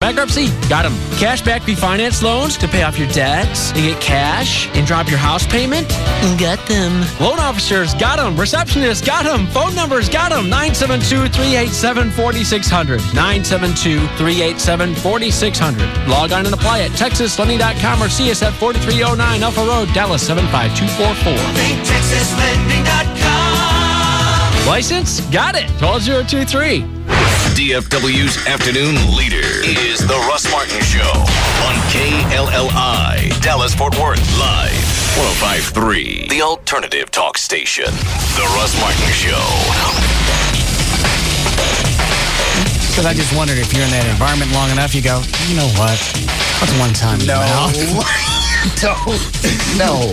Bankruptcy? Got them. Cashback refinance loans to pay off your debts and get cash and drop your house payment? Got them. Loan officers? Got them. Receptionists? Got them. Phone numbers? Got them. 972-387-4600. 972-387-4600. Log on and apply at TexasLending.com or see us at 4309 Alpha Road, Dallas 75244. TexasLending.com. License? Got it. 12023. DFW's afternoon leader is The Russ Martin Show on KLLI, Dallas-Fort Worth, live, 105.3, the alternative talk station. The Russ Martin Show. Because I just wondered if you're in that environment long enough, you go, you know what? What's one time in the mouth? No.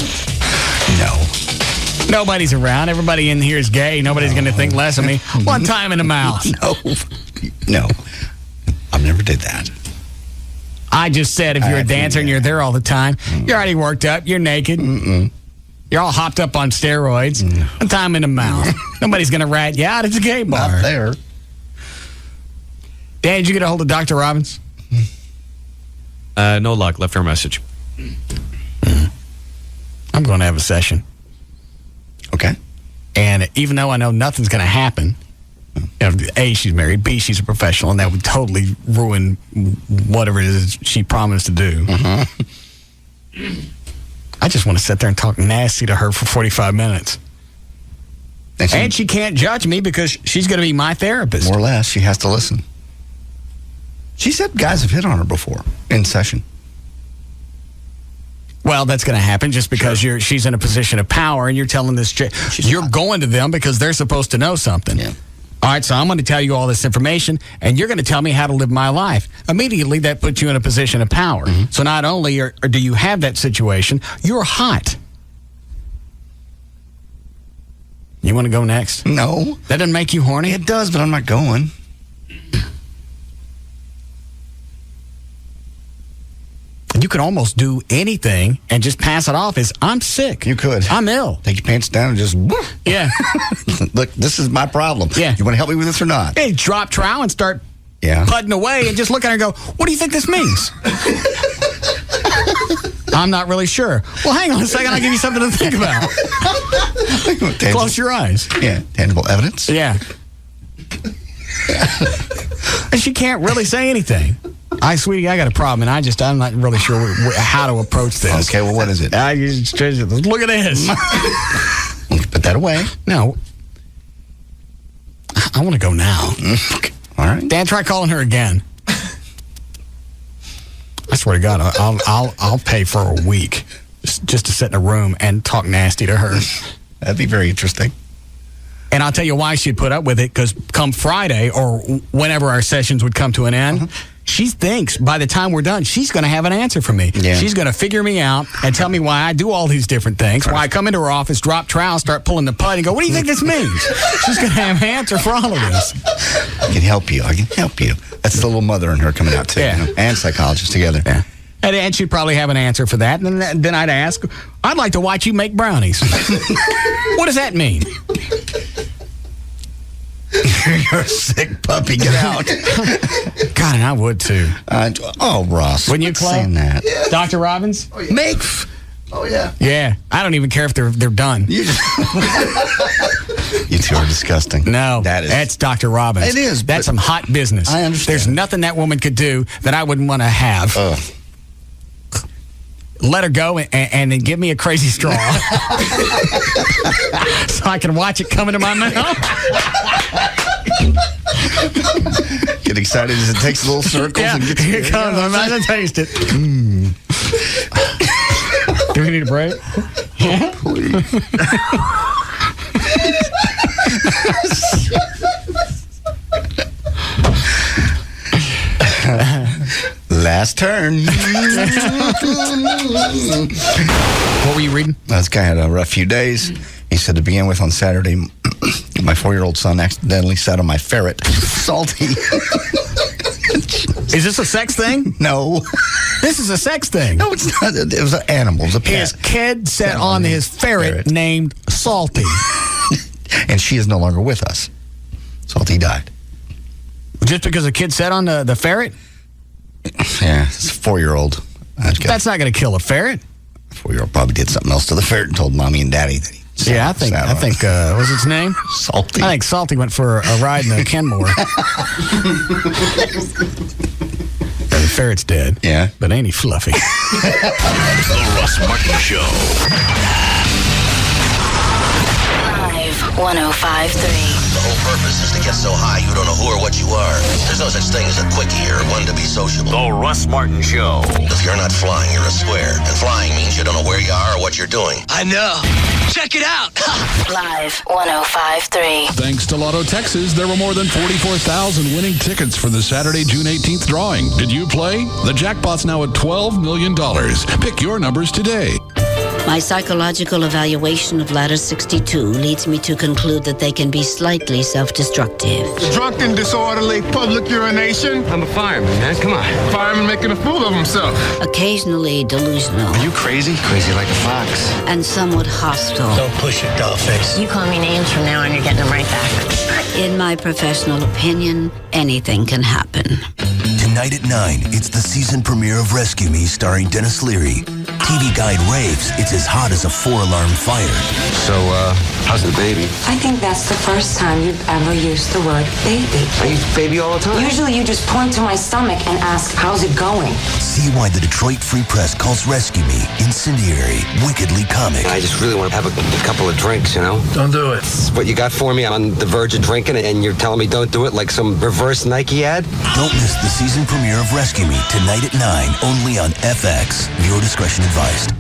Nobody's around. Everybody in here is gay. Nobody's going to think less of me. One time in the mouth. No. I never did that. I just said if you're a dancer and you're there all the time, you're already worked up, you're naked, you're all hopped up on steroids, one time in the mouth. Nobody's going to rat you out. It's a gay bar. Not there. Dan, did you get a hold of Dr. Robbins? No luck. Left her a message. I'm going to have a session. Okay. And even though I know nothing's going to happen, you know, A, she's married, B, she's a professional, and that would totally ruin whatever it is she promised to do. I just want to sit there and talk nasty to her for 45 minutes. And she can't judge me because she's going to be my therapist. More or less, she has to listen. She said guys have hit on her before in session. Well, that's going to happen just because she's in a position of power and you're telling this you're going to them because they're supposed to know something. Yeah. All right, so I'm going to tell you all this information, and you're going to tell me how to live my life. Immediately, that puts you in a position of power. So not only do you have that situation, you're hot. You want to go next? No. That doesn't make you horny? It does, but I'm not going. You could almost do anything and just pass it off as, I'm sick. You could. I'm ill. Take your pants down and just, Yeah. look, this is my problem. Yeah. You want to help me with this or not? Hey, drop trowel and start Yeah. putting away and just look at her and go, what do you think this means? I'm not really sure. Well, hang on a second. I'll give you something to think about. Close your eyes. Yeah. Tangible evidence. Yeah. And she can't really say anything. Sweetie, I got a problem, and I'm not really sure how to approach this. Okay, well, what is it? Look at this. Put that away. No. I want to go now. All right. Dan, try calling her again. I swear to God, I'll pay for a week just to sit in a room and talk nasty to her. That'd be very interesting. And I'll tell you why she'd put up with it, because come Friday or whenever our sessions would come to an end, she thinks by the time we're done, she's going to have an answer for me. Yeah. She's going to figure me out and tell me why I do all these different things, why I come into her office, drop trowel, start pulling the pud, and go, what do you think this means? She's going to have an answer for all of this. I can help you. That's the little mother in her coming out, too. Yeah. You know, and psychologist together. Yeah. And she'd probably have an answer for that. And then I'd ask, I'd like to watch you make brownies. What does that mean? You're a sick puppy. Get out. God, and I would too. Ross. Wouldn't you, Clay? Saying that. Yeah. Dr. Robbins? Oh, yeah. Yeah. I don't even care if they're done. You two are disgusting. No. That's That's Dr. Robbins. It is. That's some hot business. I understand. There's nothing that woman could do that I wouldn't want to have. Let her go and then give me a crazy straw so I can watch it come into my mouth. Get excited as it takes little circles. Yeah, and gets here it comes. I'm about to taste it. Do we need a break? Yeah. Please. Last turn. What were you reading? This guy had a rough few days. He said to begin with, on Saturday, my 4-year-old son accidentally sat on my ferret. Salty. Is this a sex thing? No. This is a sex thing. No, it's not. It was an animal. It was a pet. His kid sat on his ferret named Salty. And she is no longer with us. Salty died. Just because a kid sat on the ferret? Yeah, it's a 4-year-old. That's not going to kill a ferret. 4-year-old probably did something else to the ferret and told Mommy and Daddy that he I think, what was its name? Salty. I think Salty went for a ride in a Kenmore. The ferret's dead. Yeah. But ain't he fluffy? The Russ Martin Show. Live 105.3. The whole purpose is to get so high you don't know who or what you are. There's no such thing as a quickie or one to be sociable. The Russ Martin Show. If you're not flying, you're a square. And flying means you don't know where you are or what you're doing. I know. Check it out. Live 105.3. Thanks to Lotto Texas, there were more than 44,000 winning tickets for the Saturday, June 18th drawing. Did you play? The jackpot's now at $12 million. Pick your numbers today. My psychological evaluation of Ladder 62 leads me to conclude that they can be slightly self-destructive. Drunken, disorderly, public urination. I'm a fireman, man. Come on. Fireman making a fool of himself. Occasionally delusional. Are you crazy? Crazy like a fox. And somewhat hostile. Don't push it, doll face. You call me names from now on, you're getting them right back. In my professional opinion, anything can happen. Tonight at 9, it's the season premiere of Rescue Me starring Dennis Leary. TV Guide raves it's as hot as a 4-alarm fire. So, how's the baby? I think that's the first time you've ever used the word baby. I use baby all the time. Usually you just point to my stomach and ask, how's it going? See why the Detroit Free Press calls Rescue Me incendiary, wickedly comic. I just really want to have a couple of drinks, you know? Don't do it. What you got for me? I'm on the verge of drinking and you're telling me don't do it like some reverse Nike ad? Don't miss the season premiere of Rescue Me tonight at 9, only on FX. Viewer discretion advised.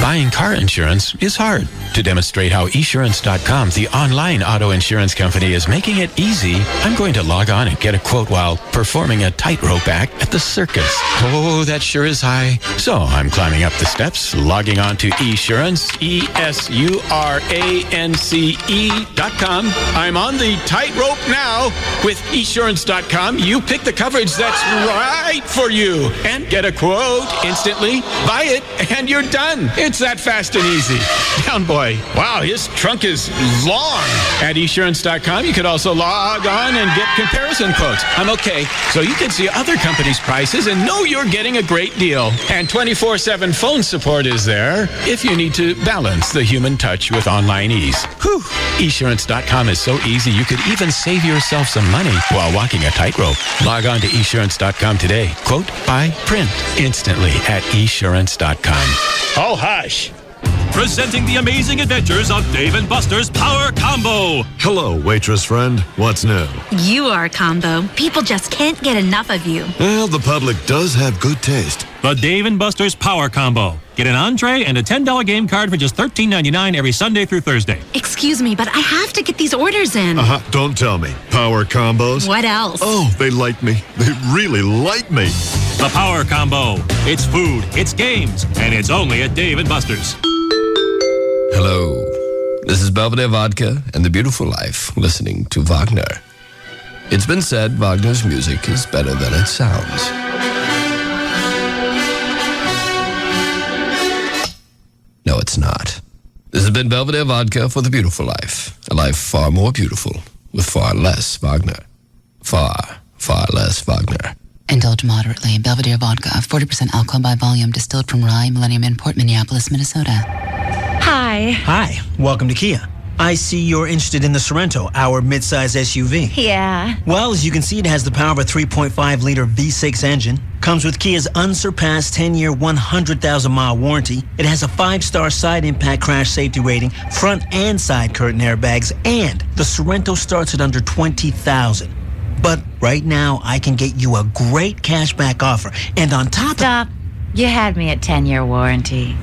Buying car insurance is hard. To demonstrate how esurance.com, the online auto insurance company, is making it easy, I'm going to log on and get a quote while performing a tightrope act at the circus. Oh, that sure is high. So I'm climbing up the steps, logging on to esurance, esurance.com. I'm on the tightrope now. With esurance.com, you pick the coverage that's right for you and get a quote instantly, buy it, and you're done. It's that fast and easy. Down boy. Wow, his trunk is long. At esurance.com, you could also log on and get comparison quotes. I'm okay. So you can see other companies' prices and know you're getting a great deal. And 24/7 phone support is there if you need to balance the human touch with online ease. Whew. Esurance.com is so easy you could even save yourself some money while walking a tightrope. Log on to esurance.com today. Quote, buy, print instantly at esurance.com. Oh, hush. Presenting the amazing adventures of Dave & Buster's Power Combo. Hello, waitress friend. What's new? You are a combo. People just can't get enough of you. Well, the public does have good taste. The Dave & Buster's Power Combo. Get an entree and a $10 game card for just $13.99 every Sunday through Thursday. Excuse me, but I have to get these orders in. Don't tell me. Power combos? What else? Oh, they like me. They really like me. The Power Combo. It's food, it's games, and it's only at Dave & Buster's. Hello, this is Belvedere Vodka and The Beautiful Life, listening to Wagner. It's been said Wagner's music is better than it sounds. No, it's not. This has been Belvedere Vodka for The Beautiful Life, a life far more beautiful with far less Wagner. Far, far less Wagner. Indulge moderately. Belvedere Vodka, 40% alcohol by volume, distilled from Rye, Millennium Import, Minneapolis, Minnesota. Hi. Hi. Welcome to Kia. I see you're interested in the Sorento, our midsize SUV. Yeah. Well, as you can see, it has the power of a 3.5-liter V6 engine. Comes with Kia's unsurpassed 10-year, 100,000-mile warranty. It has a 5-star side impact crash safety rating, front and side curtain airbags, and the Sorento starts at under $20,000. But right now, I can get you a great cashback offer. And on top Stop. You had me at 10-year warranty.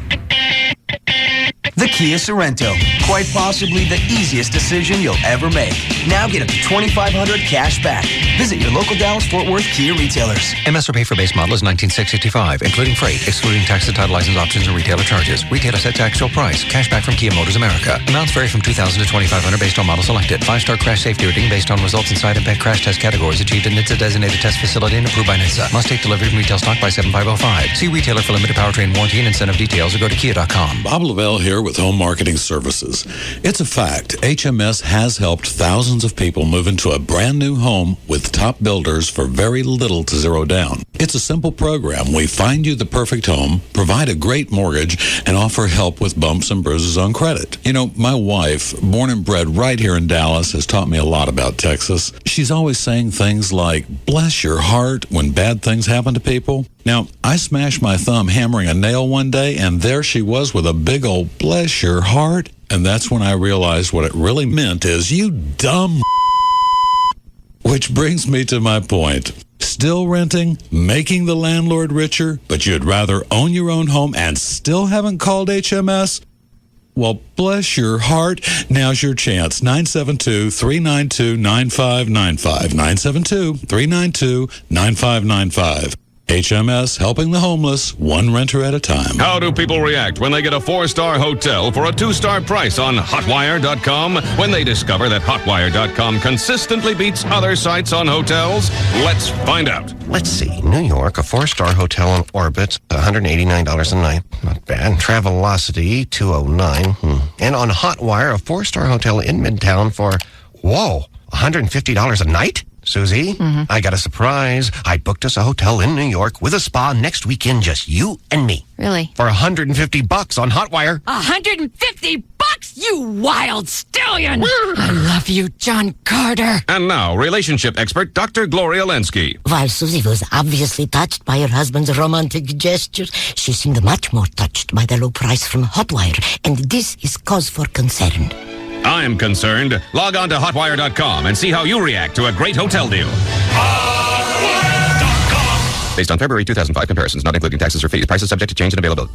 The Kia Sorento, quite possibly the easiest decision you'll ever make. Now get up to $2,500 cash back. Visit your local Dallas-Fort Worth Kia retailers. MSRP for base model is $19,665, including freight, excluding tax and title license options and retailer charges. Retailer set to actual price. Cashback from Kia Motors America. Amounts vary from $2,000 to $2,500 based on model selected. 5-star crash safety rating based on results in side impact crash test categories achieved in NHTSA designated test facility and approved by NHTSA. Must take delivery from retail stock by 7505. See retailer for limited powertrain warranty and incentive details or go to kia.com. Bob Lavelle here with with home marketing services. It's a fact. HMS has helped thousands of people move into a brand new home with top builders for very little to zero down. It's a simple program. We find you the perfect home, provide a great mortgage, and offer help with bumps and bruises on credit. You know, my wife, born and bred right here in Dallas, has taught me a lot about Texas. She's always saying things like, bless your heart, when bad things happen to people. Now, I smashed my thumb hammering a nail one day, and there she was with a big old bless your heart. And that's when I realized what it really meant is, you dumb. Which brings me to my point. Still renting, making the landlord richer, but you'd rather own your own home and still haven't called HMS? Well, bless your heart. Now's your chance. 972-392-9595. 972-392-9595. HMS, helping the homeless, one renter at a time. How do people react when they get a 4-star hotel for a 2-star price on Hotwire.com? When they discover that Hotwire.com consistently beats other sites on hotels? Let's find out. Let's see. New York, a 4-star hotel on Orbit, $189 a night. Not bad. Travelocity, $209. And on Hotwire, a 4-star hotel in Midtown for, $150 a night? Susie, I got a surprise. I booked us a hotel in New York with a spa next weekend, just you and me. Really? For $150 on Hotwire. $150? You wild stallion! I love you, John Carter. And now, relationship expert Dr. Gloria Lenski. While Susie was obviously touched by her husband's romantic gestures, she seemed much more touched by the low price from Hotwire, and this is cause for concern. I'm concerned. Log on to Hotwire.com and see how you react to a great hotel deal. Hotwire.com. Based on February 2005 comparisons, not including taxes or fees. Prices subject to change and availability.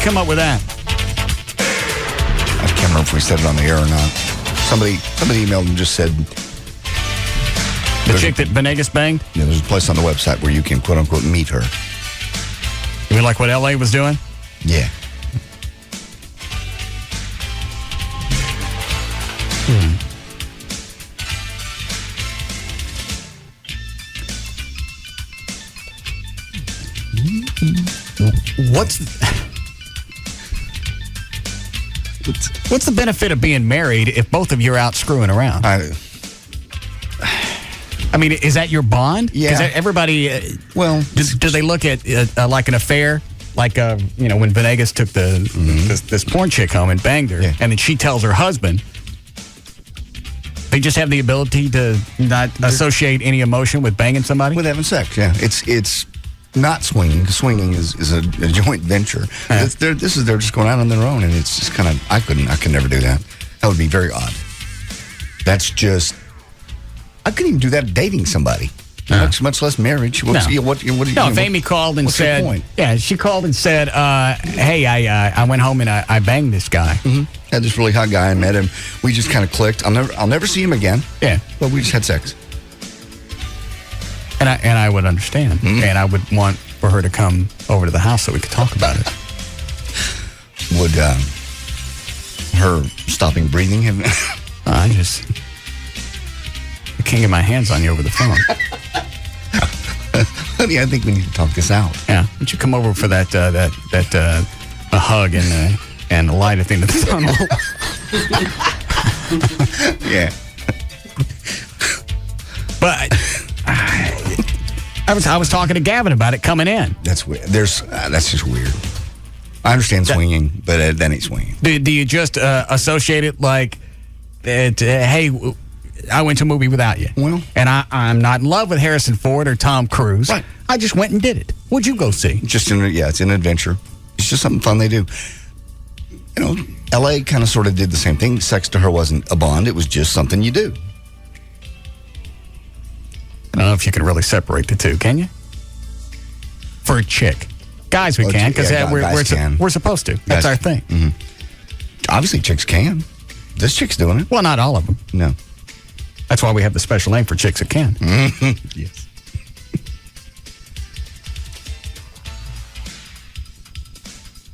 Come up with that? I can't remember if we said it on the air or not. Somebody emailed and just said the chick that Venegas banged. Yeah, there's a place on the website where you can quote unquote meet her. You mean like what LA was doing? Yeah. What's the benefit of being married if both of you are out screwing around? I mean, is that your bond? Yeah. Because everybody, do they look at like an affair? Like, when Venegas took this porn chick home and banged her, and then she tells her husband, they just have the ability to not associate any emotion with banging somebody? With having sex, yeah. It's not swinging. Swinging is a joint venture. Yeah. They're just going out on their own, and it's just kind of, I could never do that. That would be very odd. That's just, I couldn't even do that dating somebody. Much less marriage. If Amy called and said, she called and said, hey, I went home and I banged this guy. Had this really hot guy. I met him. We just kind of clicked. I'll never see him again. Yeah. But we just had sex. And I would understand. And I would want for her to come over to the house so we could talk about it. Would her stopping breathing have... I can't get my hands on you over the phone. Honey, I think we need to talk this out. Yeah. Why don't you come over for that a hug and a light at the end of the tunnel? Yeah. But I was talking to Gavin about it coming in. That's weird. That's just weird. I understand swinging, but that ain't swinging. Do you just associate it like, hey, I went to a movie without you. Well, and I'm not in love with Harrison Ford or Tom Cruise. Right. I just went and did it. What'd you go see? It's an adventure. It's just something fun they do. You know, L.A. kind of sort of did the same thing. Sex to her wasn't a bond. It was just something you do. I don't know if you can really separate the two, can you? For a chick. Guys, we can, because we're supposed to. That's our thing. Mm-hmm. Obviously, chicks can. This chick's doing it. Well, not all of them. No. That's why we have the special name for chicks that can. Mm-hmm. Yes.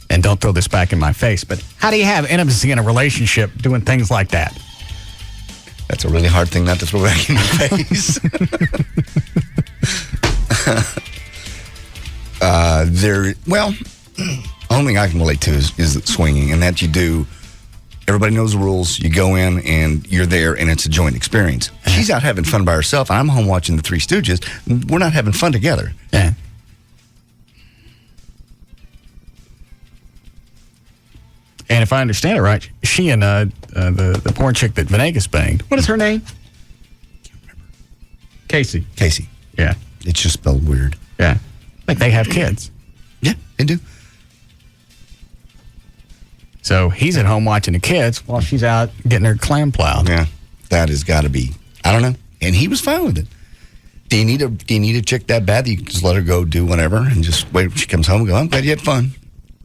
And don't throw this back in my face, but how do you have intimacy in a relationship doing things like that? That's a really hard thing not to throw back in your face. Only thing I can relate to is swinging, and that you do. Everybody knows the rules. You go in and you're there, and it's a joint experience. She's out having fun by herself. I'm home watching the Three Stooges. We're not having fun together. Yeah. And if I understand it right, she and the porn chick that Venegas banged, what is her name? Can't remember. Casey. Yeah. It's just spelled weird. Yeah. Like they have kids. Yeah, they do. So he's at home watching the kids while she's out getting her clam plowed. Yeah, that has got to be. I don't know. And he was fine with it. Do you need a chick that bad that you can just let her go do whatever and just wait when she comes home and go, I'm glad you had fun?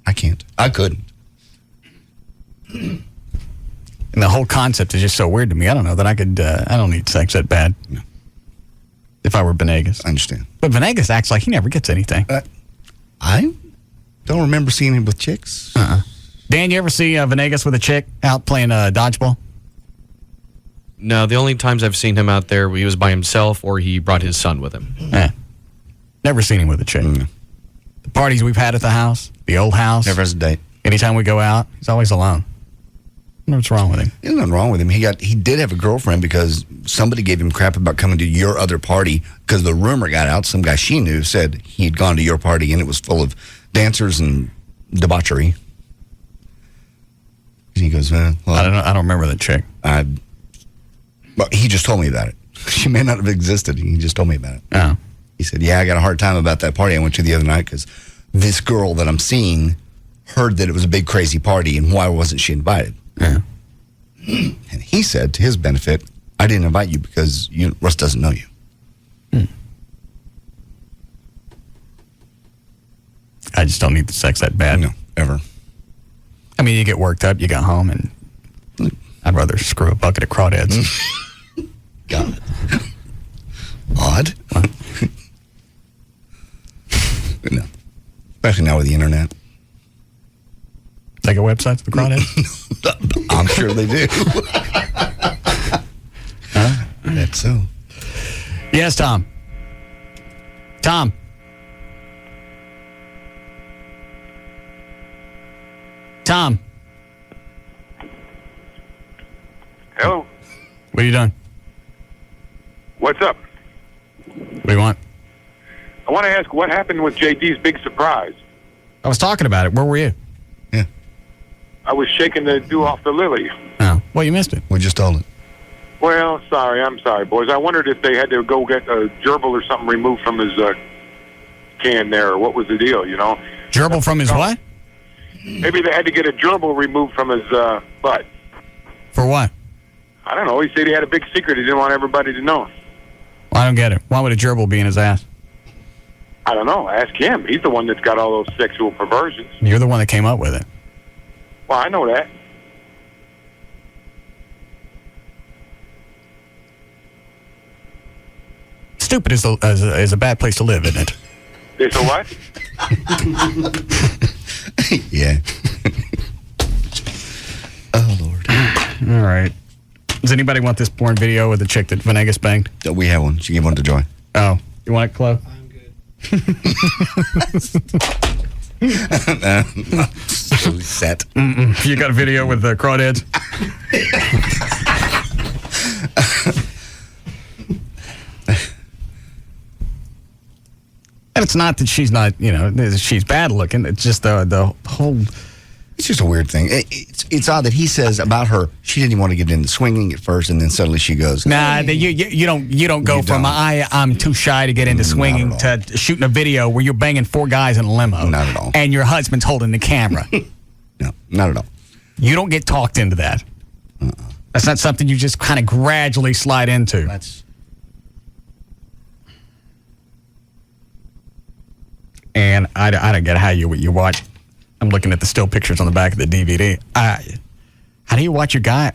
I can't. I couldn't. And the whole concept is just so weird to me. I don't know that I could. I don't need sex that bad. No. If I were Venegas. I understand. But Venegas acts like he never gets anything. I don't remember seeing him with chicks. Dan, you ever see Venegas with a chick out playing dodgeball? No, the only times I've seen him out there, he was by himself or he brought his son with him. Yeah. Never seen him with a chick. The parties we've had at the house, the old house. Never has a date. Anytime we go out, he's always alone. I don't know what's wrong with him. There's nothing wrong with him. He did have a girlfriend because somebody gave him crap about coming to your other party because the rumor got out. Some guy she knew said he'd gone to your party and it was full of dancers and debauchery. He goes, well, I don't remember the chick. Well, he just told me about it. She may not have existed. He just told me about it. Oh. He said, yeah, I got a hard time about that party I went to the other night because this girl that I'm seeing heard that it was a big crazy party and why wasn't she invited? Yeah. And he said, to his benefit, I didn't invite you because Russ doesn't know you. I just don't need the sex that bad. No, ever. I mean, you get worked up, you go home, and I'd rather screw a bucket of crawdads. Got it. Odd. No. Especially now with the internet. They got websites for crawdads? I'm sure they do. That's so. Yes, Tom. Tom. Tom. Hello. What are you doing? What's up? What do you want? I want to ask what happened with JD's big surprise. I was talking about it. Where were you? Yeah. I was shaking the dew off the lily. Oh. Well, you missed it. We just told it. Well, sorry. I'm sorry, boys. I wondered if they had to go get a gerbil or something removed from his can there, or what was the deal, you know? Gerbil from his what? Maybe they had to get a gerbil removed from his butt. For what? I don't know. He said he had a big secret he didn't want everybody to know. Well, I don't get it. Why would a gerbil be in his ass? I don't know. Ask him. He's the one that's got all those sexual perversions. You're the one that came up with it. Well, I know that. Stupid is a bad place to live, isn't it? It's a what? Yeah. Oh, Lord. All right. Does anybody want this porn video with the chick that Venegas banged? We have one. She gave one to Joy. Oh. You want it, Chloe? I'm good. So set. You got a video with the crawdads? it's not that she's not, she's bad looking. It's just the whole. It's just a weird thing. It's odd that he says about her, she didn't even want to get into swinging at first, and then suddenly she goes. Nah, you don't go from I'm too shy to get into swinging to shooting a video where you're banging 4 guys in a limo. Not at all. And your husband's holding the camera. No, not at all. You don't get talked into that. That's not something you just kind of gradually slide into. And I don't get how you watch. I'm looking at the still pictures on the back of the DVD. How do you watch your wife,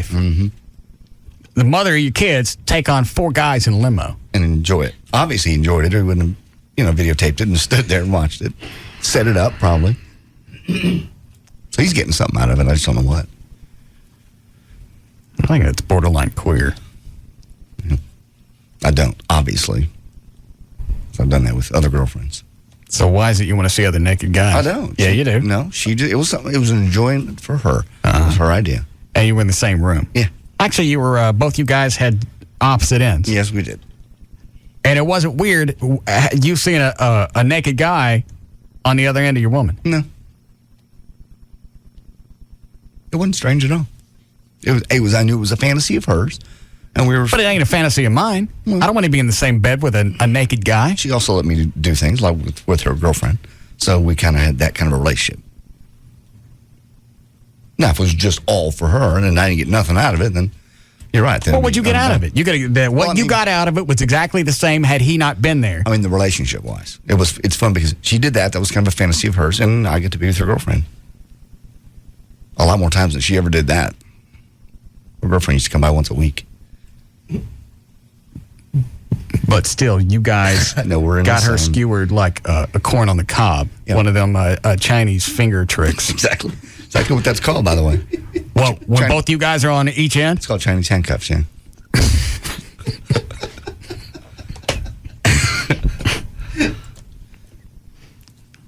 mm-hmm. the mother of your kids, take on 4 guys in a limo and enjoy it? Obviously, he enjoyed it. Or he wouldn't have, videotaped it and stood there and watched it, set it up probably. So he's getting something out of it. I just don't know what. I think it's borderline queer. I don't, obviously. So I've done that with other girlfriends. So why is it you want to see other naked guys? I don't. Yeah, you do. No, she did. It was something. It was an enjoyment for her. It was her idea. And you were in the same room. Yeah. Actually, you were. Both you guys had opposite ends. Yes, we did. And it wasn't weird. You seeing a naked guy on the other end of your woman. No. It wasn't strange at all. It was. I knew it was a fantasy of hers. And we were, but it ain't a fantasy of mine. I don't want to be in the same bed with a naked guy. She also let me do things like with her girlfriend. So we kind of had that kind of a relationship. Now, if it was just all for her and I didn't get nothing out of it, then you're right. Then what would you get out of it? You got out of it was exactly the same had he not been there. I mean, the relationship-wise. It's fun because she did that. That was kind of a fantasy of hers, and I get to be with her girlfriend. A lot more times than she ever did that. Her girlfriend used to come by once a week. But still, you guys got her skewered like a corn on the cob. Yep. One of them Chinese finger tricks. Exactly what that's called, by the way. Well, when both you guys are on each end? It's called Chinese handcuffs, yeah.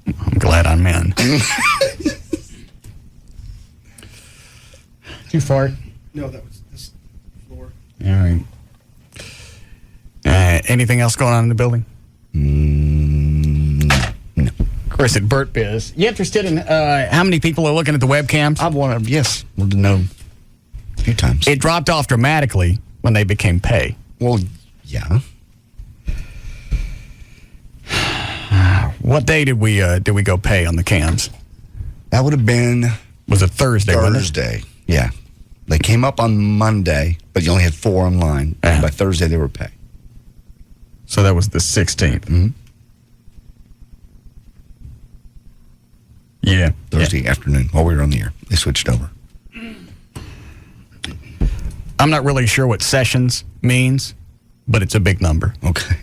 I'm glad I'm in. Did you fart? No, that was this floor. All right. Anything else going on in the building? No. Chris at Burt Biz. You interested in how many people are looking at the webcams? Wanted to know a few times. It dropped off dramatically when they became pay. Well, yeah. What day did we go pay on the cams? That would have been... Was it Thursday? Thursday, yeah. They came up on Monday, but you only had 4 online. And by Thursday, they were pay. So that was the 16th. Mm-hmm. Yeah. Thursday afternoon while we were on the air. They switched over. I'm not really sure what sessions means, but it's a big number. Okay.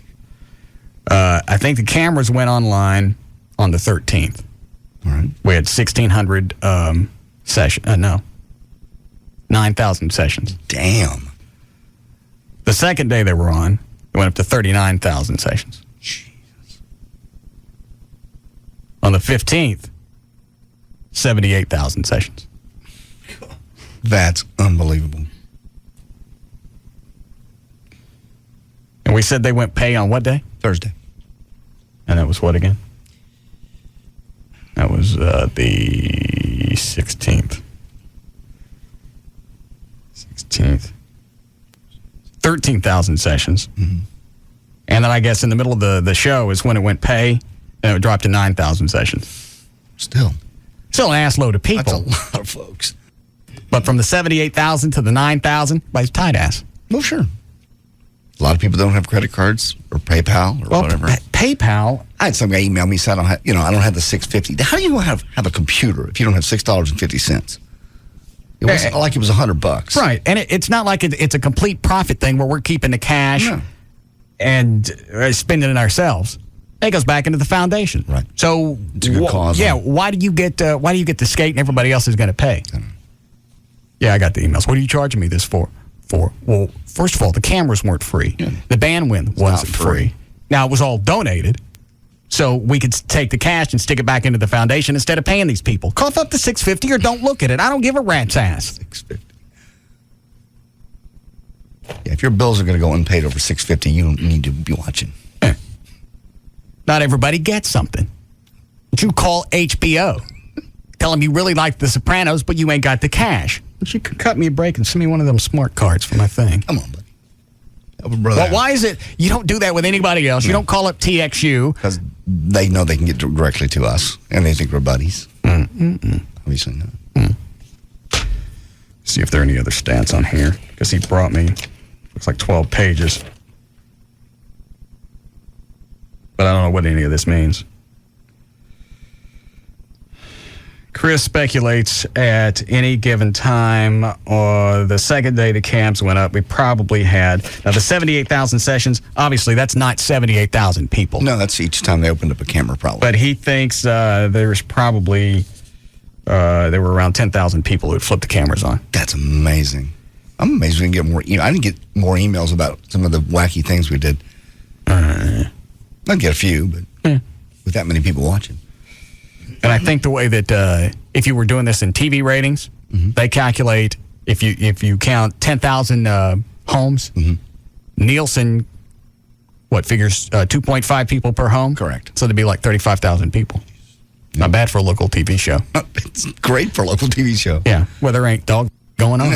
I think the cameras went online on the 13th. All right. We had 1,600 sessions. 9,000 sessions. Damn. The second day they were on, it went up to 39,000 sessions. Jesus. On the 15th, 78,000 sessions. That's unbelievable. And we said they went pay on what day? Thursday. And that was what again? That was the 16th. 16th. 13,000 sessions. Mm-hmm. And then I guess in the middle of the show is when it went pay, and it dropped to 9,000 sessions. Still an ass load of people. That's a lot of folks. But from the 78,000 to the 9,000, everybody's tight ass. Well, sure. A lot of people don't have credit cards or PayPal or whatever. PayPal. I had some guy email me said I don't have the $6.50. How do you have a computer if you don't have $6.50? It wasn't like it was $100. Right, and it's not like it's a complete profit thing where we're keeping the cash and spending it ourselves. It goes back into the foundation. Right. So it's a good cause. Yeah. Why do you get the skate and everybody else is going to pay? Yeah, I got the emails. What are you charging me this for? Well, first of all, the cameras weren't free. Yeah. The bandwidth wasn't free. Now it was all donated, so we could take the cash and stick it back into the foundation instead of paying these people. Cough up the $6.50 or don't look at it. I don't give a rat's ass. $6.50. Yeah, if your bills are going to go unpaid over $6.50, you don't need to be watching. Not everybody gets something. But you call HBO. Tell them you really like The Sopranos, but you ain't got the cash. But you could cut me a break and send me one of them smart cards for my thing. Come on, buddy. Help a brother Well, out. why is it you don't do that with anybody else? You don't call up TXU. Because they know they can get directly to us, and they think we're buddies. Obviously not. See if there are any other stats on here. Because he brought me, looks like 12 pages. But I don't know what any of this means. Chris speculates at any given time or the second day the cabs went up, we probably had, now the 78,000 sessions, obviously that's not 78,000 people. No, that's each time they opened up a camera, probably. But he thinks there's probably, there were around 10,000 people who had flipped the cameras on. That's amazing. I'm amazed we didn't get more emails. I didn't get more emails about some of the wacky things we did. I'd get a few, but with that many people watching. And I think the way that if you were doing this in TV ratings, they calculate if you count 10,000 homes, Nielsen, figures 2.5 people per home? Correct. So there'd be like 35,000 people. Not bad for a local TV show. It's great for a local TV show. Yeah, where there ain't dog going on.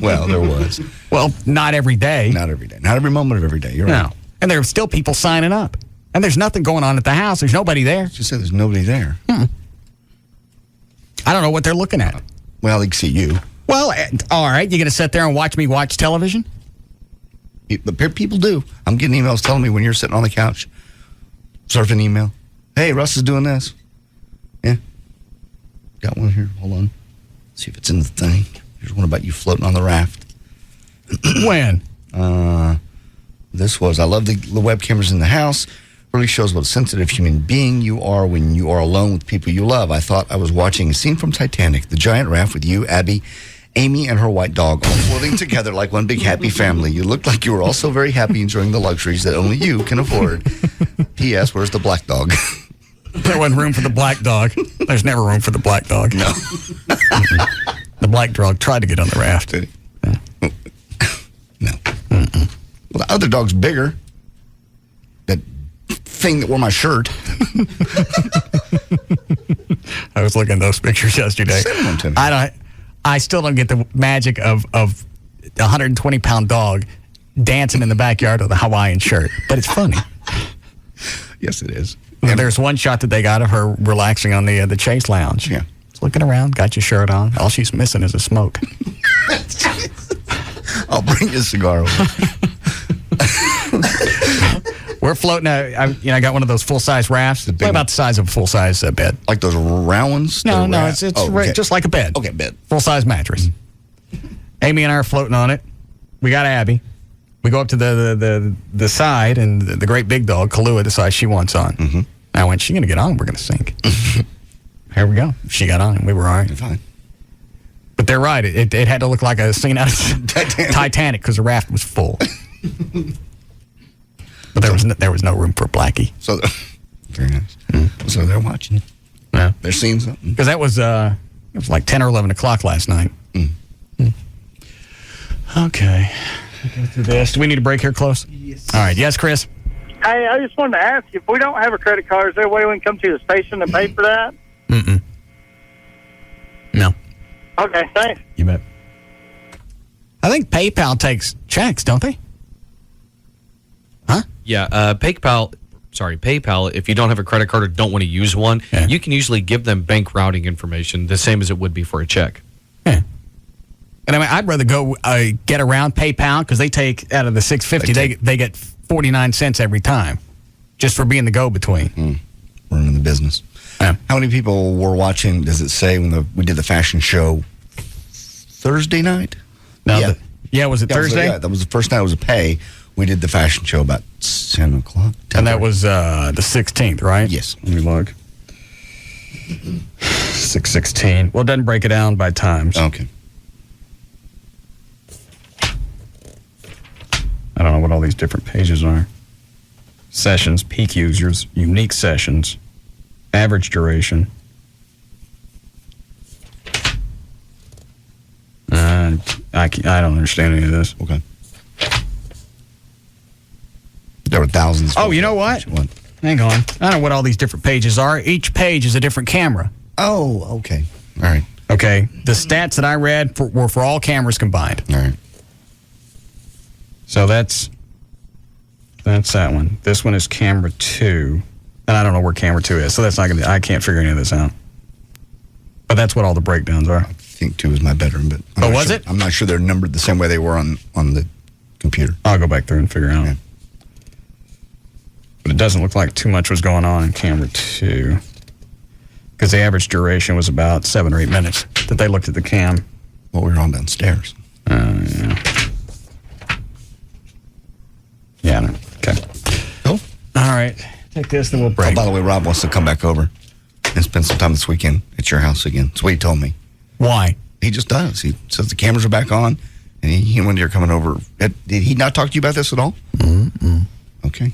Well, there was. Well, not every day. Not every day. Not every moment of every day. You're right. No. And there are still people signing up. And there's nothing going on at the house. There's nobody there. Just said there's nobody there. I don't know what they're looking at. Well, they can see you. Well, all right. You going to sit there and watch me watch television? The people do. I'm getting emails telling me when you're sitting on the couch, surfing email. Hey, Russ is doing this. Yeah. Got one here. Hold on. See if it's in the thing. Here's one about you floating on the raft. When? This was, I love the web cameras in the house. Really shows what a sensitive human being you are when you are alone with people you love. I thought I was watching a scene from Titanic, the giant raft with you, Abby, Amy, and her white dog all floating together like one big happy family. You looked like you were also very happy enjoying the luxuries that only you can afford. P.S. Where's the black dog? There wasn't room for the black dog. There's never room for the black dog. No. The black dog tried to get on the raft. No. Well, the other dog's bigger. That thing that wore my shirt. I was looking at those pictures yesterday. Send one to me. I still don't get the magic of a 120-pound dog dancing in the backyard with a Hawaiian shirt. But it's funny. Yes, it is. And there's one shot that they got of her relaxing on the Chase Lounge. Yeah. Just looking around, got your shirt on. All she's missing is a smoke. I'll bring you a cigar over. We're floating. I got one of those full-size rafts. About the size of a full-size bed. Like those round ones? No, it's okay. Just like a bed. Okay, bed. Full-size mattress. Amy and I are floating on it. We got Abby. We go up to the side, and the great big dog, Kahlua, decides she wants on. Now, when she's going to get on, we're going to sink. Here we go. She got on, and we were all right. Fine. But they're right. It had to look like a scene out of Titanic because the raft was full. But there was no room for Blackie. So, very nice. So they're watching. Yeah. They're seeing something. Because it was like 10 or 11 o'clock last night. Okay. Go through this. Do we need a break here close? Yes. All right. Yes, Chris? Hey, I just wanted to ask you, if we don't have a credit card, is there a way we can come to the station and pay for that? No. Okay, thanks. You bet. I think PayPal takes checks, don't they? Huh? Yeah, PayPal, if you don't have a credit card or don't want to use one, you can usually give them bank routing information, the same as it would be for a check. Yeah. And I mean, I'd rather go get around PayPal because they take, out of the $6.50, they get 49 cents every time just for being the go-between. We're in the business. Yeah. How many people were watching, does it say, when we did the fashion show Thursday night? No, was it Thursday? That was the first night it was a pay. We did the fashion show about 10 o'clock. And that was the 16th, right? Yes. Let me look. 6/16. Well, it doesn't break it down by times. Okay. I don't know what all these different pages are. Sessions, peak users, unique sessions, average duration. I don't understand any of this. Okay. There were thousands. Oh, you know what? hang on. I don't know what all these different pages are. Each page is a different camera. Oh, okay. All right. Okay. The stats that I read were for all cameras combined. All right. So that's that one. This one is camera 2. And I don't know where camera 2 is, so that's not going to, I can't figure any of this out. But that's what all the breakdowns are. I think 2 is my bedroom, but was it? I'm not sure they're numbered the same way they were on the computer. I'll go back through and figure out. Yeah. But it doesn't look like too much was going on in camera 2. Because the average duration was about 7 or 8 minutes that they looked at the cam. Well, we were on downstairs. Yeah. Yeah, okay. Cool. All right. Take this, then we'll break. Oh, by the way, Rob wants to come back over and spend some time this weekend at your house again. That's what he told me. Why? He just does. He says the cameras are back on, and he when you're coming over. Did he not talk to you about this at all? Mm-mm. Okay.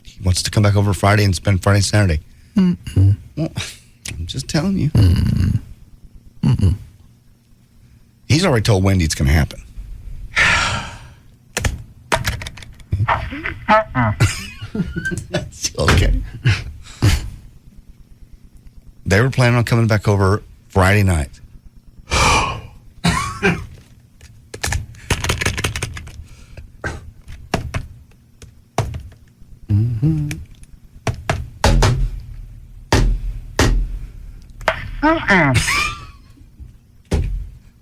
He wants to come back over Friday and spend Friday and Saturday. Mm-mm. Well, I'm just telling you. Mm-mm. Mm-mm. He's already told Wendy it's going to happen. That's okay. They were planning on coming back over Friday night. Mm-hmm.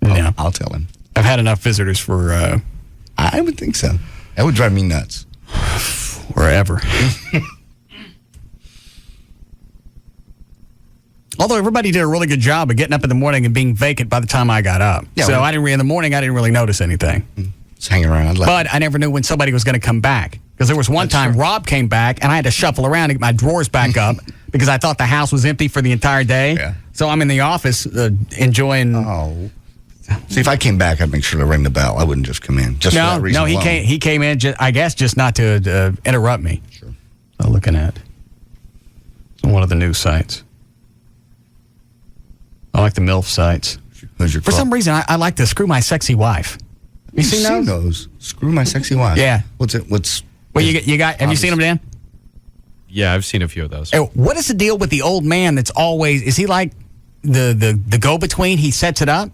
No. I'll tell him. I've had enough visitors for... I would think so. That would drive me nuts. Wherever. Although everybody did a really good job of getting up in the morning and being vacant by the time I got up. Yeah, so in the morning, I didn't really notice anything. Just hanging around. But I never knew when somebody was going to come back. Because there was one time Rob came back, and I had to shuffle around to get my drawers back up because I thought the house was empty for the entire day. Yeah. So I'm in the office enjoying... Oh. See, if I came back, I'd make sure to ring the bell. I wouldn't just come in. Just for that reason alone. He came in, I guess, just not to interrupt me. Sure. I'm looking at one of the news sites. I like the MILF sites. For some reason, I like the Screw My Sexy Wife. You seen those? Screw My Sexy Wife. Yeah. What's it? Well, you got? Have you seen them, Dan? Yeah, I've seen a few of those. Hey, what is the deal with the old man that's always... Is he like the go-between? He sets it up?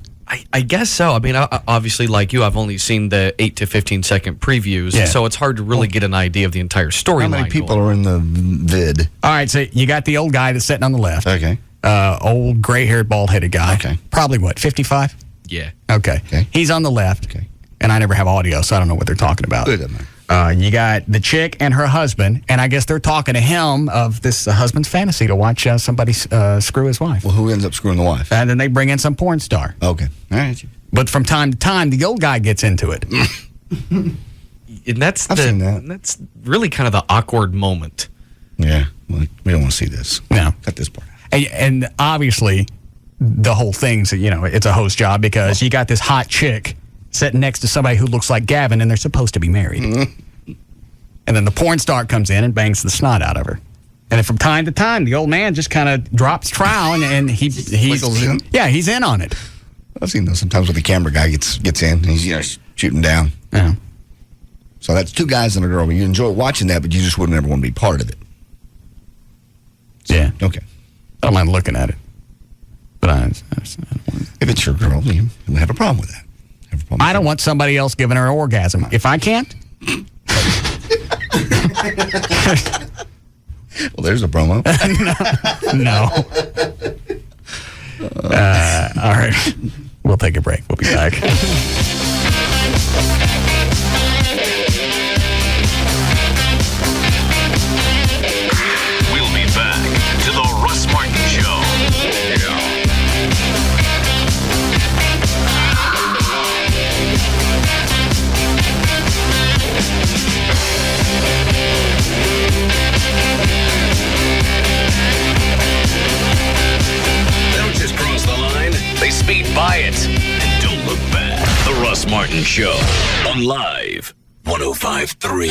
I guess so. I mean, obviously, like you, I've only seen the 8 to 15 second previews, so it's hard to really get an idea of the entire storyline. How many people are in the vid? All right, so you got the old guy that's sitting on the left. Okay. Old, gray-haired, bald-headed guy. Okay. Probably, what, 55? Yeah. Okay. He's on the left. Okay. And I never have audio, so I don't know what they're talking about. Good. You got the chick and her husband, and I guess they're talking to him of this husband's fantasy to watch somebody screw his wife. Well, who ends up screwing the wife? And then they bring in some porn star. Okay. All right. But from time to time, the old guy gets into it. And that's seen that. That's really kind of the awkward moment. Yeah. Well, we don't want to see this. No. Cut this part out. And obviously, the whole thing's, it's a host job because you got this hot chick sitting next to somebody who looks like Gavin, and they're supposed to be married. And then the porn star comes in and bangs the snot out of her. And then from time to time, the old man just kind of drops trowel, and he's in? Yeah, he's in on it. I've seen those sometimes where the camera guy gets in and he's shooting down. Yeah. So that's 2 guys and a girl. You enjoy watching that, but you just wouldn't ever want to be part of it. So, yeah. Okay. I don't mind looking at it. But if it's your girl, you have a problem with that. I don't want somebody else giving her an orgasm. If I can't. Well, there's a promo. No. All right. We'll take a break. We'll be back. We'll be back to the Russ Martin Show. Don't just cross the line, they speed by it. And don't look back. The Russ Martin Show on Live 105.3.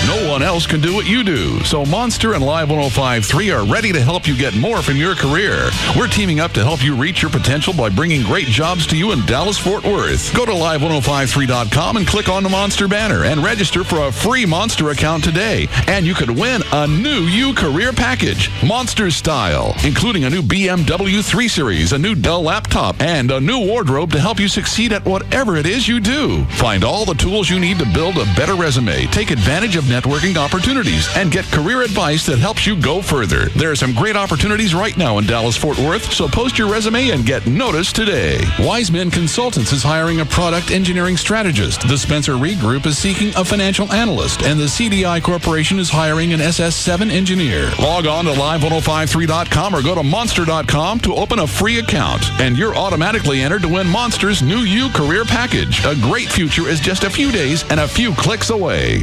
No one else can do what you do. So Monster and Live 105.3 are ready to help you get more from your career. We're teaming up to help you reach your potential by bringing great jobs to you in Dallas-Fort Worth. Go to live1053.com and click on the Monster banner and register for a free Monster account today. And you could win a new U career package, Monster style, including a new BMW 3 Series, a new Dell laptop, and a new wardrobe to help you succeed at whatever it is you do. Find all the tools you need to build a better resume, take advantage of networking opportunities, and get career advice that helps you go further. There are some great opportunities right now in Dallas-Fort Worth, so post your resume and get noticed today. Wiseman Consultants is hiring a product engineering strategist. The Spencer Reed Group is seeking a financial analyst, and the CDI Corporation is hiring an SS7 engineer. Log on to live1053.com or go to monster.com to open a free account, and you're automatically entered to win Monster's new U career package. A great future is just a few days and a few clicks away.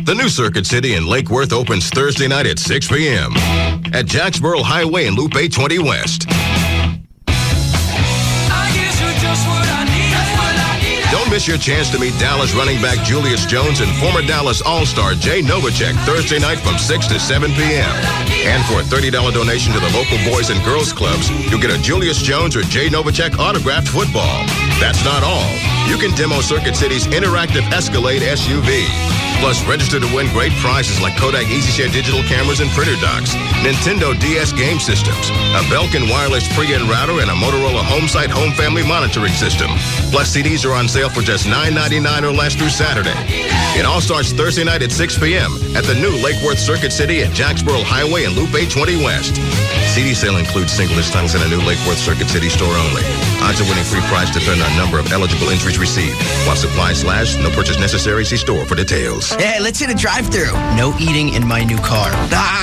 The new Circuit City in Lake Worth opens Thursday night at 6 p.m. at Jacksboro Highway and Loop 820 West. Don't miss your chance to meet Dallas running back Julius Jones and former Dallas All-Star Jay Novacek Thursday night from 6 to 7 p.m. And for a $30 donation to the local boys and girls clubs, you'll get a Julius Jones or Jay Novacek autographed football. That's not all. You can demo Circuit City's interactive Escalade SUV. Plus, register to win great prizes like Kodak EasyShare digital cameras and printer docks, Nintendo DS game systems, a Belkin wireless pre-in router, and a Motorola HomeSite home family monitoring system. Plus, CDs are on sale for just $9.99 or less through Saturday. It all starts Thursday night at 6 p.m. at the new Lake Worth Circuit City at Jacksboro Highway and Loop 820 West. CD sale includes single-list titles in a new Lake Worth Circuit City store only. Odds of winning free prize depend on number of eligible entries received. While supplies last, no purchase necessary. See store for details. Hey, let's hit a drive-thru. No eating in my new car.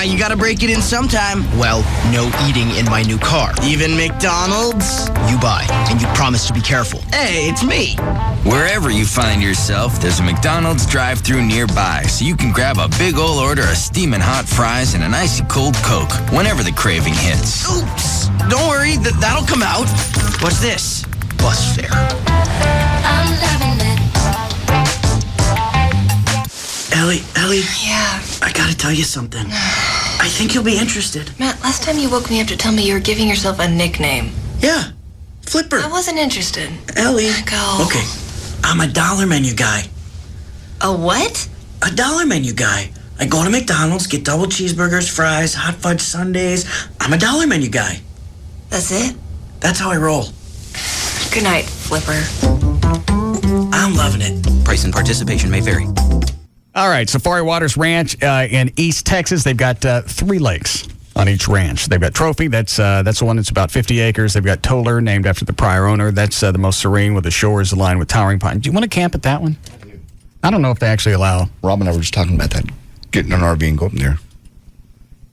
You gotta break it in sometime. Well, no eating in my new car. Even McDonald's? You buy, and you promise to be careful. Hey, it's me. Wherever you find yourself, there's a McDonald's drive-thru nearby, so you can grab a big ol' order of steaming hot fries and an icy cold Coke whenever the craving hits. Oops. Don't worry, that'll come out. What's this? Bus fare. I'm loving it. Ellie. Yeah. I gotta tell you something. I think you'll be interested. Matt, last time you woke me up to tell me you were giving yourself a nickname. Yeah, Flipper. I wasn't interested. Ellie. Go. Okay, I'm a dollar menu guy. A what? A dollar menu guy. I go to McDonald's, get double cheeseburgers, fries, hot fudge sundaes. I'm a dollar menu guy. That's it? That's how I roll. Good night, Flipper. I'm loving it. Price and participation may vary. All right, Safari Waters Ranch in East Texas. They've got 3 lakes on each ranch. They've got Trophy. That's the one that's about 50 acres. They've got Toller, named after the prior owner. That's the most serene, with the shores aligned with towering pines. Do you want to camp at that one? I don't know if they actually allow. Rob and I were just talking about that. Getting an RV and go up there.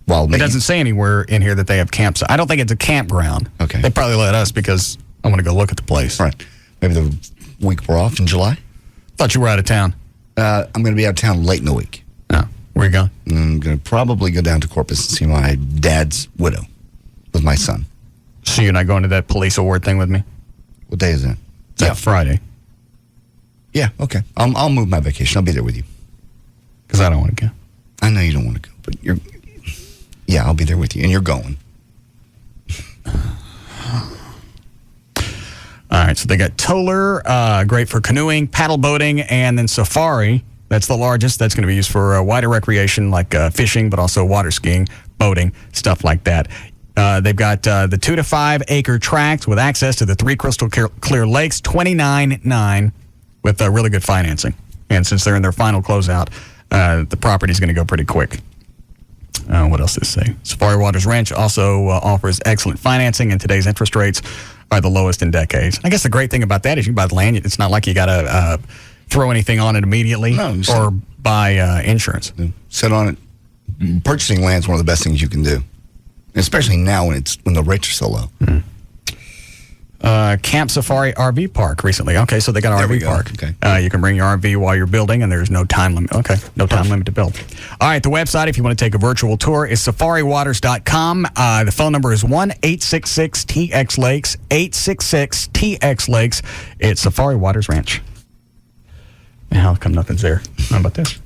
It doesn't say anywhere in here that they have camps. I don't think it's a campground. Okay. They probably let us because I want to go look at the place. Right. Maybe the week we're off in July. Thought you were out of town. I'm going to be out of town late in the week. Oh, where you going? I'm going to probably go down to Corpus and see my dad's widow with my son. So you're not going to that police award thing with me? What day is it? It's Friday. Yeah, okay. I'll move my vacation. I'll be there with you. Because I don't want to go. I know you don't want to go, but you're... Yeah, I'll be there with you, and you're going. All right, so they got Toller, great for canoeing, paddle boating, and then Safari. That's the largest. That's going to be used for wider recreation like fishing, but also water skiing, boating, stuff like that. They've got the 2 to 5 acre tracts with access to the 3 crystal clear lakes, $29,900 with really good financing. And since they're in their final closeout, the property's going to go pretty quick. What else does it say? Safari Waters Ranch also offers excellent financing, and today's interest rates are the lowest in decades. I guess the great thing about that is you buy the land. It's not like you got to throw anything on it immediately or buy insurance. Sit on it. Purchasing land is one of the best things you can do, especially now when the rates are so low. Mm-hmm. Camp Safari RV Park recently. Okay, so they got an RV park. Okay. You can bring your RV while you're building, and there's no time limit. Okay, no time limit to build. All right, the website, if you want to take a virtual tour, is safariwaters.com. The phone number is 1-866-TX-LAKES, 866-TX-LAKES. It's Safari Waters Ranch. And how come nothing's there? How about this?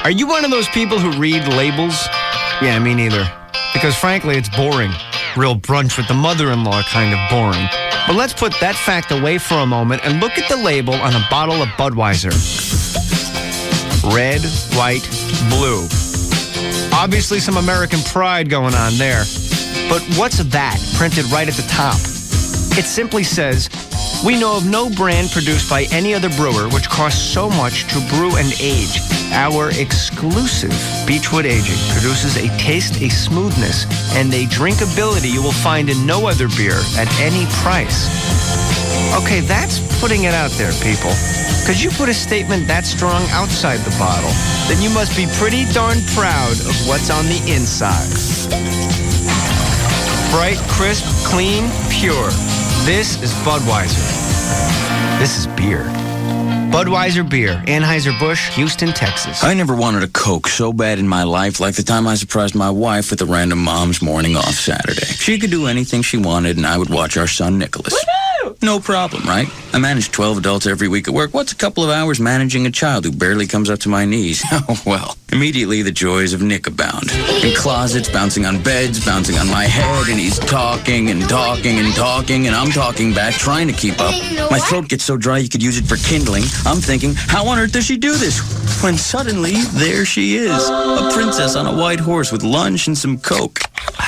Are you one of those people who read labels? Yeah, me neither. Because frankly, it's boring. Real brunch with the mother-in-law kind of boring. But let's put that fact away for a moment and look at the label on a bottle of Budweiser. Red, white, blue. Obviously some American pride going on there. But what's that printed right at the top? It simply says, "We know of no brand produced by any other brewer which costs so much to brew and age. Our exclusive Beechwood aging produces a taste, a smoothness, and a drinkability you will find in no other beer at any price." Okay, that's putting it out there, people. Because you put a statement that strong outside the bottle, then you must be pretty darn proud of what's on the inside. Bright, crisp, clean, pure. This is Budweiser. This is beer. Budweiser Beer, Anheuser-Busch, Houston, Texas. I never wanted a Coke so bad in my life, like the time I surprised my wife with a random mom's morning off Saturday. She could do anything she wanted, and I would watch our son Nicholas. No problem, right? I manage 12 adults every week at work. What's a couple of hours managing a child who barely comes up to my knees? Oh, well, immediately the joys of Nick abound. In closets, bouncing on beds, bouncing on my head, and he's talking and talking and talking, and I'm talking back, trying to keep up. My throat gets so dry you could use it for kindling. I'm thinking, how on earth does she do this? When suddenly, there she is, a princess on a white horse with lunch and some Coke.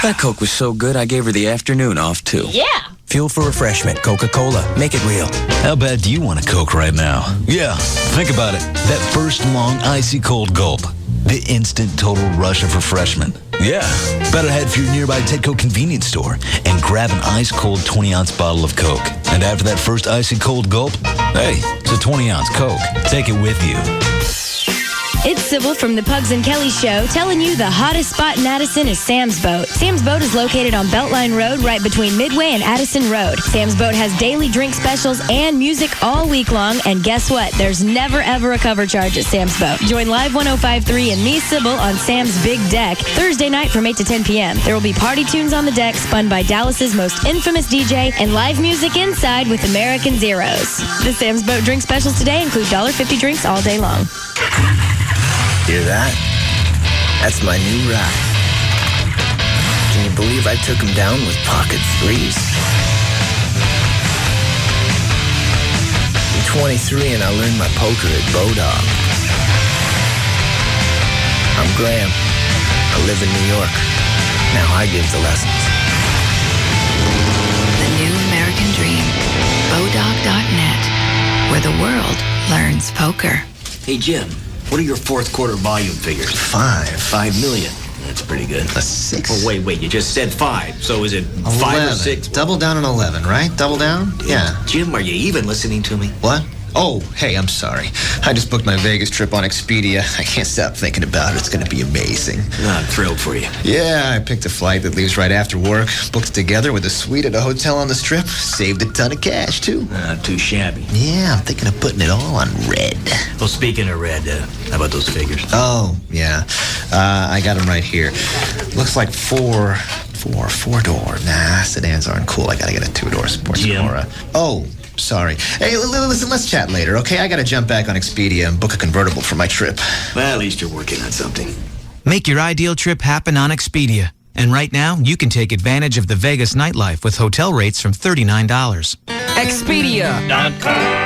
That Coke was so good, I gave her the afternoon off, too. Yeah. Fuel for refreshment, Coca-Cola. Make it real. How bad do you want a Coke right now? Yeah, think about it. That first long, icy cold gulp. The instant total rush of refreshment. Yeah. Better head for your nearby Tedco convenience store and grab an ice-cold 20-ounce bottle of Coke. And after that first icy cold gulp, hey, it's a 20-ounce Coke. Take it with you. It's Sybil from the Pugs and Kelly Show telling you the hottest spot in Addison is Sam's Boat. Sam's Boat is located on Beltline Road right between Midway and Addison Road. Sam's Boat has daily drink specials and music all week long. And guess what? There's never, ever a cover charge at Sam's Boat. Join Live 105.3 and me, Sybil, on Sam's Big Deck Thursday night from 8 to 10 p.m. There will be party tunes on the deck spun by Dallas's most infamous DJ and live music inside with American Zeros. The Sam's Boat drink specials today include $1.50 drinks all day long. Hear that? That's my new ride. Can you believe I took him down with pocket threes? I'm 23 and I learned my poker at Bodog. I'm Graham. I live in New York. Now I give the lessons. The new American dream. Bodog.net, where the world learns poker. Hey, Jim. What are your fourth quarter volume figures? 5 million. That's pretty good. A 6. Oh, wait. You just said 5. So is it 5 or 6? Double down on 11, right? Double down? Yeah. Jim, are you even listening to me? What? Oh, hey, I'm sorry. I just booked my Vegas trip on Expedia. I can't stop thinking about it. It's going to be amazing. I'm thrilled for you. Yeah, I picked a flight that leaves right after work. Booked it together with a suite at a hotel on the Strip. Saved a ton of cash, too. Not too shabby. Yeah, I'm thinking of putting it all on red. Well, speaking of red, how about those figures? Oh, yeah. I got them right here. Looks like four-door. Nah, sedans aren't cool. I got to get a 2-door sports Cora. Oh, sorry. Hey, listen, let's chat later, okay? I got to jump back on Expedia and book a convertible for my trip. Well, at least you're working on something. Make your ideal trip happen on Expedia. And right now, you can take advantage of the Vegas nightlife with hotel rates from $39. Expedia.com.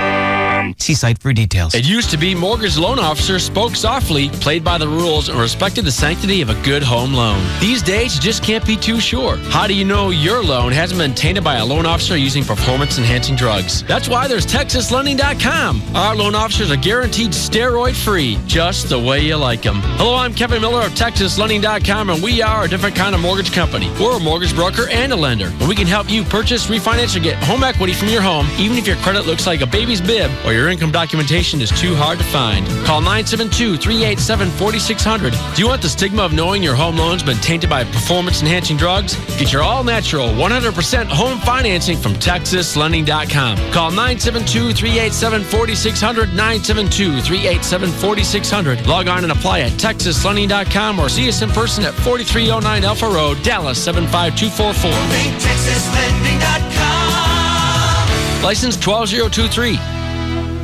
See site for details. It used to be mortgage loan officers spoke softly, played by the rules, and respected the sanctity of a good home loan. These days, you just can't be too sure. How do you know your loan hasn't been tainted by a loan officer using performance-enhancing drugs? That's why there's TexasLending.com. Our loan officers are guaranteed steroid-free, just the way you like them. Hello, I'm Kevin Miller of TexasLending.com, and we are a different kind of mortgage company. We're a mortgage broker and a lender, and we can help you purchase, refinance, or get home equity from your home, even if your credit looks like a baby's bib or your income documentation is too hard to find. Call 972-387-4600. Do you want the stigma of knowing your home loan's been tainted by performance-enhancing drugs? Get your all-natural, 100% home financing from TexasLending.com. Call 972-387-4600, 972-387-4600. Log on and apply at TexasLending.com or see us in person at 4309 Alpha Road, Dallas 75244. TexasLending.com. License 12023.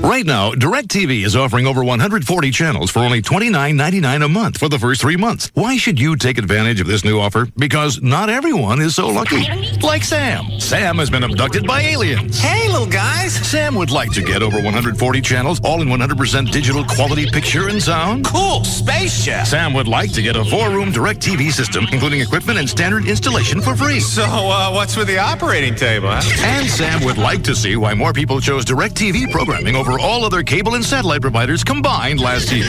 Right now, DirecTV is offering over 140 channels for only $29.99 a month for the first 3 months. Why should you take advantage of this new offer? Because not everyone is so lucky. Like Sam. Sam has been abducted by aliens. Hey, little guys. Sam would like to get over 140 channels, all in 100% digital quality picture and sound. Cool. Spaceship. Sam would like to get a 4-room DirecTV system, including equipment and standard installation for free. So, what's with the operating table, huh? And Sam would like to see why more people chose DirecTV programming over all other cable and satellite providers combined last year.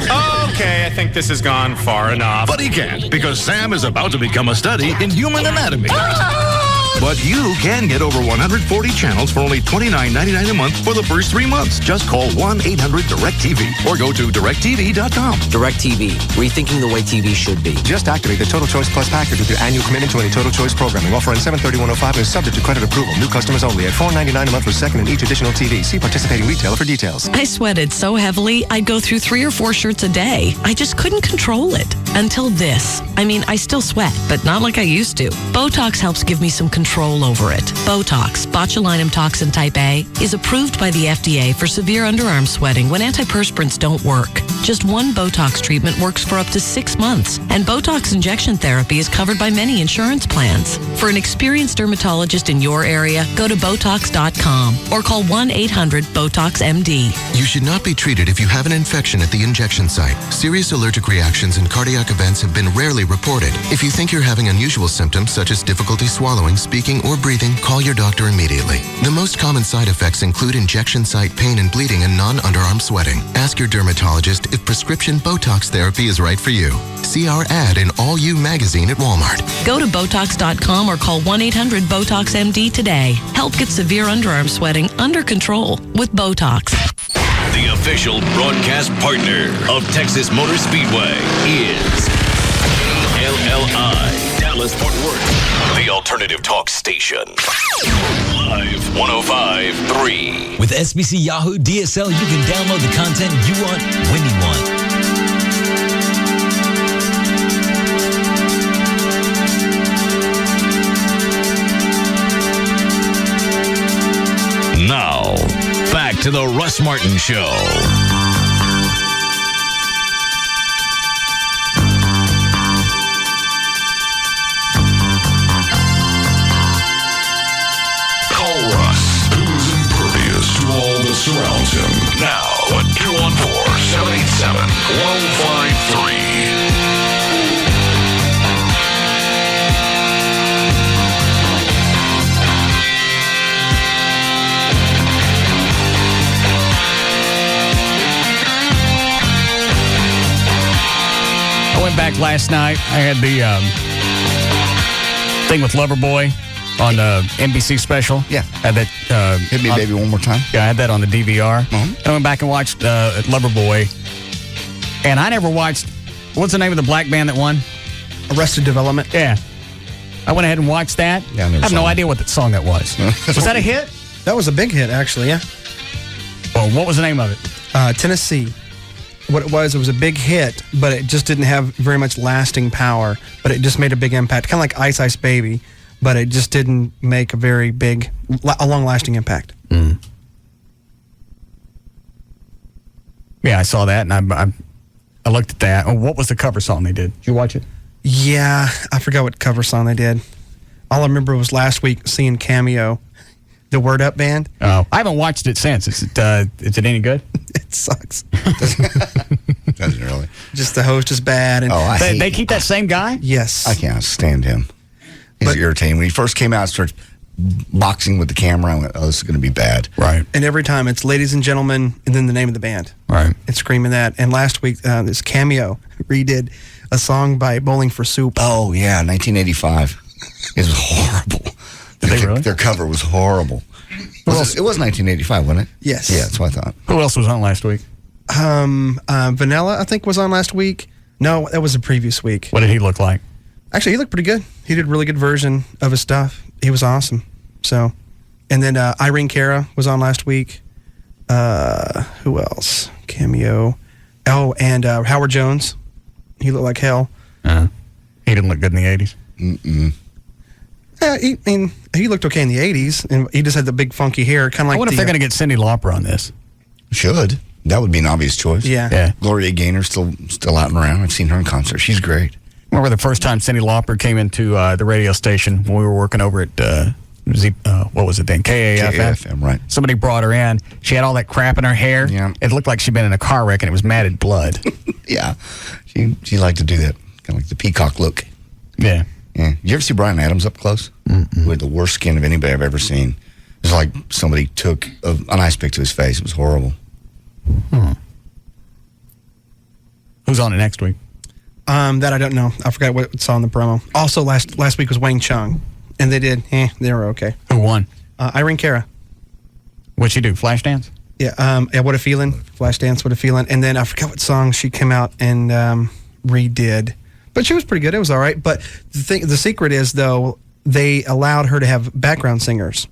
Okay, I think this has gone far enough. But he can't, because Sam is about to become a study in human anatomy. But you can get over 140 channels for only $29.99 a month for the first 3 months. Just call 1-800-DIRECTV or go to DirecTV.com. DirecTV, rethinking the way TV should be. Just activate the Total Choice Plus package with your annual commitment to any Total Choice programming. Offer on 7/31/05 and is subject to credit approval. New customers only at $4.99 a month for second and each additional TV. See participating retailer for details. I sweated so heavily, I'd go through 3 or 4 shirts a day. I just couldn't control it. Until this. I mean, I still sweat, but not like I used to. Botox helps give me some control over it. Botox, botulinum toxin type A, is approved by the FDA for severe underarm sweating when antiperspirants don't work. Just one Botox treatment works for up to 6 months, and Botox injection therapy is covered by many insurance plans. For an experienced dermatologist in your area, go to Botox.com or call 1-800-BOTOX-MD. You should not be treated if you have an infection at the injection site. Serious allergic reactions and cardiac events have been rarely reported. If you think you're having unusual symptoms such as difficulty swallowing, speaking, or breathing, call your doctor immediately. The most common side effects include injection site pain and bleeding and non-underarm sweating. Ask your dermatologist if prescription Botox therapy is right for you. See our ad in All You magazine at Walmart. Go to Botox.com or call 1-800-BOTOX-MD today. Help get severe underarm sweating under control with Botox. The official broadcast partner of Texas Motor Speedway is KLLI, Dallas-Fort Worth, the alternative talk station. Live 105.3. With SBC Yahoo DSL, you can download the content you want when you want. Now, back to the Russ Martin Show. Call Russ, who's impervious to all that surrounds him. Now, at 214-787-1053. I went back last night. I had the thing with Loverboy on the NBC special. Yeah. Had that. Hit Me Baby One More Time. Yeah, I had that on the DVR. Mm-hmm. I went back and watched Loverboy. And I never watched, what's the name of the black band that won? Arrested Development. Yeah. I went ahead and watched that. Yeah, I have no idea what that song that was. Was that a hit? That was a big hit, actually, yeah. Well, what was the name of it? Tennessee. What it was a big hit, but it just didn't have very much lasting power. But it just made a big impact, kind of like Ice Ice Baby, but it just didn't make a very big, a long-lasting impact. Mm. Yeah, I saw that, and I looked at that. Oh, what was the cover song they did? Did you watch it? Yeah, I forgot what cover song they did. All I remember was last week seeing Cameo, the Word Up band. Oh, I haven't watched it since. Is it any good? It sucks. Doesn't really. Just the host is bad. And they keep that same guy? Yes. I can't stand him. He's irritating. When he first came out, started boxing with the camera, I went, oh, this is going to be bad. Right. And every time it's ladies and gentlemen, and then the name of the band. Right. And screaming that. And last week, this Cameo redid a song by Bowling for Soup. Oh, yeah, 1985. It was horrible. Their cover was horrible. It was 1985, wasn't it? Yes. Yeah, that's what I thought. Who else was on last week? Vanilla, I think, was on last week. No, that was the previous week. What did he look like? Actually, he looked pretty good. He did a really good version of his stuff. He was awesome. So, and then Irene Cara was on last week. Who else? Cameo. Oh, and Howard Jones. He looked like hell. He didn't look good in the 80s. Mm-mm. He looked okay in the 80s, and he just had the big funky hair, kind of like. I wonder if they're going to get Cyndi Lauper on this. Should. That would be an obvious choice. Yeah. Gloria Gaynor's still out and around. I've seen her in concert. She's great. Remember the first time Cyndi Lauper came into the radio station when we were working over at, what was it then? KAFM, right. Somebody brought her in. She had all that crap in her hair. Yeah. It looked like she'd been in a car wreck and it was matted blood. Yeah. She liked to do that. Kind of like the peacock look. Yeah. Did you ever see Bryan Adams up close? Who had the worst skin of anybody I've ever seen. It was like somebody took an ice pick to his face. It was horrible. Who's on it next week? That I don't know. I forgot what it's on the promo. Also, last week was Wang Chung, and they were okay. Who won? Irene Cara. What'd she do? Flashdance? Yeah. What a Feeling. Flashdance. What a Feeling. And then I forgot what song she came out and redid. But she was pretty good. It was all right. But the secret is, though, they allowed her to have background singers.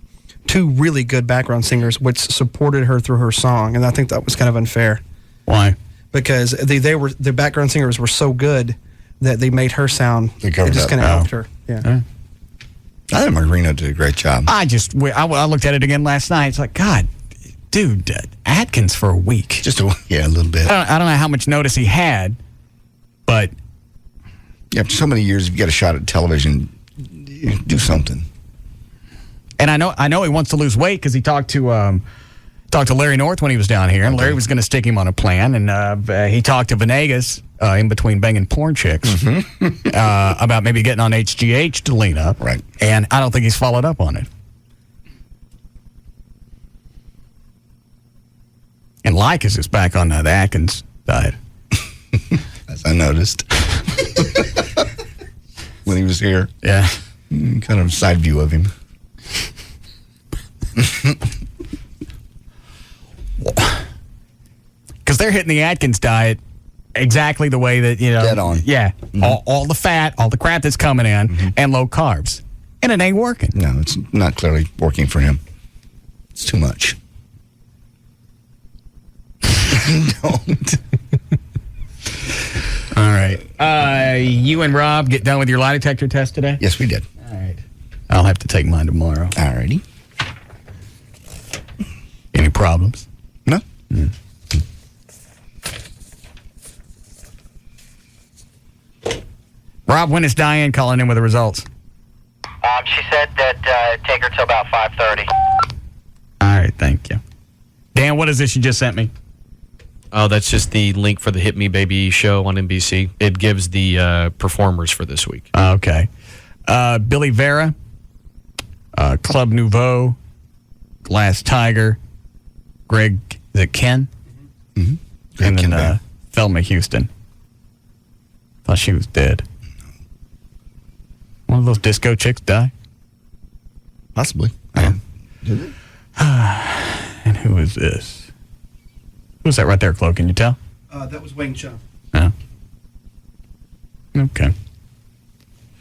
2 really good background singers, which supported her through her song, and I think that was kind of unfair. Why? Because the background singers were so good that they made her sound. They covered it just up. kind of helped her. Yeah. I think Marino did a great job. I looked at it again last night. It's like, God, dude, Atkins for a week. A little bit. I don't know how much notice he had, but after so many years, if you get a shot at television, do something. And I know he wants to lose weight because he talked to Larry North when he was down here, and Larry was going to stick him on a plan, and he talked to Venegas in between banging porn chicks about maybe getting on HGH to lean up. Right. And I don't think he's followed up on it. And Lycus is back on the Atkins diet. As I noticed. When he was here. Yeah. Kind of a side view of him. Because they're hitting the Atkins diet exactly the way that, dead on. Yeah. All the fat, all the crap that's coming in, and low carbs. And it ain't working. No, it's not clearly working for him. It's too much. Don't. All right. You and Rob get done with your lie detector test today? Yes, we did. All right. I'll have to take mine tomorrow. All righty. Any problems? No. Rob, when is Diane calling in with the results? She said that take her till about 5:30. All right, thank you. Dan, what is this you just sent me? Oh, that's just the link for the Hit Me Baby show on NBC. It gives the performers for this week. Okay. Billy Vera, Club Nouveau, Glass Tiger, Greg, is it Ken? Mm-hmm. And then Thelma Houston. Thought she was dead. One of those disco chicks die? Possibly. And who is this? Who's that right there, Chloe? Can you tell? That was Wang Chung. Yeah. Okay.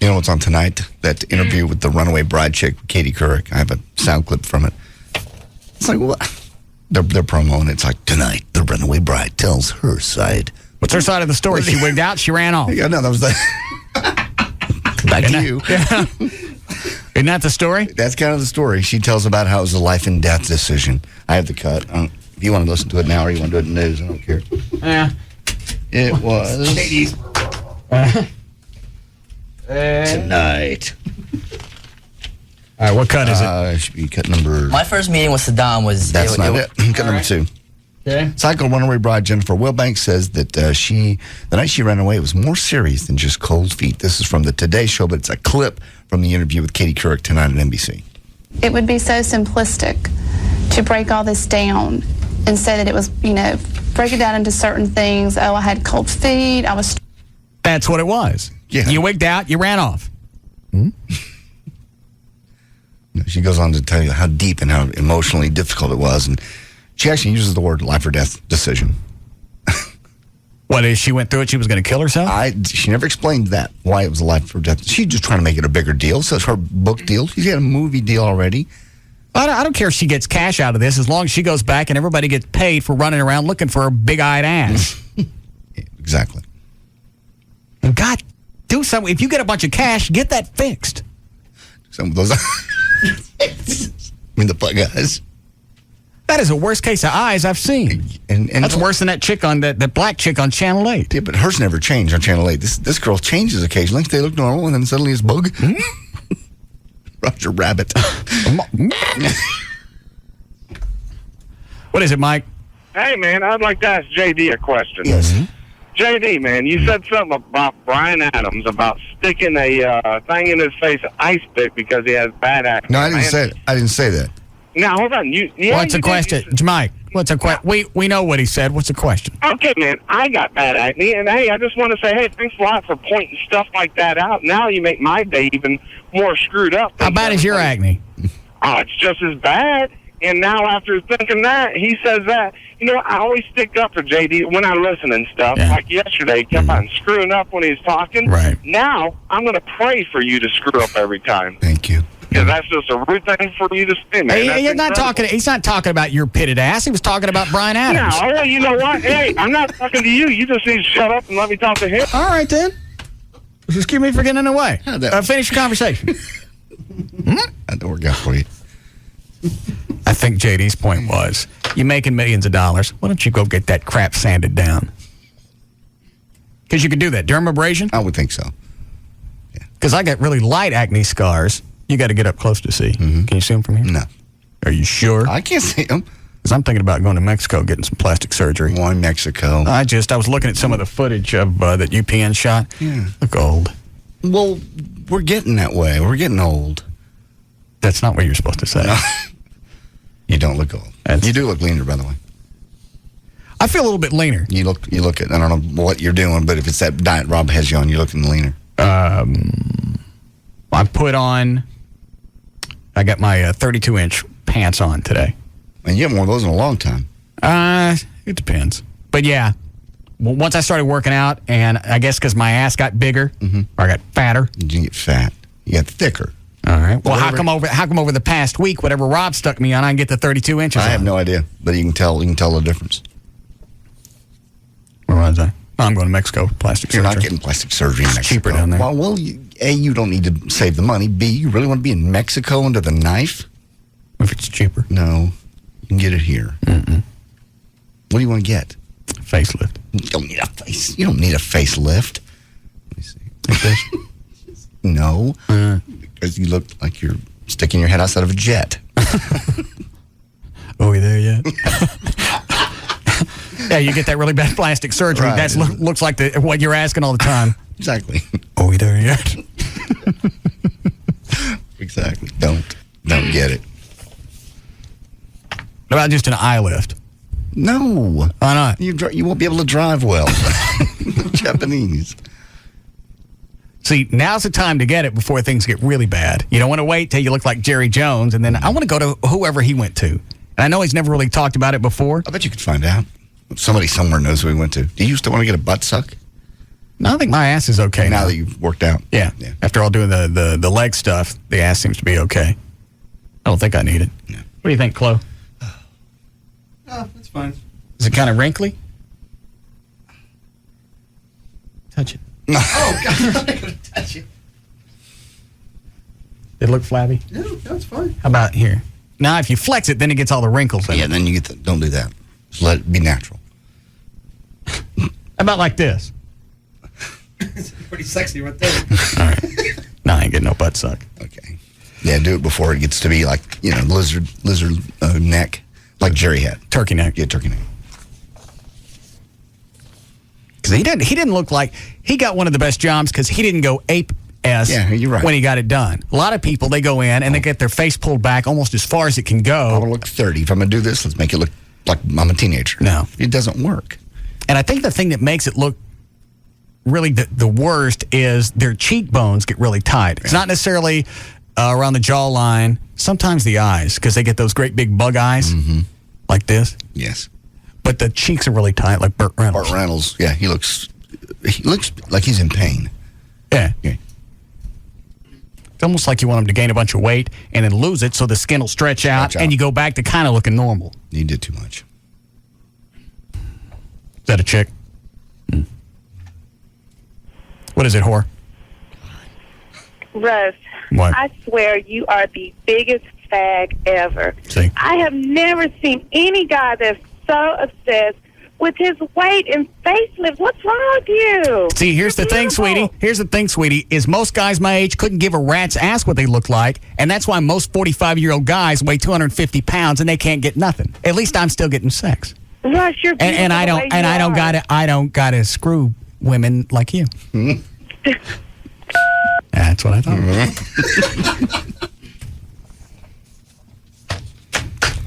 You know what's on tonight? That interview with the runaway bride chick, Katie Couric. I have a sound clip from it. It's like, what? They're promoting it. It's like, tonight, the runaway bride tells her side. What's her side of the story? She wigged out, she ran off. Yeah, no, that was the... Back to you. Yeah. Isn't that the story? That's kind of the story. She tells about how it was a life and death decision. I have the cut. If you want to listen to it now or you want to do it in the news, I don't care. Yeah. It was... Ladies. Tonight. All right, what cut is it? It should be cut number... My first meeting with Saddam was... That's not it. Cut number 2. Okay. Cycle runaway bride Jennifer Wilbanks says that the night she ran away was more serious than just cold feet. This is from the Today Show, but it's a clip from the interview with Katie Couric tonight at NBC. It would be so simplistic to break all this down and say that it was, break it down into certain things. Oh, I had cold feet. I was... That's what it was. Yeah. You wigged out, you ran off. She goes on to tell you how deep and how emotionally difficult it was, and she actually uses the word life or death decision. What is she went through it? She was going to kill herself? She never explained that, why it was a life or death. She's just trying to make it a bigger deal. So it's her book deal. She's got a movie deal already. I don't care if she gets cash out of this as long as she goes back and everybody gets paid for running around looking for her big-eyed ass. Exactly. And God, do something. If you get a bunch of cash, get that fixed. Some of those... I mean, the fuck guys. That is the worst case of eyes I've seen. And that's worse than that chick on that black chick on Channel 8. Yeah, but hers never changed on Channel 8. This girl changes occasionally. They look normal, and then suddenly it's bug. Roger Rabbit. What is it, Mike? Hey, man, I'd like to ask JD a question. Yes. JD, man, you said something about Bryan Adams, about sticking a thing in his face, an ice pick, because he has bad acne. No, I didn't say that. Now, hold on. What's the question? Mike, what's the question? We know what he said. What's the question? Okay, man, I got bad acne, and hey, I just want to say, hey, thanks a lot for pointing stuff like that out. Now you make my day even more screwed up. How bad is your acne? Oh, it's just as bad. And now after thinking that, he says that. You know, I always stick up for JD when I listen and stuff. Yeah. Like yesterday, he kept on screwing up when he was talking. Right. Now, I'm going to pray for you to screw up every time. Thank you. Because that's just a rude thing for you to say, man. Hey, he's not talking about your pitted ass. He was talking about Bryan Adams. No, well, you know what? Hey, I'm not talking to you. You just need to shut up and let me talk to him. All right, then. Excuse me for getting in the way. Finish your conversation. That didn't work out for you. I think JD's point was, you're making millions of dollars. Why don't you go get that crap sanded down? Because you can do that. Dermabrasion? I would think so. Because I got really light acne scars. You got to get up close to see. Mm-hmm. Can you see them from here? No. Are you sure? I can't see them. Because I'm thinking about going to Mexico, getting some plastic surgery. Why Mexico? I was looking at some of the footage of that UPN shot. Yeah. Look old. Well, we're getting that way. We're getting old. That's not what you're supposed to say. No. You don't look old. You do look leaner, by the way. I feel a little bit leaner. You look at, I don't know what you're doing, but if it's that diet Rob has you on, you're looking leaner. I got my 32-inch pants on today. And you haven't worn those in a long time. It depends. But yeah, once I started working out, and I guess because my ass got bigger, or I got fatter. You didn't get fat. You got thicker. All right. Well, how come over the past week, whatever Rob stuck me on, I can get the 32 inches I have no idea, but you can tell the difference. Where was I? I'm going to Mexico, plastic surgery. You're not getting plastic surgery in Mexico. It's cheaper down there. Well, A, you don't need to save the money. B, you really want to be in Mexico under the knife? If it's cheaper. No. You can get it here. Mm-mm. What do you want to get? Facelift. You don't need a face. You don't need a facelift. Let me see. Like this? No. Because you look like you're sticking your head outside of a jet. Are we there yet? Yeah, you get that really bad plastic surgery. Right. That looks like what you're asking all the time. Exactly. Are we there yet? Exactly. Don't get it. What about just an eye lift? No. Why not? You won't be able to drive well. Japanese. See, now's the time to get it before things get really bad. You don't want to wait till you look like Jerry Jones, and then I want to go to whoever he went to. And I know he's never really talked about it before. I bet you could find out. Somebody somewhere knows who he went to. Do you still want to get a butt suck? No, I think my ass is okay now that you've worked out. Yeah. After all doing the leg stuff, the ass seems to be okay. I don't think I need it. Yeah. What do you think, Chloe? Oh, that's fine. Is it kind of wrinkly? Touch it. No. Oh, God, I'm not going to touch it. Did it look flabby? No, that's fine. How about here? Now, if you flex it, then it gets all the wrinkles in it. Yeah, then you get don't do that. Just let it be natural. How about like this? It's pretty sexy right there. All right. No, I ain't getting no butt suck. Okay. Yeah, do it before it gets to be like, lizard neck, like Jerry had. Turkey neck. Yeah, turkey neck. Because he didn't look like he got one of the best jobs because he didn't go ape ass you're right. when he got it done. A lot of people, they go in and they get their face pulled back almost as far as it can go. I want to look 30. If I'm going to do this, let's make it look like I'm a teenager. No. It doesn't work. And I think the thing that makes it look really the worst is their cheekbones get really tight. It's not necessarily around the jawline. Sometimes the eyes, because they get those great big bug eyes like this. Yes. But the cheeks are really tight, like Burt Reynolds. Burt Reynolds, yeah, he looks like he's in pain. Yeah. It's almost like you want him to gain a bunch of weight and then lose it so the skin will stretch out and you go back to kind of looking normal. You did too much. Is that a chick? What is it, whore? Russ, What? I swear you are the biggest fag ever. See? I have never seen any guy that's so obsessed with his weight and facelift. What's wrong with you? See, here's the thing, sweetie. Here's the thing, sweetie, is most guys my age couldn't give a rat's ass what they look like, and that's why most 45-year-old guys weigh 250 pounds and they can't get nothing. At least I'm still getting sex. Russ, you're beautiful And I don't gotta screw women like you. That's what I thought.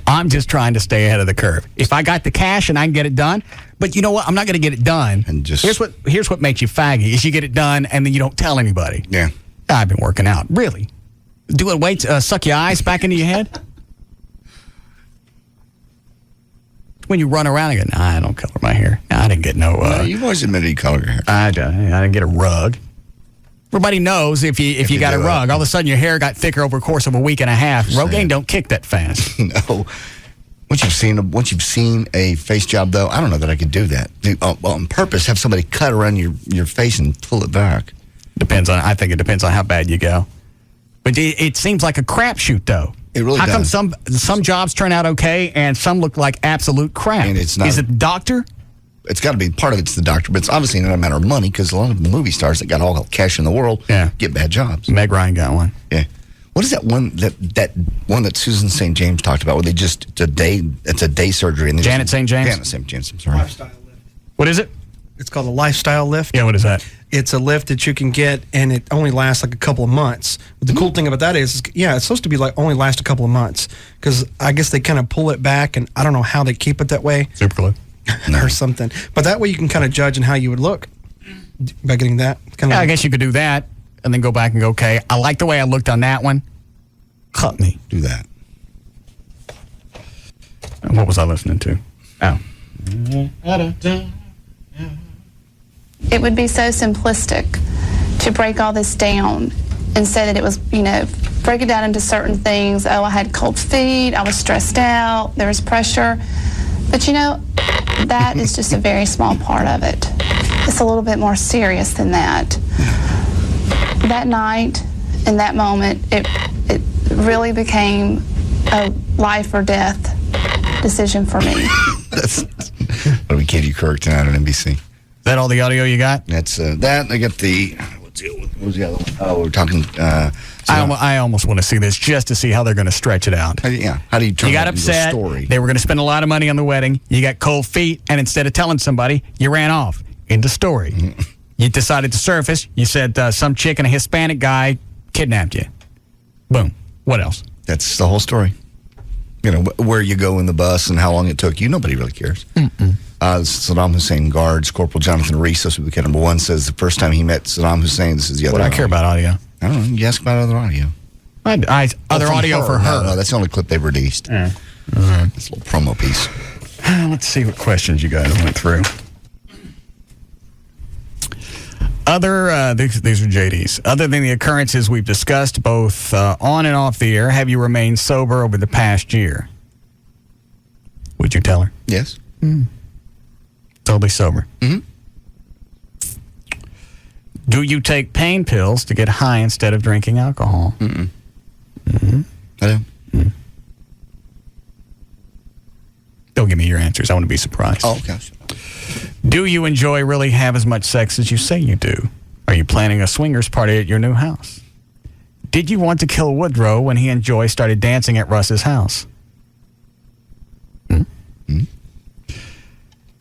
I'm just trying to stay ahead of the curve. If I got the cash and I can get it done, but you know what? I'm not going to get it done. And here's what makes you faggy: is you get it done and then you don't tell anybody. Yeah, I've been working out. Really, doing weights, suck your eyes back into your head. When you run around and go, nah, I don't color my hair. Nah, I didn't get no. You've always admitted you color your hair. I didn't get a rug. Everybody knows if you got a rug, all of a sudden your hair got thicker over the course of a week and a half. Rogaine don't kick that fast. No. Once you've seen a face job, though, I don't know that I could do that. On purpose, have somebody cut around your face and pull it back. I think it depends on how bad you go. But it seems like a crapshoot, though. It really does. does. How come some jobs turn out okay and some look like absolute crap? And it's not. Is it the doctor? It's got to be part of it's the doctor, but it's obviously not a matter of money because a lot of the movie stars that got all the cash in the world get bad jobs. Meg Ryan got one. Yeah. What is that one that one that Susan St. James talked about where they just it's a day surgery and Janet St. James? Janet St. James, I'm sorry. Lifestyle lift. What is it? It's called a lifestyle lift. Yeah, what is that? It's a lift that you can get, and it only lasts like a couple of months. But the cool thing about that is it's supposed to be like only last a couple of months because I guess they kind of pull it back, and I don't know how they keep it that way. Super glue. Or something. But that way you can kind of judge on how you would look by getting that. I guess you could do that and then go back and go, okay, I like the way I looked on that one. Cut me. Do that. And what was I listening to? Oh. It would be so simplistic to break all this down and say that it was, break it down into certain things. Oh, I had cold feet, I was stressed out, there was pressure. But that is just a very small part of it. It's a little bit more serious than that. That night, in that moment, it really became a life or death decision for me. What do we Katie Couric tonight on NBC? Is that all the audio you got? That's that. I got the what was the other one? Oh, we're talking. I almost want to see this just to see how they're going to stretch it out. How do you turn You got that into upset. a story? They were going to spend a lot of money on the wedding. You got cold feet, and instead of telling somebody, you ran off. Into story. Mm-hmm. You decided to surface. You said some chick and a Hispanic guy kidnapped you. Boom. What else? That's the whole story. Where you go in the bus and how long it took you. Nobody really cares. Saddam Hussein guards, Corporal Jonathan Reese, Social Security number 1, says the first time he met Saddam Hussein, this is the other. What do I care about audio? I don't know. You ask about other audio. Other audio for her. No, that's the only clip they've released. It's a little promo piece. Let's see what questions you guys went through. These are JD's. Other than the occurrences we've discussed, both on and off the air, have you remained sober over the past year? Would you tell her? Yes. Totally sober. Mm-hmm. Do you take pain pills to get high instead of drinking alcohol? Mm-mm. Mm-hmm. I do. Mm. Don't give me your answers. I want to be surprised. Oh, okay. Do you enjoy really have as much sex as you say you do? Are you planning a swingers party at your new house? Did you want to kill Woodrow when he and Joy started dancing at Russ's house?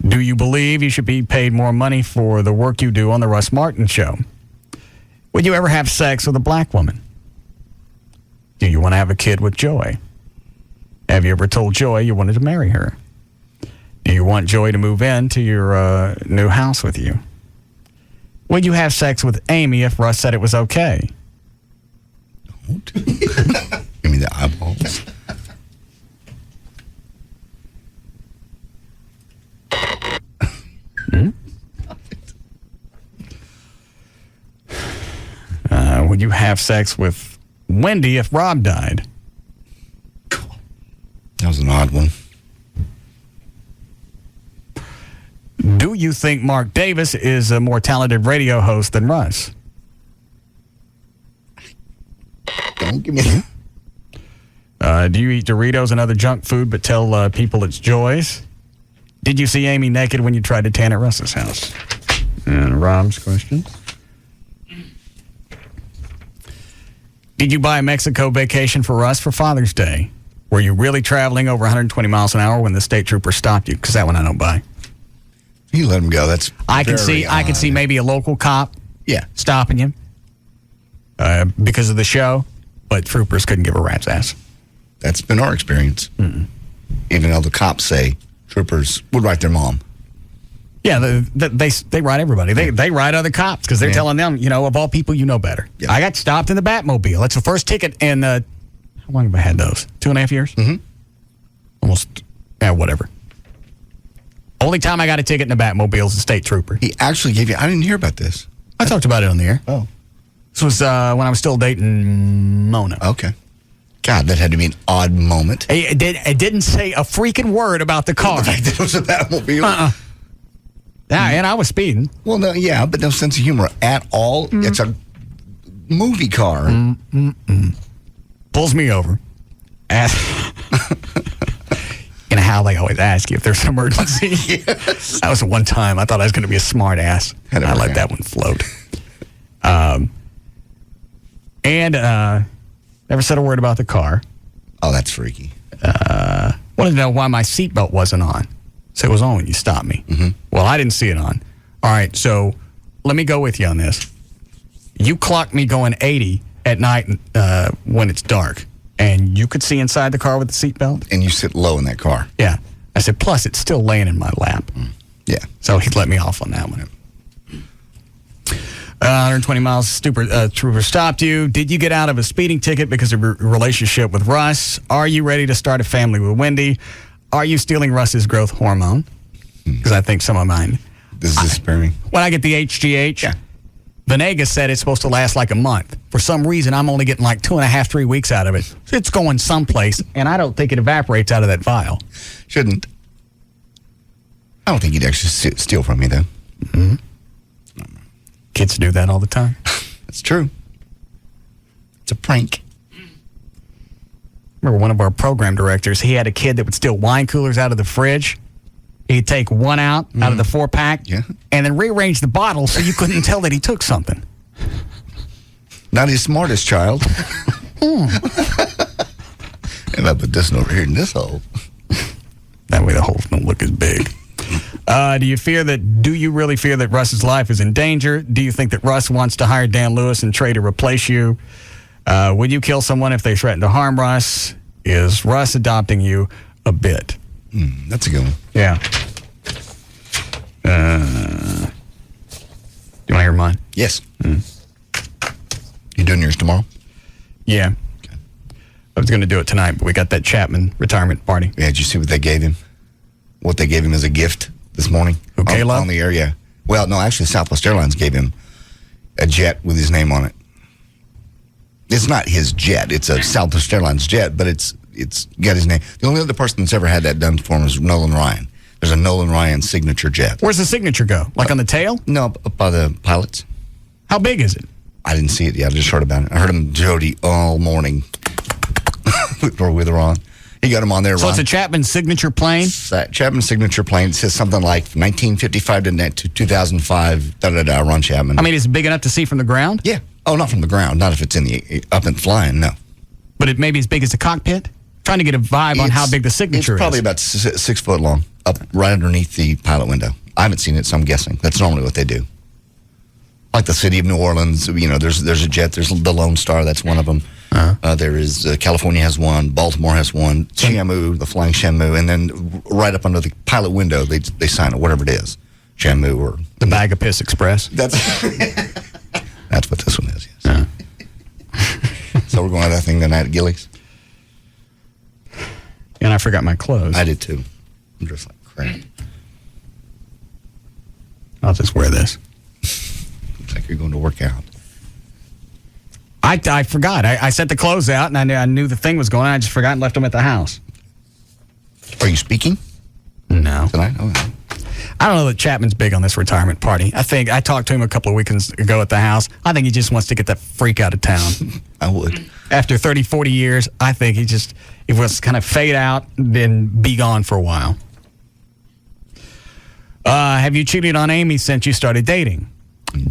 Do you believe you should be paid more money for the work you do on the Russ Martin Show? Would you ever have sex with a black woman? Do you want to have a kid with Joy? Have you ever told Joy you wanted to marry her? Do you want Joy to move into your new house with you? Would you have sex with Amy if Russ said it was okay? Don't. Give me the eyeballs. Would you have sex with Wendy if Rob died? That was an odd one. Do you think Mark Davis is a more talented radio host than Russ? Don't give me Do you eat Doritos and other junk food but tell people it's Joy's? Did you see Amy naked when you tried to tan at Russ's house? And Rob's question. Did you buy a Mexico vacation for Russ for Father's Day? Were you really traveling over 120 miles an hour when the state trooper stopped you? Because that one I don't buy. You let him go. That's I can see maybe a local cop stopping you because of the show, but troopers couldn't give a rat's ass. That's been our experience. Mm-mm. Even though the cops say troopers would write their mom. Yeah, they write everybody. They write other cops because they're telling them, of all people, you know better. Yeah. I got stopped in the Batmobile. That's the first ticket in, how long have I had those? 2.5 years? Mm-hmm. Almost, whatever. Only time I got a ticket in the Batmobile is a state trooper. He actually gave you, I didn't hear about this. I talked about it on the air. Oh. This was when I was still dating Mona. Okay. God, that had to be an odd moment. It didn't say a freaking word about the car. The fact that it was a Batmobile? And I was speeding. Well, no, yeah, but no sense of humor at all. Mm. It's a movie car. Pulls me over. You know how they always ask you if there's an emergency? Yes. That was the one time I thought I was going to be a smart ass. And I let that one float. Never said a word about the car. Oh, that's freaky. Wanted to know why my seatbelt wasn't on. So it was on when you stopped me. Mm-hmm. Well, I didn't see it on. All right, so let me go with you on this. You clocked me going 80 at night when it's dark, and you could see inside the car with the seatbelt? And you sit low in that car. Yeah. I said, plus it's still laying in my lap. Yeah. So he let me off on that one. 120 miles, trooper stopped you. Did you get out of a speeding ticket because of your relationship with Russ? Are you ready to start a family with Wendy? Are you stealing Russ's growth hormone? Because I think some of mine. This is despairing. When I get the HGH, Venegas said it's supposed to last like a month. For some reason, I'm only getting like 2.5, 3 weeks out of it. So it's going someplace, and I don't think it evaporates out of that vial. Shouldn't. I don't think he'd actually steal from me, though. Mm-hmm. Kids do that all the time. That's true. It's a prank. Remember one of our program directors, he had a kid that would steal wine coolers out of the fridge. He'd take one out of the 4-pack and then rearrange the bottle so you couldn't tell that he took something. Not his smartest child. And I put this one over here in this hole. That way the holes don't look as big. Do you really fear that Russ's life is in danger? Do you think that Russ wants to hire Dan Lewis and Trey to replace you? Would you kill someone if they threaten to harm Russ? Is Russ adopting you a bit? That's a good one. Yeah. Do you want to hear mine? Yes. You doing yours tomorrow? Yeah. Okay. I was going to do it tonight, but we got that Chapman retirement party. Yeah, did you see what they gave him? What they gave him as a gift this morning? Okay, on the air, yeah. Well, no, actually, Southwest Airlines gave him a jet with his name on it. It's not his jet. It's a Southwest Airlines jet, but it's got his name. The only other person that's ever had that done for him is Nolan Ryan. There's a Nolan Ryan signature jet. Where's the signature go? Like on the tail? No, up by the pilots. How big is it? I didn't see it yet. I just heard about it. I heard him Jody all morning with her on. He got him on there. So Ron. It's a Chapman signature plane? Chapman signature plane. It says something like 1955 to 2005, Ron Chapman. I mean, is it big enough to see from the ground? Yeah. Oh, not from the ground. Not if it's up and flying, no. But it may be as big as the cockpit? Trying to get a vibe on how big the signature is. It's probably about 6 foot long, up right underneath the pilot window. I haven't seen it, so I'm guessing. That's normally what they do. Like the city of New Orleans, there's a jet. There's the Lone Star. That's one of them. There is California has one. Baltimore has one. Shamu, the Flying Shamu, and then right up under the pilot window, they sign it, whatever it is, Shamu or the Bag of Piss Express. That's what this one is. Yes. So we're going to that thing tonight at Gillies. And I forgot my clothes. I did too. I'm just like crap. I'll just wear this. Looks like you're going to work out. I forgot. I set the clothes out, and I knew the thing was going on. I just forgot and left them at the house. Are you speaking? No. Tonight? Oh, no. I don't know that Chapman's big on this retirement party. I think I talked to him a couple of weekends ago at the house. I think he just wants to get that freak out of town. I would. After 30, 40 years, I think he wants to kind of fade out, then be gone for a while. Have you cheated on Amy since you started dating?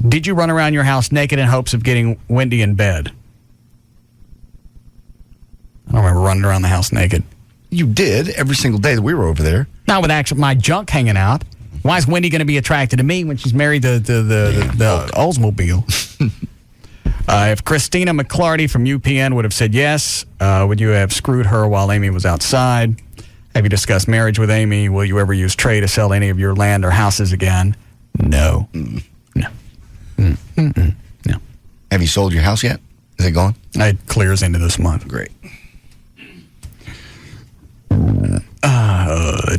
Did you run around your house naked in hopes of getting Wendy in bed? I don't remember running around the house naked. You did every single day that we were over there. Not with actually my junk hanging out. Why is Wendy going to be attracted to me when she's married to the Oldsmobile? If Christina McClarty from UPN would have said yes, would you have screwed her while Amy was outside? Have you discussed marriage with Amy? Will you ever use Trey to sell any of your land or houses again? No. No. No. Have you sold your house yet? Is it gone? It clears into this month. Great.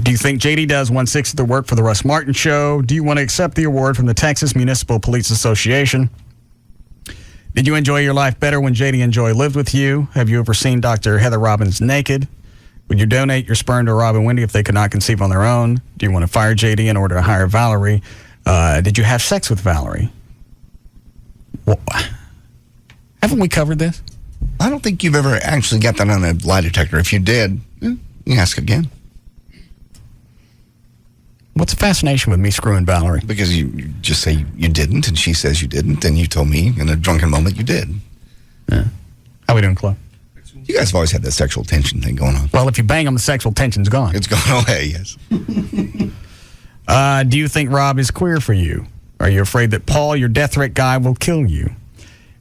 Do you think JD does 1/6 of the work for the Russ Martin Show? Do you want to accept the award from the Texas Municipal Police Association? Did you enjoy your life better when JD and Joy lived with you? Have you ever seen Dr. Heather Robbins naked? Would you donate your sperm to Rob and Wendy if they could not conceive on their own? Do you want to fire JD in order to hire Valerie? Did you have sex with Valerie? Well, haven't we covered this? I don't think you've ever actually got that on a lie detector. If you did, you can ask again. What's the fascination with me screwing Valerie? Because you just say you didn't, and she says you didn't, and you told me in a drunken moment you did. Yeah. How we doing, Chloe? You guys have always had that sexual tension thing going on. Well, if you bang them, the sexual tension's gone. It's gone away, yes. Do you think Rob is queer for you? Are you afraid that Paul, your death threat guy, will kill you?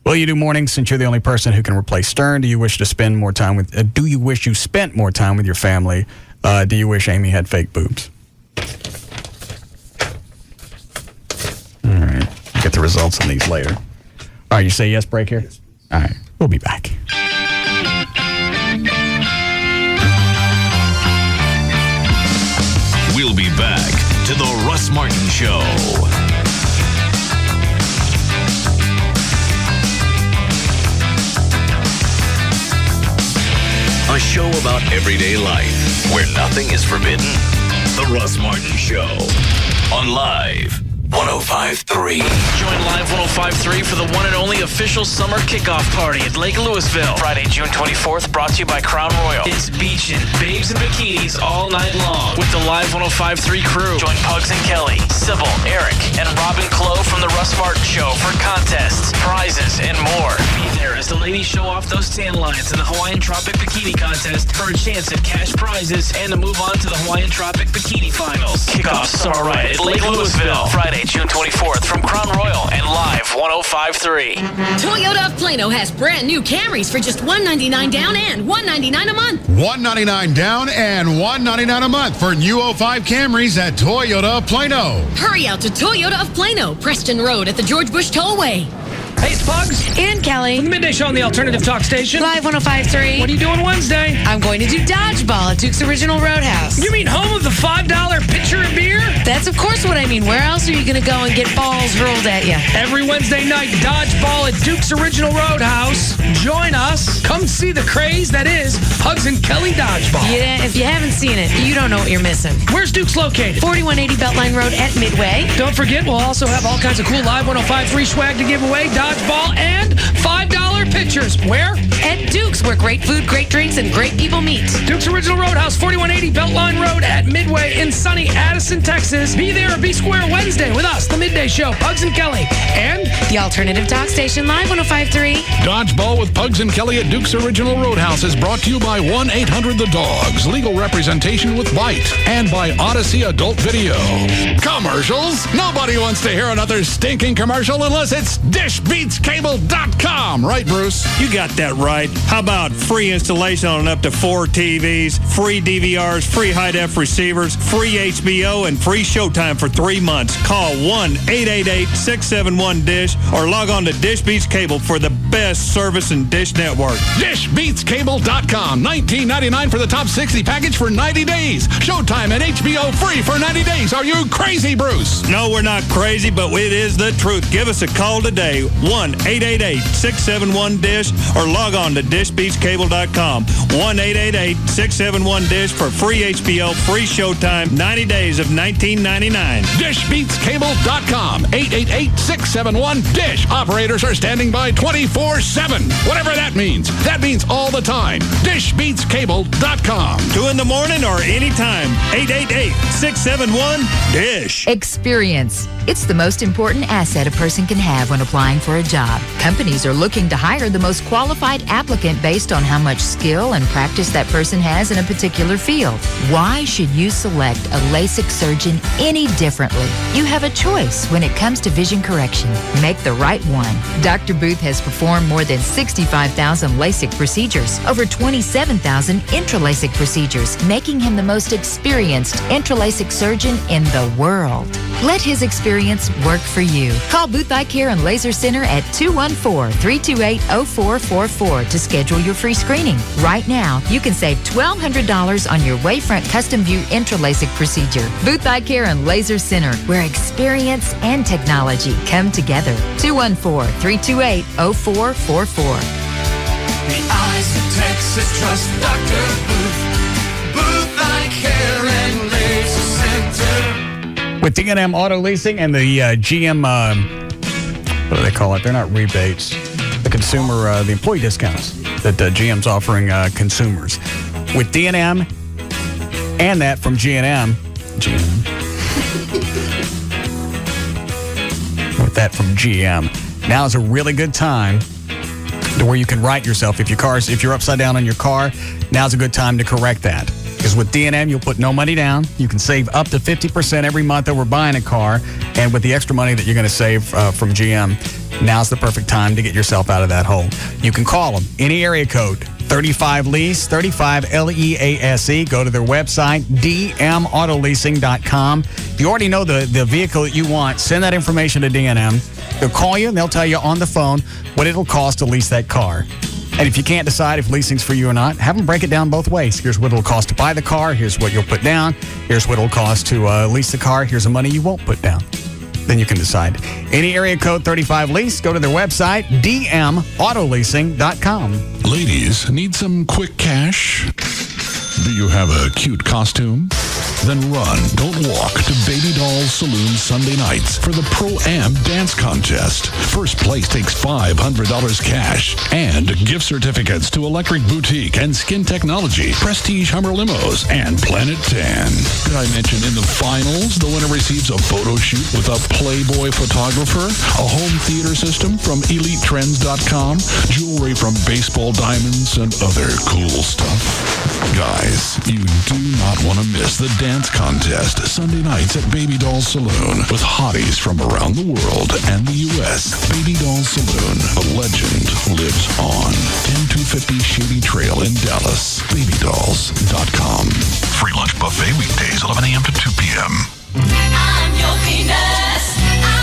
Will you do mornings since you're the only person who can replace Stern? Do you wish to spend more time with? Do you wish you spent more time with your family? Do you wish Amy had fake boobs? All right, get the results on these later. All right, you say yes, break here? All right, we'll be back. We'll be back to the Russ Martin Show. A show about everyday life where nothing is forbidden. The Russ Martin Show on Live 105.3. Join Live 105.3 for the one and only official summer kickoff party at Lake Louisville. Friday, June 24th, brought to you by Crown Royal. It's beaching, babes and bikinis all night long with the Live 105.3 crew. Join Pugs and Kelly, Sybil, Eric, and Robin Clough from the Russ Martin Show for contests, prizes, and more. Be there as the ladies show off those tan lines in the Hawaiian Tropic Bikini Contest for a chance at cash prizes and to move on to the Hawaiian Tropic Bikini Finals. Kickoff summer ride at Lake Louisville. Friday, June 24th from Crown Royal and Live 105.3. Toyota of Plano has brand new Camrys for just $199 down and $199 a month. $199 down and $199 a month for new 05 Camrys at Toyota of Plano. Hurry out to Toyota of Plano, Preston Road at the George Bush Tollway. Hey, it's Pugs. And Kelly. From the Midday Show on the Alternative Talk Station. Live 105.3. What are you doing Wednesday? I'm going to do dodgeball at Duke's Original Roadhouse. You mean home of the $5 pitcher of beer? That's of course what I mean. Where else are you going to go and get balls rolled at you? Every Wednesday night, dodgeball at Duke's Original Roadhouse. Join us. Come see the craze that is Pugs and Kelly Dodgeball. Yeah, if you haven't seen it, you don't know what you're missing. Where's Duke's located? 4180 Beltline Road at Midway. Don't forget, we'll also have all kinds of cool Live 105.3 swag to give away, dodgeball, and $5 pitchers. Where? At Duke's, where great food, great drinks, and great people meet. Duke's Original Roadhouse, 4180 Beltline Road at Midway in sunny Addison, Texas. Be there or be square Wednesday with us, the Midday Show, Pugs and Kelly, and the Alternative Talk Station, Live 105.3. Dodgeball with Pugs and Kelly at Duke's Original Roadhouse is brought to you by 1-800-THE-DOGS, legal representation with Bite, and by Odyssey Adult Video. Commercials? Nobody wants to hear another stinking commercial unless it's dishbeatscable.com. Right, Bruce? You got that right. How about free installation on up to 4 TVs, free DVRs, free high-def receivers, free HBO, and free Showtime for 3 months. Call 1-888-671-DISH or log on to Dish Beats Cable for the best service in Dish Network. Dishbeatscable.com. $19.99 for the top 60 package for 90 days. Showtime and HBO free for 90 days. Are you crazy, Bruce? No, we're not crazy, but it is the truth. Give us a call today. 1-888-671-DISH. 671-DISH or log on to dishbeatscable.com. 1-888-671-DISH for free HBO, free Showtime, 90 days of $19.99. Dishbeatscable.com. 888-671-DISH. Operators are standing by 24/7. Whatever that means. That means all the time. Dishbeatscable.com. 2 in the morning or anytime. 888-671-DISH. Experience. It's the most important asset a person can have when applying for a job. Companies are looking to hire the most qualified applicant based on how much skill and practice that person has in a particular field. Why should you select a LASIK surgeon any differently? You have a choice when it comes to vision correction. Make the right one. Dr. Booth has performed more than 65,000 LASIK procedures, over 27,000 intra-LASIK procedures, making him the most experienced intra-LASIK surgeon in the world. Let his experience work for you. Call Booth Eye Care and Laser Center at 214-328-0444 to schedule your free screening. Right now, you can save $1,200 on your Wavefront Custom View Intra-LASIK procedure. Booth Eye Care and Laser Center, where experience and technology come together. 214-328-0444. The eyes of Texas trust Dr. Booth. Booth Eye Care and Laser Center. With D&M Auto Leasing and the GM, what do they call it? They're not rebates. The consumer, the employee discounts that GM's offering consumers. With D&M and that from G&M. With that from GM. Now is a really good time to where you can right yourself. If you're upside down on your car, now's a good time to correct that. Because with D&M, you'll put no money down. You can save up to 50% every month over buying a car. And with the extra money that you're going to save from GM, now's the perfect time to get yourself out of that hole. You can call them. Any area code, 35LEASE, 35LEASE. Go to their website, dmautoleasing.com. If you already know the vehicle that you want, send that information to D&M. They'll call you and they'll tell you on the phone what it'll cost to lease that car. And if you can't decide if leasing's for you or not, have them break it down both ways. Here's what it'll cost to buy the car. Here's what you'll put down. Here's what it'll cost to lease the car. Here's the money you won't put down. Then you can decide. Any area code 35LEASE, go to their website, dmautoleasing.com. Ladies, need some quick cash? Do you have a cute costume? Then run, don't walk to Baby Doll's Saloon Sunday nights for the Pro-Am Dance Contest. First place takes $500 cash and gift certificates to Electric Boutique and Skin Technology, Prestige Hummer Limos, and Planet Tan. Did I mention in the finals, the winner receives a photo shoot with a Playboy photographer, a home theater system from EliteTrends.com, jewelry from Baseball Diamonds, and other cool stuff. Guys, you do not want to miss the dance contest Sunday nights at Baby Doll Saloon with hotties from around the world and the U.S. Baby Doll Saloon, a legend lives on. 10250 Shady Trail in Dallas. BabyDolls.com. Free lunch buffet weekdays 11 a.m. to 2 p.m. I'm your Venus.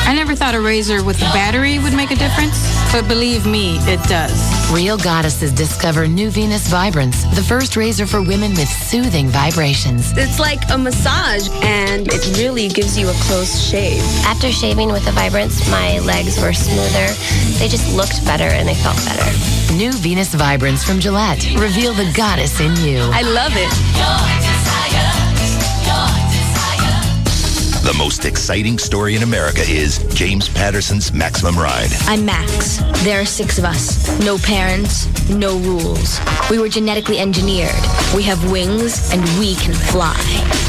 I never thought a razor with a battery would make a difference, but believe me, it does. Real goddesses discover New Venus Vibrance, the first razor for women with soothing vibrations. It's like a massage, and it really gives you a close shave. After shaving with the Vibrance, my legs were smoother. They just looked better, and they felt better. New Venus Vibrance from Gillette. Reveal the goddess in you. I love it. The most exciting story in America is James Patterson's Maximum Ride. I'm Max. There are 6 of us. No parents, no rules. We were genetically engineered. We have wings, and we can fly.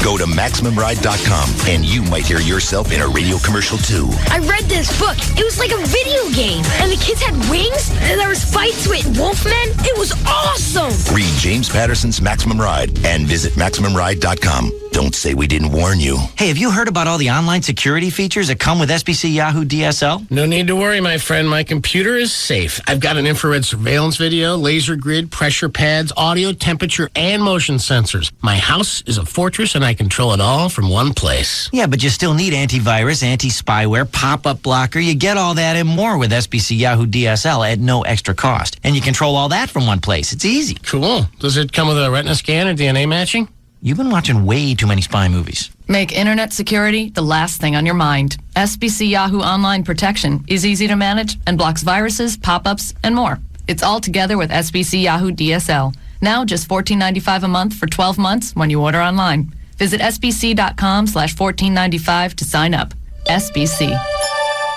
Go to MaximumRide.com, and you might hear yourself in a radio commercial, too. I read this book. It was like a video game. And the kids had wings, and there was fights with wolfmen. It was awesome. Read James Patterson's Maximum Ride and visit MaximumRide.com. Don't say we didn't warn you. Hey, have you heard about all the online security features that come with SBC Yahoo DSL? No need to worry, my friend. My computer is safe. I've got an infrared surveillance video, laser grid, pressure pads, audio, temperature, and motion sensors. My house is a fortress, and I control it all from one place. Yeah, but you still need antivirus, anti-spyware, pop-up blocker. You get all that and more with SBC Yahoo DSL at no extra cost. And you control all that from one place. It's easy. Cool. Does it come with a retina scan or DNA matching? You've been watching way too many spy movies. Make internet security the last thing on your mind. SBC Yahoo Online Protection is easy to manage and blocks viruses, pop-ups, and more. It's all together with SBC Yahoo DSL. Now just $14.95 a month for 12 months when you order online. Visit sbc.com/14.95 to sign up. SBC.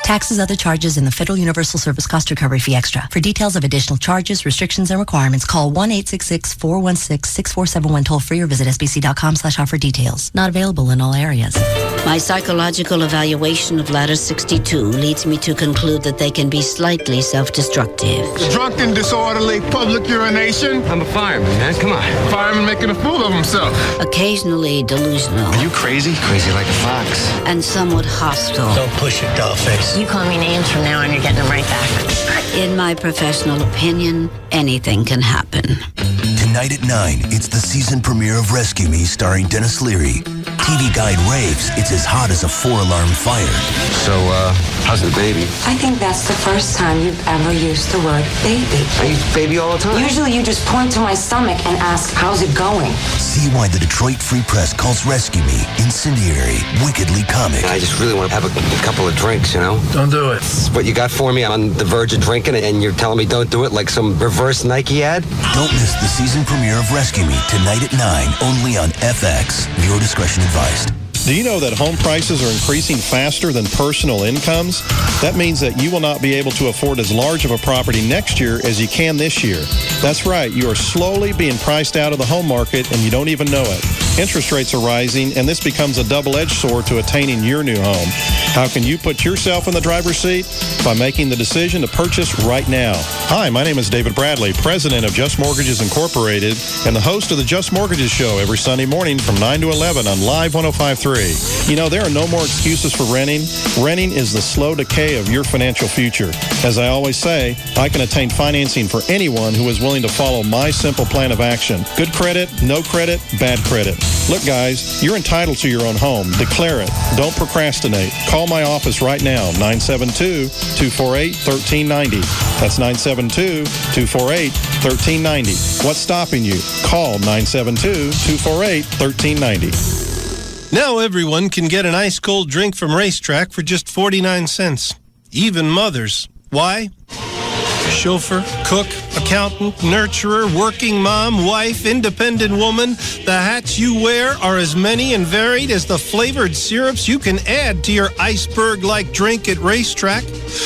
Taxes, other charges, and the Federal Universal Service Cost Recovery Fee Extra. For details of additional charges, restrictions, and requirements, call 1-866-416-6471 toll-free or visit sbc.com/offer details. Not available in all areas. My psychological evaluation of Ladder 62 leads me to conclude that they can be slightly self-destructive. Drunken, disorderly, public urination. I'm a fireman, man. Come on. Fireman making a fool of himself. Occasionally delusional. Are you crazy? Crazy like a fox. And somewhat hostile. Don't push it, dollface. You call me names from now on, you're getting them right back. In my professional opinion, anything can happen. Tonight at 9, it's the season premiere of Rescue Me starring Dennis Leary. TV Guide raves it's as hot as a 4-alarm fire. So, how's the baby? I think that's the first time you've ever used the word baby. I use baby all the time. Usually you just point to my stomach and ask, how's it going? See why the Detroit Free Press calls Rescue Me incendiary, wickedly comic. I just really want to have a couple of drinks, you know? Don't do it. What you got for me? I'm on the verge of drinking and you're telling me don't do it like some reverse Nike ad? Don't miss the season premiere of Rescue Me tonight at 9, only on FX. Viewer discretion advised. Do you know that home prices are increasing faster than personal incomes? That means that you will not be able to afford as large of a property next year as you can this year. That's right, you are slowly being priced out of the home market and you don't even know it. Interest rates are rising and this becomes a double-edged sword to attaining your new home. How can you put yourself in the driver's seat? By making the decision to purchase right now. Hi, my name is David Bradley, president of Just Mortgages Incorporated and the host of the Just Mortgages Show every Sunday morning from 9 to 11 on Live 105.3. You know, there are no more excuses for renting. Renting is the slow decay of your financial future. As I always say, I can attain financing for anyone who is willing to follow my simple plan of action. Good credit, no credit, bad credit. Look, guys, you're entitled to your own home. Declare it. Don't procrastinate. Call my office right now, 972-248-1390. That's 972-248-1390. What's stopping you? Call 972-248-1390. Now everyone can get an ice-cold drink from Racetrack for just 49 cents. Even mothers. Why? Chauffeur, cook, accountant, nurturer, working mom, wife, independent woman. The hats you wear are as many and varied as the flavored syrups you can add to your iceberg-like drink at Racetrack.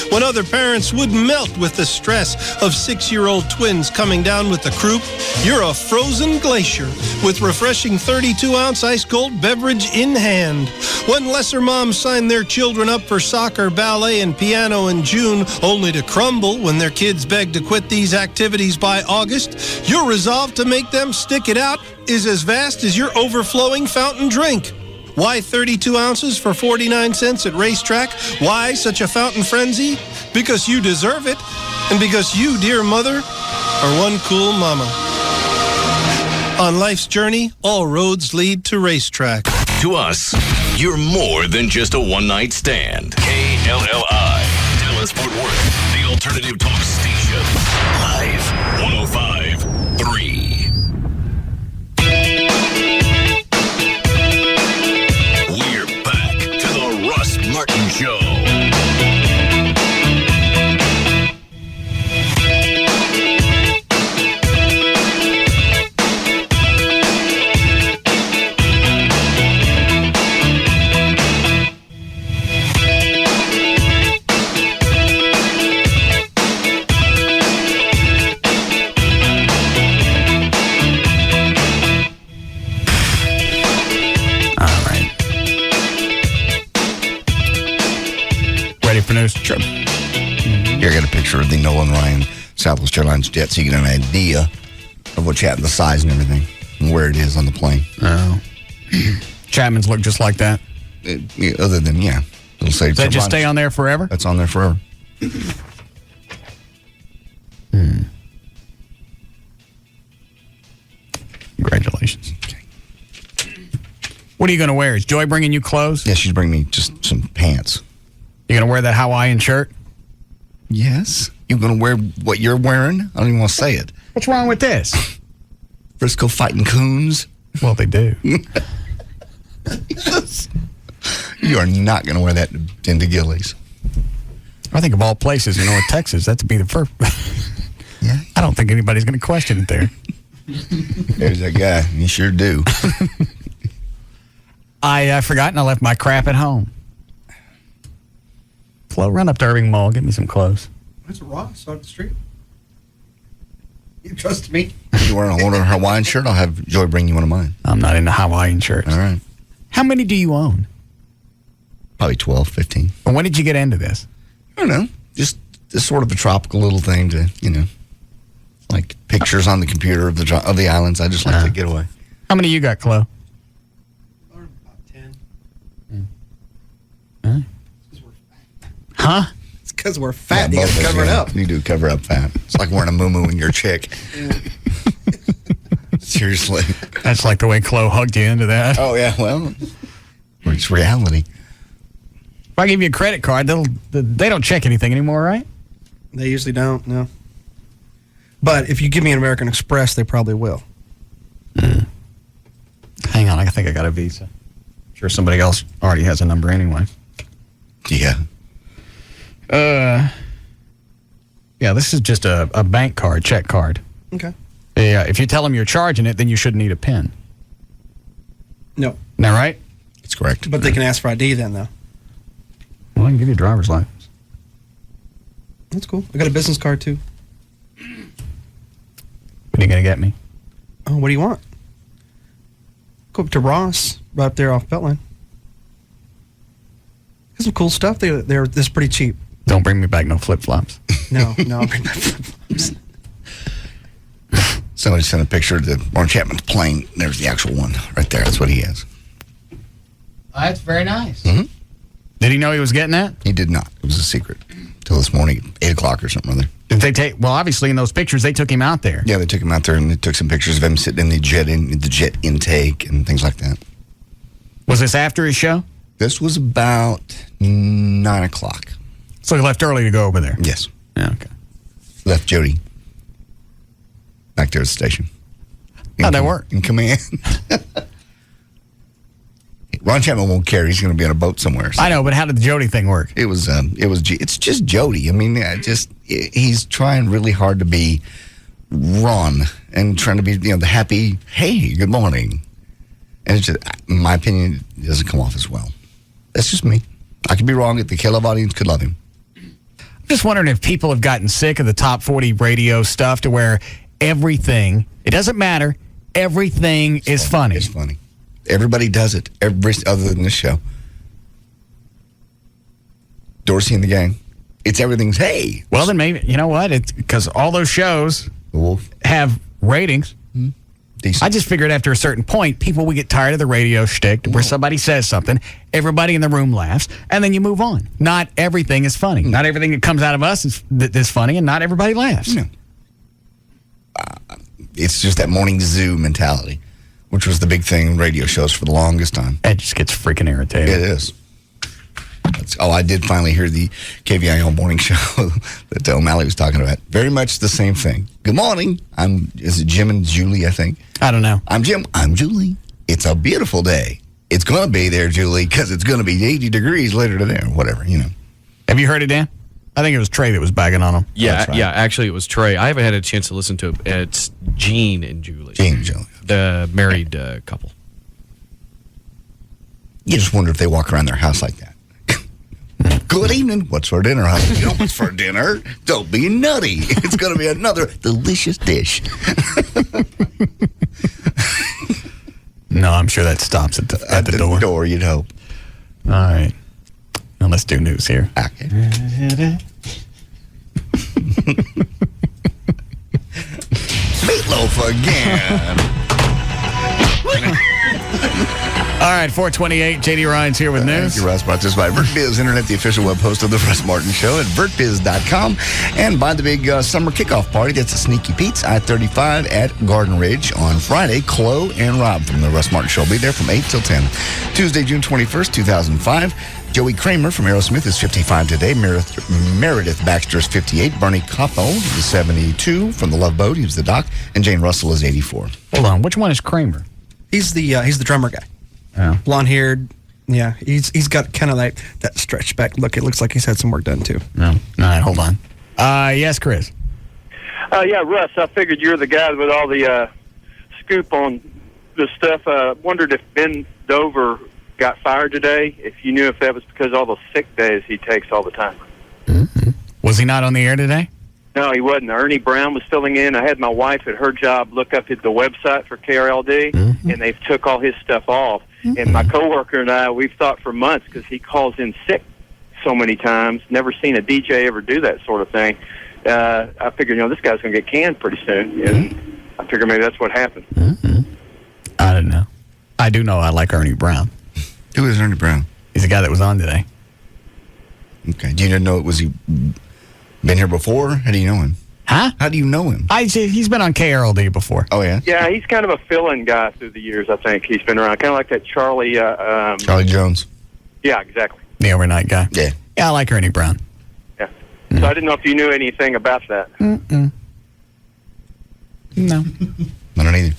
When other parents would melt with the stress of 6-year-old twins coming down with the croup, you're a frozen glacier with refreshing 32-ounce ice-cold beverage in hand. When lesser moms sign their children up for soccer, ballet, and piano in June, only to crumble when their kids beg to quit these activities by August, your resolve to make them stick it out is as vast as your overflowing fountain drink. Why 32 ounces for 49 cents at Racetrack? Why such a fountain frenzy? Because you deserve it, and because you, dear mother, are one cool mama. On life's journey, all roads lead to Racetrack. To us, you're more than just a one-night stand. KLLI, Dallas Fort Worth, the alternative talk station. Live 105.3. We're back to the Russ Martin Show. For news? Sure. Here I got a picture of the Nolan Ryan Southwest Airlines jet so you get an idea of what Chapman, the size and everything, and where it is on the plane. Oh. Chapman's look just like that? Other than, yeah. It'll say Does that just stay on there forever? That's on there forever. Congratulations. Okay. What are you going to wear? Is Joy bringing you clothes? Yeah, she's bringing me just some pants. You going to wear that Hawaiian shirt? Yes. You going to wear what you're wearing? I don't even want to say it. What's wrong with this? Frisco fighting coons. Well, they do. Yes. You are not going to wear that into Gillies. I think of all places in North Texas, that'd be the first. Yeah. I don't think anybody's going to question it there. There's that guy. You sure do. I forgot and I left my crap at home. Flo, run up to Irving Mall. Get me some clothes. That's a Ross off the street. You trust me? You wearing a Hawaiian shirt? I'll have Joy bring you one of mine. I'm not into Hawaiian shirts. All right. How many do you own? Probably 12, 15. And when did you get into this? I don't know. Just sort of a tropical little thing to, like pictures on the computer of the islands. I just like to get away. How many you got, Chloe? About 10. Huh? It's because we're fat. You got to cover it up. You do cover up fat. It's like wearing a muumuu when you're a chick. Seriously. That's like the way Chloe hugged you into that. Oh, yeah. Well, it's reality. If I give you a credit card, they don't check anything anymore, right? They usually don't, no. But if you give me an American Express, they probably will. Hang on, I think I got a Visa. I'm sure somebody else already has a number anyway. Yeah. Yeah, this is just a bank card, check card. Okay. Yeah, if you tell them you're charging it, then you shouldn't need a PIN. No. Isn't that right? That's correct. But they can ask for ID then, though. Well, I can give you a driver's license. That's cool. I got a business card, too. What are you going to get me? Oh, what do you want? Go up to Ross, right up there off Beltline. Got some cool stuff. They're pretty cheap. Don't bring me back no flip-flops. No, I'll bring back flip-flops. Somebody sent a picture of the Warren Chapman's plane. There's the actual one right there. That's what he has. That's very nice. Mm-hmm. Did he know he was getting that? He did not. It was a secret till this morning, 8 o'clock or something or other. Did they take? Well, obviously in those pictures they took him out there. Yeah, they took him out there and they took some pictures of him sitting in the jet intake and things like that. Was this after his show? This was about 9 o'clock. So he left early to go over there. Yes. Yeah. Okay. Left Jody back there at the station. How'd that work? In command. Ron Chapman won't care. He's going to be on a boat somewhere. So. I know, but how did the Jody thing work? It's just Jody. I mean, he's trying really hard to be Ron and trying to be, the happy, hey, good morning. And it's just, in my opinion, it doesn't come off as well. That's just me. I could be wrong. The KLLI audience could love him. I'm just wondering if people have gotten sick of the top 40 radio stuff to where everything, it doesn't matter, everything is funny. It's funny. Everybody does it, other than this show. Dorsey and the gang. It's everything's, hey. Well, then maybe, you know what? It's because all those shows have ratings. Decent. I just figured after a certain point, people would get tired of the radio shtick where somebody says something, everybody in the room laughs, and then you move on. Not everything is funny. Not everything that comes out of us is funny, and not everybody laughs. No. It's just that morning zoo mentality, which was the big thing in radio shows for the longest time. It just gets freaking irritating. It is. I did finally hear the KVIL morning show that O'Malley was talking about. Very much the same thing. Good morning. Is it Jim and Julie, I think? I don't know. I'm Jim. I'm Julie. It's a beautiful day. It's going to be there, Julie, because it's going to be 80 degrees later today or whatever, Have you heard it, Dan? I think it was Trey that was bagging on him. Yeah, right. Yeah. Actually, it was Trey. I haven't had a chance to listen to it. It's Gene and Julie. Gene and Julie. The married couple. You just wonder if they walk around their house like that. Good evening. What's for dinner, honey? You know what's for dinner? Don't be nutty. It's going to be another delicious dish. No, I'm sure that stops at the door. At the door, you'd hope. All right. Now let's do news here. Okay. Meatloaf again. All right, 428. J.D. Ryan's here with news. Thank you, Russ. Brought to us by VertBiz Internet, the official web host of the Russ Martin Show at VertBiz.com. And by the big summer kickoff party, that's a Sneaky Pete's, I-35 at Garden Ridge on Friday. Chloe and Rob from the Russ Martin Show will be there from 8 till 10. Tuesday, June 21st, 2005. Joey Kramer from Aerosmith is 55 today. Meredith Baxter is 58. Bernie Koppo is 72 from the Love Boat. He was the doc. And Jane Russell is 84. Hold on. Which one is Kramer? He's the drummer guy. Oh. Blonde-haired. Yeah, he's got kind of like that stretched back look. It looks like he's had some work done, too. No. All right, hold on. Yes, Chris. Yeah, Russ, I figured you're the guy with all the scoop on the stuff. Wondered if Ben Dover got fired today, if you knew if that was because of all those sick days he takes all the time. Mm-hmm. Was he not on the air today? No, he wasn't. Ernie Brown was filling in. I had my wife at her job look up at the website for KRLD, and they took all his stuff off. And my coworker and I, we've thought for months, because he calls in sick so many times, never seen a DJ ever do that sort of thing. I figured, this guy's going to get canned pretty soon. And I figured maybe that's what happened. I don't know. I do know I like Ernie Brown. Who is Ernie Brown? He's the guy that was on today. Okay. Do you know, was he been here before? How do you know him? Huh? How do you know him? He's been on KRLD before. Oh, yeah? Yeah, he's kind of a fill-in guy through the years, I think. He's been around. Kind of like that Charlie... Charlie Jones. Yeah, exactly. The overnight guy. Yeah. Yeah, I like Ernie Brown. Yeah. So I didn't know if you knew anything about that. No. I don't either.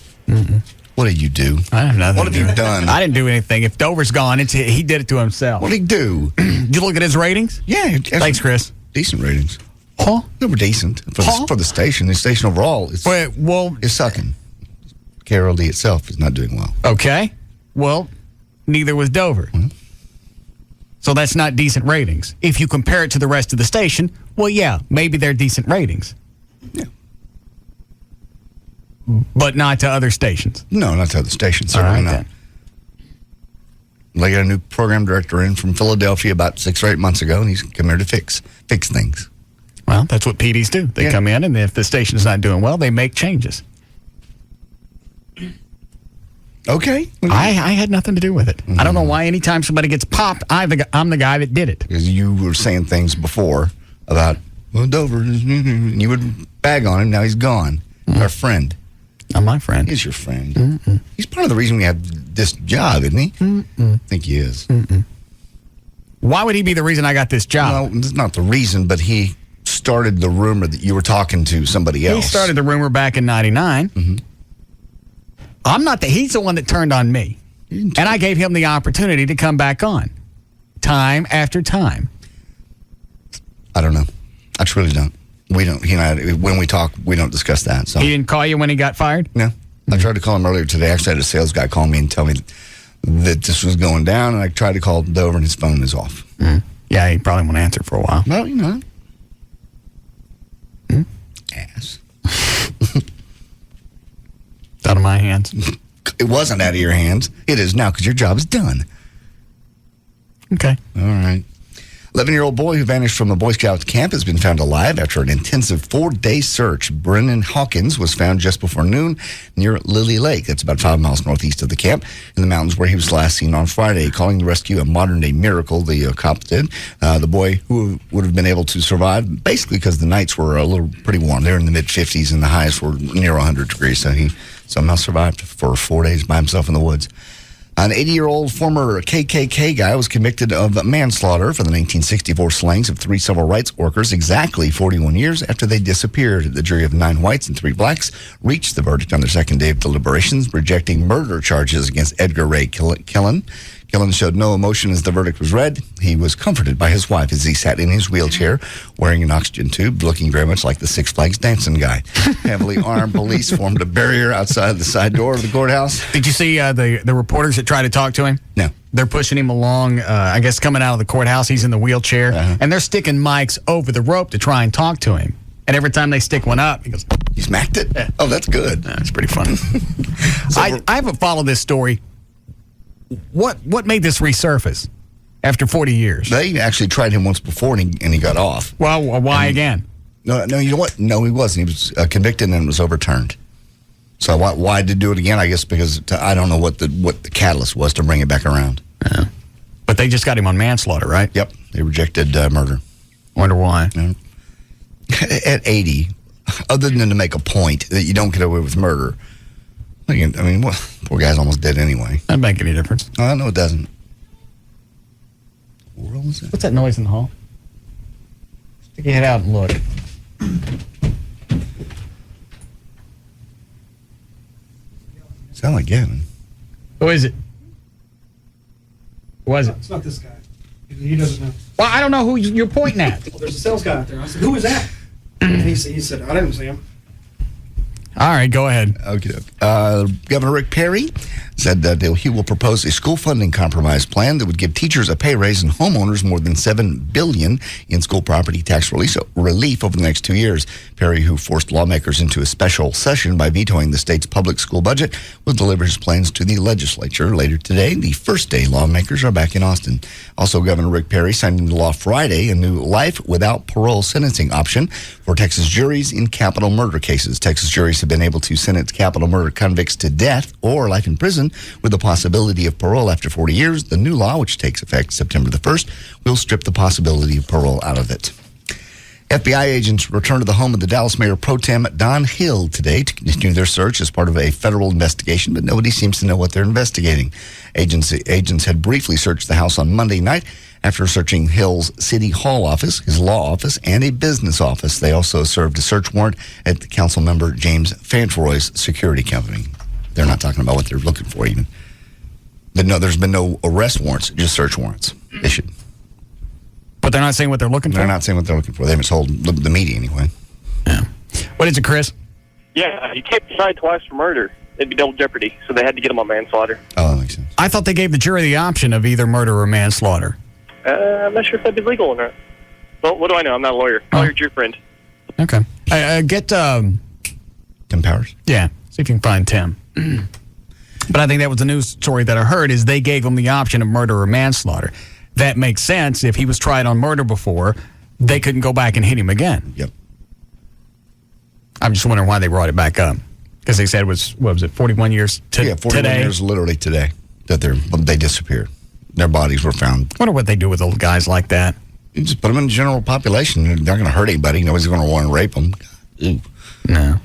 What did you do? I have nothing. What have you done? I didn't do anything. If Dover's gone, he did it to himself. What did he do? Did you look at his ratings? Yeah. Thanks, Chris. Decent ratings. Huh? They were decent for the station. The station overall is sucking. KRLD itself is not doing well. Okay. Well, neither was Dover. So that's not decent ratings. If you compare it to the rest of the station, well, yeah, maybe they're decent ratings. Yeah. But not to other stations. No, not to other stations. Certainly not. They got a new program director in from Philadelphia about 6 or 8 months ago, and he's come here to fix things. Well, that's what PDs do. They come in, and if the station's not doing well, they make changes. Okay. I had nothing to do with it. I don't know why anytime somebody gets popped, I'm the guy that did it. Because you were saying things before about, Dover, and you would bag on him. Now he's gone. Our friend. Not my friend. He's your friend. He's part of the reason we have this job, isn't he? I think he is. Why would he be the reason I got this job? No, it's not the reason, but he started the rumor that you were talking to somebody else. He started the rumor back in 99. I'm not he's the one that turned on me. And I gave him the opportunity to come back on. Time after time. I don't know. I truly don't. We don't, when we talk, we don't discuss that. So he didn't call you when he got fired? No. I tried to call him earlier today. Actually, I had a sales guy call me and tell me that this was going down, and I tried to call Dover, and his phone is off. Yeah, he probably won't answer for a while. Well, Ass. It's out of my hands. It wasn't out of your hands. It is now because your job is done. Okay. All right. 11-year-old boy who vanished from a Boy Scout camp has been found alive after an intensive 4-day search. Brennan Hawkins was found just before noon near Lily Lake. That's about 5 miles northeast of the camp in the mountains where he was last seen on Friday. Calling the rescue a modern-day miracle, the cops did. The boy who would have been able to survive, basically because the nights were pretty warm. They were in the mid-50s and the highs were near 100 degrees. So he somehow survived for 4 days by himself in the woods. An 80-year-old former KKK guy was convicted of manslaughter for the 1964 slayings of 3 civil rights workers exactly 41 years after they disappeared. The jury of 9 whites and 3 blacks reached the verdict on their second day of deliberations, rejecting murder charges against Edgar Ray Killen. Killen showed no emotion as the verdict was read. He was comforted by his wife as he sat in his wheelchair, wearing an oxygen tube, looking very much like the Six Flags dancing guy. Heavily armed police formed a barrier outside the side door of the courthouse. Did you see the reporters that tried to talk to him? No. They're pushing him along, I guess coming out of the courthouse. He's in the wheelchair, and they're sticking mics over the rope to try and talk to him. And every time they stick one up, he goes... You smacked it? Yeah. Oh, that's good. That's pretty funny. I haven't followed this story. What made this resurface after 40 years? They actually tried him once before, and he got off. Well, why again? No, you know what? No, he wasn't. He was convicted and it was overturned. So why did he do it again? I guess because I don't know what the catalyst was to bring it back around. Yeah. But they just got him on manslaughter, right? Yep. They rejected murder. Wonder why. Yeah. At 80, other than to make a point that you don't get away with murder... I mean, poor guy's almost dead anyway. Doesn't make any difference. No, it doesn't. What world is that? What's that noise in the hall? Stick your head out and look. Sound like Gavin. Who is it? Who was it? It's not this guy. He doesn't know. Well, I don't know who you're pointing at. Well, there's a sales guy out there. I said, who is that? And he said, I didn't see him. All right, go ahead. Okay. Governor Rick Perry said that he will propose a school funding compromise plan that would give teachers a pay raise and homeowners more than $7 billion in school property tax relief over the next 2 years. Perry, who forced lawmakers into a special session by vetoing the state's public school budget, will deliver his plans to the legislature later today. The first day lawmakers are back in Austin. Also, Governor Rick Perry signed into law Friday a new life without parole sentencing option for Texas juries in capital murder cases. Texas juries have been able to sentence capital murder convicts to death or life in prison with the possibility of parole after 40 years. The new law, which takes effect September the 1st, will strip the possibility of parole out of it. FBI agents returned to the home of the Dallas Mayor Pro Tem Don Hill today to continue their search as part of a federal investigation, but nobody seems to know what they're investigating. Agents had briefly searched the house on Monday night after searching Hill's City Hall office, his law office, and a business office. They also served a search warrant at the council member James Fantroy's security company. They're not talking about what they're looking for even. But no, there's been no arrest warrants, just search warrants issued. But they're not saying what they're looking for? They're not saying what they're looking for. They haven't told the media anyway. Yeah. What is it, Chris? Yeah, he can't be tried twice for murder. It'd be double jeopardy, so they had to get him on manslaughter. Oh, that makes sense. I thought they gave the jury the option of either murder or manslaughter. I'm not sure if that'd be legal or not. Well, what do I know? I'm not a lawyer. Call your friend. Okay. Get Tim Powers? Yeah. See if you can find Tim. But I think that was the news story that I heard is they gave him the option of murder or manslaughter. That makes sense. If he was tried on murder before, they couldn't go back and hit him again. Yep. I'm just wondering why they brought it back up. Because they said it was, what was it, 41 years today? Yeah, 41 years literally today that they disappeared. Their bodies were found. I wonder what they do with old guys like that. You just put them in the general population. They're not going to hurt anybody. Nobody's going to want to rape them. Ooh. No.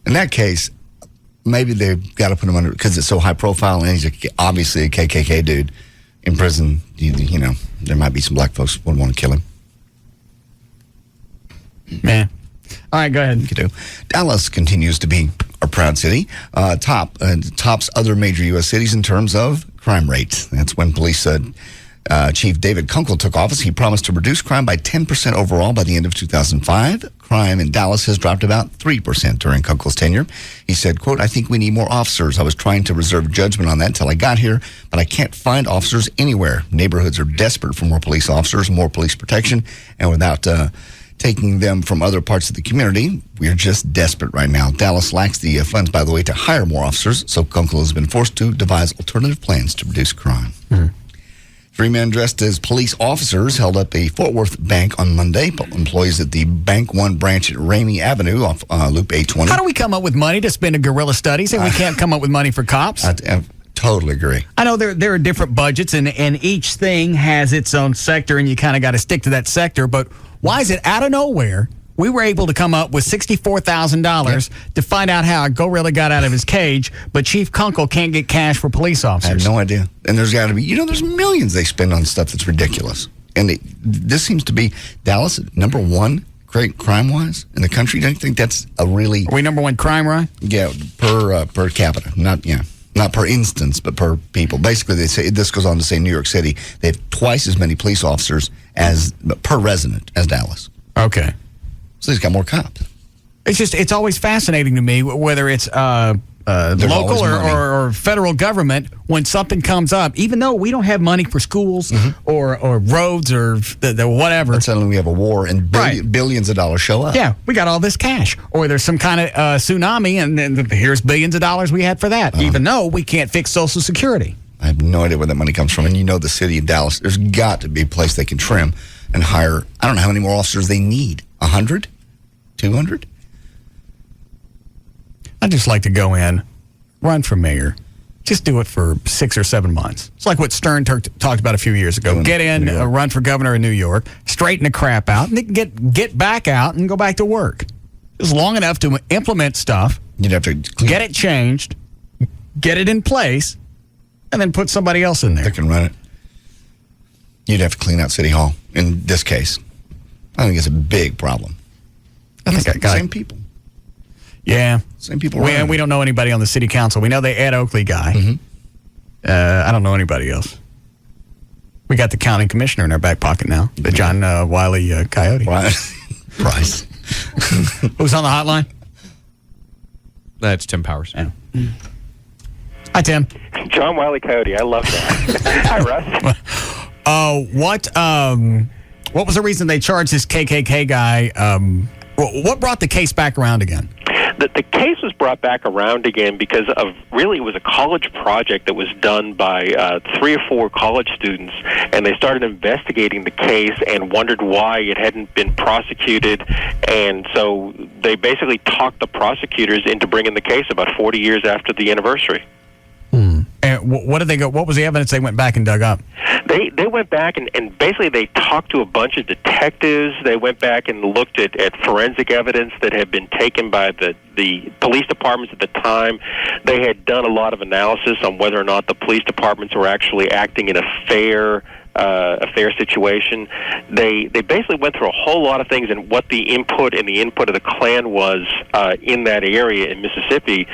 In that case, maybe they've got to put him under, because it's so high profile and he's obviously a KKK dude in prison. You know, there might be some black folks who would want to kill him. Man. All right, go ahead. You do. Dallas continues to be a proud city. Tops other major U.S. cities in terms of crime rate. That's when police Chief David Kunkel took office. He promised to reduce crime by 10% overall by the end of 2005. Crime in Dallas has dropped about 3% during Kunkel's tenure. He said, quote, "I think we need more officers. I was trying to reserve judgment on that until I got here, but I can't find officers anywhere. Neighborhoods are desperate for more police officers, more police protection, and without taking them from other parts of the community, we're just desperate right now." Dallas lacks the funds, by the way, to hire more officers, so Kunkel has been forced to devise alternative plans to reduce crime. Mm-hmm. 3 men dressed as police officers held up a Fort Worth bank on Monday. Employees at the Bank One branch at Ramey Avenue off Loop 820. How do we come up with money to spend in guerrilla studies and we can't come up with money for cops? I totally agree. I know there are different budgets and each thing has its own sector and you kind of got to stick to that sector, but why is it out of nowhere we were able to come up with $64,000 to find out how a gorilla got out of his cage, but Chief Kunkel can't get cash for police officers? I have no idea. And there's got to be, there's millions they spend on stuff that's ridiculous. And this seems to be Dallas number one crime-wise in the country. Don't you think that's a really... Are we number one crime, Ryan? Yeah, per capita. Not per instance, but per people. Basically, they say, this goes on to say New York City, they have twice as many police officers per resident as Dallas. Okay. So he's got more cops. It's always fascinating to me whether it's local or federal government, when something comes up, even though we don't have money for schools or roads or the whatever. But suddenly we have a war and billions of dollars show up. Yeah, we got all this cash. Or there's some kind of tsunami and then here's billions of dollars we had for that, even though we can't fix Social Security. I have no idea where that money comes from. And the city of Dallas, there's got to be a place they can trim and hire. I don't know how many more officers they need. 100? 200? I'd just like to go in, run for mayor. Just do it for 6 or 7 months. It's like what Stern talked about a few years ago. Get in, run for governor of New York, straighten the crap out, and then get back out and go back to work. Just long enough to implement stuff. You'd have to get it changed, get it in place, and then put somebody else in there. They can run it. You'd have to clean out City Hall in this case. I think it's a big problem. I think I got same people. Yeah. Same people. We don't know anybody on the city council. We know the Ed Oakley guy. Mm-hmm. I don't know anybody else. We got the county commissioner in our back pocket now, the John Wiley Coyote. Price. Who's on the hotline? That's Tim Powers. Yeah. Hi, Tim. John Wiley Coyote. I love that. Hi, Russ. What was the reason they charged this KKK guy? What brought the case back around again? The case was brought back around again because of really it was a college project that was done by 3 or 4 college students, and they started investigating the case and wondered why it hadn't been prosecuted, and so they basically talked the prosecutors into bringing the case about 40 years after the anniversary. And what did they go? What was the evidence they went back and dug up? They went back and basically they talked to a bunch of detectives. They went back and looked at forensic evidence that had been taken by the police departments at the time. They had done a lot of analysis on whether or not the police departments were actually acting in a fair situation. They basically went through a whole lot of things and what the input of the Klan was in that area in Mississippi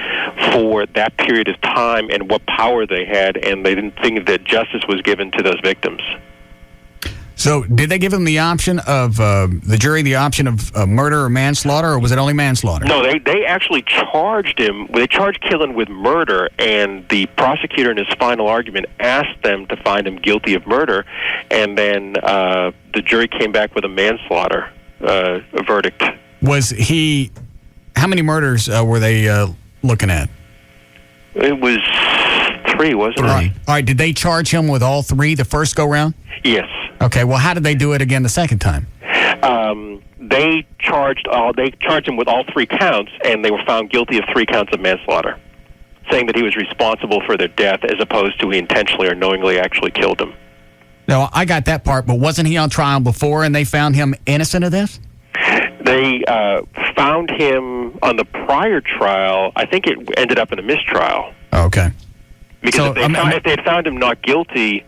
for that period of time and what power they had, and they didn't think that justice was given to those victims. So did they give him the option of, the jury, the option of murder or manslaughter, or was it only manslaughter? No, they actually charged him. They charged Killen with murder, and the prosecutor in his final argument asked them to find him guilty of murder, and then the jury came back with a manslaughter verdict. How many murders were they looking at? It was 3, wasn't it? All right, did they charge him with all 3 the first go-round? Yes. Okay, well, how did they do it again the second time? They charged him with all 3 counts, and they were found guilty of 3 counts of manslaughter, saying that he was responsible for their death as opposed to he intentionally or knowingly actually killed them. No, I got that part, but wasn't he on trial before and they found him innocent of this? They found him on the prior trial. I think it ended up in a mistrial. Okay. Because if they had found him not guilty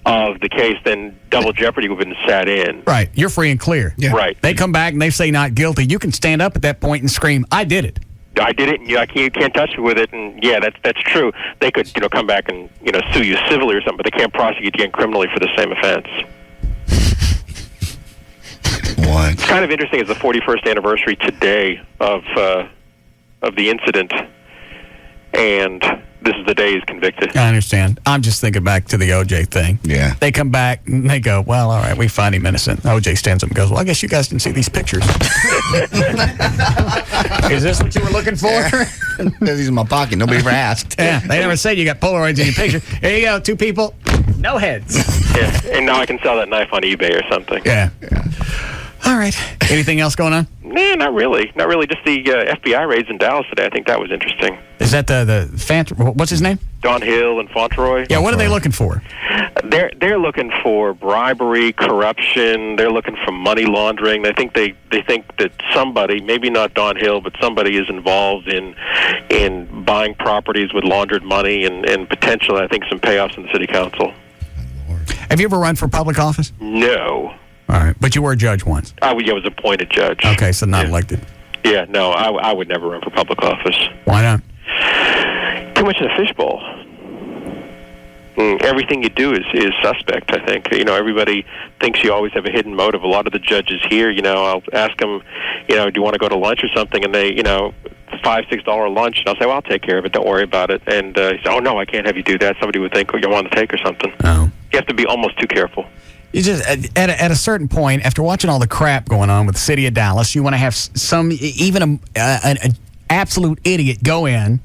of the case, then double jeopardy would have been sat in. Right. You're free and clear. Yeah. Right. They come back and they say not guilty. You can stand up at that point and scream, I did it. I did it, and you can't touch me with it, and yeah, that's true. They could come back and sue you civilly or something, but they can't prosecute you again criminally for the same offense. What? It's kind of interesting. It's the 41st anniversary today of the incident, and this is the day he's convicted. I understand. I'm just thinking back to the O.J. thing. Yeah. They come back and they go, well, all right, we find him innocent. O.J. stands up and goes, well, I guess you guys didn't see these pictures. Is this what you were looking for? Yeah. These in my pocket. Nobody ever asked. Yeah, they never said you got Polaroids in your picture. Here you go, 2 people, no heads. Yeah, and now I can sell that knife on eBay or something. Yeah. All right. Anything else going on? Nah, not really. Not really. Just the FBI raids in Dallas today. I think that was interesting. Is that the what's his name? Don Hill and Fauntleroy. Yeah, what are they looking for? They're looking for bribery, corruption. They're looking for money laundering. They think that somebody, maybe not Don Hill, but somebody is involved in buying properties with laundered money and potentially, I think, some payoffs in the city council. Have you ever run for public office? No. All right, but you were a judge once. I was appointed judge. Okay, so not elected. Yeah, no, I would never run for public office. Why not? Too much in a fishbowl. Everything you do is suspect, I think. Everybody thinks you always have a hidden motive. A lot of the judges here, I'll ask them, do you want to go to lunch or something? And they, $5, $6 lunch. And I'll say, well, I'll take care of it. Don't worry about it. And he says, oh, no, I can't have you do that. Somebody would think you want to take or something. Oh. You have to be almost too careful. You just at a certain point, after watching all the crap going on with the city of Dallas, you want to have even an absolute idiot go in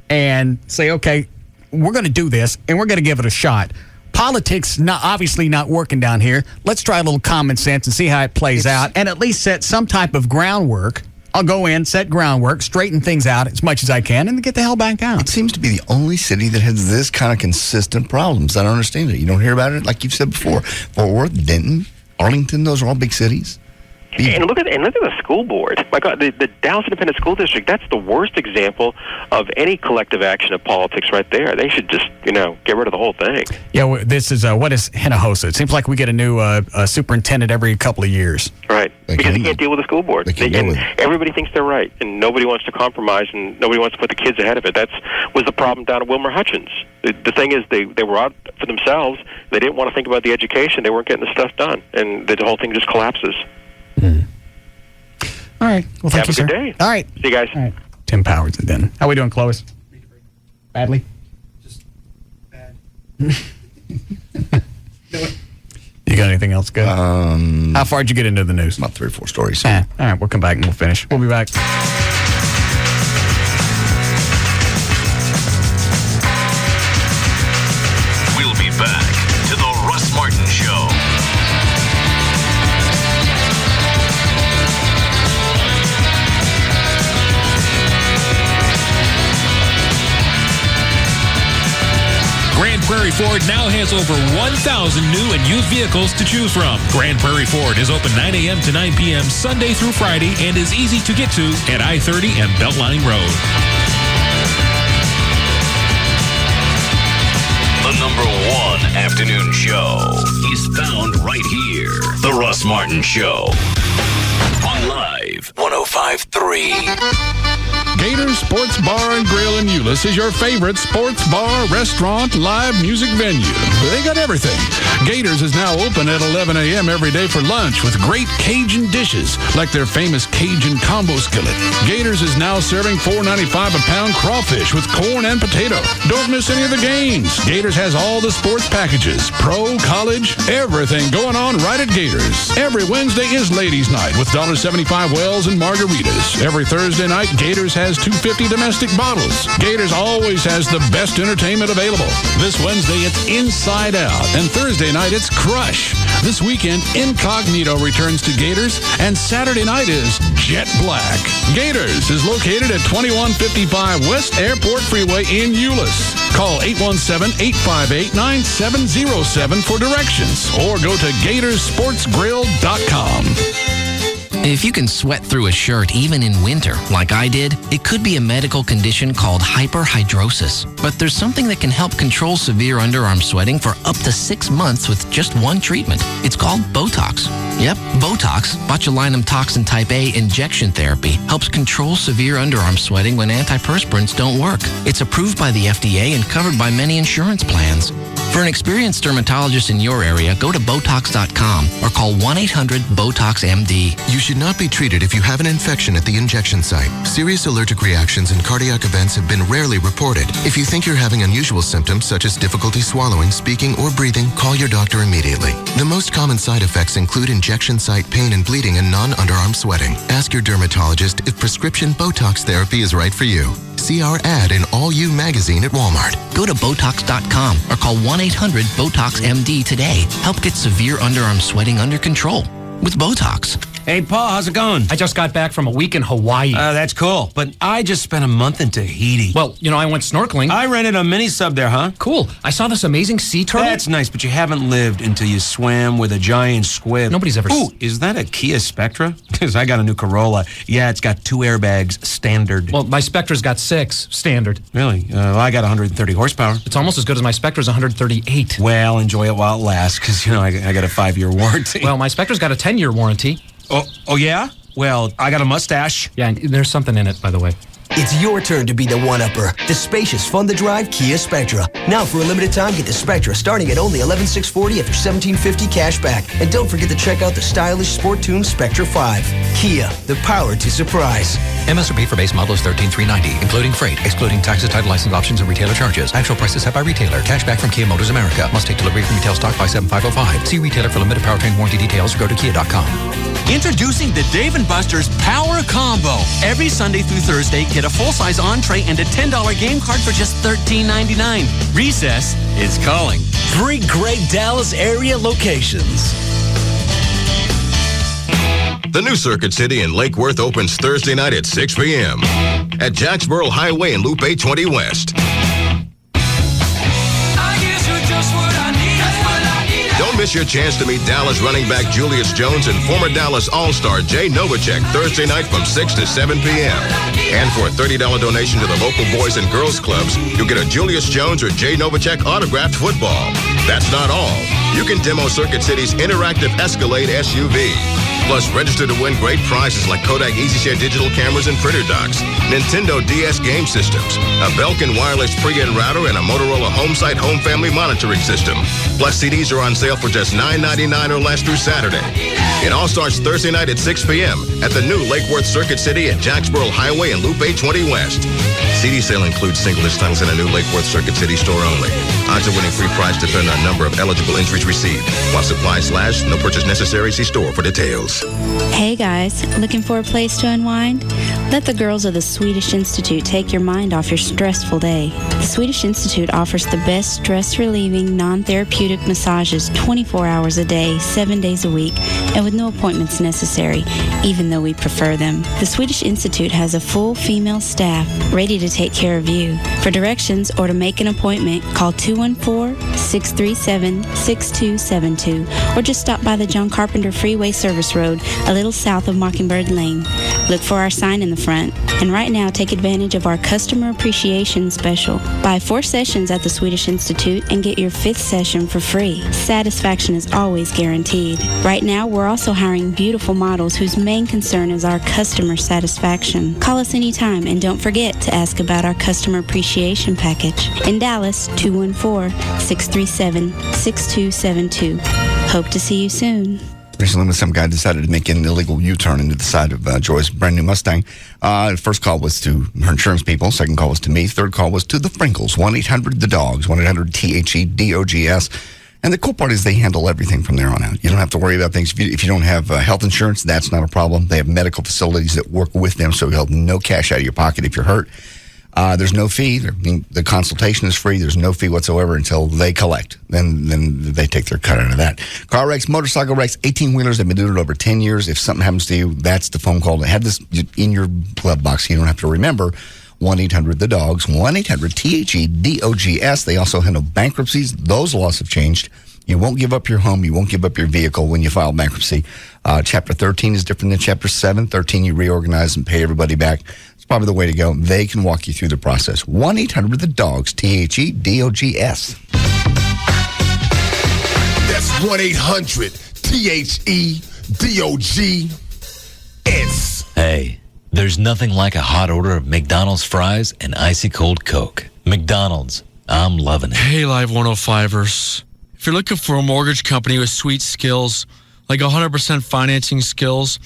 and say, okay, we're going to do this and we're going to give it a shot. Politics obviously not working down here. Let's try a little common sense and see how it plays out, and at least set some type of groundwork. I'll go in, set groundwork, straighten things out as much as I can, and get the hell back out. It seems to be the only city that has this kind of consistent problems. I don't understand it. You don't hear about it like you've said before. Fort Worth, Denton, Arlington, those are all big cities. And look at the school board. My God, the Dallas Independent School District, that's the worst example of any collective action of politics right there. They should just, get rid of the whole thing. Yeah, this is, what is Hinojosa? It seems like we get a new superintendent every couple of years. Right, because they can't deal with the school board. And everybody thinks they're right, and nobody wants to compromise, and nobody wants to put the kids ahead of it. That was the problem down at Wilmer Hutchins. The thing is, they were out for themselves. They didn't want to think about the education. They weren't getting the stuff done, and the whole thing just collapses. All right. Well, thank you, Have a sir. good day. All right. See you guys. All right. Tim Powers and then. How we doing, Clovis? Badly? Just bad. You got anything else good? How far did you get into the news? About 3 or 4 stories. All right, we'll come back and we'll finish. We'll be back. We'll be back to the Russ Martin Show. Grand Prairie Ford now has over 1,000 new and used vehicles to choose from. Grand Prairie Ford is open 9 a.m. to 9 p.m. Sunday through Friday and is easy to get to at I-30 and Beltline Road. The #1 afternoon show is found right here. The Russ Martin Show. On Live 105.3. Gators Sports Bar and Grill in Euless is your favorite sports bar, restaurant, live music venue. They got everything. Gators is now open at 11 a.m. every day for lunch with great Cajun dishes like their famous Cajun combo skillet. Gators is now serving $4.95 a pound crawfish with corn and potato. Don't miss any of the games. Gators has all the sports packages, pro, college, everything going on right at Gators. Every Wednesday is Ladies Night with $1.75 Wells and margaritas. Every Thursday night, Gators has $2.50 domestic bottles. Gators always has the best entertainment available. This Wednesday, it's Inside Out, and Thursday night, it's Crush. This weekend, Incognito returns to Gators, and Saturday night is Jet Black. Gators is located at 2155 West Airport Freeway in Euless. Call 817-858-9707 for directions, or go to GatorsSportsGrill.com. If you can sweat through a shirt even in winter, like I did, it could be a medical condition called hyperhidrosis. But there's something that can help control severe underarm sweating for up to 6 months with just one treatment. It's called Botox. Yep, Botox, botulinum toxin type A injection therapy, helps control severe underarm sweating when antiperspirants don't work. It's approved by the FDA and covered by many insurance plans. For an experienced dermatologist in your area, go to Botox.com or call 1-800-BOTOX-MD. You should not be treated if you have an infection at the injection site. Serious allergic reactions and cardiac events have been rarely reported. If you think you're having unusual symptoms such as difficulty swallowing, speaking, or breathing, call your doctor immediately. The most common side effects include injection site pain and bleeding and non-underarm sweating. Ask your dermatologist if prescription Botox therapy is right for you. See our ad in All You magazine at Walmart. Go to Botox.com or call 1-800-BOTOX-MD today. Help get severe underarm sweating under control with Botox. Hey, Paul, how's it going? I just got back from a week in Hawaii. That's cool, but I just spent a month in Tahiti. Well, I went snorkeling. I rented a mini sub there, huh? Cool. I saw this amazing sea turtle. That's nice, but you haven't lived until you swam with a giant squid. Nobody's ever... Ooh, is that a Kia Spectra? Because I got a new Corolla. Yeah, it's got 2 airbags, standard. Well, my Spectra's got 6, standard. Really? Well, I got 130 horsepower. It's almost as good as my Spectra's 138. Well, enjoy it while it lasts, because, I got a 5-year warranty. Well, my Spectra's got a 10-year warranty. Oh, yeah? Well, I got a mustache. Yeah, and there's something in it, by the way. It's your turn to be the one-upper. The spacious, fun-to-drive Kia Spectra. Now, for a limited time, get the Spectra starting at only $11,640 after $1,750 cash back. And don't forget to check out the stylish sport-tuned Spectra 5. Kia, the power to surprise. MSRP for base model is $13,390, including freight, excluding taxes, title, license options, and retailer charges. Actual prices set by retailer. Cash back from Kia Motors America. Must take delivery from retail stock by 7505. See retailer for limited powertrain warranty details or go to kia.com. Introducing the Dave & Buster's Power Combo. Every Sunday through Thursday, get a full-size entree and a $10 game card for just $13.99. Recess is calling. 3 great Dallas area locations. The new Circuit City in Lake Worth opens Thursday night at 6 p.m. at Jacksboro Highway and Loop 820 West. Don't miss your chance to meet Dallas running back Julius Jones and former Dallas All-Star Jay Novacek Thursday night from 6 to 7 p.m. And for a $30 donation to the local Boys and Girls Clubs, you'll get a Julius Jones or Jay Novacek autographed football. That's not all. You can demo Circuit City's interactive Escalade SUV. Plus, register to win great prizes like Kodak EasyShare digital cameras and printer docks, Nintendo DS game systems, a Belkin wireless preamp router, and a Motorola HomeSite home family monitoring system. Plus, CDs are on sale for just $9.99 or less through Saturday. It all starts Thursday night at 6 p.m. at the new Lake Worth Circuit City at Jacksboro Highway and Loop 820 West. CD sale includes single disc titles in a new Lake Worth Circuit City store only. Odds of winning free prize depend on number of eligible entries received. While supplies last, no purchase necessary. See store for details. Hey guys, looking for a place to unwind? Let the girls of the Swedish Institute take your mind off your stressful day. The Swedish Institute offers the best stress-relieving, non-therapeutic massages 24 hours a day, 7 days a week, and with no appointments necessary, even though we prefer them. The Swedish Institute has a full female staff ready to take care of you. For directions or to make an appointment, call 214-637-6272 or just stop by the John Carpenter Freeway Service Road, a little south of Mockingbird Lane. Look for our sign in the front. And right now, take advantage of our customer appreciation special. Buy 4 sessions at the Swedish Institute and get your 5th session for free. Satisfaction is always guaranteed. Right now, we're also hiring beautiful models whose main concern is our customer satisfaction. Call us anytime and don't forget to ask about our customer appreciation package. In Dallas, 214-637-6272. Hope to see you soon. Recently, some guy decided to make an illegal U-turn into the side of Joy's brand new Mustang. First call was to her insurance people. Second call was to me. Third call was to the Frinkles. 1-800-THE-DOGS. 1-800-THE-DOGS. And the cool part is they handle everything from there on out. You don't have to worry about things. If you don't have health insurance, that's not a problem. They have medical facilities that work with them, so you'll have no cash out of your pocket if you're hurt. There's no fee. The consultation is free. There's no fee whatsoever until they collect. Then they take their cut out of that. Car wrecks, motorcycle wrecks, 18-wheelers. They've been doing it over 10 years. If something happens to you, that's the phone call. Have this in your glove box. You don't have to remember. 1-800-THE-DOGS. 1-800-THEDOGS. They also handle bankruptcies. Those laws have changed. You won't give up your home. You won't give up your vehicle when you file bankruptcy. Chapter 13 is different than Chapter 7. 13, you reorganize and pay everybody back. It's probably the way to go. They can walk you through the process. 1-800-THE-DOGS. THEDOGS. That's 1-800-THEDOGS. Hey, there's nothing like a hot order of McDonald's fries and icy cold Coke. McDonald's. I'm loving it. Hey, Live 105ers. If you're looking for a mortgage company with sweet skills, like 100% financing skills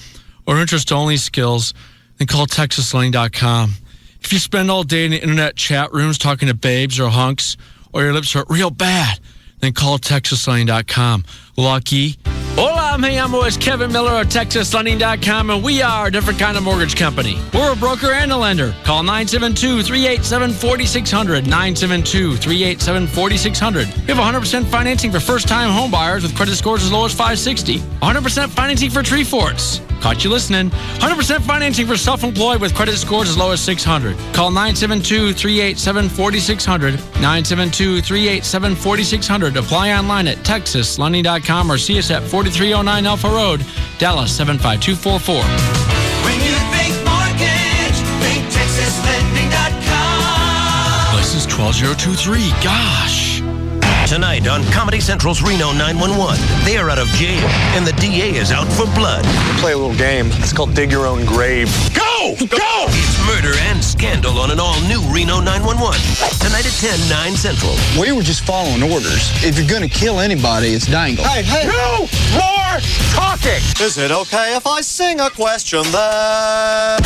or interest-only skills, then call TexasLending.com. If you spend all day in the internet chat rooms talking to babes or hunks, or your lips hurt real bad, then call TexasLending.com. Lucky. Hola, mi amo es Kevin Miller of TexasLending.com, and we are a different kind of mortgage company. We're a broker and a lender. Call 972-387-4600, 972-387-4600. We have 100% financing for first-time home buyers with credit scores as low as 560. 100% financing for tree forts. Caught you listening. 100% financing for self-employed with credit scores as low as 600. Call 972-387-4600, 972-387-4600. Apply online at TexasLending.com or see us at 4309 Alpha Road, Dallas 75244. When you think mortgage, think TexasLending.com. License 12023. Gosh. Tonight on Comedy Central's Reno 911, they are out of jail, and the DA is out for blood. Play a little game. It's called Dig Your Own Grave. Go! Go! It's murder and scandal on an all-new Reno 911. Tonight at 10, 9 Central. We were just following orders. If you're going to kill anybody, it's Dangle. Hey! No more talking! Is it okay if I sing a question then?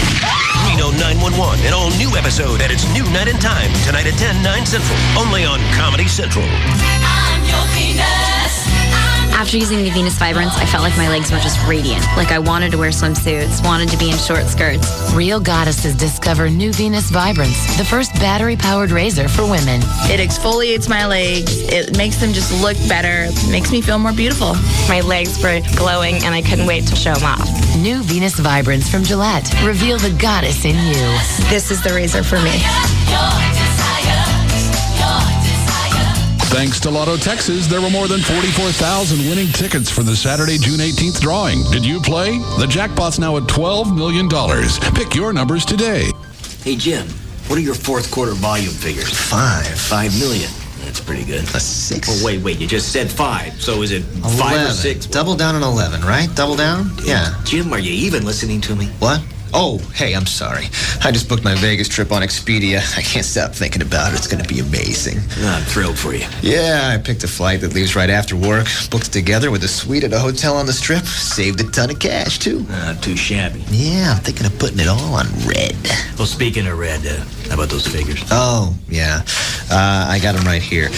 Reno 911, an all-new episode at its new night and time. Tonight at 10, 9 Central. Only on Comedy Central. I'm your Venus. After using the Venus Vibrance, I felt like my legs were just radiant. Like I wanted to wear swimsuits, wanted to be in short skirts. Real goddesses discover new Venus Vibrance, the first battery-powered razor for women. It exfoliates my legs. It makes them just look better. It makes me feel more beautiful. My legs were glowing and I couldn't wait to show them off. New Venus Vibrance from Gillette. Reveal the goddess in you. This is the razor for me. Thanks to Lotto Texas, there were more than 44,000 winning tickets for the Saturday, June 18th drawing. Did you play? The jackpot's now at $12 million. Pick your numbers today. Hey, Jim, what are your fourth quarter volume figures? 5 million. That's pretty good. A 6. Well, wait. You just said 5. So is it 5 or 6? Double down on 11, right? Double down? Yeah. Jim, are you even listening to me? What? Oh, hey, I'm sorry. I just booked my Vegas trip on Expedia. I can't stop thinking about it. It's going to be amazing. I'm thrilled for you. Yeah, I picked a flight that leaves right after work. Booked together with a suite at a hotel on the Strip. Saved a ton of cash, too. Not too shabby. Yeah, I'm thinking of putting it all on red. Well, speaking of red, how about those figures? Oh, yeah. I got them right here.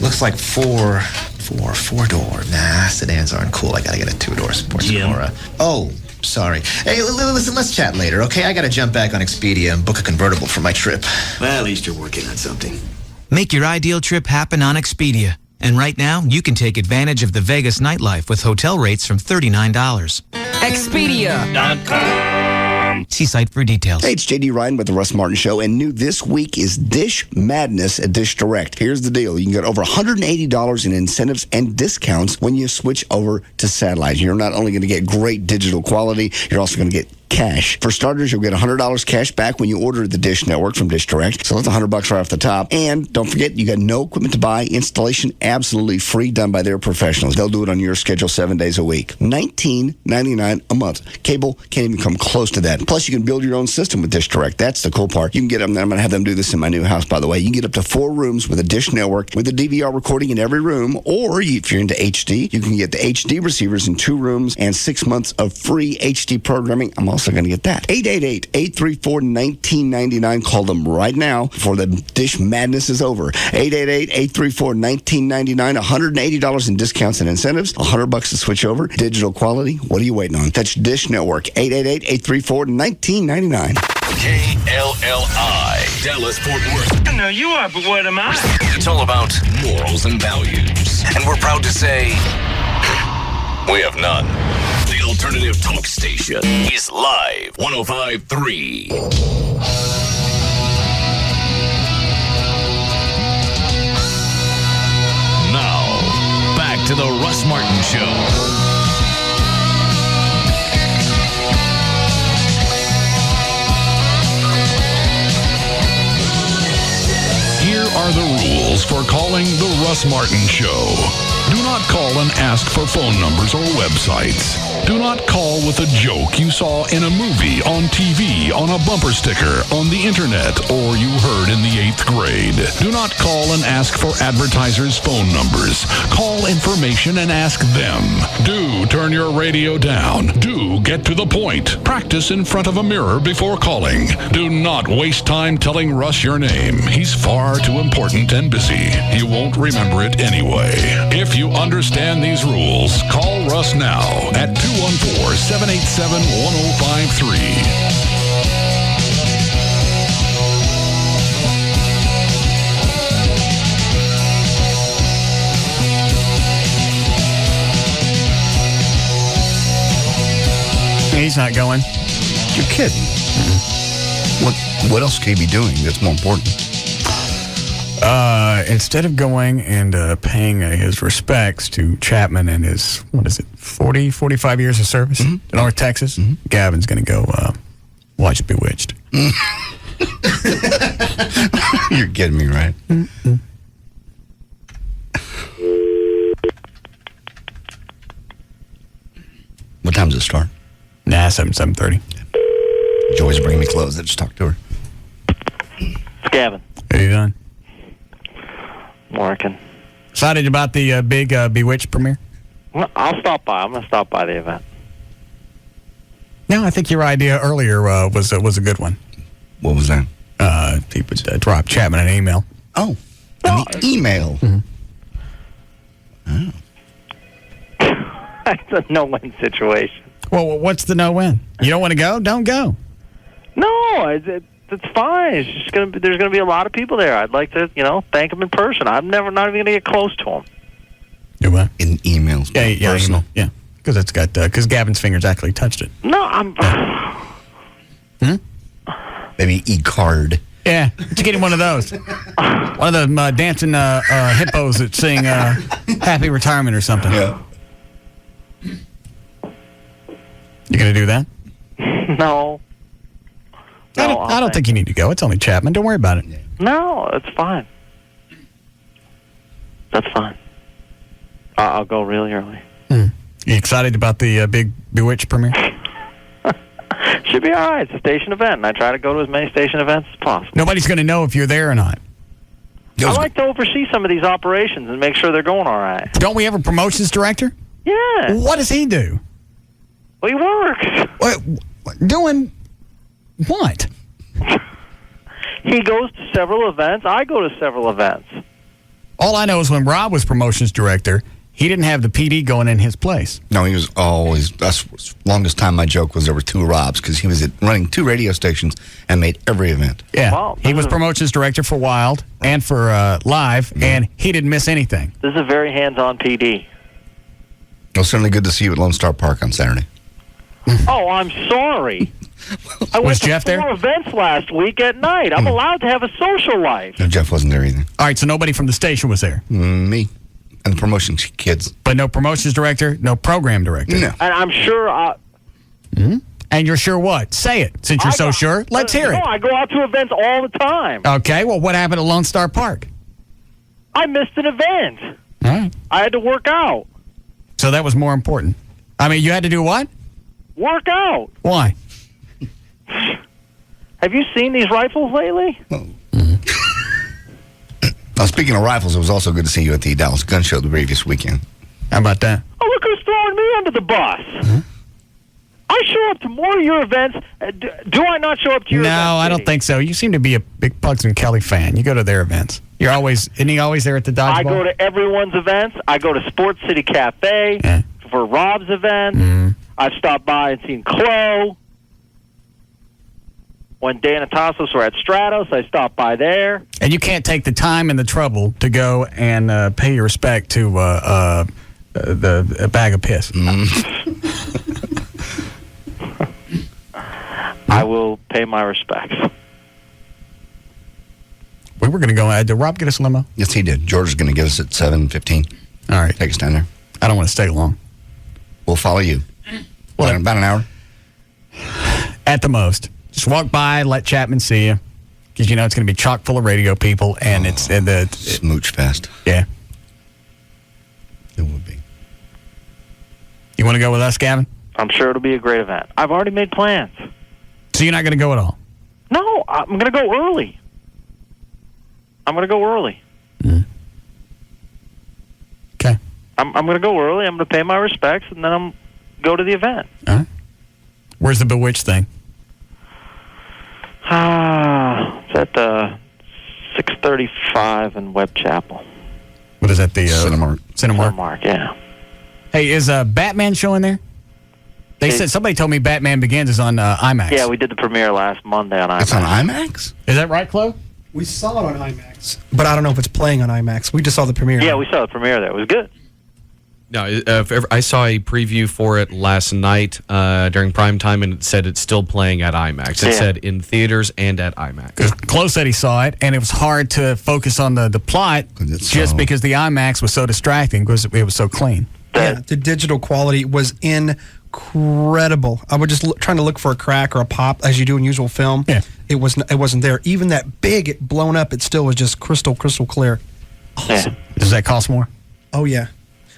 Looks like four-door. Nah, sedans aren't cool. I gotta get a 2-door sports car. Oh, sorry. Hey, listen, let's chat later, okay? I gotta jump back on Expedia and book a convertible for my trip. Well, at least you're working on something. Make your ideal trip happen on Expedia. And right now, you can take advantage of the Vegas nightlife with hotel rates from $39. Expedia.com. See site for details. Hey, it's JD Ryan with the Russ Martin Show, and new this week is Dish Madness at Dish Direct. Here's the deal. You can get over $180 in incentives and discounts when you switch over to satellite. You're not only going to get great digital quality, you're also going to get cash. For starters, you'll get $100 cash back when you order the Dish Network from Dish Direct. So that's $100 right off the top. And don't forget, you got no equipment to buy. Installation absolutely free, done by their professionals. They'll do it on your schedule 7 days a week. $19.99 a month. Cable can't even come close to that. Plus, you can build your own system with Dish Direct. That's the cool part. You can get them. I'm going to have them do this in my new house, by the way. You can get up to 4 rooms with a Dish Network with a DVR recording in every room. Or if you're into HD, you can get the HD receivers in 2 rooms and 6 months of free HD programming. I'm also going to get that. 888-834-1999. Call them right now before the Dish Madness is over. 888-834-1999. $180 in discounts and incentives. $100 to switch over. Digital quality. What are you waiting on? That's Dish Network. 888-834-1999. KLLI, Dallas, Fort Worth. I know you are, but what am I? It's all about morals and values. And we're proud to say, we have none. The alternative talk station is live 105.3. Now, back to the Russ Martin Show. Here are the rules for calling the Russ Martin Show. Do not call and ask for phone numbers or websites. Do not call with a joke you saw in a movie, on TV, on a bumper sticker, on the internet, or you heard in the 8th grade. Do not call and ask for advertisers' phone numbers. Call information and ask them. Do turn your radio down. Do get to the point. Practice in front of a mirror before calling. Do not waste time telling Russ your name. He's far too important and busy. He won't remember it anyway. If you understand these rules, call Russ now at 214-787-1053. He's not going. You're kidding. What else could he be doing that's more important? Instead of going and paying his respects to Chapman and his, 45 years of service in North Texas, Gavin's going to go watch Bewitched. You're kidding me, right? What time does it start? 7:30. Joy's bringing me clothes. Let's talk to her. It's Gavin. How you doing? Working. Excited about the big Bewitched premiere? Well, I'll stop by. I'm going to stop by the event. No, I think your idea earlier was a good one. What was that? He would drop Chapman an email. Oh, an email. Oh. It's a no-win situation. Well, what's the no-win? You don't want to go? Don't go. No, it's fine. It's just there's gonna be a lot of people there. I'd like to, thank them in person. I'm not even gonna get close to them. You what? In emails. Yeah, personal. Yeah, because it's got because Gavin's fingers actually touched it. No, I'm. Maybe e-card. Yeah, let's get him one of those. One of the dancing hippos that sing "Happy Retirement" or something. Yeah. You gonna do that? No. I don't think you need to go. It's only Chapman. Don't worry about it. No, it's fine. That's fine. I'll go really early. You excited about the big Bewitched premiere? Should be all right. It's a station event, and I try to go to as many station events as possible. Nobody's going to know if you're there or not. I like to oversee some of these operations and make sure they're going all right. Don't we have a promotions director? Yeah. What does he do? Well, he works. Doing what? He goes to several events. I go to several events. All I know is when Rob was promotions director, he didn't have the PD going in his place. No, he was always. That's longest time my joke was there were two Robs because he was running 2 radio stations and made every event. Yeah, Wow, he was promotions director for Wild and for Live, and he didn't miss anything. This is a very hands-on PD. It was certainly good to see you at Lone Star Park on Saturday. Oh, I'm sorry. I went to 4 events last week at night. I'm allowed to have a social life. No, Jeff wasn't there either. All right, so nobody from the station was there? Me. And the promotions kids. But no promotions director, no program director? No. And I'm sure... And you're sure what? Say it. Since you're so sure, let's hear it. No, I go out to events all the time. Okay, well, what happened at Lone Star Park? I missed an event. All right. I had to work out. So that was more important. I mean, you had to do what? Work out. Why? Have you seen these rifles lately? Now, speaking of rifles, it was also good to see you at the Dallas Gun Show the previous weekend. How about that? Oh, look who's throwing me under the bus. I show up to more of your events. Do I not show up to your events? No, I don't think so. You seem to be a big Pugs and Kelly fan. You go to their events. You're always, isn't he always there at the dodgeball? I go to everyone's events. I go to Sports City Cafe for Rob's event. I've stopped by and seen Chloe. When Dan and Tassos were at Stratos, I stopped by there. And you can't take the time and the trouble to go and pay your respect to the bag of piss. I will pay my respects. We were going to go. Did Rob get us a limo? Yes, he did. George is going to get us at 7:15. All right. Take us down there. I don't want to stay long. We'll follow you. Well, about an hour? At the most. Just walk by, let Chapman see you. Because you know it's going to be chock full of radio people, and it's the Smooch Fest. Yeah. It would be. You want to go with us, Gavin? I'm sure it'll be a great event. I've already made plans. So you're not going to go at all? No, I'm going to go early. I'm going to go early. Okay. I'm going to go early. I'm going to pay my respects, and then I'm go to the event. All right. Where's the Bewitched thing? It's at the 635 in Webb Chapel. What is that? The Cinemark. Cinemark, yeah. Hey, is Batman showing there? They said somebody told me Batman Begins is on IMAX. Yeah, we did the premiere last Monday on IMAX. It's on IMAX? Is that right, Chloe? We saw it on IMAX, but I don't know if it's playing on IMAX. We just saw the premiere. Yeah, we saw the premiere there. It was good. No, I saw a preview for it last night during prime time, and it said it's still playing at IMAX. It said in theaters and at IMAX. Chloe said he saw it, and it was hard to focus on the plot just because the IMAX was so distracting because it was so clean. Yeah, the digital quality was incredible. I was just trying to look for a crack or a pop, as you do in usual film. Yeah. It wasn't there. Even that big, it blown up, it still was just crystal clear. Awesome. Does that cost more? Oh, yeah.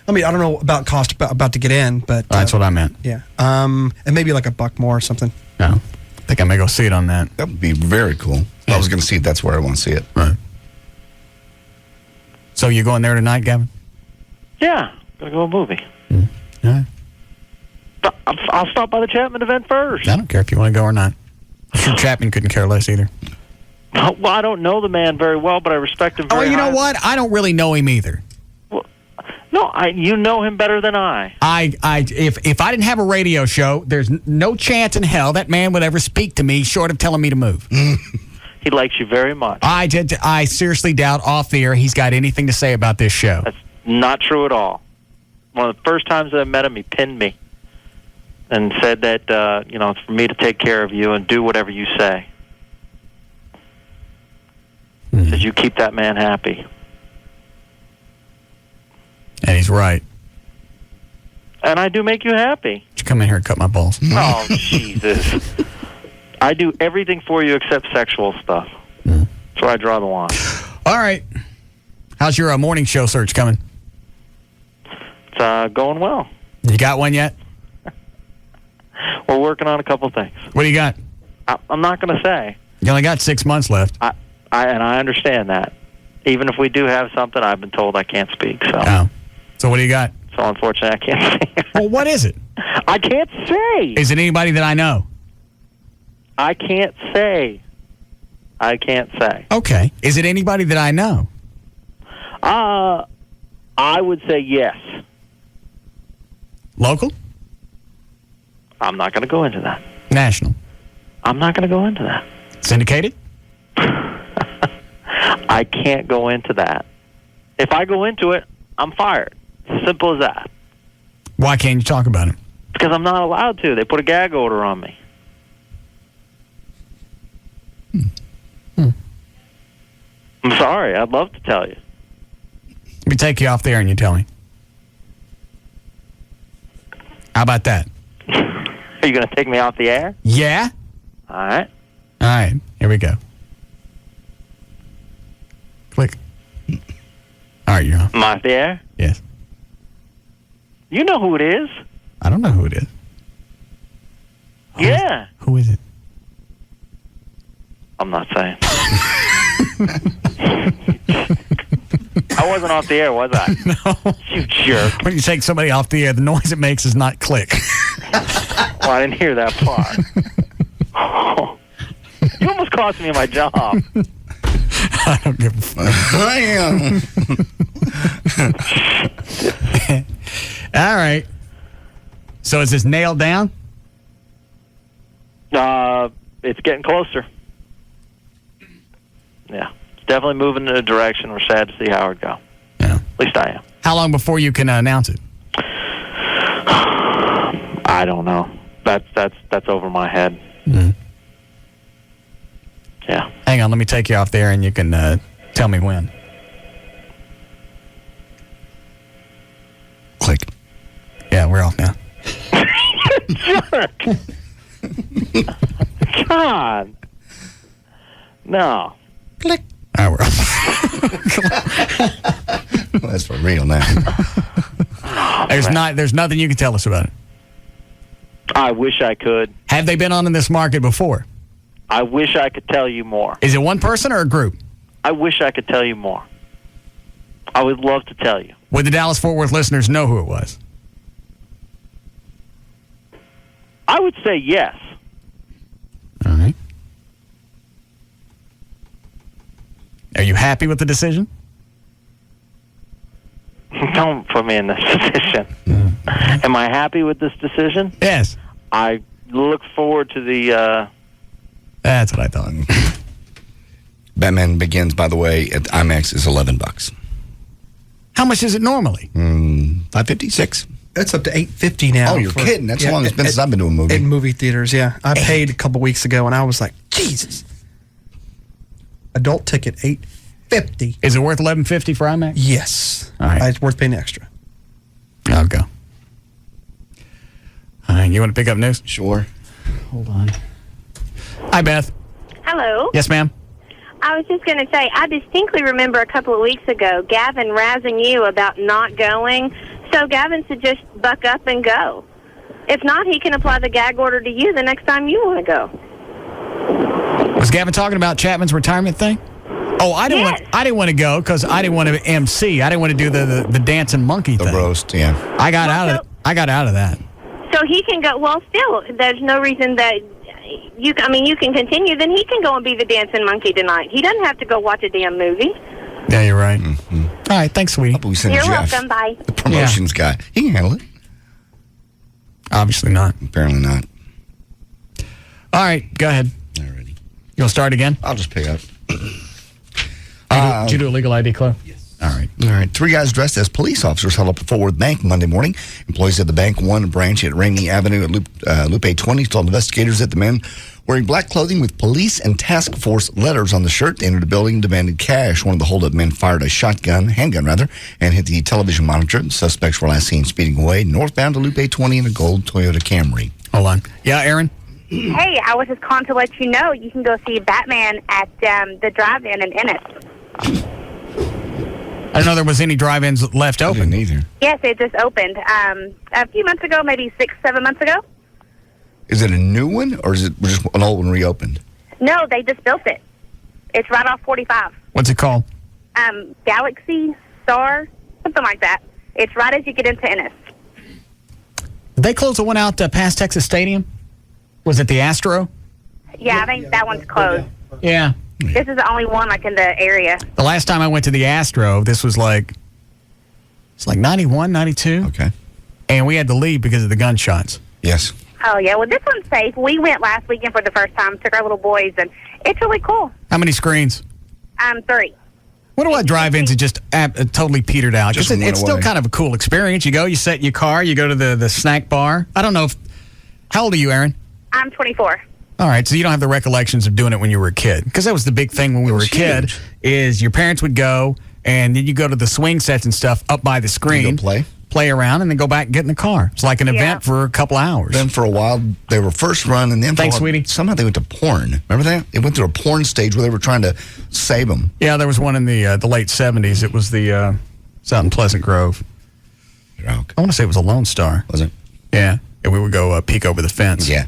I mean, I don't know about cost about to get in, but... that's what I meant. Yeah. And maybe like $1 more or something. No. I think I may go see it on that. That would be very cool. I was going to see it. That's where I want to see it. Right. So you going there tonight, Gavin? Yeah, going to go to a movie. All right. I'll stop by the Chapman event first. I don't care if you want to go or not. I'm sure Chapman couldn't care less either. Well, I don't know the man very well, but I respect him very you know highly. what? I don't really know him either. No, you know him better than I. If I didn't have a radio show, there's no chance in hell that man would ever speak to me short of telling me to move. He likes you very much. I seriously doubt off the air he's got anything to say about this show. That's not true at all. One of the first times that I met him, he pinned me and said that it's for me to take care of you and do whatever you say. Said you keep that man happy. And he's right. And I do make you happy. You come in here and cut my balls. Oh, Jesus. I do everything for you except sexual stuff. That's where I draw the line. All right. How's your morning show search coming? It's going well. You got one yet? We're working on a couple things. What do you got? I'm not going to say. You only got 6 months left. And I understand that. Even if we do have something, I've been told I can't speak. So. Oh. So what do you got? So unfortunately, I can't say. Well, what is it? I can't say. Is it anybody that I know? I can't say. I can't say. Okay. Is it anybody that I know? I would say yes. Local? I'm not going to go into that. National? I'm not going to go into that. Syndicated? I can't go into that. If I go into it, I'm fired. It's as simple as that. Why can't you talk about it? Because I'm not allowed to. They put a gag order on me. I'm sorry. I'd love to tell you. Let me take you off the air and you tell me. How about that? Are you going to take me off the air? Yeah. All right. All right. Here we go. Click. All right, you're on. Am I off the air? Yes. You know who it is. I don't know who it is. Yeah. Who is it? I'm not saying. I wasn't off the air, was I? No. You jerk. When you take somebody off the air, the noise it makes is not click. Well, I didn't hear that part. You almost cost me my job. I don't give a fuck. All right. So is this nailed down? It's getting closer. Yeah. It's definitely moving in a direction. We're sad to see how it go. Yeah. At least I am. How long before you can announce it? I don't know. That's over my head. Mm. Yeah. Hang on, let me take you off there and you can tell me when. Click. Yeah, we're off now. Jerk. God. No. Click. All right, we're off. Well, that's for real now. There's nothing you can tell us about it. I wish I could. Have they been on in this market before? I wish I could tell you more. Is it one person or a group? I wish I could tell you more. I would love to tell you. Would the Dallas-Fort Worth listeners know who it was? I would say yes. All right. Are you happy with the decision? Don't put me in this position. Am I happy with this decision? Yes. I look forward to the... That's what I thought. Batman Begins, by the way, at IMAX is $11. How much is it normally? $5.56. It's up to $8.50 now. Oh, you're kidding. That's how long it's been since I've been to a movie. In movie theaters, yeah. I paid a couple weeks ago, and I was like, Jesus. Adult ticket, $8.50. Is it worth $11.50 for IMAX? Yes. All right. It's worth paying extra. I'll go. All right, you want to pick up news? Sure. Hold on. Hi, Beth. Hello. Yes, ma'am. I was just going to say, I distinctly remember a couple of weeks ago, Gavin razzing you about not going. So Gavin should just buck up and go. If not, he can apply the gag order to you the next time you want to go. Was Gavin talking about Chapman's retirement thing? Oh, I didn't want to go because I didn't want to MC. I didn't want to do the dancing monkey thing. The roast, yeah. I got out of that. So he can go. Well, still, there's no reason that you can continue. Then he can go and be the dancing monkey tonight. He doesn't have to go watch a damn movie. Yeah, you're right. Mm-hmm. All right, thanks, sweetie. You're welcome. Bye. The promotions guy. He can handle it. Obviously not. Apparently not. All right, go ahead. Alrighty. You'll start again? I'll just pick up. Did you do a legal ID, Chloe? Yes. All right. 3 guys dressed as police officers held up at Fort Worth Bank Monday morning. Employees at the Bank 1 branch at Rainey Avenue at Lupe 20 told investigators that the men wearing black clothing with police and task force letters on the shirt entered the building and demanded cash. One of the holdup men fired a handgun, and hit the television monitor. The suspects were last seen speeding away northbound to Lupe 20 in a gold Toyota Camry. Hold on. Yeah, Aaron? Hey, I was just calling to let you know you can go see Batman at the drive-in in Ennis. I didn't know there was any drive-ins left open. Either. Yes, it just opened a few months ago, maybe 6-7 months ago. Is it a new one, or is it just an old one reopened? No, they just built it. It's right off 45. What's it called? Galaxy, Star, something like that. It's right as you get into Ennis. Did they close the one out past Texas Stadium? Was it the Astro? Yeah, I think that one's closed. Yeah. This is the only one like in the area. The last time I went to the Astro, this was it's like 91, 92. Okay. And we had to leave because of the gunshots. Yes. Oh, yeah. Well, this one's safe. We went last weekend for the first time, took our little boys, and it's really cool. How many screens? 3. Wonder why drive-ins are just totally petered out. Just It's still kind of a cool experience. You go, you set in your car, you go to the snack bar. I don't know how old are you, Aaron? I'm 24. All right, so you don't have the recollections of doing it when you were a kid. Because that was the big thing when we were a kid, is your parents would go, and then you go to the swing sets and stuff up by the screen. Play around, and then go back and get in the car. It's like an event for a couple hours. Then for a while, they were first run, and then Thanks, sweetie. Somehow they went to porn. Remember that? It went through a porn stage where they were trying to save them. Yeah, there was one in the late 70s. It was it's out in Pleasant Grove. I want to say it was a Lone Star. Was it? Yeah. And we would go peek over the fence. Yeah,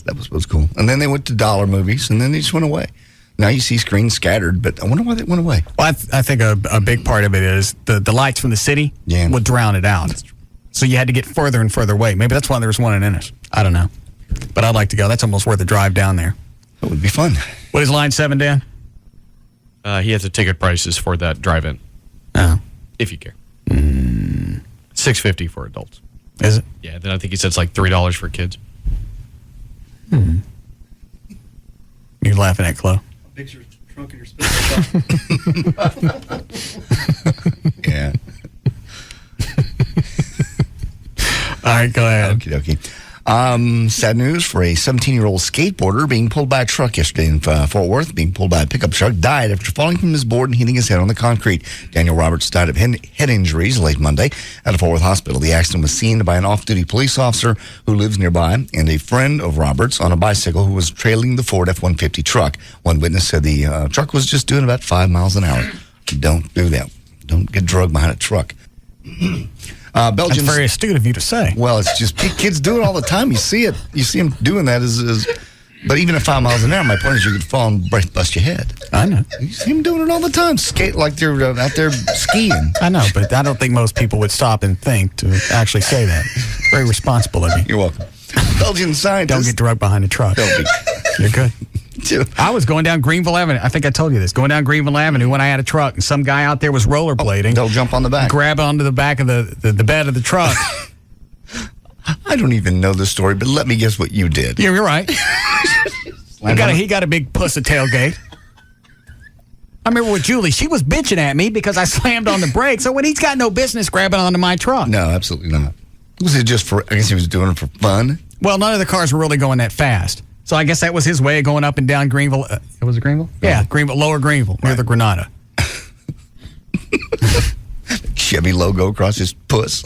that was cool. And then they went to dollar movies, and then they just went away. Now you see screens scattered, but I wonder why they went away. Well, I think a big part of it is the lights from the city would drown it out. So you had to get further and further away. Maybe that's why there was one in Ennis. I don't know. But I'd like to go. That's almost worth the drive down there. That would be fun. What is line 7, Dan? He has the ticket prices for that drive-in. Oh. If you care. $6.50 for adults. Is it? Yeah, then I think he said it's like $3 for kids. You're laughing at Chloe. Picture trunk in your spit. Yeah. All right, go ahead. Okie dokie. Sad news for a 17-year-old skateboarder being pulled by a truck yesterday in Fort Worth. Being pulled by a pickup truck, died after falling from his board and hitting his head on the concrete. Daniel Roberts died of head injuries late Monday at a Fort Worth hospital. The accident was seen by an off-duty police officer who lives nearby and a friend of Roberts on a bicycle who was trailing the Ford F-150 truck. One witness said the truck was just doing about 5 miles an hour. Don't do that. Don't get drugged behind a truck. That's very astute of you to say. Well, it's just kids do it all the time. You see it. You see them doing that. But even at 5 miles an hour, my point is you could fall and bust your head. I know. You see them doing it all the time. Skate like they're out there skiing. I know, but I don't think most people would stop and think to actually say that. Very responsible of you. You're welcome. Belgian scientists. Don't get drugged behind a truck. Don't be. You're good. I was going down Greenville Avenue. I think I told you this. Going down Greenville Avenue when I had a truck, and some guy out there was rollerblading. They'll jump on the back. Grab onto the back of the bed of the truck. I don't even know the story, but let me guess what you did. Yeah, you're right. He got a big puss at tailgate. I remember with Julie, she was bitching at me because I slammed on the brakes. So when he's got no business grabbing onto my truck. No, absolutely not. Was it just I guess he was doing it for fun? Well, none of the cars were really going that fast. So I guess that was his way of going up and down Greenville. Was it Greenville? Yeah, Greenville, Lower Greenville, near the Granada. Chevy logo across his puss.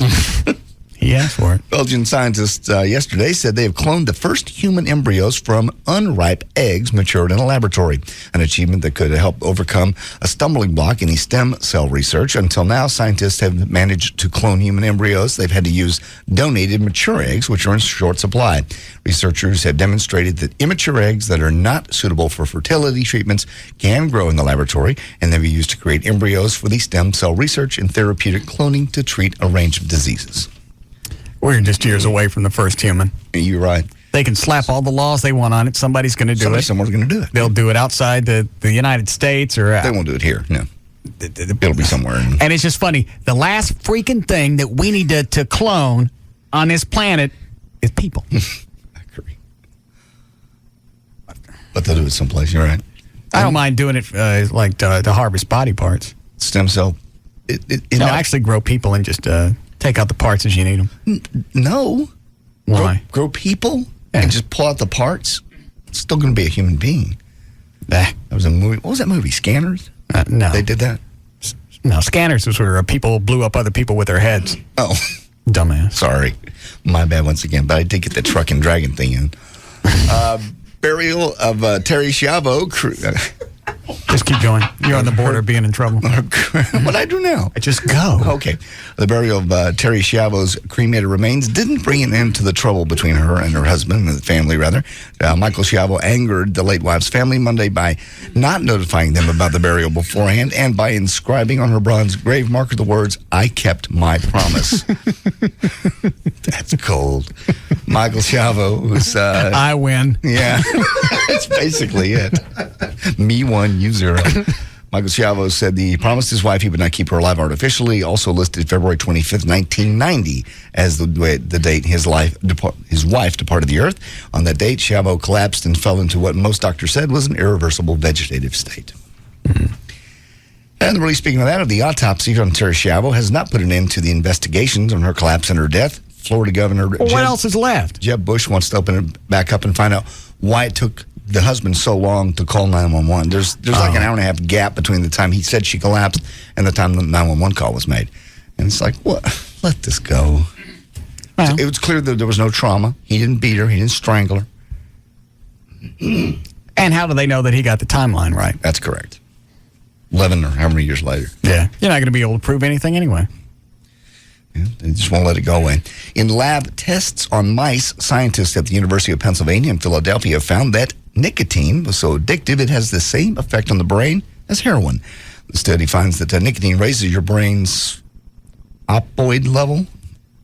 He asked for it. Belgian scientists yesterday said they have cloned the first human embryos from unripe eggs matured in a laboratory, an achievement that could help overcome a stumbling block in stem cell research. Until now, scientists have managed to clone human embryos. They've had to use donated mature eggs, which are in short supply. Researchers have demonstrated that immature eggs that are not suitable for fertility treatments can grow in the laboratory, and they'll be used to create embryos for the stem cell research and therapeutic cloning to treat a range of diseases. We're just years away from the first human. You're right. They can slap all the laws they want on it. Somebody's going to do it. Someone's going to do it. They'll do it outside the United States. Or they won't do it here, no. It'll be somewhere. And it's just funny. The last freaking thing that we need to clone on this planet is people. I agree. But they'll do it someplace, you're right. I don't mind doing it like to harvest body parts. Stem cell. Actually grow people and just take out the parts as you need them. No. Why? Grow people and just pull out the parts? It's still going to be a human being. That was a movie. What was that movie? Scanners? No. They did that? No, Scanners was where people blew up other people with their heads. Oh. Dumbass. Sorry. My bad once again, but I did get the truck and dragon thing in. Burial of Terry Schiavo. Just keep going. You're on the border of being in trouble. What I do now? Just go. Okay. The burial of Terry Schiavo's cremated remains didn't bring an end to the trouble between her and her husband, and the family, rather. Michael Schiavo angered the late wife's family Monday by not notifying them about the burial beforehand and by inscribing on her bronze grave marker the words, "I kept my promise." That's cold. Michael Schiavo, who's... I win. Yeah. That's basically it. Me 1, you 0. Michael Schiavo said he promised his wife he would not keep her alive artificially. Also listed February 25th, 1990 as the date his wife departed the earth. On that date, Schiavo collapsed and fell into what most doctors said was an irreversible vegetative state. Mm-hmm. And really speaking of that, of the autopsy on Terry Schiavo has not put an end to the investigations on her collapse and her death. Florida Governor what else is left? Jeb Bush wants to open it back up and find out why it took the husband so long to call 911. There's like an hour and a half gap between the time he said she collapsed and the time the 911 call was made. And it's like, what? Let this go. Well, it was clear that there was no trauma. He didn't beat her. He didn't strangle her. And how do they know that he got the timeline right? That's correct. 11 or how many years later. Yeah. You're not going to be able to prove anything anyway. Yeah, they just won't let it go away. In lab tests on mice, scientists at the University of Pennsylvania in Philadelphia found that nicotine was so addictive it has the same effect on the brain as heroin. The study finds that nicotine raises your brain's opioid level,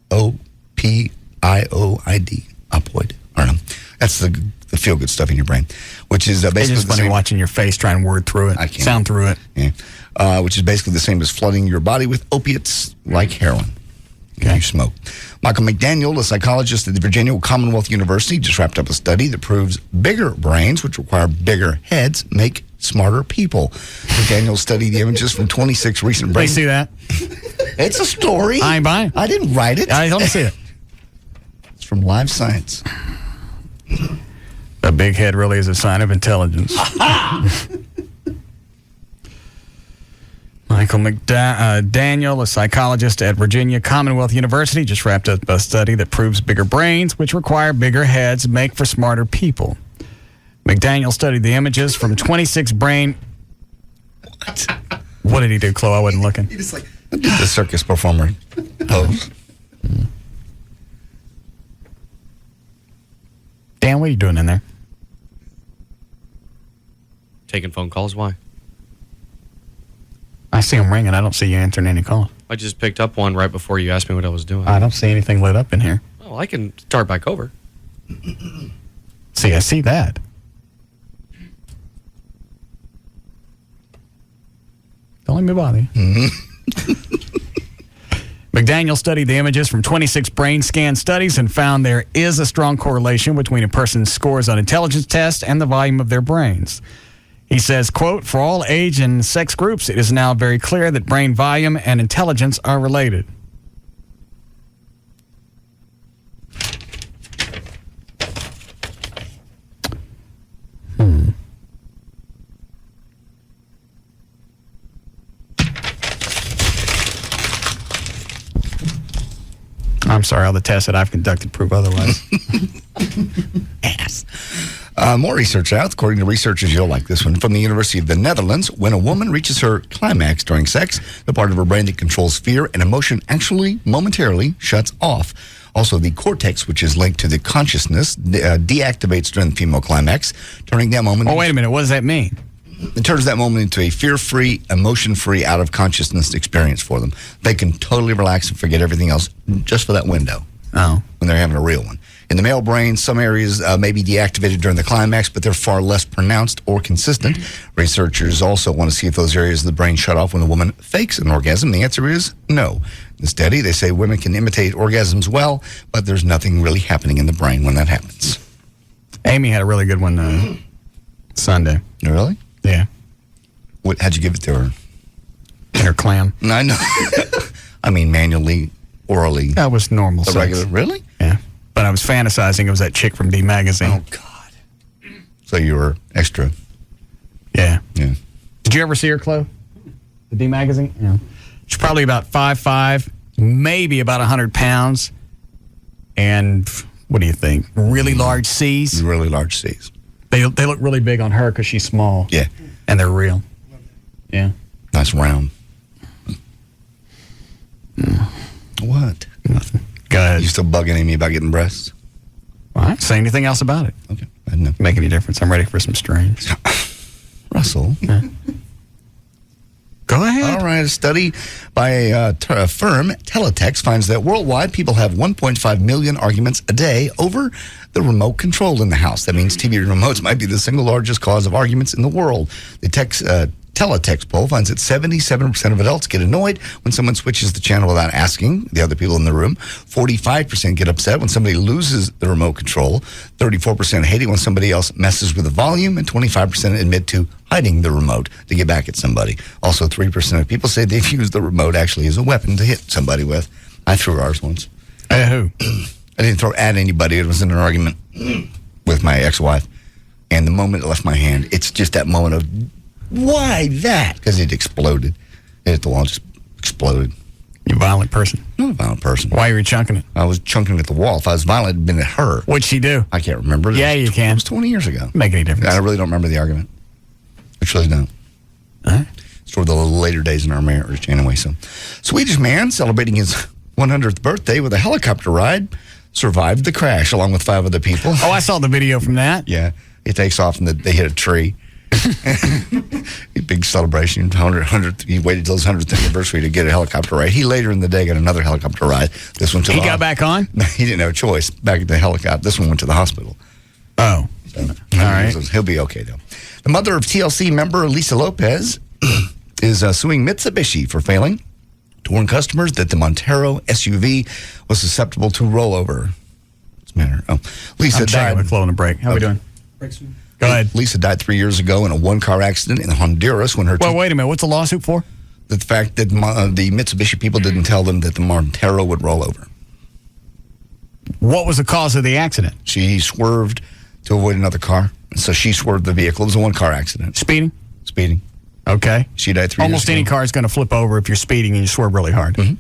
opioid, opioid. I don't know. That's the feel-good stuff in your brain, which is basically it's just funny watching your face try and word through it, sound through it. Yeah. Which is basically the same as flooding your body with opiates like heroin. Okay. You smoke. Michael McDaniel, a psychologist at the Virginia Commonwealth University, just wrapped up a study that proves bigger brains, which require bigger heads, make smarter people. McDaniel studied the images from 26 recent brain... They see that? It's a story. I ain't buying. I didn't write it. I don't see it. It's from Live Science. A big head really is a sign of intelligence. Michael McDaniel, a psychologist at Virginia Commonwealth University, just wrapped up a study that proves bigger brains, which require bigger heads, make for smarter people. McDaniel studied the images from 26 brain... What did he do, Chloe? I wasn't looking. He just the circus performer pose. Dan, what are you doing in there? Taking phone calls. Why? I see them ringing. I don't see you answering any calls. I just picked up one right before you asked me what I was doing. I don't see anything lit up in here. Well, I can start back over. See, I see that. Don't let me bother you. McDaniel studied the images from 26 brain scan studies and found there is a strong correlation between a person's scores on intelligence tests and the volume of their brains. He says, quote, "For all age and sex groups, it is now very clear that brain volume and intelligence are related." I'm sorry, all the tests that I've conducted prove otherwise. Ass. More research out. According to researchers, you'll like this one, from the University of the Netherlands. When a woman reaches her climax during sex, the part of her brain that controls fear and emotion actually momentarily shuts off. Also, the cortex, which is linked to the consciousness, deactivates during the female climax, turning that moment... Oh, wait a minute. What does that mean? It turns that moment into a fear-free, emotion-free, out-of-consciousness experience for them. They can totally relax and forget everything else just for that window. Oh. When they're having a real one. In the male brain, some areas may be deactivated during the climax, but they're far less pronounced or consistent. Researchers also want to see if those areas of the brain shut off when a woman fakes an orgasm. The answer is no. In the study, they say women can imitate orgasms well, but there's nothing really happening in the brain when that happens. Amy had a really good one Sunday. Really? Yeah. How'd you give it to her? In her clam. I know. I mean, manually, orally. That was normal sex. Regular. Really? Yeah. But I was fantasizing it was that chick from D Magazine. Oh, God. So you were extra. Yeah. Yeah. Did you ever see her, Chloe? The D Magazine? Yeah. She's probably about 5'5", maybe about 100 pounds. And what do you think? Really large C's? Really large C's. They look really big on her because she's small. Yeah. And they're real. Yeah. Nice round. What? Nothing. Go ahead. You still bugging me about getting breasts? Well, I didn't say anything else about it. Okay. I didn't know. Make any difference. I'm ready for some strange. Russell. Yeah. Go ahead. All right. A study by a firm, Teletext, finds that worldwide people have 1.5 million arguments a day over the remote control in the house. That means TV remotes might be the single largest cause of arguments in the world. The Teletext poll finds that 77% of adults get annoyed when someone switches the channel without asking the other people in the room. 45% get upset when somebody loses the remote control. 34% hate it when somebody else messes with the volume. And 25% admit to hiding the remote to get back at somebody. Also, 3% of people say they've used the remote actually as a weapon to hit somebody with. I threw ours once. Who? I didn't throw it at anybody. It was in an argument with my ex-wife. And the moment it left my hand, it's just that moment of, why that? Because it exploded. It hit the wall, just exploded. You a violent person? Not a violent person. Why were you chunking it? I was chunking it at the wall. If I was violent, it'd been at her. What'd she do? I can't remember. Yeah, you can. It was 20 years ago. Make any difference? I really don't remember the argument. I truly don't. It's toward the later days in our marriage anyway. So, Swedish man celebrating his 100th birthday with a helicopter ride survived the crash along with 5 other people. Oh, I saw the video from that. Yeah. He takes off and they hit a tree. Big celebration. 100th. He waited till his 100th anniversary to get a helicopter ride. He later in the day got another helicopter ride. This one to he got back on? He didn't have a choice. Back at the helicopter. This one went to the hospital. Oh. So, all right. He'll be okay, though. The mother of TLC member Lisa Lopez is suing Mitsubishi for failing to warn customers that the Montero SUV was susceptible to rollover. What's the matter? Oh, Lisa died. We're flowing a break. How are we doing? Go ahead. Lisa died 3 years ago in a one-car accident in Honduras when her... Well, wait a minute. What's the lawsuit for? The fact that the Mitsubishi people didn't tell them that the Montero would roll over. What was the cause of the accident? She swerved to avoid another car. So she swerved the vehicle. It was a one-car accident. Speeding? Speeding. Okay. She died 3 years ago. Almost any car is going to flip over if you're speeding and you swerve really hard. Mm-hmm.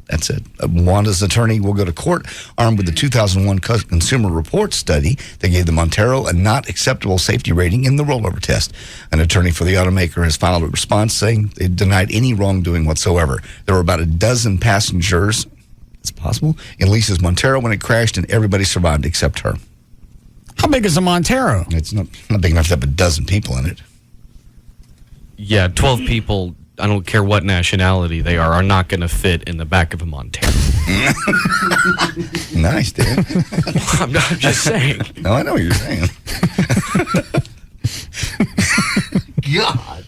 That's it. Wanda's attorney will go to court armed with the 2001 Consumer Report study that gave the Montero a not acceptable safety rating in the rollover test. An attorney for the automaker has filed a response saying they denied any wrongdoing whatsoever. There were about a dozen passengers, it's possible, in Lisa's Montero when it crashed, and everybody survived except her. How big is a Montero? It's not big enough to have a dozen people in it. Yeah, 12 people, I don't care what nationality they are not going to fit in the back of a Montero. Nice, dude. I'm just saying. No, I know what you're saying. God.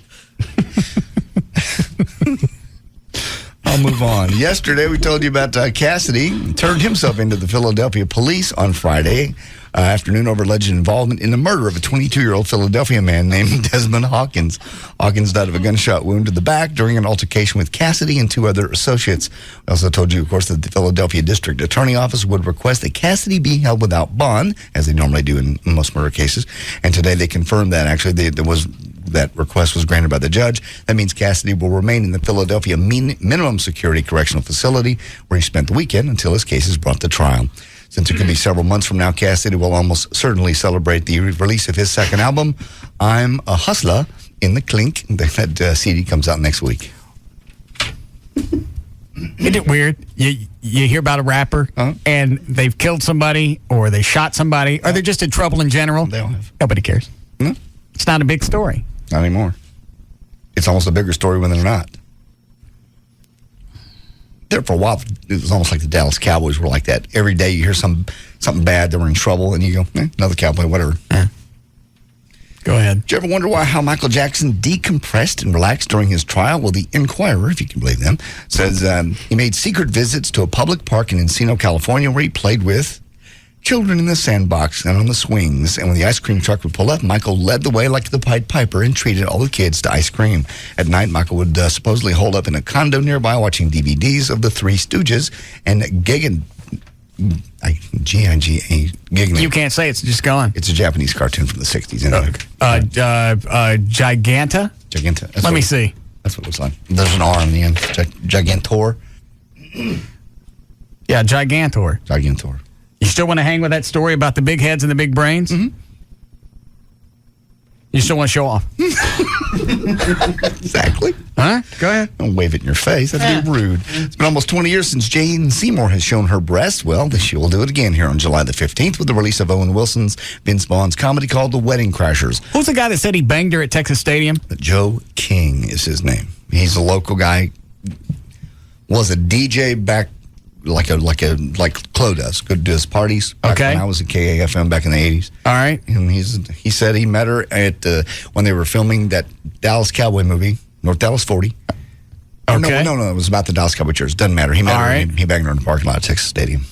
I'll move on. Yesterday, we told you about Cassidy turned himself into the Philadelphia police on Friday afternoon over alleged involvement in the murder of a 22-year-old Philadelphia man named Desmond Hawkins. Hawkins died of a gunshot wound to the back during an altercation with Cassidy and 2 other associates. We also told you, of course, that the Philadelphia District Attorney Office would request that Cassidy be held without bond, as they normally do in most murder cases. And today they confirmed that actually that request was granted by the judge. That means Cassidy will remain in the Philadelphia minimum security correctional facility where he spent the weekend until his case is brought to trial. Since it could be several months from now, Cassidy will almost certainly celebrate the release of his second album, I'm a Hustler, in the Clink. That CD comes out next week. Isn't it weird? You hear about a rapper and they've killed somebody or they shot somebody or they're just in trouble in general. They don't have. Nobody cares. No. It's not a big story. Not anymore. It's almost a bigger story when they're not. There for a while, it was almost like the Dallas Cowboys were like that. Every day you hear something bad, they were in trouble, and you go, another Cowboy, whatever. Go ahead. Did you ever wonder how Michael Jackson decompressed and relaxed during his trial? Well, the Inquirer, if you can believe them, says he made secret visits to a public park in Encino, California, where he played with children in the sandbox and on the swings. And when the ice cream truck would pull up, Michael led the way like the Pied Piper and treated all the kids to ice cream. At night, Michael would supposedly hold up in a condo nearby watching DVDs of the Three Stooges and Gigging. You can't say it's just gone. It's a Japanese cartoon from the 60s. Anyway. Giganta? Giganta. Let me see. That's what it looks like. There's an R on the end. Gigantor. Yeah, Gigantor. Gigantor. You still want to hang with that story about the big heads and the big brains? Mm-hmm. You still want to show off? Exactly. Huh? Go ahead. Don't wave it in your face. That'd be rude. It's been almost 20 years since Jane Seymour has shown her breast. Well, she will do it again here on July the 15th with the release of Owen Wilson's Vince Vaughn's comedy called The Wedding Crashers. Who's the guy that said he banged her at Texas Stadium? Joe King is his name. He's a local guy. Was a DJ back like Chloe does. Could do his parties. Back when I was at KAFM back in the 80s. All right. And he said he met her at when they were filming that Dallas Cowboy movie, North Dallas 40. Okay. No, it was about the Dallas Cowboy Church. Doesn't matter. He met her. Right. He banged her in the parking lot at Texas Stadium.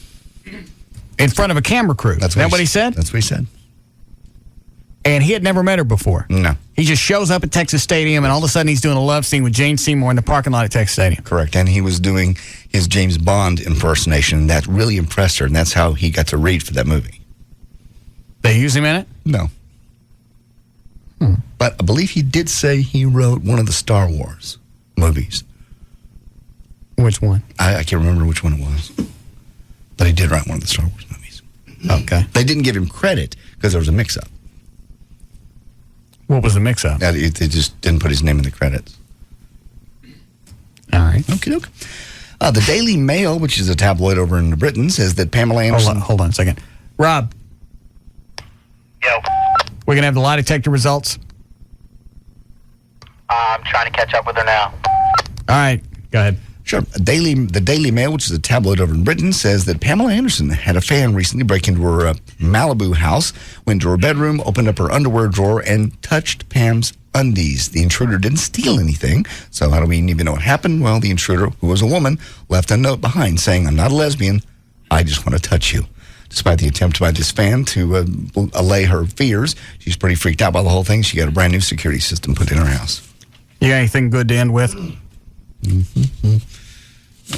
In front of a camera crew. Is that what he said? That's what he said. And he had never met her before. No. He just shows up at Texas Stadium, and all of a sudden he's doing a love scene with Jane Seymour in the parking lot at Texas Stadium. Correct. And he was doing his James Bond impersonation. That really impressed her, and that's how he got to read for that movie. They use him in it? No. But I believe he did say he wrote one of the Star Wars movies. Which one? I can't remember which one it was. But he did write one of the Star Wars movies. Okay. They didn't give him credit because there was a mix-up. What was the mix-up? They just didn't put his name in the credits. All right. Okay. The Daily Mail, which is a tabloid over in Britain, says that Pamela Anderson... Hold on a second. Rob. Yo. We're going to have the lie detector results? I'm trying to catch up with her now. All right. Go ahead. Sure. The Daily Mail, which is a tabloid over in Britain, says that Pamela Anderson had a fan recently break into her Malibu house, went to her bedroom, opened up her underwear drawer, and touched Pam's undies. The intruder didn't steal anything, so how do we even know what happened? Well, the intruder, who was a woman, left a note behind saying, "I'm not a lesbian, I just want to touch you." Despite the attempt by this fan to allay her fears, she's pretty freaked out by the whole thing. She got a brand new security system put in her house. You got anything good to end with?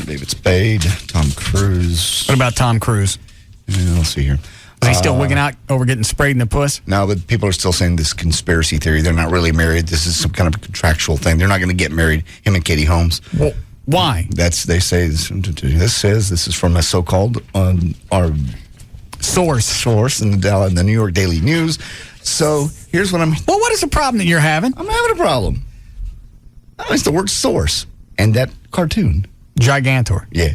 David Spade, Tom Cruise. What about Tom Cruise? Yeah, let's see here. Is he still wigging out over getting sprayed in the puss? No, but people are still saying this conspiracy theory. They're not really married. This is some kind of a contractual thing. They're not going to get married, him and Katie Holmes. Well, why? They say this is from a so-called our source in the New York Daily News. So here's what I'm... Well, what is the problem that you're having? I'm having a problem. It's the word source and that cartoon. Gigantor. Yeah.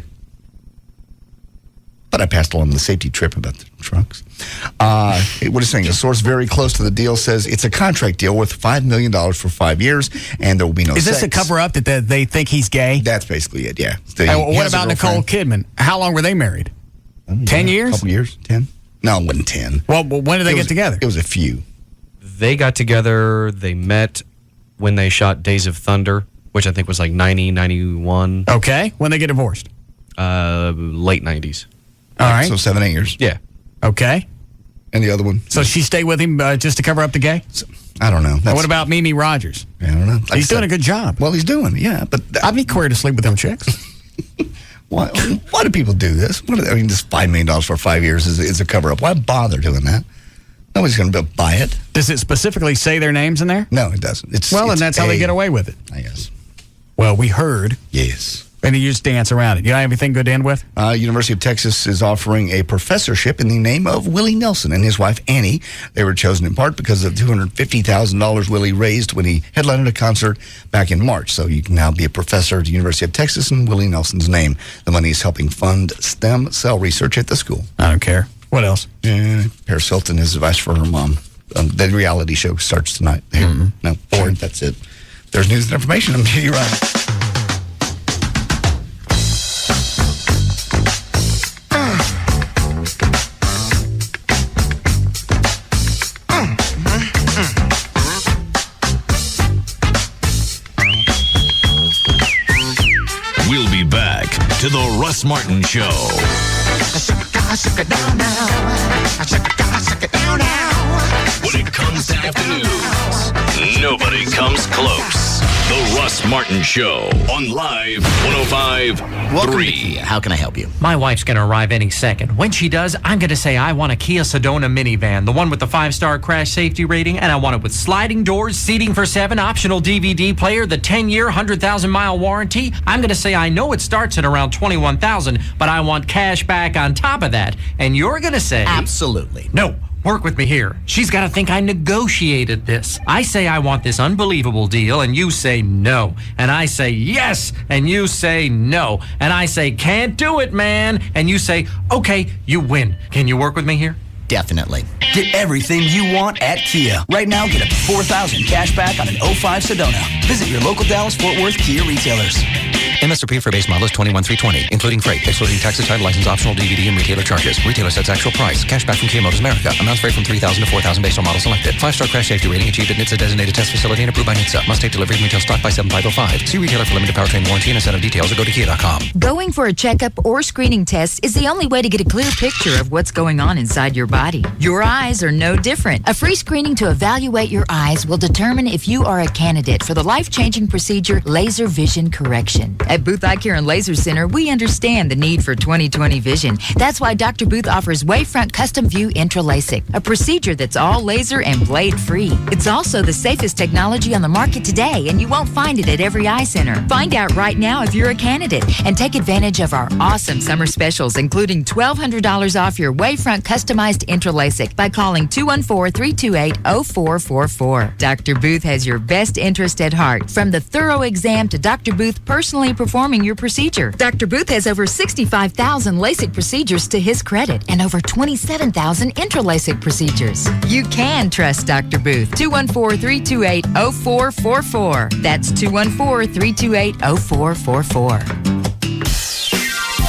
But I passed along the safety trip about the trucks. What is saying? A source very close to the deal says it's a contract deal worth $5 million for 5 years, and there will be no sex. Is this sex. a cover-up that they think he's gay? That's basically it, yeah. What about Nicole Kidman? How long were they married? 10 years? A couple years. 10? No, it wasn't 10. Well, when did they get together? It was a few. They got together, they met when they shot Days of Thunder, which I think was like 90, 91. Okay. When they get divorced? Late 90s. All right. So 7, 8 years. Yeah. Okay. And the other one? So she stayed with him just to cover up the gay? I don't know. What about Mimi Rogers? I don't know. He's doing a good job. Well, he's doing, yeah. But I'd be queer to sleep with them chicks. Why do people do this? This $5 million for 5 years is a cover-up. Why bother doing that? Nobody's going to buy it. Does it specifically say their names in there? No, it doesn't. And that's how they get away with it. I guess. Well, we heard. Yes. And you just dance around it. You got anything good to end with? University of Texas is offering a professorship in the name of Willie Nelson and his wife, Annie. They were chosen in part because of $250,000 Willie raised when he headlined a concert back in March. So you can now be a professor at the University of Texas in Willie Nelson's name. The money is helping fund stem cell research at the school. I don't care. What else? Paris Hilton has advice for her mom. The reality show starts tonight. No, bored. That's it. There's news and information. I'm J.D. Ryan. We'll be back to the Russ Martin Show. When it comes to afternoons, nobody comes close. The Russ Martin Show on Live 105.3. How can I help you? My wife's going to arrive any second. When she does, I'm going to say I want a Kia Sedona minivan, the one with the 5-star crash safety rating, and I want it with sliding doors, seating for 7, optional DVD player, the 10-year, 100,000-mile warranty. I'm going to say I know it starts at around $21,000, but I want cash back on top of that. And you're going to say... Absolutely. No. Work with me here. She's got to think I negotiated this. I say I want this unbelievable deal, and you say no. And I say yes, and you say no. And I say, can't do it, man. And you say, okay, you win. Can you work with me here? Definitely. Get everything you want at Kia. Right now, get up to $4,000 cash back on an 05 Sedona. Visit your local Dallas-Fort Worth Kia retailers. MSRP for base model is $21,320, including freight, excluding taxes, title, license, optional DVD, and retailer charges. Retailer sets actual price. Cash back from Kia Motors America. Amounts vary from $3,000 to $4,000 based on model selected. 5-star crash safety rating achieved at NHTSA designated test facility and approved by NHTSA. Must take delivery from retail stock by 7505. See retailer for limited powertrain warranty and incentive details or go to kia.com. Going for a checkup or screening test is the only way to get a clear picture of what's going on inside your body. Your eyes are no different. A free screening to evaluate your eyes will determine if you are a candidate for the life-changing procedure laser vision correction. At Booth Eye Care and Laser Center, we understand the need for 20/20 vision. That's why Dr. Booth offers Wavefront Custom View Intra LASIK, a procedure that's all laser and blade free. It's also the safest technology on the market today, and you won't find it at every eye center. Find out right now if you're a candidate and take advantage of our awesome summer specials, including $1,200 off your Wavefront customized Intra LASIK by calling 214-328-0444. Dr. Booth has your best interest at heart, from the thorough exam to Dr. Booth personally performing your procedure. Dr. Booth has over 65,000 LASIK procedures to his credit and over 27,000 intra-LASIK procedures. You can trust Dr. Booth. 214-328-0444. That's 214-328-0444.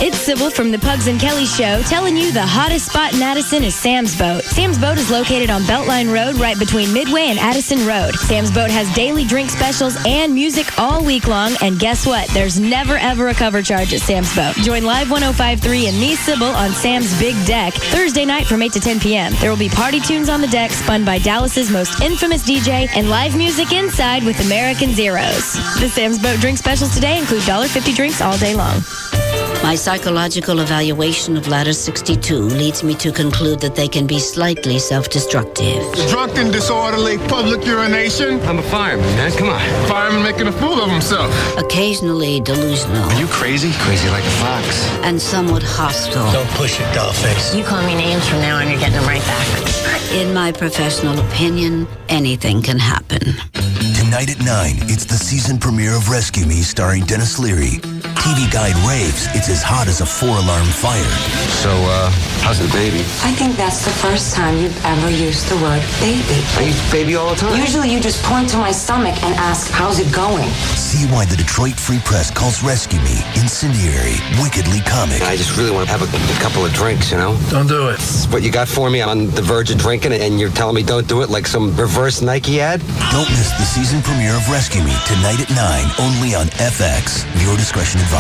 It's Sybil from the Pugs and Kelly Show telling you the hottest spot in Addison is Sam's Boat. Sam's Boat is located on Beltline Road right between Midway and Addison Road. Sam's Boat has daily drink specials and music all week long, and guess what? There's never ever a cover charge at Sam's Boat. Join Live 105.3 and me, Sybil, on Sam's Big Deck Thursday night from 8 to 10 p.m. There will be party tunes on the deck spun by Dallas's most infamous DJ and live music inside with American Zeros. The Sam's Boat drink specials today include $1.50 drinks all day long. My psychological evaluation of Ladder 62 leads me to conclude that they can be slightly self-destructive. Drunken, disorderly, public urination. I'm a fireman, man. Come on. Fireman making a fool of himself. Occasionally delusional. Are you crazy? Crazy like a fox. And somewhat hostile. Don't push it, dollface. You call me names from now on, you're getting them right back. In my professional opinion, anything can happen. Tonight at 9, it's the season premiere of Rescue Me starring Dennis Leary. TV Guide raves it's as hot as a 4-alarm fire. So, how's the baby? I think that's the first time you've ever used the word baby. I use baby all the time. Usually you just point to my stomach and ask, how's it going? See why the Detroit Free Press calls Rescue Me incendiary, wickedly comic. I just really want to have a couple of drinks, you know? Don't do it. It's what you got for me? I'm on the verge of drinking it, and you're telling me don't do it like some reverse Nike ad? Don't miss the season premiere of Rescue Me tonight at 9, only on FX. Viewer discretion advised.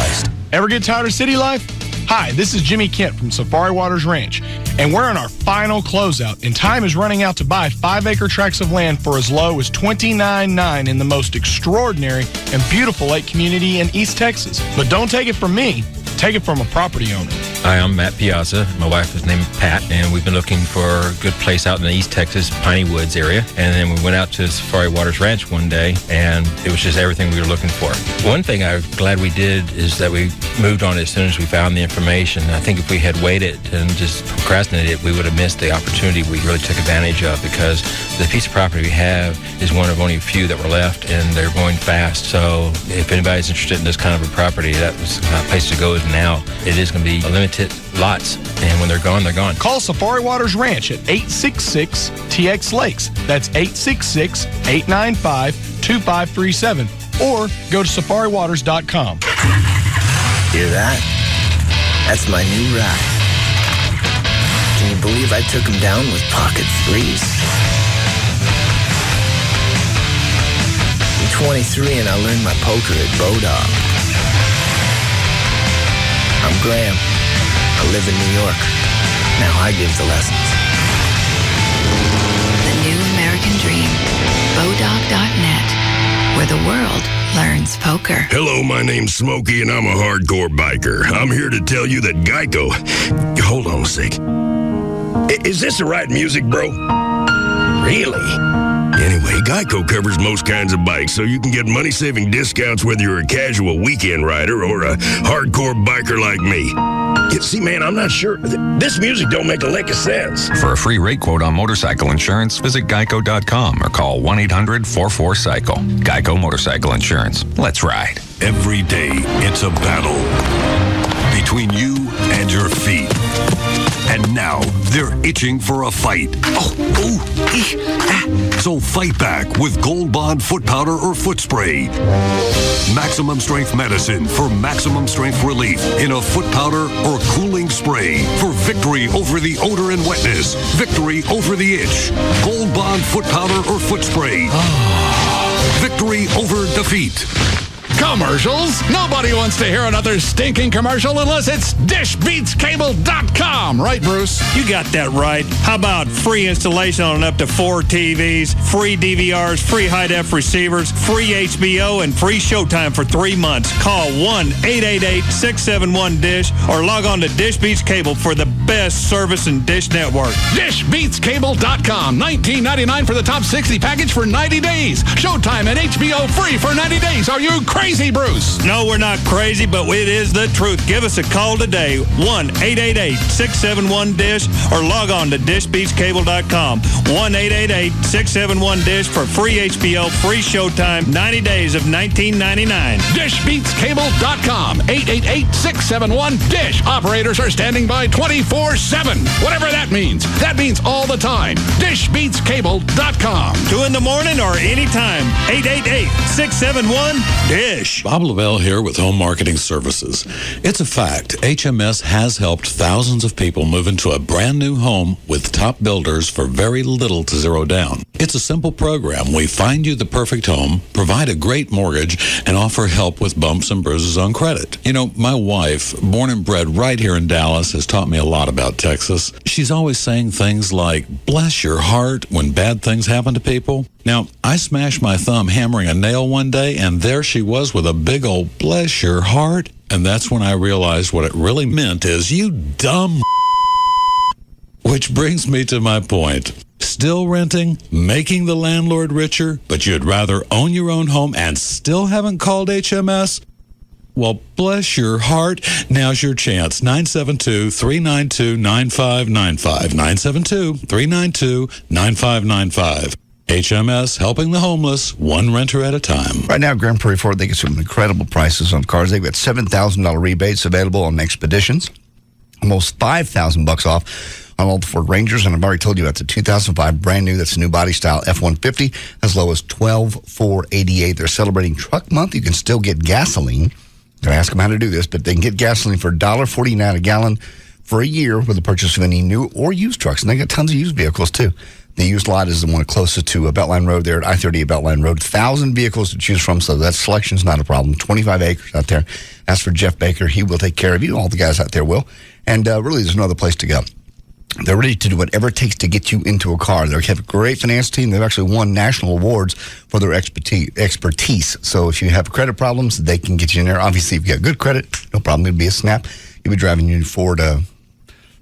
Ever get tired of city life? Hi, this is Jimmy Kent from Safari Waters Ranch, and we're in our final closeout, and time is running out to buy 5-acre tracts of land for as low as $29.9 in the most extraordinary and beautiful lake community in East Texas. But don't take it from me. Take it from a property owner. Hi, I'm Matt Piazza. My wife is named Pat, and we've been looking for a good place out in the East Texas, Piney Woods area. And then we went out to Safari Waters Ranch one day, and it was just everything we were looking for. One thing I'm glad we did is that we moved on as soon as we found the information. I think if we had waited and just procrastinated, we would have missed the opportunity we really took advantage of, because the piece of property we have is one of only a few that were left, and they're going fast. So if anybody's interested in this kind of a property, that was a place to go. Now it is going to be limited lots, and when they're gone, they're gone. Call Safari Waters Ranch at 866-TX Lakes. That's 866-895-2537, or go to safariwaters.com. Hear that? That's my new ride. Can you believe I took him down with pocket threes? I'm 23 and I learned my poker at Bodog. I'm Graham. I live in New York. Now I give the lessons. The new American dream. Bodog.net, where the world learns poker. Hello, my name's Smokey, and I'm a hardcore biker. I'm here to tell you that Geico... Hold on a sec. Is this the right music, bro? Really? Anyway, Geico covers most kinds of bikes, so you can get money-saving discounts whether you're a casual weekend rider or a hardcore biker like me. See, man, I'm not sure. This music don't make a lick of sense. For a free rate quote on motorcycle insurance, visit geico.com or call 1-800-44-CYCLE. Geico Motorcycle Insurance. Let's ride. Every day, it's a battle between you and your feet. And now, they're itching for a fight. So fight back with Gold Bond foot powder or foot spray. Maximum strength medicine for maximum strength relief in a foot powder or cooling spray for victory over the odor and wetness. Victory over the itch. Gold Bond foot powder or foot spray. Victory over defeat. Commercials? Nobody wants to hear another stinking commercial unless it's dishbeatscable.com. Right, Bruce? You got that right. How about free installation on up to 4 TVs, free DVRs, free high-def receivers, free HBO, and free Showtime for 3 months. Call 1-888-671-DISH or log on to Dish Beats Cable for the best service in Dish Network. Dishbeatscable.com. $19.99 for the top 60 package for 90 days. Showtime and HBO free for 90 days. Are you crazy, Bruce? No, we're not crazy, but it is the truth. Give us a call today, 1-888-671-DISH, or log on to dishbeatscable.com, 1-888-671-DISH for free HBO, free Showtime, 90 days of $19.99. Dishbeatscable.com, 888-671-DISH. Operators are standing by 24/7. Whatever that means. That means all the time. Dishbeatscable.com. 2 in the morning or anytime, 888-671-DISH. Bob Lavelle here with Home Marketing Services. It's a fact, HMS has helped thousands of people move into a brand new home with top builders for very little to zero down. It's a simple program. We find you the perfect home, provide a great mortgage, and offer help with bumps and bruises on credit. You know, my wife, born and bred right here in Dallas, has taught me a lot about Texas. She's always saying things like, bless your heart, when bad things happen to people. Now, I smashed my thumb hammering a nail one day, and there she was with a big old bless your heart. And that's when I realized what it really meant is, you dumb. Which brings me to my point. Still renting, making the landlord richer, but you'd rather own your own home and still haven't called HMS? Well, bless your heart. Now's your chance. 972-392-9595. 972-392-9595. HMS, helping the homeless, one renter at a time. Right now, Grand Prairie Ford, they get some incredible prices on cars. They've got $7,000 rebates available on Expeditions. Almost $5,000 off on all the Ford Rangers. And I've already told you about the 2005 brand new, that's a new body style F-150, as low as $12,488. They're celebrating Truck Month. You can still get gasoline. I'm going to ask them how to do this, but they can get gasoline for $1.49 a gallon for a year with the purchase of any new or used trucks. And they got tons of used vehicles, too. The used lot is the one closest to Beltline Road there at I-30 at Beltline Road. 1,000 vehicles to choose from, so that selection's not a problem. 25 acres out there. Ask for Jeff Baker. He will take care of you. All the guys out there will. And really, there's no other place to go. They're ready to do whatever it takes to get you into a car. They have a great finance team. They've actually won national awards for their expertise. So if you have credit problems, they can get you in there. Obviously, if you've got good credit, no problem. It'd be a snap. You'll be driving your Ford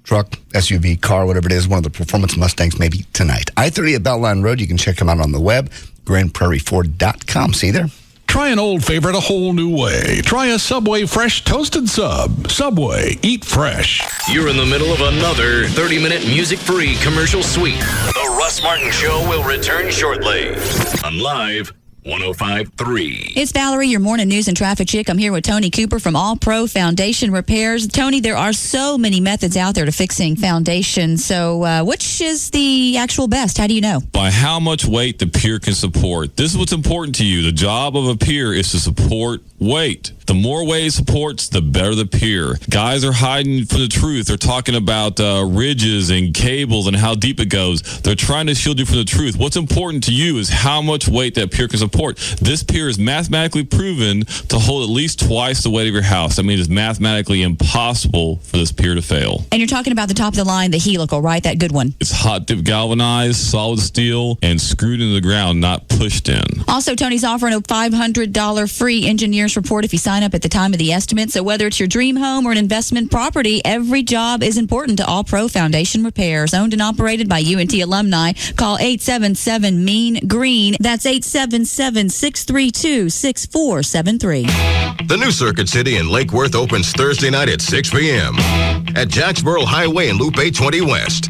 truck, SUV, car, whatever it is, one of the performance Mustangs maybe tonight. I-30 at Beltline Road. You can check them out on the web, grandprairieford.com. See you there. Try an old favorite a whole new way. Try a Subway fresh toasted sub. Subway, eat fresh. You're in the middle of another 30-minute music-free commercial suite. The Russ Martin Show will return shortly on Live 105.3. It's Valerie, your morning news and traffic chick. I'm here with Tony Cooper from All Pro Foundation Repairs. Tony, there are so many methods out there to fixing foundations. So which is the actual best? How do you know? By how much weight the pier can support. This is what's important to you. The job of a pier is to support weight. The more weight it supports, the better the pier. Guys are hiding from the truth. They're talking about ridges and cables and how deep it goes. They're trying to shield you from the truth. What's important to you is how much weight that pier can support. This pier is mathematically proven to hold at least twice the weight of your house. That means it's mathematically impossible for this pier to fail. And you're talking about the top of the line, the helical, right? That good one. It's hot dip galvanized, solid steel, and screwed into the ground, not pushed in. Also, Tony's offering a $500 free engineer's report if you sign sign up at the time of the estimate. So whether it's your dream home or an investment property, every job is important to All Pro Foundation Repairs. Owned and operated by UNT alumni. Call 877-MEAN-GREEN. That's 877-632-6473. The new Circuit City in Lake Worth opens Thursday night at 6 p.m. at Jacksboro Highway and Loop 820 West.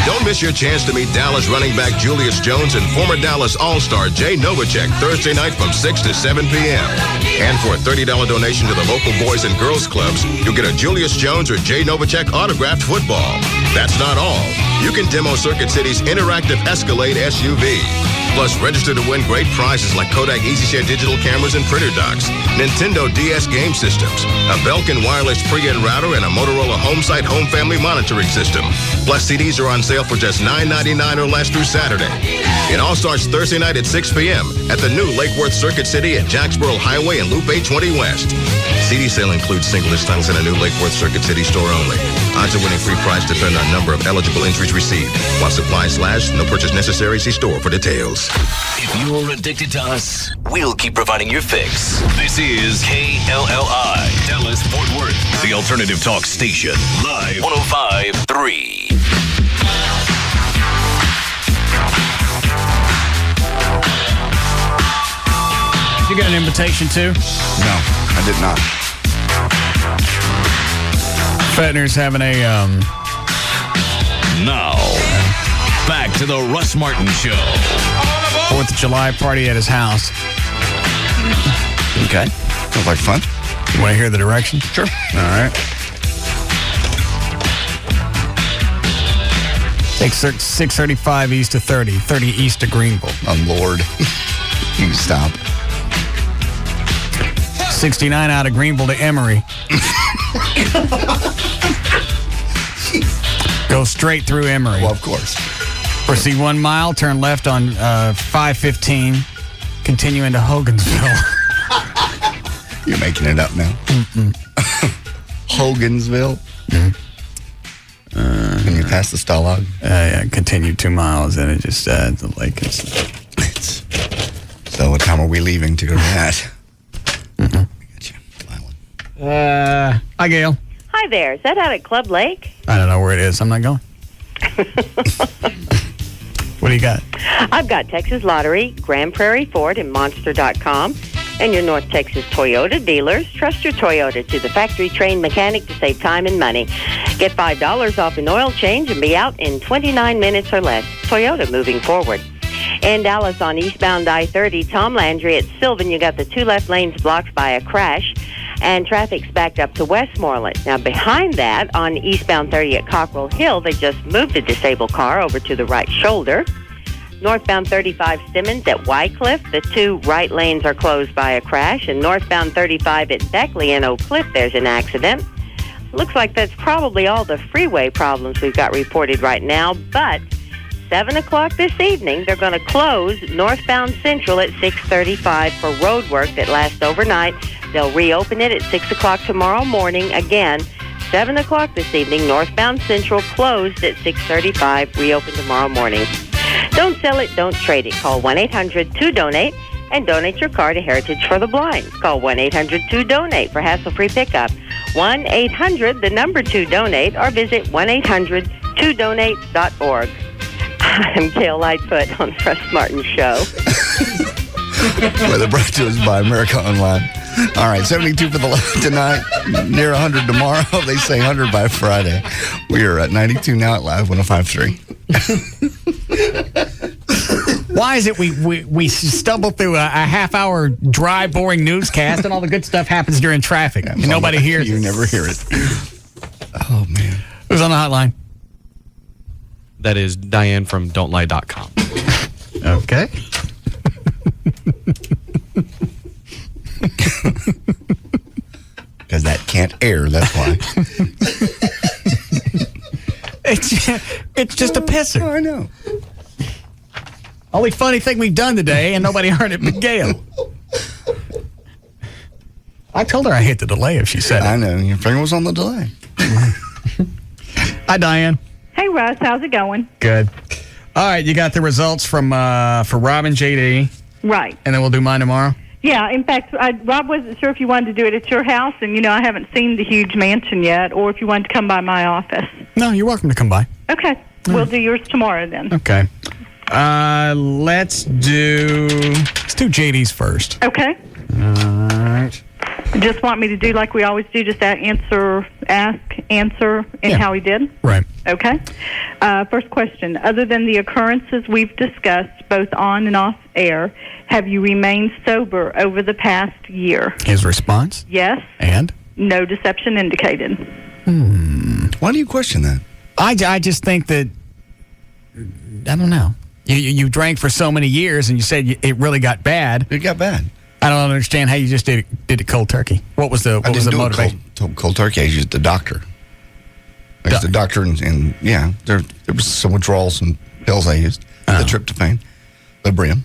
Don't miss your chance to meet Dallas running back Julius Jones and former Dallas All-Star Jay Novacek Thursday night from 6 to 7 p.m. And for a $30 donation to the local boys and girls clubs, you'll get a Julius Jones or Jay Novacek autographed football. That's not all. You can demo Circuit City's interactive Escalade SUV. Plus, register to win great prizes like Kodak EasyShare digital cameras and printer docks, Nintendo DS game systems, a Belkin wireless pre-in router, and a Motorola HomeSite home family monitoring system. Plus, CDs are on sale for just $9.99 or less through Saturday. It all starts Thursday night at 6 p.m. at the new Lake Worth Circuit City at Jacksboro Highway and Loop 820 West. CD sale includes single disc titles in a new Lake Worth Circuit City store only. Odds of winning free prize depend on number of eligible entries received. While supplies last, no purchase necessary. See store for details. If you're addicted to us, we'll keep providing your fix. This is KLLI, Dallas, Fort Worth, the alternative talk station, live 105.3. You got an invitation too? No, I did not. Fettner's having a Now, back to the Russ Martin Show. 4th of July party at his house. Okay. Sounds like fun. You want to hear the directions? Sure. All right. Take 635 east to 30 east to Greenville. Oh, Lord. You stop. 69 out of Greenville to Emory. Go straight through Emory. Well, of course. Proceed 1 mile, turn left on 515, continue into Hogansville. You're making it up now. Hogansville? Can you pass the Stalag? Yeah, continue 2 miles, and it just the lake is. So what time are we leaving to go to that? Hi, Gail. Hi there. Is that out at Club Lake? I don't know where it is. I'm not going. What do you got? I've got Texas Lottery, Grand Prairie Ford, and Monster.com. And your North Texas Toyota dealers. Trust your Toyota to the factory-trained mechanic to save time and money. Get $5 off an oil change and be out in 29 minutes or less. Toyota, moving forward. In Dallas on eastbound I-30, Tom Landry at Sylvan, you got the 2 left lanes blocked by a crash, and traffic's backed up to Westmoreland. Now, behind that, on eastbound 30 at Cockrell Hill, they just moved a disabled car over to the right shoulder. Northbound 35 Simmons at Wycliffe, the 2 right lanes are closed by a crash, and northbound 35 at Beckley and Oak Cliff, there's an accident. Looks like that's probably all the freeway problems we've got reported right now, but 7 o'clock this evening, they're going to close northbound Central at 6:35 for road work that lasts overnight. They'll reopen it at 6 o'clock tomorrow morning. Again, 7 o'clock this evening, northbound Central closed at 6:35, reopened tomorrow morning. Don't sell it, don't trade it. Call 1-800-2DONATE and donate your car to Heritage for the Blind. Call 1-800-2DONATE for hassle-free pickup. 1-800-2DONATE or visit 1-800-2donate.org. I'm Gail Lightfoot on the Russ Martin Show. Weather brought to us by America Online. All right, 72 for the low tonight, near 100 tomorrow. They say 100 by Friday. We are at 92 now at Live 105.3. Why is it we stumble through a half-hour dry, boring newscast and all the good stuff happens during traffic and nobody hears it? You never hear it. Oh, man. Who's on the hotline? That is Diane from Don'tLie.com. Okay. Because that can't air, that's why. It's just a pisser. Oh, I know. Only funny thing we've done today, and nobody heard it but Gail. I told her I hit the delay if she said it. I know. Your finger was on the delay. Hi, Diane. Hey, Russ. How's it going? Good. All right, you got the results from for Rob and JD, Right. and then we'll do mine tomorrow. Yeah, in fact, Rob wasn't sure if you wanted to do it at your house, and, I haven't seen the huge mansion yet, or if you wanted to come by my office. No, you're welcome to come by. Okay. We'll do yours tomorrow then. Okay. Let's do JD's first. Okay. All right. Just want me to do like we always do, just answer, and how he did? Right. Okay. First question. Other than the occurrences we've discussed, both on and off air, have you remained sober over the past year? His response? Yes. And? No deception indicated. Why do you question that? I just think that, I don't know. You drank for so many years, and you said it really got bad. It got bad. I don't understand how you just did it cold turkey. What was the motivation? Cold turkey. I used the doctor. I used the doctor, and yeah, there was some withdrawals, some pills I used. The tryptophan, Librium. And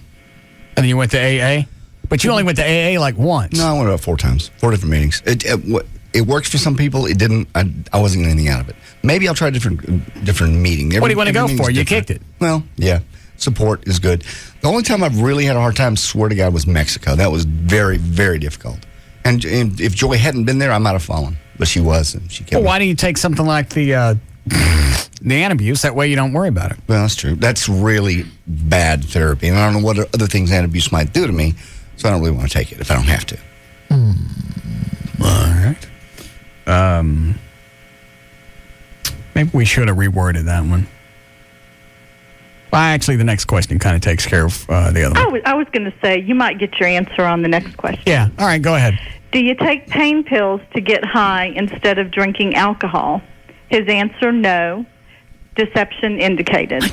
then you went to AA? But you only went to AA like once. No, I went about 4 times, 4 different meetings. It works for some people. It didn't. I wasn't getting anything out of it. Maybe I'll try a different meeting. What do you want to go for? You kicked it. Well, yeah. Support is good. The only time I've really had a hard time, swear to God, was Mexico. That was very, very difficult. And if Joy hadn't been there, I might have fallen. But she was, and she kept. Well, why don't you take something like the Antabuse? That way you don't worry about it. Well, that's true. That's really bad therapy, and I don't know what other things Antabuse might do to me, so I don't really want to take it if I don't have to. All right. Maybe we should have reworded that one. Well, actually, the next question kind of takes care of the other one. I was going to say, you might get your answer on the next question. Yeah. All right, go ahead. Do you take pain pills to get high instead of drinking alcohol? His answer, no. Deception indicated. I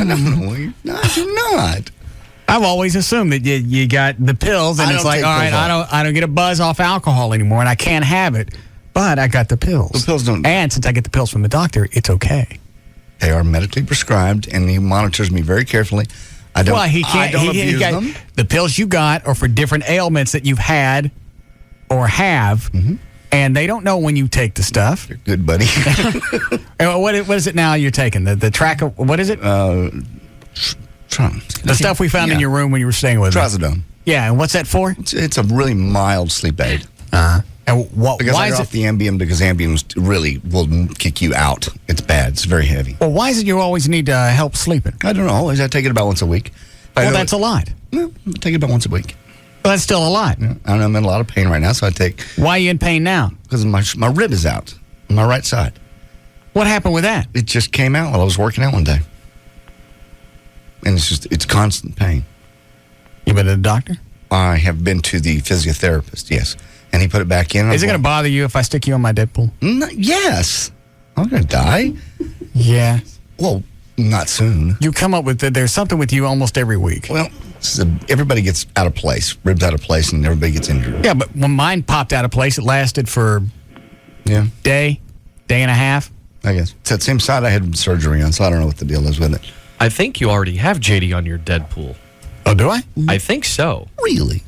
don't know. No, I do not. I've always assumed that you got the pills, and it's like, all right, I don't get a buzz off alcohol anymore, and I can't have it, but I got the pills. The pills don't. And since I get the pills from the doctor, it's okay. They are medically prescribed, and he monitors me very carefully. I don't. Well, he can't. Abuse them. The pills you got are for different ailments that you've had or have, and they don't know when you take the stuff. You're good, buddy. What is it now you're taking? The track of, what is it? The stuff we found in your room when you were staying with us. Trazodone. Yeah, and what's that for? It's a really mild sleep aid. And because why I got off the Ambien because Ambien really will kick you out. It's bad. It's very heavy. Well, why is it you always need help sleeping? I don't know. I take it about once a week. Well, that's a lot. No, I take it about once a week. Well, that's still a lot. Yeah, I know I'm in a lot of pain right now, so I take... Why are you in pain now? Because my rib is out on my right side. What happened with that? It just came out while I was working out one day. And it's constant pain. You been to the doctor? I have been to the physiotherapist, yes. And he put it back in. Is it going to bother you if I stick you on my Deadpool? Yes. I'm going to die. Yeah. Well, not soon. You come up with there's something with you almost every week. Well, everybody gets out of place, ribs out of place, and everybody gets injured. Yeah, but when mine popped out of place, it lasted for day and a half. I guess. It's that same side I had surgery on, so I don't know what the deal is with it. I think you already have JD on your Deadpool. Oh, do I? I think so. Really?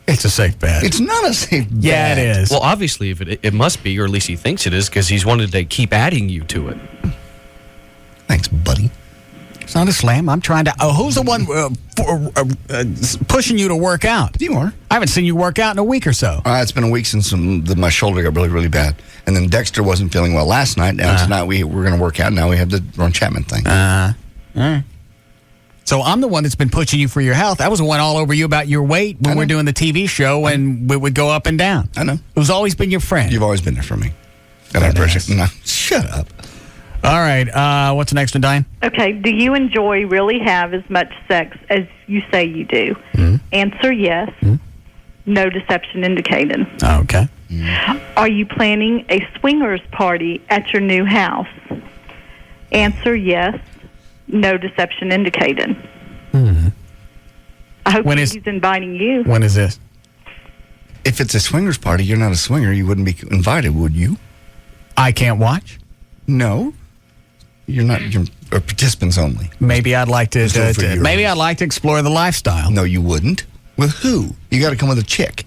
It's a safe bet. It's not a safe bet. Yeah, it is. Well, obviously, if it must be, or at least he thinks it is, because he's wanted to keep adding you to it. Thanks, buddy. It's not a slam. I'm trying to... who's the one pushing you to work out? You are. I haven't seen you work out in a week or so. It's been a week since my shoulder got really, really bad. And then Dexter wasn't feeling well last night. Now tonight we're going to work out. Now we have the Ron Chapman thing. All right. So I'm the one that's been pushing you for your health. I was the one all over you about your weight when we're doing the TV show, and we would go up and down. I know. Who's always been your friend. You've always been there for me. And I appreciate it. No, shut up. All right. What's the next one, Diane? Okay. Do you really have as much sex as you say you do? Answer, yes. No deception indicated. Okay. Are you planning a swingers party at your new house? Answer, yes. No deception indicated. I hope he's inviting you. When is this? If it's a swingers party, you're not a swinger. You wouldn't be invited, would you? I can't watch? No. You're not. You're participants only. Maybe I'd like to. Maybe I'd like to explore the lifestyle. No, you wouldn't. With who? You got to come with a chick.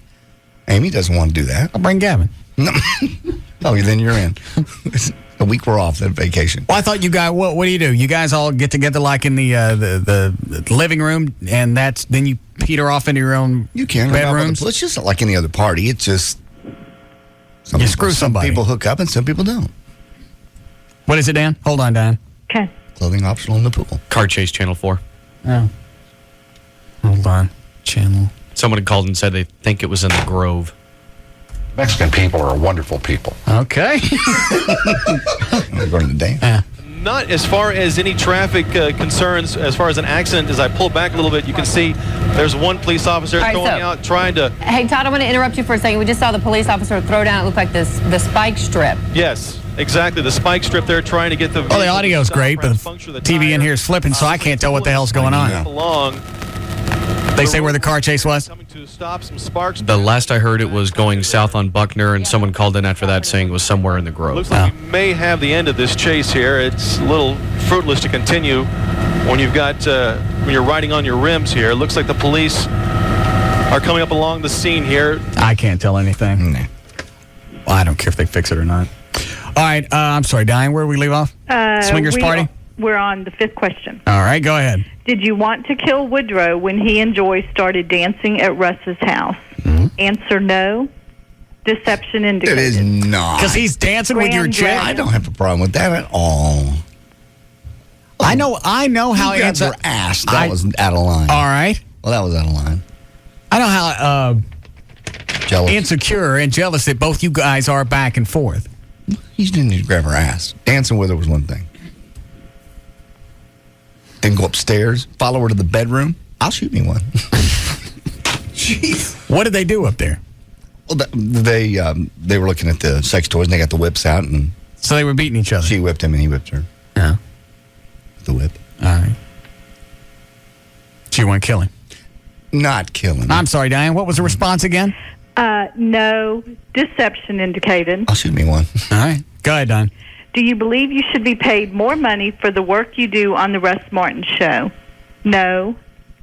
Amy doesn't want to do that. I'll bring Gavin. No. Oh, then you're in. A week we're off, then vacation. Well, I thought you guys, what do? You guys all get together like in the living room, and then you peter off into your own bedrooms? It's just like any other party. It's just... You screw somebody. Some people hook up and some people don't. What is it, Dan? Hold on, Dan. Okay. Clothing optional in the pool. Car Chase Channel 4. Oh. Hold on. Channel. Someone had called and said they think it was in the Grove. Mexican people are wonderful people. Okay. We're going to Dan. Not as far as any traffic concerns, as far as an accident. As I pull back a little bit, you can see there's one police officer out trying to... Hey, Todd, I want to interrupt you for a second. We just saw the police officer throw down, it looked like the spike strip. Yes, exactly. The spike strip there trying to get the... Oh, the audio's great, but the TV in here is flipping, so I can't tell what the hell's going on. They say where the car chase was? The last I heard, it was going south on Buckner, and someone called in after that saying it was somewhere in the Grove. Looks like we may have the end of this chase here. It's a little fruitless to continue when you've got when you're riding on your rims here. It looks like the police are coming up along the scene here. I can't tell anything. Well, I don't care if they fix it or not. All right, I'm sorry, Diane, where did we leave off? Swingers party? We're on the fifth question. All right, go ahead. Did you want to kill Woodrow when he and Joy started dancing at Russ's house? Answer no. Deception indicated. It is not. Because he's dancing with your chick? I don't have a problem with that at all. I know how you grabbed her ass. That was out of line. All right. Well, that was out of line. I know how jealous, insecure and jealous that both you guys are back and forth. You didn't need to grab her ass. Dancing with her was one thing. Then go upstairs, follow her to the bedroom. I'll shoot me one. Jeez. What did they do up there? Well, they were looking at the sex toys, and they got the whips out, and so they were beating each other. She whipped him, and he whipped her. Yeah. The whip. All right. So you want to kill him? Not kill him. I'm sorry, Diane. What was the response again? No. Deception indicated. I'll shoot me one. All right. Go ahead, Don. Do you believe you should be paid more money for the work you do on the Russ Martin Show? No.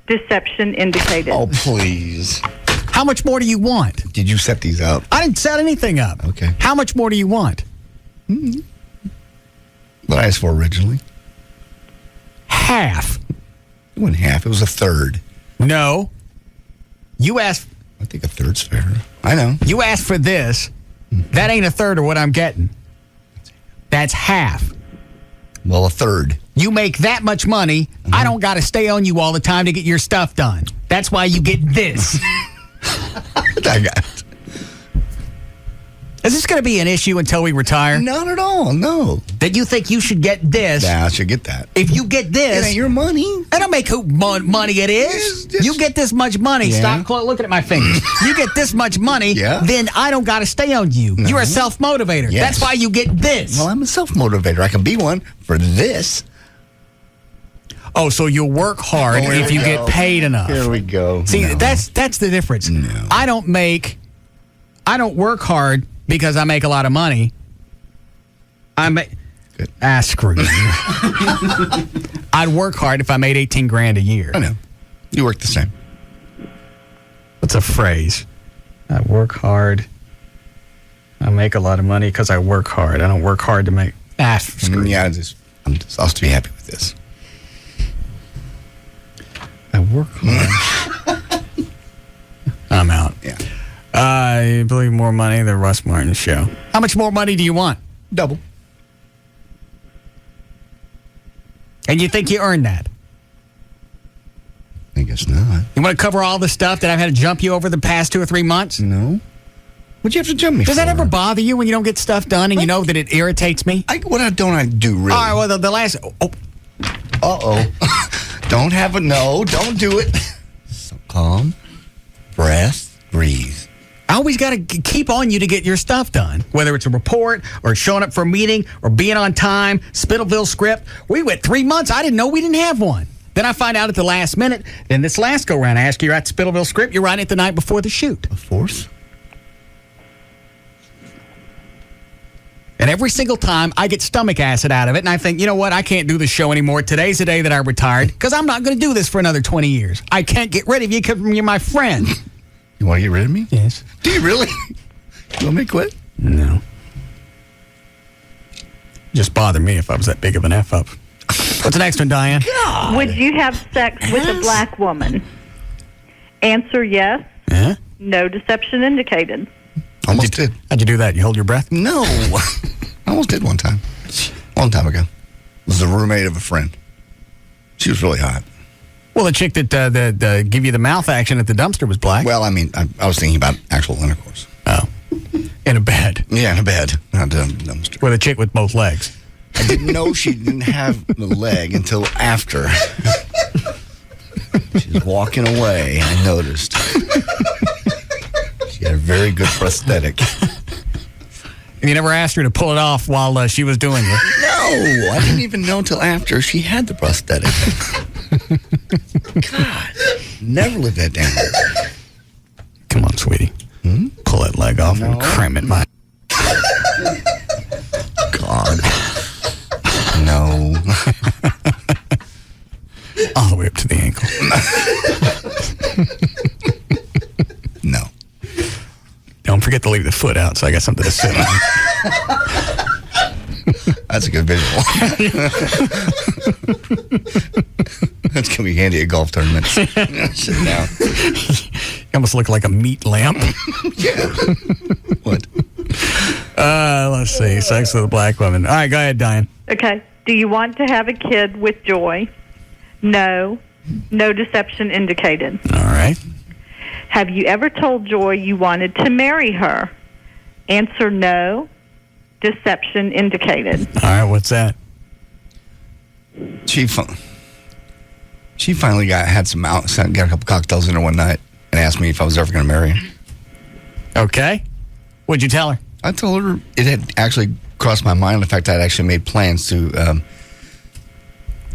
Deception indicated. Oh, please. How much more do you want? Did you set these up? I didn't set anything up. Okay. How much more do you want? What I asked for originally. Half. It wasn't half. It was a third. No. You asked... I think a third's fair. I know. You asked for this. That ain't a third of what I'm getting. That's half. Well, a third. You make that much money, I don't got to stay on you all the time to get your stuff done. That's why you get this. I got it. Is this going to be an issue until we retire? Not at all, no. That you think you should get this? Yeah, I should get that. If you get this... It ain't your money. I don't make who money it is. You get this much money. Yeah. Stop looking at my fingers. You get this much money, then I don't got to stay on you. No. You're a self-motivator. Yes. That's why you get this. Well, I'm a self-motivator. I can be one for this. Oh, so you'll work hard if you get paid enough. Here we go. See, that's the difference. No. I don't work hard because I make a lot of money. Screw you. I'd work hard if I made $18,000 a year. I know. You work the same. What's a phrase? I work hard. I make a lot of money because I work hard. I don't work hard to make... Screw you. Yeah, I'll still be happy with this. I work hard. I'm out. Yeah. I believe more money than Russ Martin Show. How much more money do you want? Double. And you think you earned that? I guess not. You want to cover all the stuff that I've had to jump you over the past 2 or 3 months? No. What'd you have to jump me for? Does that ever bother you when you don't get stuff done and you know that it irritates me? What don't I do, really? All right, well, the last... Don't have it. No, don't do it. So calm. Breath. Breathe. I always got to keep on you to get your stuff done, whether it's a report or showing up for a meeting or being on time, Spittleville script. We went 3 months. I didn't know we didn't have one. Then I find out at the last minute. Then this last go-round, I ask you at Spittleville script, you're writing it the night before the shoot. A fourth? And every single time, I get stomach acid out of it, and I think, you know what, I can't do this show anymore. Today's the day that I retired, because I'm not going to do this for another 20 years. I can't get rid of you because you're my friend. You want to get rid of me? Yes. Do you really? You want me to quit? No. Just bother me if I was that big of an F-up. What's the next one, Diane? God. Would you have sex with a black woman? Answer yes. Yeah. No deception indicated. Almost did. How'd you do that? You hold your breath? No. I almost did one time. A long time ago. It was the roommate of a friend. She was really hot. Well, the chick that give you the mouth action at the dumpster was black. Well, I mean, I was thinking about actual intercourse. Oh. In a bed. Yeah, in a bed. Not a dumpster. With a chick with both legs. I didn't know she didn't have the leg until after. She was walking away, and I noticed. She had a very good prosthetic. And you never asked her to pull it off while she was doing it? No, I didn't even know until after she had the prosthetic. God, never lived that down. Come on, sweetie. Pull that leg off and cram it, my. God. No. All the way up to the ankle. No. Don't forget to leave the foot out so I got something to sit on. That's a good visual. That's going to be handy at golf tournaments. Sit down. You almost look like a meat lamp. Yeah. What? Let's see. Sex with a black woman. All right, go ahead, Diane. Okay. Do you want to have a kid with Joy? No. No deception indicated. All right. Have you ever told Joy you wanted to marry her? Answer no. Deception indicated. All right, what's that? She finally got a couple cocktails in her one night and asked me if I was ever going to marry her. Okay. What'd you tell her? I told her it had actually crossed my mind. In fact, I had actually made plans to.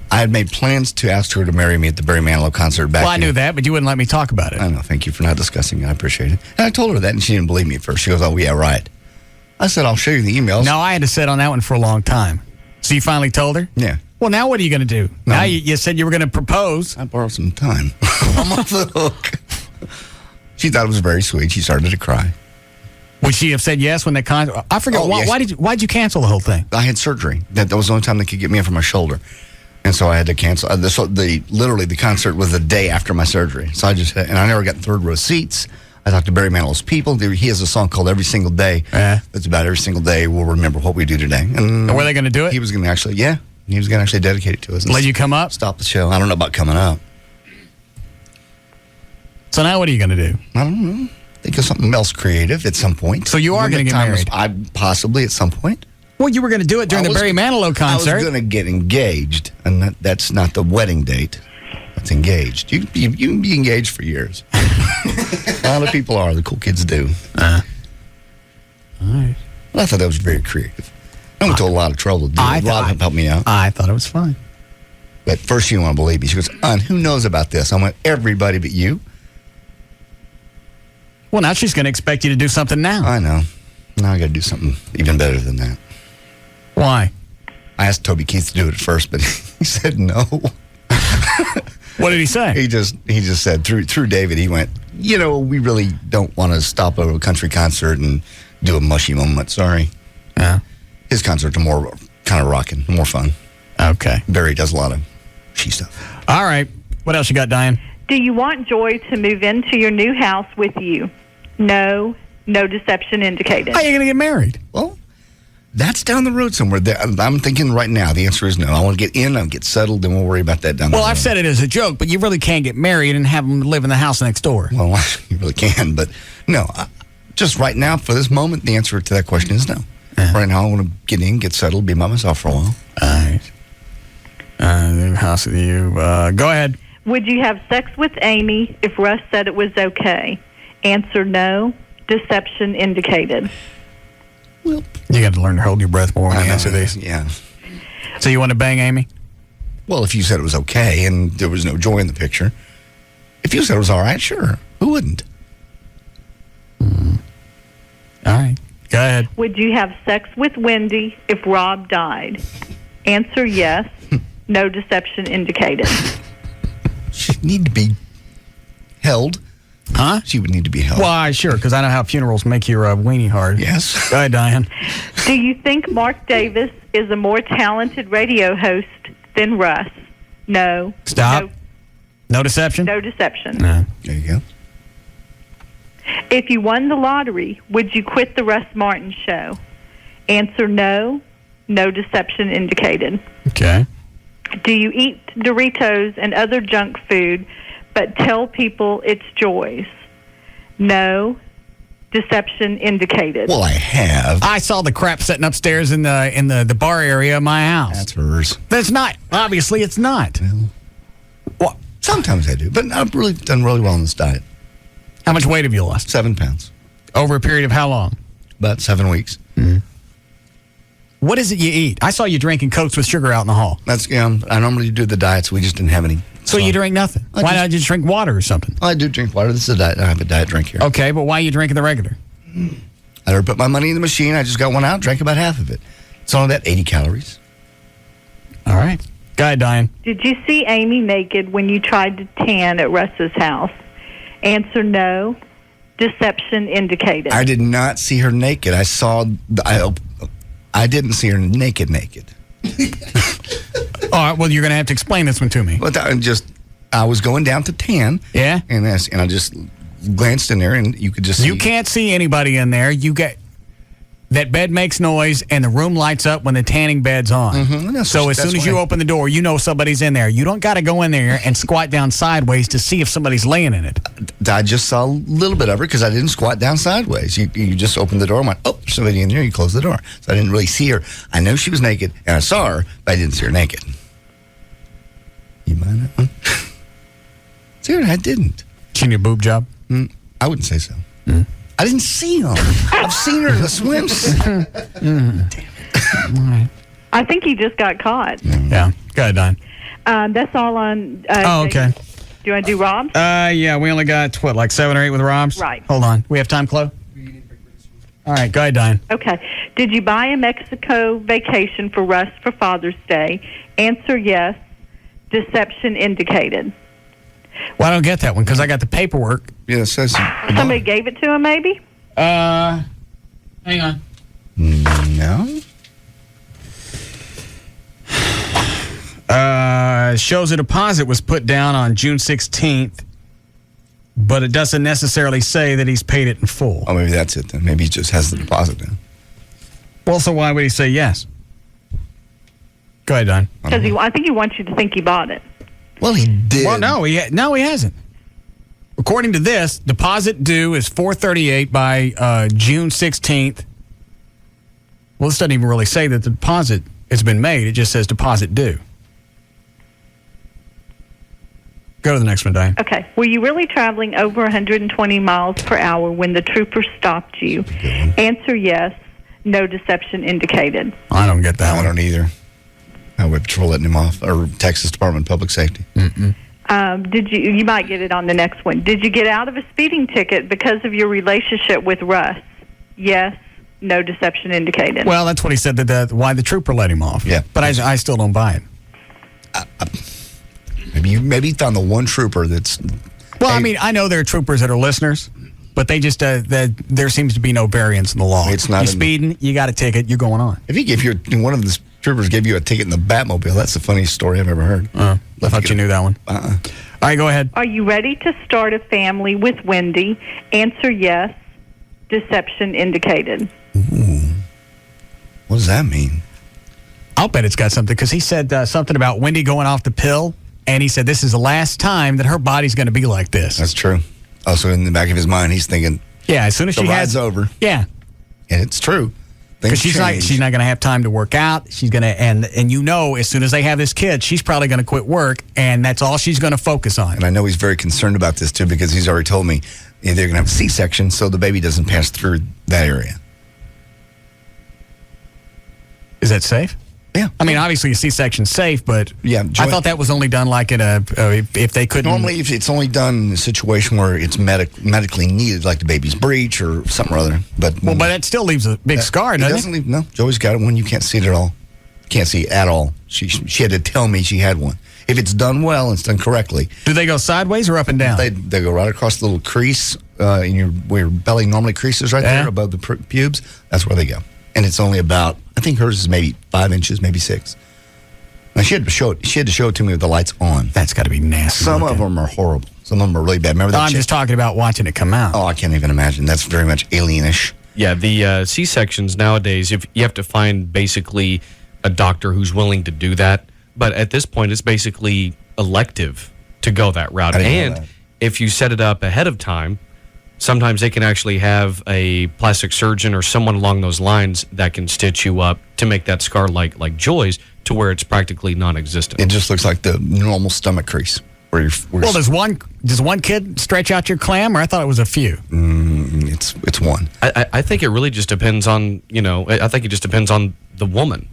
I had made plans to ask her to marry me at the Barry Manilow concert back. Well, I knew that, but you wouldn't let me talk about it. I know. Thank you for not discussing it. I appreciate it. And I told her that, and she didn't believe me at first. She goes, "Oh, yeah, right." I said, "I'll show you the emails." No, I had to sit on that one for a long time. So you finally told her? Yeah. Well, now what are you going to do? No. Now you said you were going to propose. I borrowed some time. I'm off the hook. She thought it was very sweet. She started to cry. Would she have said yes when the concert? I forget. Yes. Why'd you cancel the whole thing? I had surgery. That was the only time they could get me in for my shoulder. And so I had to cancel. Literally, the concert was the day after my surgery. So I never got third row seats. I talked to Barry Manilow's people. He has a song called Every Single Day. That's about every single day we'll remember what we do today. And were they going to do it? He was going to actually, he was going to actually dedicate it to us. Let you come up? Stop the show. I don't know about coming up. So now what are you going to do? I don't know. Think of something else creative at some point. So you are going to get married? Possibly at some point. Well, you were going to do it during the Barry Manilow concert. I was going to get engaged, and that's not the wedding date. That's engaged. You can be engaged for years. A lot of people are. The cool kids do. All right. Well, I thought that was very creative. I went to a lot of trouble to do it. Rob helped me out. I thought it was fun. But first, she didn't want to believe me. She goes, who knows about this? I went, everybody but you. Well, now she's going to expect you to do something now. I know. Now I got to do something even better than that. Why? I asked Toby Keith to do it at first, but he said no. What did he say? He just said through David, he went, we really don't want to stop a country concert and do a mushy moment. Sorry. Yeah. His concerts are more kind of rocking, more fun. Okay. Barry does a lot of she stuff. All right. What else you got, Diane? Do you want Joy to move into your new house with you? No. No deception indicated. How are you going to get married? Well, that's down the road somewhere. I'm thinking right now the answer is no. I want to get in, I'll get settled, then we'll worry about that down the road. Well, I've said it as a joke, but you really can't get married and have them live in the house next door. Well, you really can, but no. Just right now, for this moment, the answer to that question is no. Right now, I want to get in, get settled, be by myself for a while. All right. New house with you. Go ahead. Would you have sex with Amy if Russ said it was okay? Answer no. Deception indicated. Well, you got to learn to hold your breath more when you answer these. Yeah. So you want to bang Amy? Well, if you said it was okay and there was no joy in the picture, if you said it was all right, sure. Who wouldn't? All right. Go ahead. Would you have sex with Wendy if Rob died? Answer yes. No deception indicated. She need to be held. Huh? She would need to be held. Why, sure, because I know how funerals make your weenie hard. Yes. Go ahead, Diane. Do you think Mark Davis is a more talented radio host than Russ? No. Stop. No deception? No deception. No. There you go. If you won the lottery, would you quit the Russ Martin Show? Answer no. No deception indicated. Okay. Do you eat Doritos and other junk food, but tell people it's joys? No. Deception indicated. Well, I have. I saw the crap sitting upstairs in the bar area of my house. That's hers. That's not. Obviously, it's not. Well, sometimes I do, but I've really done really well on this diet. How much weight have you lost? 7 pounds. Over a period of how long? About 7 weeks. Mm-hmm. What is it you eat? I saw you drinking Cokes with sugar out in the hall. That's I normally do the diets. We just didn't have any. So you drink nothing? Why not just drink water or something? I do drink water. This is a diet. I have a diet drink here. Okay, but why are you drinking the regular? I never put my money in the machine. I just got one out, drank about half of it. It's only about 80 calories. All right. Go ahead, Diane. Did you see Amy naked when you tried to tan at Russ's house? Answer no. Deception indicated. I did not see her naked. I saw. I didn't see her naked. All right. Well, you're going to have to explain this one to me. But I was going down to tan. Yeah. And I just glanced in there, and you could just see. You can't see anybody in there. You get that bed makes noise, and the room lights up when the tanning bed's on. Mm-hmm. So as soon as you open the door, you know somebody's in there. You don't got to go in there and squat down sideways to see if somebody's laying in it. I just saw a little bit of her because I didn't squat down sideways. You just opened the door and went, oh, there's somebody in there. You closed the door. So I didn't really see her. I know she was naked, and I saw her, but I didn't see her naked. You mind that one? Seriously, I didn't. She need a boob job? I wouldn't say so. I didn't see them. I've seen her in the swimsuit. Damn it. I think he just got caught. Yeah. Go ahead, Don. That's all on. Okay. Do you want to do Rob's? Yeah, we only got, like 7 or 8 with Rob's? Right. Hold on. We have time, Chloe? All right, go ahead, Diane. Okay. Did you buy a Mexico vacation for Russ for Father's Day? Answer yes. Deception indicated. Well, I don't get that one because I got the paperwork. Yeah, it says. Somebody gave it to him, maybe? Hang on. No. Shows a deposit was put down on June 16th, but it doesn't necessarily say that he's paid it in full. Oh, maybe that's it then. Maybe he just has the deposit down. Well, so why would he say yes? Go ahead, Don. Because I think he wants you to think he bought it. Well, he did. Well, no, he hasn't. According to this, deposit due is $438 by June 16th. Well, this doesn't even really say that the deposit has been made. It just says deposit due. Go to the next one, Diane. Okay. Were you really traveling over 120 miles per hour when the trooper stopped you? Answer yes. No deception indicated. I don't get that one. I don't either. Highway Patrol letting him off, or Texas Department of Public Safety. Did you might get it on the next one. Did you get out of a speeding ticket because of your relationship with Russ? Yes. No deception indicated. Well, that's what he said, why the trooper let him off. Yeah. But I still don't buy it. Maybe he found the one trooper that's... Well, I mean, I know there are troopers that are listeners, but they just, there seems to be no variance in the law. It's not... You're speeding, you got a ticket, you're going on. If one of the troopers gave you a ticket in the Batmobile, that's the funniest story I've ever heard. I thought you knew that one. All right, go ahead. Are you ready to start a family with Wendy? Answer yes. Deception indicated. Ooh. What does that mean? I'll bet it's got something, because he said something about Wendy going off the pill, and he said this is the last time that her body's going to be like this. That's true. Also, in the back of his mind, he's thinking, yeah, as soon as the she ride's has over. Yeah. And it's true. Because she's not going to have time to work out. She's going to, and as soon as they have this kid, she's probably going to quit work, and that's all she's going to focus on. And I know he's very concerned about this, too, because he's already told me they're going to have a C-section so the baby doesn't pass through that area. Is that safe? Yeah. I mean, obviously a C-section's safe, but yeah, I thought that was only done like if they couldn't. Normally, if it's only done in a situation where it's medically needed, like the baby's breech or something or other. But that still leaves a big scar, doesn't it? No, Joey's got it when you can't see it at all. Can't see it at all. She had to tell me she had one. If it's done well and it's done correctly. Do they go sideways or up and down? They go right across the little crease in where your belly normally creases right there above the pubes. That's where they go. And it's only about, I think hers is maybe 5 inches, maybe 6. Now, she had to show it to me with the lights on. That's got to be nasty. Some of them are horrible. Some of them are really bad. Remember that? I'm just talking about watching it come out. Oh, I can't even imagine. That's very much alienish. Yeah, the C-sections nowadays, if you have to find basically a doctor who's willing to do that. But at this point, it's basically elective to go that route. And if you set it up ahead of time, sometimes they can actually have a plastic surgeon or someone along those lines that can stitch you up to make that scar like Joy's to where it's practically non-existent. It just looks like the normal stomach crease. Well, does one kid stretch out your clam, or I thought it was a few? It's one. I think it really just depends on, I think it just depends on the woman.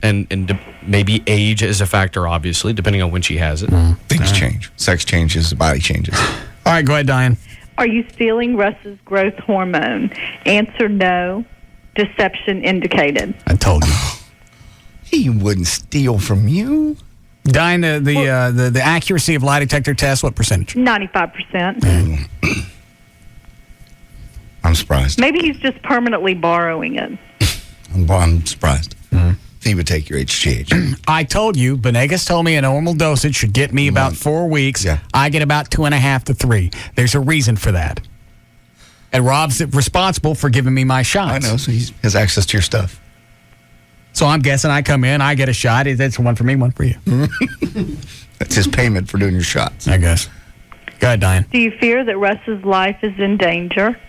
And maybe age is a factor, obviously, depending on when she has it. Things change. Sex changes, the body changes. All right, go ahead, Diane. Are you stealing Russ's growth hormone? Answer no. Deception indicated. I told you. He wouldn't steal from you. Diane, the accuracy of lie detector tests, what percentage? 95%. I'm surprised. Maybe he's just permanently borrowing it. I'm surprised. He would take your HGH. I told you, Benegas told me a normal dosage should get me about 4 weeks. Yeah. I get about 2.5 to 3. There's a reason for that. And Rob's responsible for giving me my shots. I know, so he has access to your stuff. So I'm guessing I come in, I get a shot. That's one for me, one for you. That's his payment for doing your shots. I guess. Go ahead, Diane. Do you fear that Russ's life is in danger?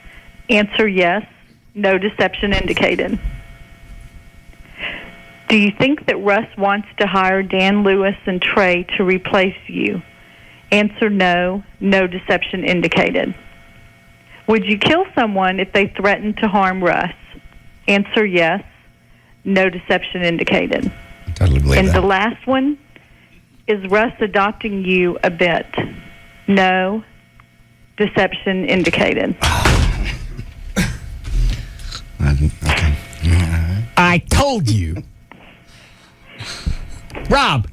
Answer yes. No deception indicated. Do you think that Russ wants to hire Dan Lewis and Trey to replace you? Answer no. No deception indicated. Would you kill someone if they threatened to harm Russ? Answer yes. No deception indicated. I totally believe and that. the last one, is Russ adopting you a bit? No. Deception indicated. Okay. I told you. Rob.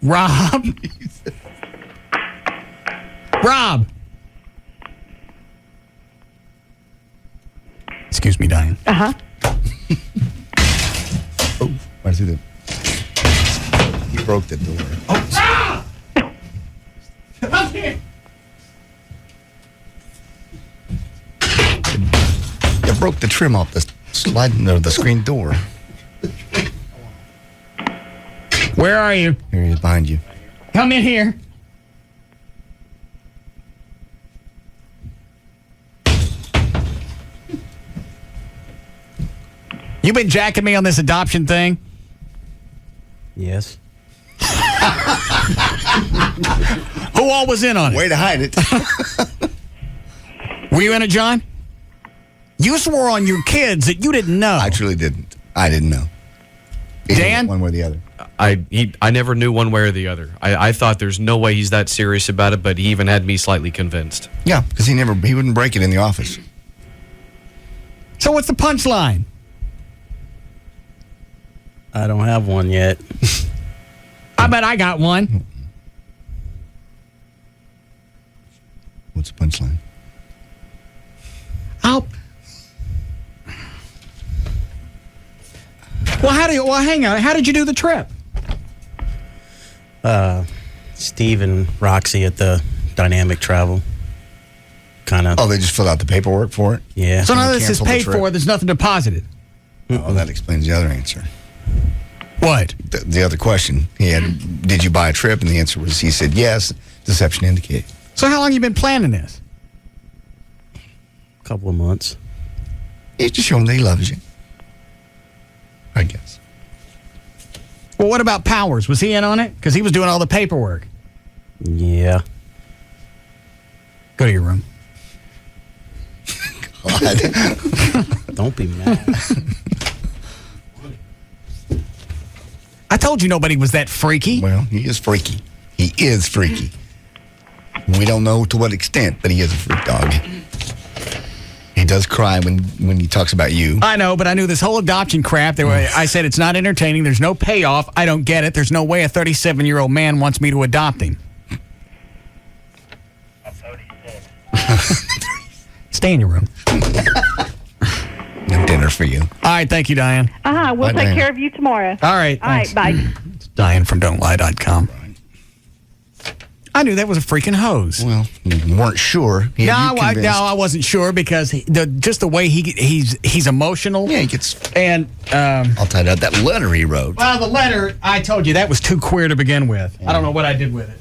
Rob. Excuse me, Diane. Uh-huh. Oh, why is he there? He broke the door. Oh. Come here. You broke the trim off the sliding or the screen door. Where are you? Here he is behind you. Come in here. You been jacking me on this adoption thing? Yes. Who all was in on it? Way to hide it. Were you in it, John? You swore on your kids that you didn't know. I truly didn't. I didn't know. Dan? One way or the other. I never knew one way or the other. I thought there's no way he's that serious about it, but he even had me slightly convinced. Yeah, because he wouldn't break it in the office. So what's the punchline? I don't have one yet. I bet I got one. What's the punchline? Well, hang on. How did you do the trip? Steve and Roxy at the Dynamic Travel. Kind of. Oh, they just filled out the paperwork for it? Yeah. So none of this is paid for. There's nothing deposited. Oh, that explains the other answer. What? The other question. He had, did you buy a trip? And the answer was, he said yes. Deception indicated. So how long you been planning this? A couple of months. He's just showing that he loves you. I guess. Well, what about Powers? Was he in on it? Because he was doing all the paperwork. Yeah. Go to your room. God. Don't be mad. I told you nobody was that freaky. Well, he is freaky. He is freaky. We don't know to what extent, but he is a freak dog. He does cry when he talks about you. I know, but I knew this whole adoption crap. I said it's not entertaining. There's no payoff. I don't get it. There's no way a 37-year-old man wants me to adopt him. Stay in your room. No dinner for you. All right, thank you, Diane. We'll take care of you tomorrow. All right, thanks. All right, bye. It's Diane from Don'tLie.com. I knew that was a freaking hose. Well, you weren't sure. I wasn't sure because just the way he's emotional. Yeah, he gets. And I'll tell you that letter he wrote. Well, the letter, I told you, that was too queer to begin with. Yeah. I don't know what I did with it.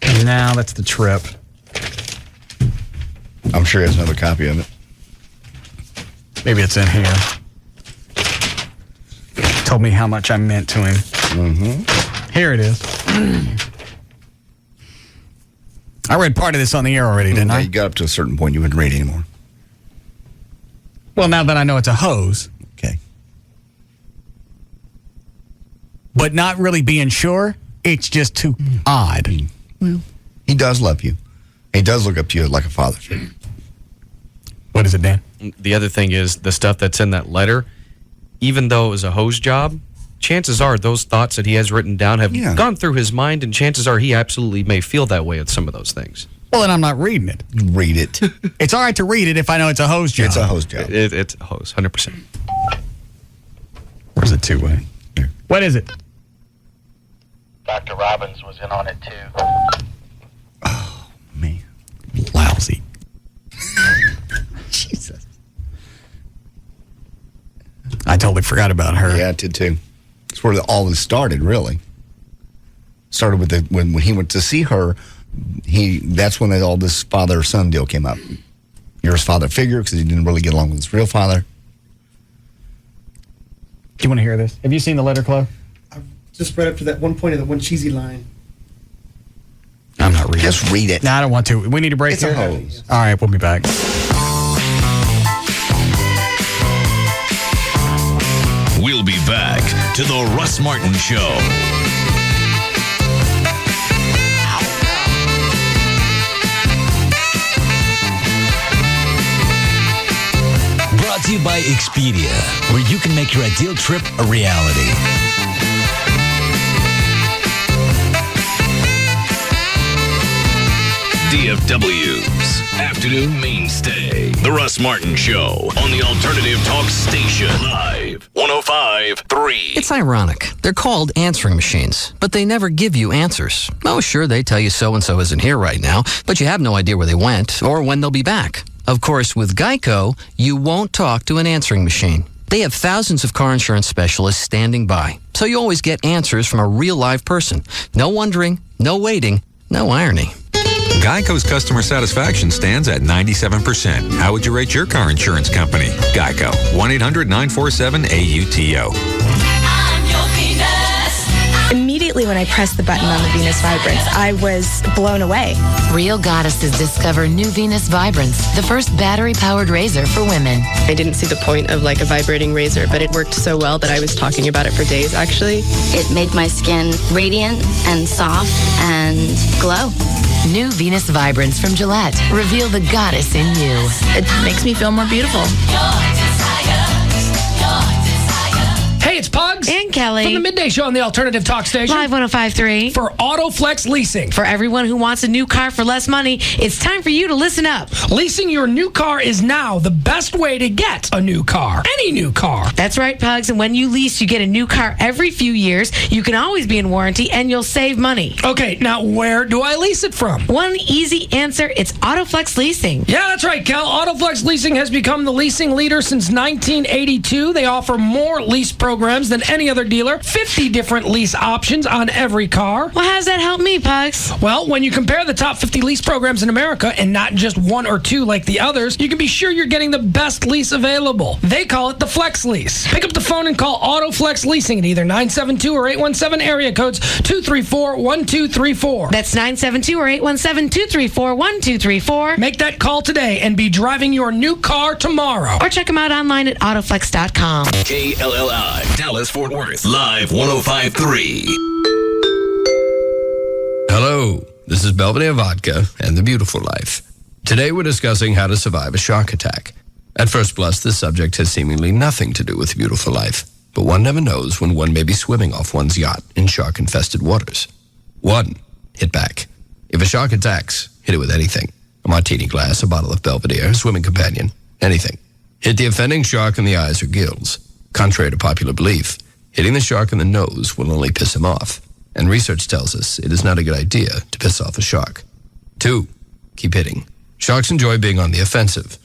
And now that's the trip. I'm sure he has another copy of it. Maybe it's in here. Told me how much I meant to him. Mm-hmm. Here it is. I read part of this on the air already, didn't I? You got up to a certain point, you wouldn't read anymore. Well, now that I know it's a hose. Okay. But not really being sure, it's just too odd. Well, he does love you. He does look up to you like a father figure. What is it, Dan? The other thing is the stuff that's in that letter, even though it was a hose job, chances are those thoughts that he has written down have gone through his mind, and chances are he absolutely may feel that way with some of those things. Well, then I'm not reading it. Read it. It's all right to read it if I know it's a hose job. It's a hose job. It's a hose, 100%. Where's the two-way? Here. What is it? Dr. Robbins was in on it, too. Oh, man. Lousy. Jesus. I totally forgot about her. Yeah, I did too. It's where all this started, really. Started with when he went to see her. That's when all this father-son deal came up. You're his father figure because he didn't really get along with his real father. Do you want to hear this? Have you seen the letter, Chloe? I've just read up to that one point of the one cheesy line. I'm not reading. Just read it. No, I don't want to. We need a break. It's here. a hose. All right, we'll be back. We'll be back to the Russ Martin Show. Brought to you by Expedia, where you can make your ideal trip a reality. DFW's Afternoon Mainstay. The Russ Martin Show on the Alternative Talk Station. Live 105.3. It's ironic. They're called answering machines, but they never give you answers. Oh, sure, they tell you so-and-so isn't here right now, but you have no idea where they went or when they'll be back. Of course, with Geico, you won't talk to an answering machine. They have thousands of car insurance specialists standing by, so you always get answers from a real live person. No wondering, no waiting, no irony. Geico's customer satisfaction stands at 97%. How would you rate your car insurance company? Geico. 1-800-947-AUTO. Immediately when I pressed the button on the Venus Vibrance, I was blown away. Real goddesses discover new Venus Vibrance, the first battery-powered razor for women. I didn't see the point of like a vibrating razor, but it worked so well that I was talking about it for days, actually. It made my skin radiant and soft and glow. New Venus Vibrance from Gillette. Reveal the goddess in you. It makes me feel more beautiful. Hey, it's Pugs. And Kelly. From the Midday Show on the Alternative Talk Station. Live 105.3. For AutoFlex Leasing. For everyone who wants a new car for less money, it's time for you to listen up. Leasing your new car is now the best way to get a new car. Any new car. That's right, Pugs. And when you lease, you get a new car every few years. You can always be in warranty, and you'll save money. Okay, now where do I lease it from? One easy answer. It's AutoFlex Leasing. Yeah, that's right, Cal. AutoFlex Leasing has become the leasing leader since 1982. They offer more lease programs than any other dealer. 50 different lease options on every car. Well, how does that help me, Pugs? Well, when you compare the top 50 lease programs in America and not just one or two like the others, you can be sure you're getting the best lease available. They call it the Flex Lease. Pick up the phone and call AutoFlex Leasing at either 972 or 817 area codes 234-1234. That's 972 or 817-234-1234. Make that call today and be driving your new car tomorrow. Or check them out online at autoflex.com. KLLI, Dallas-Fort Worth, live 105.3. Hello, This is Belvedere Vodka and the Beautiful Life. Today we're discussing how to survive a shark attack. At first blush, this subject has seemingly nothing to do with the beautiful life, but one never knows when one may be swimming off one's yacht in shark-infested waters. 1. Hit back. If a shark attacks, hit it with anything. A martini glass, a bottle of Belvedere, a swimming companion, anything. Hit the offending shark in the eyes or gills. Contrary to popular belief, hitting the shark in the nose will only piss him off. And research tells us it is not a good idea to piss off a shark. 2. Keep hitting. Sharks enjoy being on the offensive.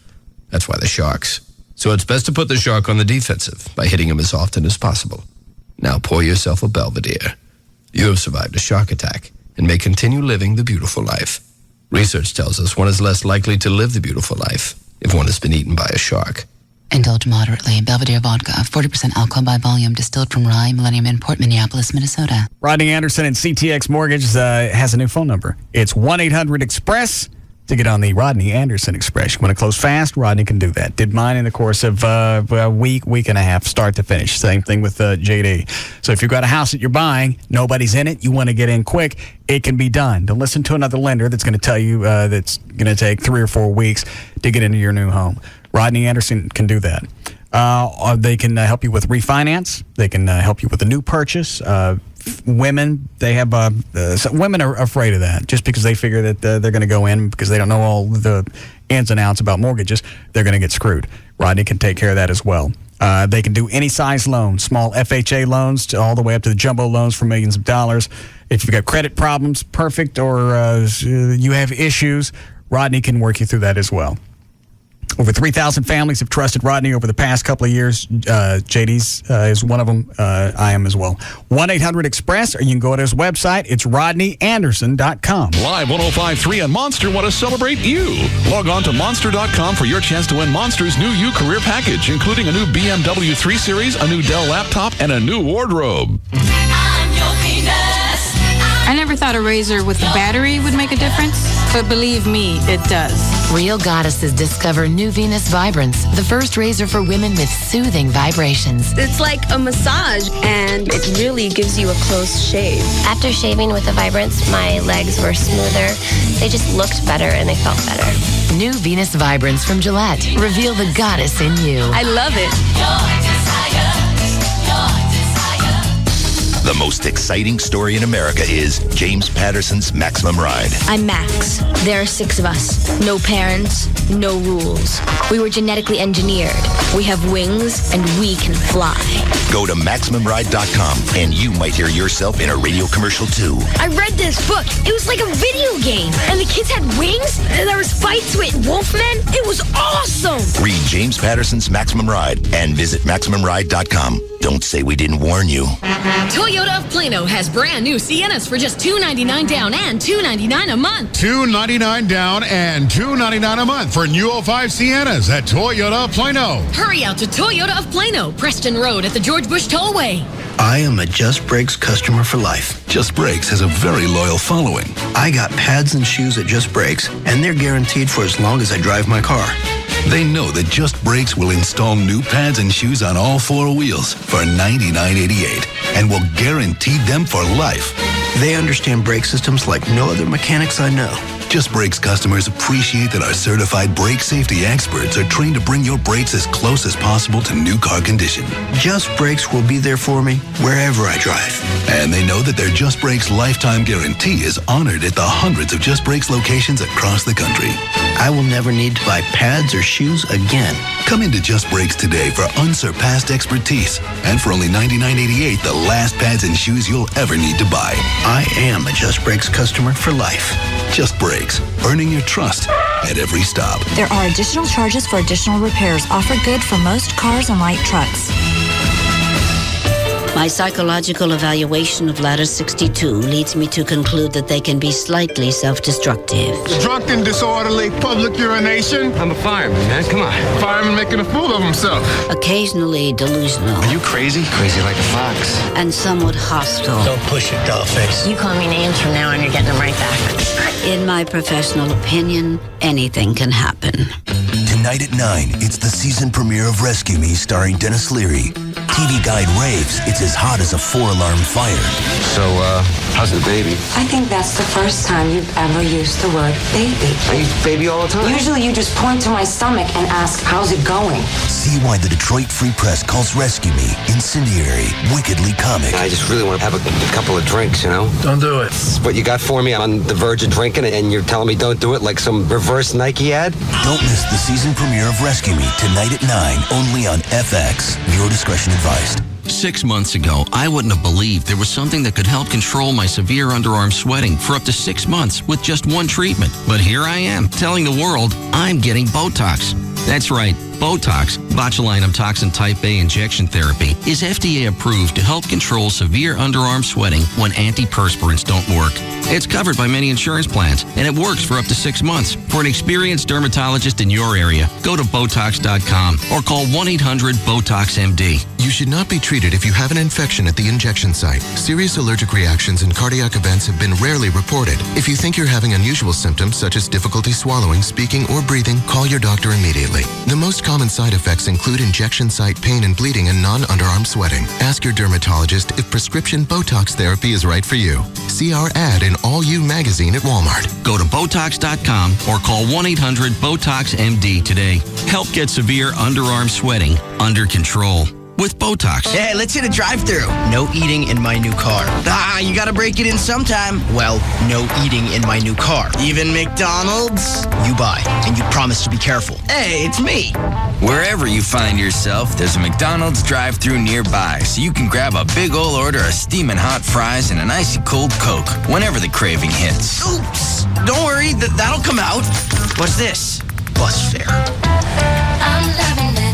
That's why they're sharks. So it's best to put the shark on the defensive by hitting him as often as possible. Now pour yourself a Belvedere. You have survived a shark attack and may continue living the beautiful life. Research tells us one is less likely to live the beautiful life if one has been eaten by a shark. Indulge moderately. Belvedere Vodka, 40% alcohol by volume, distilled from rye, Millennium Import, Minneapolis, Minnesota. Rodney Anderson and CTX Mortgage has a new phone number. It's 1-800-EXPRESS to get on the Rodney Anderson Express. You want to close fast? Rodney can do that. Did mine in the course of a week and a half, start to finish. Same thing with JD. So if you've got a house that you're buying, nobody's in it, you want to get in quick, it can be done. Don't listen to another lender that's going to tell you that's going to take 3 or 4 weeks to get into your new home. Rodney Anderson can do that. They can help you with refinance. They can help you with a new purchase. Women, they have women are afraid of that just because they figure that they're going to go in because they don't know all the ins and outs about mortgages. They're going to get screwed. Rodney can take care of that as well. They can do any size loan, small FHA loans to all the way up to the jumbo loans for millions of dollars. If you've got credit problems, perfect, or you have issues, Rodney can work you through that as well. Over 3,000 families have trusted Rodney over the past couple of years. JD's is one of them. I am as well. 1-800-EXPRESS, or you can go to his website. It's rodneyanderson.com. Live 105.3 and Monster want to celebrate you. Log on to Monster.com for your chance to win Monster's new U Career Package, including a new BMW 3 Series, a new Dell laptop, and a new wardrobe. I never thought a razor with a battery would make a difference, but believe me, it does. Real goddesses discover New Venus Vibrance, the first razor for women with soothing vibrations. It's like a massage, and it really gives you a close shave. After shaving with the Vibrance, my legs were smoother. They just looked better and they felt better. New Venus Vibrance from Gillette. Reveal the goddess in you. I love it. The most exciting story in America is James Patterson's Maximum Ride. I'm Max. There are 6 of us. No parents, no rules. We were genetically engineered. We have wings and we can fly. Go to MaximumRide.com and you might hear yourself in a radio commercial too. I read this book. It was like a video game. And the kids had wings and there was fights with wolfmen. It was awesome. Read James Patterson's Maximum Ride and visit MaximumRide.com. Don't say we didn't warn you. Toyota of Plano has brand new Siennas for just $299 down and $299 a month. $299 down and $299 a month for new 05 Siennas at Toyota of Plano. Hurry out to Toyota of Plano, Preston Road at the George Bush Tollway. I am a Just Brakes customer for life. Just Brakes has a very loyal following. I got pads and shoes at Just Brakes, and they're guaranteed for as long as I drive my car. They know that Just Brakes will install new pads and shoes on all 4 wheels for $99.88 and will guarantee them for life. They understand brake systems like no other mechanics I know. Just Brakes customers appreciate that our certified brake safety experts are trained to bring your brakes as close as possible to new car condition. Just Brakes will be there for me wherever I drive. And they know that their Just Brakes lifetime guarantee is honored at the hundreds of Just Brakes locations across the country. I will never need to buy pads or shoes again. Come into Just Brakes today for unsurpassed expertise. And for only $99.88, the last pads and shoes you'll ever need to buy. I am a Just Brakes customer for life. Just Brakes, earning your trust at every stop. There are additional charges for additional repairs. Offer good for most cars and light trucks. My psychological evaluation of Ladder 62 leads me to conclude that they can be slightly self-destructive. Drunken, disorderly, public urination. I'm a fireman, man. Come on. Fireman making a fool of himself. Occasionally delusional. Are you crazy? Crazy like a fox. And somewhat hostile. Don't push it, dollface. You call me names from now on, you're getting them right back. In my professional opinion, anything can happen. Tonight at 9, it's the season premiere of Rescue Me starring Dennis Leary. TV Guide raves it's as hot as a 4-alarm fire. So, how's the baby? I think that's the first time you've ever used the word baby. I use baby all the time. Usually you just point to my stomach and ask, how's it going? See why the Detroit Free Press calls Rescue Me incendiary, wickedly comic. I just really want to have a couple of drinks, you know? Don't do it. What you got for me? I'm on the verge of drinking and you're telling me don't do it like some reverse Nike ad? Don't miss the season premiere of Rescue Me tonight at 9, only on FX. Viewer discretion advised. 6 months ago, I wouldn't have believed there was something that could help control my severe underarm sweating for up to 6 months with just one treatment. But here I am, telling the world I'm getting Botox. That's right. Botox, botulinum toxin type A injection therapy, is FDA approved to help control severe underarm sweating when antiperspirants don't work. It's covered by many insurance plans, and it works for up to 6 months. For an experienced dermatologist in your area, go to Botox.com or call 1-800-BOTOX-MD. You should not be treated if you have an infection at the injection site. Serious allergic reactions and cardiac events have been rarely reported. If you think you're having unusual symptoms such as difficulty swallowing, speaking, or breathing, call your doctor immediately. The most common side effects include injection site pain and bleeding and non-underarm sweating. Ask your dermatologist if prescription Botox therapy is right for you. See our ad in All You magazine at Walmart. Go to Botox.com or call 1-800-BOTOX-MD today. Help get severe underarm sweating under control with Botox. Hey, let's hit a drive-thru. No eating in my new car. You gotta break it in sometime. Well, no eating in my new car. Even McDonald's? You buy, and you promise to be careful. Hey, it's me. Wherever you find yourself, there's a McDonald's drive-thru nearby, so you can grab a big ol' order of steaming hot fries and an icy cold Coke whenever the craving hits. Oops. Don't worry, that'll come out. What's this? Bus fare. I'm loving it.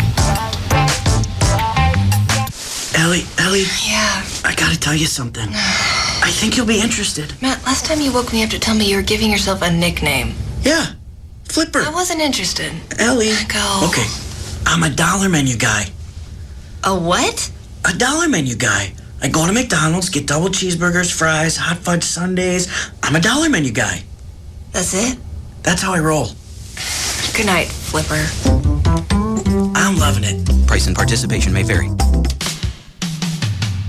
Ellie? Yeah? I gotta tell you something. I think you'll be interested. Matt, last time you woke me up to tell me you were giving yourself a nickname. Yeah, Flipper. I wasn't interested. Ellie. Go. Okay, I'm a dollar menu guy. A what? A dollar menu guy. I go to McDonald's, get double cheeseburgers, fries, hot fudge sundaes. I'm a dollar menu guy. That's it? That's how I roll. Good night, Flipper. I'm loving it. Price and participation may vary.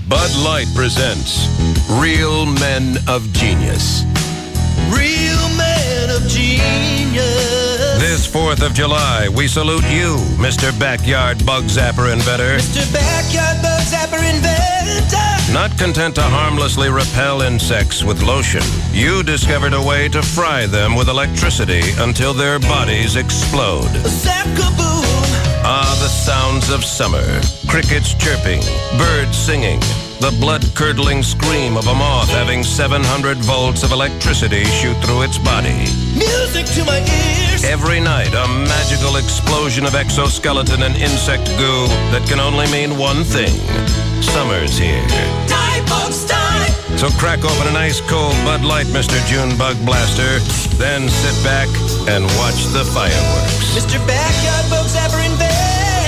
Bud Light presents Real Men of Genius. Real men of genius. This 4th of July, we salute you, Mr. Backyard Bug Zapper Inventor. Mr. Backyard Bug Zapper Inventor. Not content to harmlessly repel insects with lotion, you discovered a way to fry them with electricity until their bodies explode. Zap-kaboom. Ah, the sounds of summer. Crickets chirping, birds singing, the blood-curdling scream of a moth having 700 volts of electricity shoot through its body. Music to my ears. Every night, a magical explosion of exoskeleton and insect goo that can only mean one thing. Summer's here. Die, bugs, die. So crack open an ice-cold Bud Light, Mr. June Bug Blaster, then sit back and watch the fireworks. Mr. Backyard Bug Zapper Inventor.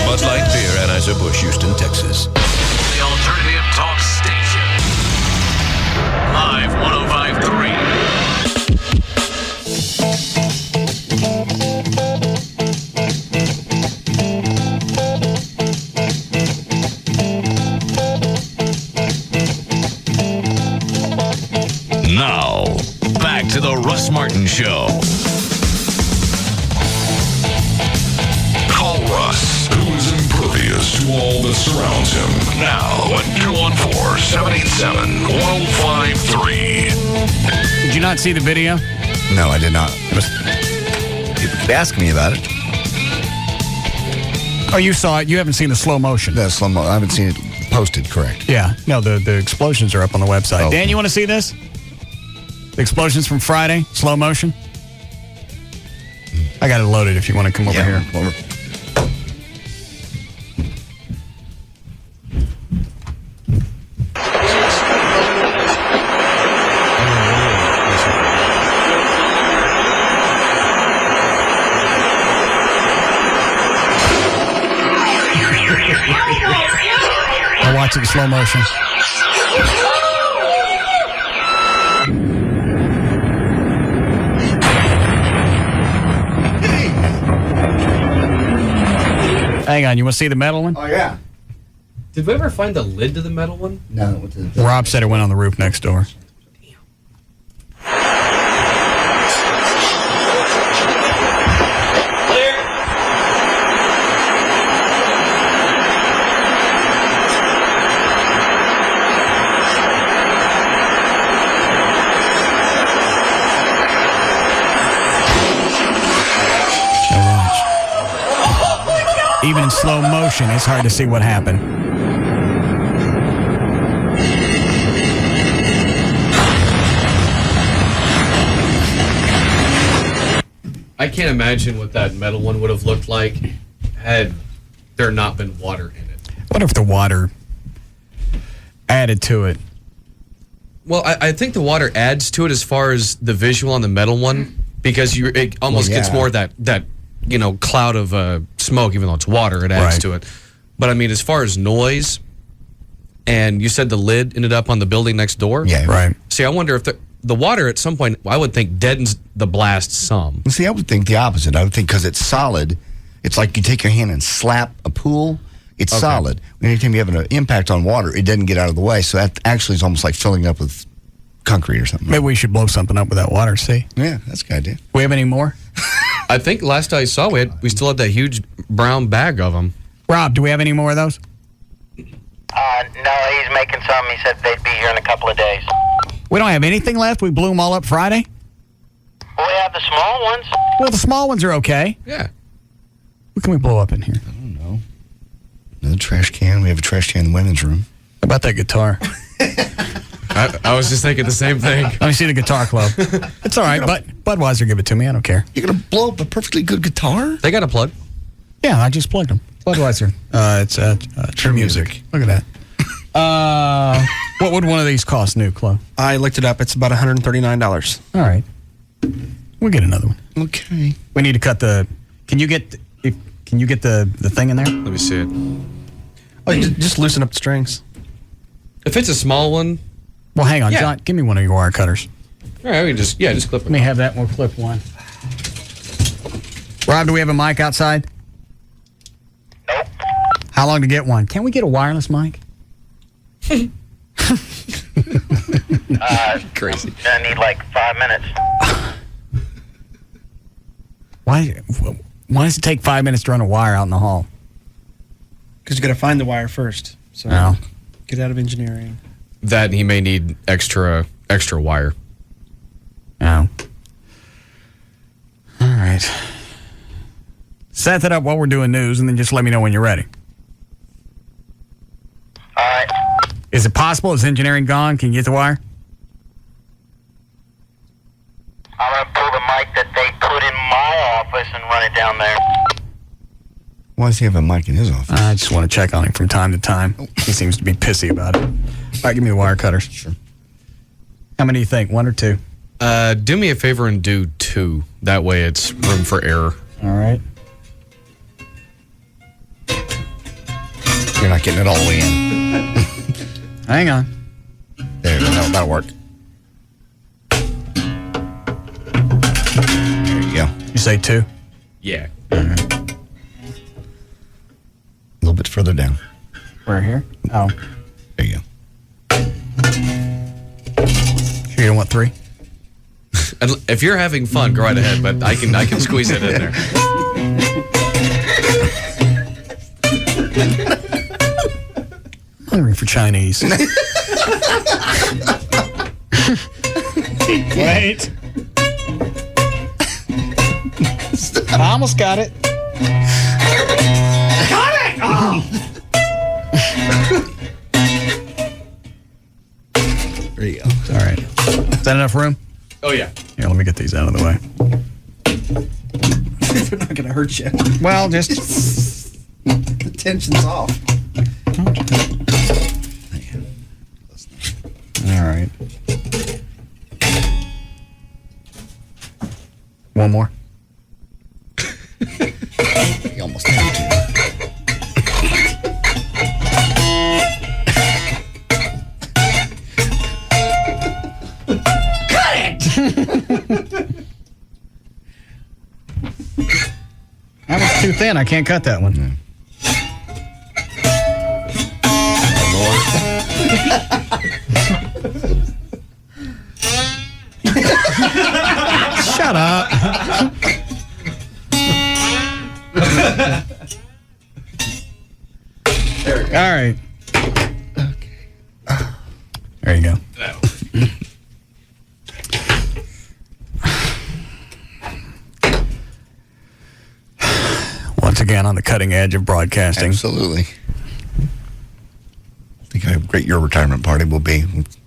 Bud Light Beer, Anheuser-Busch, Houston, Texas. The alternative talk station. Live 105.3. Now, back to the Russ Martin Show. Call Russ, who is impervious to all that surrounds him. Now at 214-787-1053. Did you not see the video? No, I did not. People could ask me about it. Oh, you saw it. You haven't seen the slow motion. The slow mo. I haven't seen it posted, correct. Yeah. No, the explosions are up on the website. Oh. Dan, you want to see this? The explosions from Friday, slow motion. I got it loaded if you want to come over here. I'll watch it in slow motion. Hang on, you want to see the metal one? Oh, yeah. Did we ever find the lid to the metal one? No. Rob said it went on the roof next door. Even in slow motion, it's hard to see what happened. I can't imagine what that metal one would have looked like had there not been water in it. What if the water added to it? Well, I think the water adds to it as far as the visual on the metal one, because it almost gets more that cloud of smoke, even though it's water, it adds to it. But I mean, as far as noise, and you said the lid ended up on the building next door? Yeah. Right. See, I wonder if the water at some point, I would think, deadens the blast some. See, I would think the opposite. I would think because it's solid, it's like you take your hand and slap a pool. It's solid. Anytime you have an impact on water, it doesn't get out of the way. So that actually is almost like filling it up with concrete or something. Maybe we should blow something up with that water, see? Yeah, that's a good idea. We have any more? I think last I saw, we still had that huge brown bag of them. Rob, do we have any more of those? No, he's making some. He said they'd be here in a couple of days. We don't have anything left? We blew them all up Friday? Well, we have the small ones. Well, the small ones are okay. Yeah. What can we blow up in here? I don't know. Another trash can. We have a trash can in the women's room. How about that guitar? I was just thinking the same thing. Let me see the guitar club. It's all right, but Budweiser give it to me. I don't care. You're going to blow up a perfectly good guitar? They got a plug. Yeah, I just plugged them. Budweiser. It's True Music. Look at that. What would one of these cost new, Chloe? I looked it up. It's about $139. All right. We'll get another one. Okay. We need to cut the... Can you get the thing in there? Let me see it. Oh, you just loosen up the strings. If it's a small one... Well, hang on, John. Give me one of your wire cutters. All right, we just clip it. Let me have that and we'll clip one. Rob, do we have a mic outside? Nope. How long to get one? Can't we get a wireless mic? Crazy. I need like 5 minutes. Why does it take 5 minutes to run a wire out in the hall? Because you got to find the wire first. So get out of engineering. That he may need extra wire. Oh. All right. Set that up while we're doing news, and then just let me know when you're ready. All right. Is it possible? Is engineering gone? Can you get the wire? I'm going to pull the mic that they put in my office and run it down there. Why does he have a mic in his office? I just want to check on him from time to time. He seems to be pissy about it. All right, give me the wire cutters. Sure. How many do you think? One or two? Do me a favor and do 2. That way it's room for error. All right. You're not getting it all the way in. Hang on. There, that'll work. There you go. You say 2? Yeah. All right. A little bit further down. Right here? Oh. There you go. Sure you don't want 3? If you're having fun, go right ahead, but I can squeeze it in there. Hungry for Chinese. Wait. I almost got it. Got it! Oh. There you go. All right. Is that enough room? Oh, yeah. Here, let me get these out of the way. They're not going to hurt you. Well, just... The tension's off. All right. One more. You almost have to. That was too thin. I can't cut that one. Shut up. All right. Okay. There you go. Once again, on the cutting edge of broadcasting. Absolutely. I think how great your retirement party will be.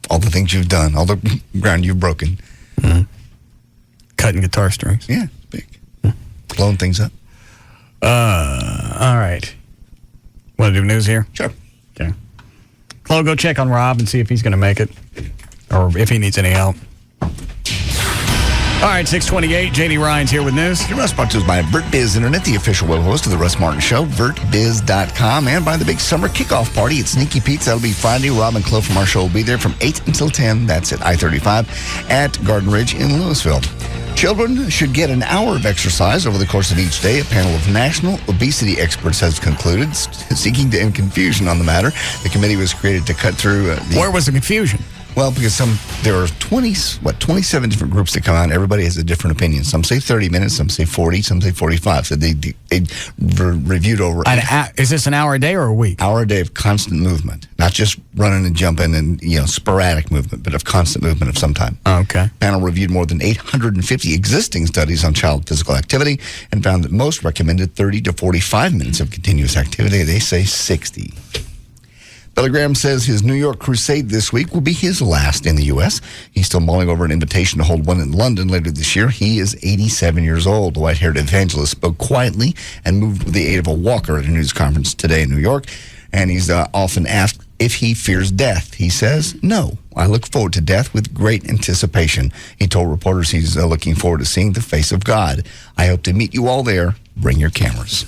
All the things you've done, all the ground you've broken. Mm-hmm. Cutting guitar strings. Yeah, big. Blowing things up. All right. Want to do news here? Sure. Okay. Chloe, go check on Rob and see if he's going to make it or if he needs any help. All right, 628. J.D. Ryan's here with news. Your Russ brought to us by VertBiz Internet, the official web host of the Russ Martin Show, VertBiz.com, and by the big summer kickoff party at Sneaky Pete's. That'll be Friday. Rob and Chloe from our show will be there from 8 until 10. That's at I-35 at Garden Ridge in Louisville. Children should get an hour of exercise over the course of each day. A panel of national obesity experts has concluded, seeking to end confusion on the matter. The committee was created to cut through... Where was the confusion? Well, because there are 27 different groups that come out, and everybody has a different opinion. Some say 30 minutes, some say 40, some say 45. So they reviewed over... Is this an hour a day or a week? Hour a day of constant movement. Not just running and jumping and, sporadic movement, but of constant movement of some time. Oh, okay. The panel reviewed more than 850 existing studies on child physical activity and found that most recommended 30 to 45 minutes of continuous activity. They say 60. Billy Graham says his New York crusade this week will be his last in the U.S. He's still mulling over an invitation to hold one in London later this year. He is 87 years old. The white-haired evangelist spoke quietly and moved with the aid of a walker at a news conference today in New York. And he's often asked if he fears death. He says, "No, I look forward to death with great anticipation." He told reporters he's looking forward to seeing the face of God. "I hope to meet you all there. Bring your cameras."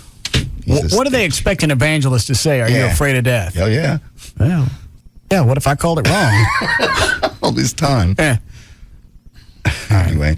What do they expect an evangelist to say? Are you afraid of death? Oh, yeah. Well, yeah, what if I called it wrong? All this time. Yeah. Anyway,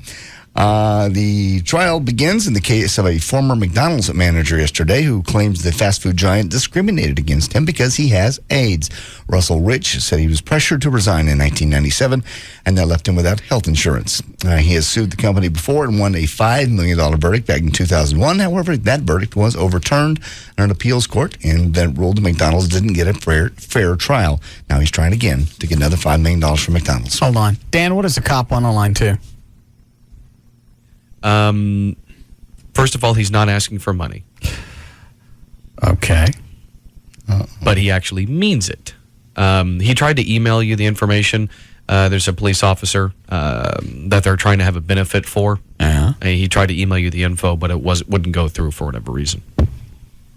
the trial begins in the case of a former McDonald's manager yesterday who claims the fast food giant discriminated against him because he has AIDS. Russell Rich said he was pressured to resign in 1997, and that left him without health insurance. He has sued the company before and won a $5 million verdict back in 2001. However, that verdict was overturned in an appeals court, and that ruled McDonald's didn't get a fair trial. Now he's trying again to get another $5 million from McDonald's. Hold on. Dan, what does the cop want on line 2? First of all, he's not asking for money. Okay. But he actually means it. He tried to email you the information. There's a police officer that they're trying to have a benefit for. He tried to email you the info, but it wouldn't go through for whatever reason.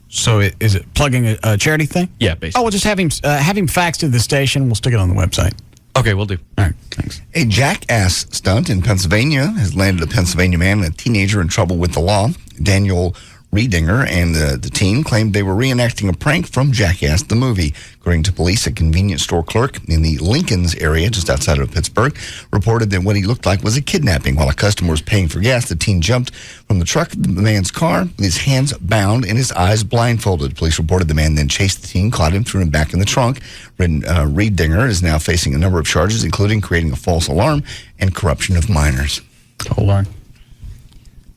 So is it plugging a charity thing? Yeah, basically. Oh, we'll just have him fax to the station. We'll stick it on the website. Okay, we'll do. All right, thanks. A jackass stunt in Pennsylvania has landed a Pennsylvania man and a teenager in trouble with the law. Daniel Riedinger and the teen claimed they were reenacting a prank from Jackass the movie. According to police, a convenience store clerk in the Lincolns area, just outside of Pittsburgh, reported that what he looked like was a kidnapping. While a customer was paying for gas, the teen jumped from the truck of the man's car with his hands bound and his eyes blindfolded. Police reported the man then chased the teen, caught him, threw him back in the trunk. Riedinger is now facing a number of charges, including creating a false alarm and corruption of minors. Hold on.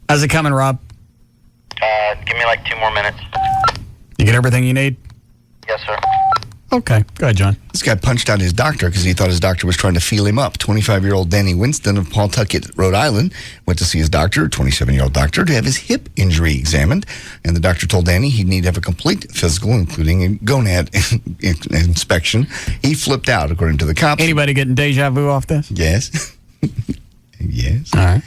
How's it coming, Rob? Give me like 2 more minutes. You get everything you need? Yes, sir. Okay. Go ahead, John. This guy punched out his doctor because he thought his doctor was trying to feel him up. 25-year-old Danny Winston of Pawtucket, Rhode Island, went to see his doctor, 27-year-old doctor, to have his hip injury examined. And the doctor told Danny he'd need to have a complete physical, including a gonad inspection. He flipped out, according to the cops. Anybody getting deja vu off this? Yes. Yes. All right.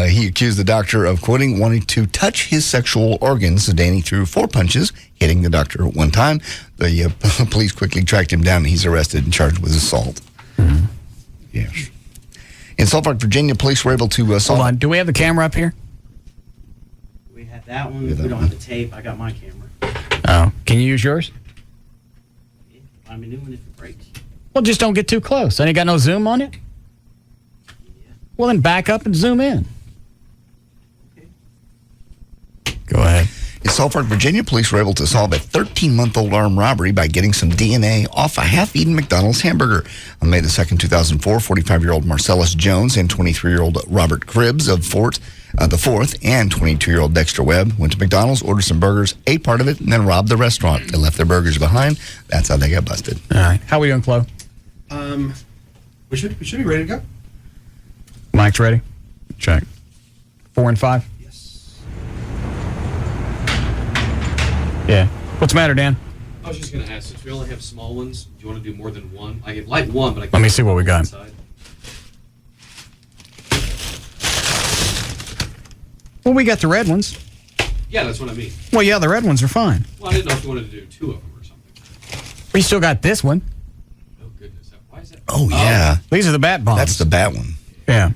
He accused the doctor of, quoting, wanting to touch his sexual organs. So Danny threw 4 punches, hitting the doctor one time. The police quickly tracked him down, and he's arrested and charged with assault. Mm-hmm. Yes. In Suffolk, Virginia, police were able to solve... Hold on. Do we have the camera up here? We have that one. We don't have the tape. I got my camera. Oh. Can you use yours? I'm a new one if it breaks. Well, just don't get too close. Ain't got no zoom on it? Well, then back up and zoom in. Okay. Go ahead. In Salford, Virginia, police were able to solve a 13-month-old armed robbery by getting some DNA off a half-eaten McDonald's hamburger. On May the 2nd, 2004, 45-year-old Marcellus Jones and 23-year-old Robert Cribbs of the Fourth and 22-year-old Dexter Webb went to McDonald's, ordered some burgers, ate part of it, and then robbed the restaurant. They left their burgers behind. That's how they got busted. All right. How we doing, Chloe? We should be ready to go. Mike's ready? Check. 4 and 5? Yeah. What's the matter, Dan? I was just going to ask, since we only have small ones, do you want to do more than one? I can light one, but I can't. Let me see what we got. Inside. Well, we got the red ones. Yeah, that's what I mean. Well, yeah, the red ones are fine. Well, I didn't know if you wanted to do 2 of them or something. We still got this one. Oh, goodness. Why is that? Oh, yeah. These are the bat bombs. That's the bat one. Yeah.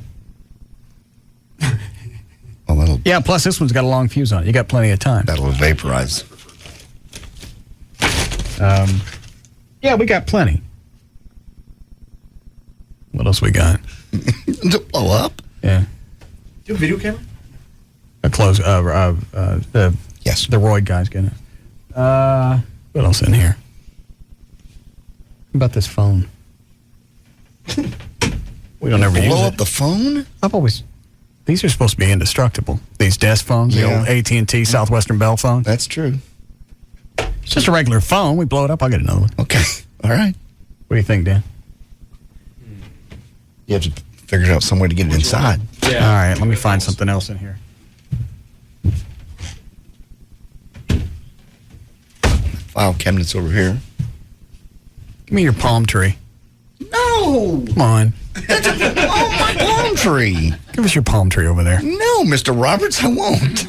Well, yeah, plus this one's got a long fuse on it. You got plenty of time. That'll vaporize. Yeah, we got plenty. What else we got? To blow up? Yeah. Do you have a video camera? Yes. The Royd guy's getting it. What else in here? How about this phone? We don't ever use it. Blow up the phone? I've always... These are supposed to be indestructible. These desk phones, the old AT&T Southwestern Bell phone. That's true. It's just a regular phone. We blow it up, I'll get another one. Okay. All right. What do you think, Dan? You have to figure out some way to get it inside. Yeah. All right, let me find something else in here. File cabinets over here. Give me your palm tree. No! Come on. Oh, my palm tree. Give us your palm tree over there. No, Mr. Roberts, I won't.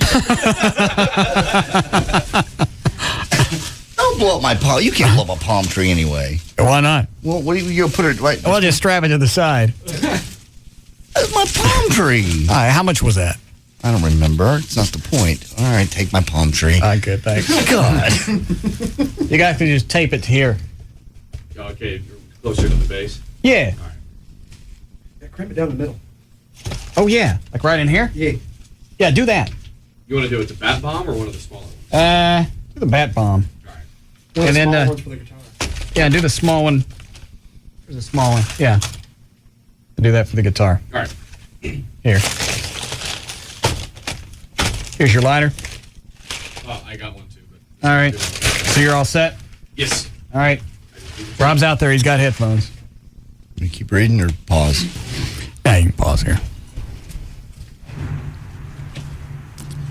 Don't blow up my palm. You can't blow up a palm tree anyway. Why not? Well, what do you put it right? Well, just strap it to the side. That's my palm tree. All right, how much was that? I don't remember. It's not the point. All right, take my palm tree. All right, good, thanks. God. You guys can just tape it to here. Okay, you're closer to the base. Yeah. All right. Yeah, crimp it down the middle. Oh, yeah. Like right in here? Yeah. Yeah, do that. You want to do it the bat bomb or one of the smaller ones? Do the bat bomb. All right. One And of the then, small ones for the guitar. Yeah, do the small one. There's a small one. Yeah. Do that for the guitar. All right. Here. Here's your lighter. Oh, I got one too. All right. So you're all set? Yes. All right. Rob's out there. He's got headphones. You keep reading or pause? Yeah, you can pause here.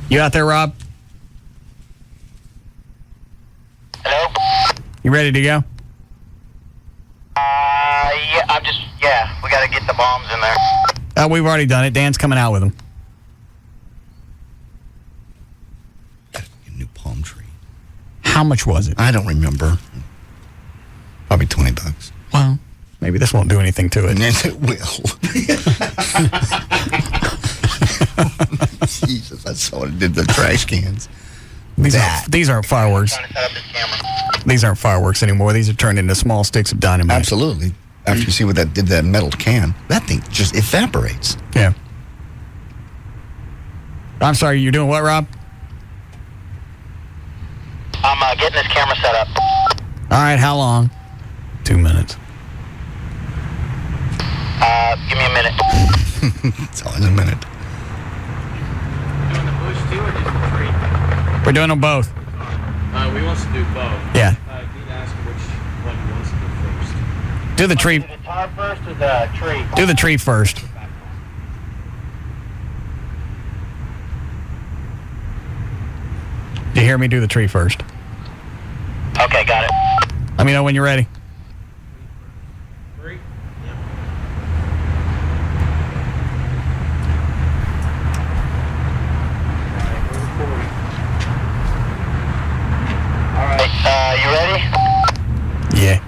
You out there, Rob? Hello? You ready to go? Yeah, we gotta get the bombs in there. We've already done it. Dan's coming out with them. New palm tree. How much was it? I don't remember. Probably $20. Well, maybe this won't do anything to it. Yes, it will. Jesus, I saw it did the trash cans. These aren't fireworks. These aren't fireworks anymore. These are turned into small sticks of dynamite. Absolutely. After you see what that did to that metal can, that thing just evaporates. Yeah. I'm sorry, you're doing what, Rob? I'm getting this camera set up. All right, how long? 2 minutes. Give me a minute. It's always a minute. Doing the bush too or just the tree? We're doing them both. We want to do both. Yeah. Need to ask which one he wants to do first. Do the tree. The guitar first or the tree? Do the tree first. Do you hear me? Do the tree first. Okay, got it. Let me know when you're ready. You ready? Yeah.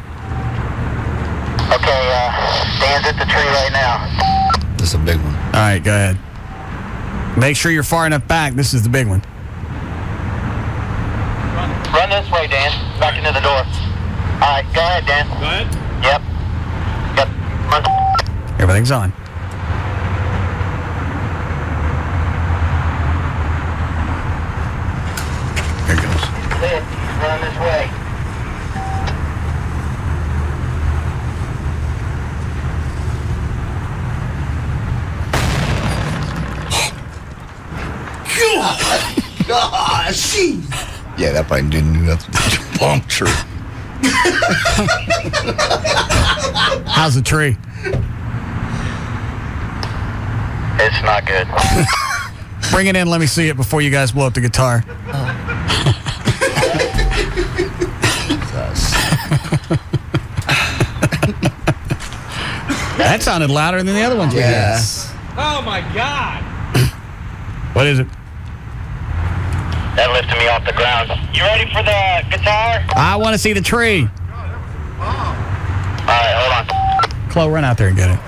Okay, Dan's at the tree right now. This is a big one. All right, go ahead. Make sure you're far enough back. This is the big one. Run this way, Dan. Back into the door. All right, go ahead, Dan. Go ahead. Yep. Run. Everything's on. on this way. Gosh. Yeah, that probably didn't do nothing. Puncture. How's the tree? It's not good. Bring it in. Let me see it before you guys blow up the guitar. That sounded louder than the other ones. Yes. Oh my God! What is it? That lifted me off the ground. You ready for the guitar? I want to see the tree. All right, hold on. Chloe, run out there and get it.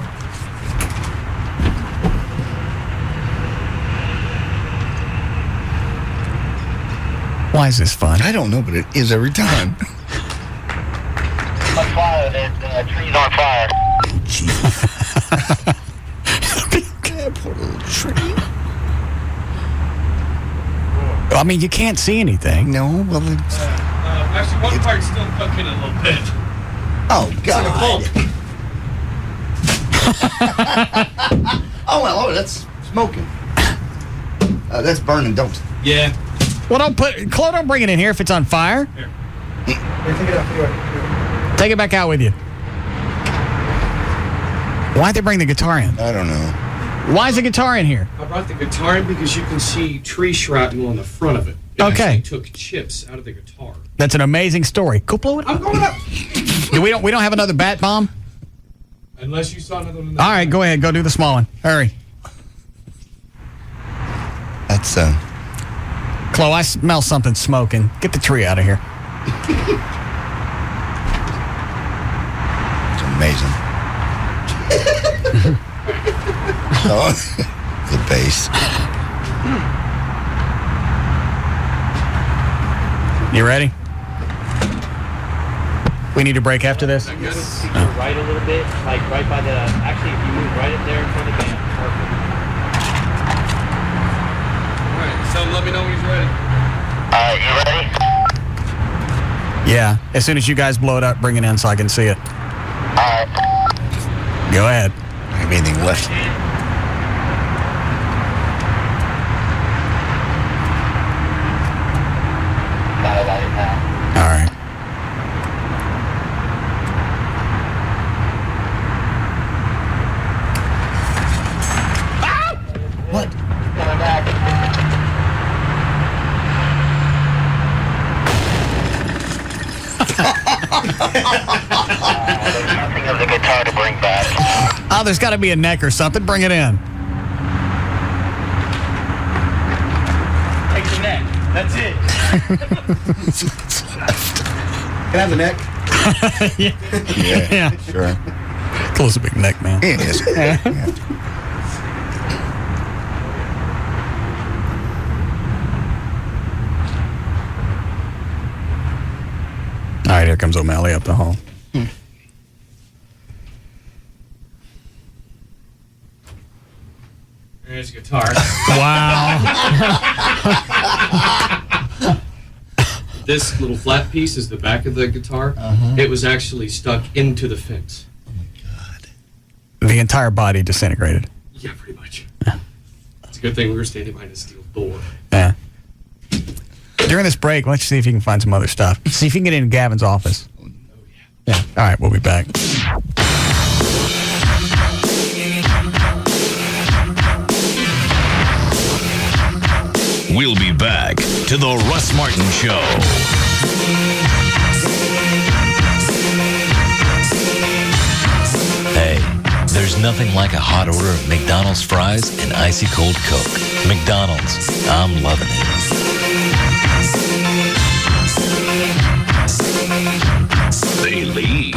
Why is this fun? I don't know, but it is every time. On fire. The tree's on fire. Poor little tree. I mean, you can't see anything. No, well, it's... Actually, one part's still cooking a little bit. Oh, God. Oh, that's smoking. That's burning, don't. Yeah. Well, don't bring it in here if it's on fire. Here. Take it out. Take it back out with you. Why'd they bring the guitar in? I don't know. Why is the guitar in here? I brought the guitar in because you can see tree shrapnel on the front of it. It actually took chips out of the guitar. That's an amazing story. Go blow it up. I'm going up. We don't have another bat bomb? Unless you saw another one. All right, go ahead. Go do the small one. Hurry. That's Chloe, I smell something smoking. Get the tree out of here. It's amazing. Oh, the bass. You ready? We need a break after this? Yes. Right a little bit, like right by the... Actually, if you move right up there in front of the band, perfect. All right, so let me know when he's ready. You ready? Yeah. As soon as you guys blow it up, bring it in so I can see it. All right. Go ahead. Have anything left? All right. What? Coming back. There's nothing of the guitar to bring back. Oh, there's got to be a neck or something. Bring it in. Take the neck. That's it. Can I have the neck? Yeah. Sure. Close a big neck, man. It is. Yeah. All right, here comes O'Malley up the hall. There's the guitar. Wow. This little flat piece is the back of the guitar. It was actually stuck into the fence. The entire body disintegrated. Yeah, pretty much. It's a good thing we were standing behind a steel door. Yeah. During this break, let's see if you can find some other stuff. See if you can get into Gavin's office. Oh, yeah. All right, we'll be back. We'll be back to the Russ Martin Show. Hey, there's nothing like a hot order of McDonald's fries and icy cold Coke. McDonald's, I'm loving it. They leave.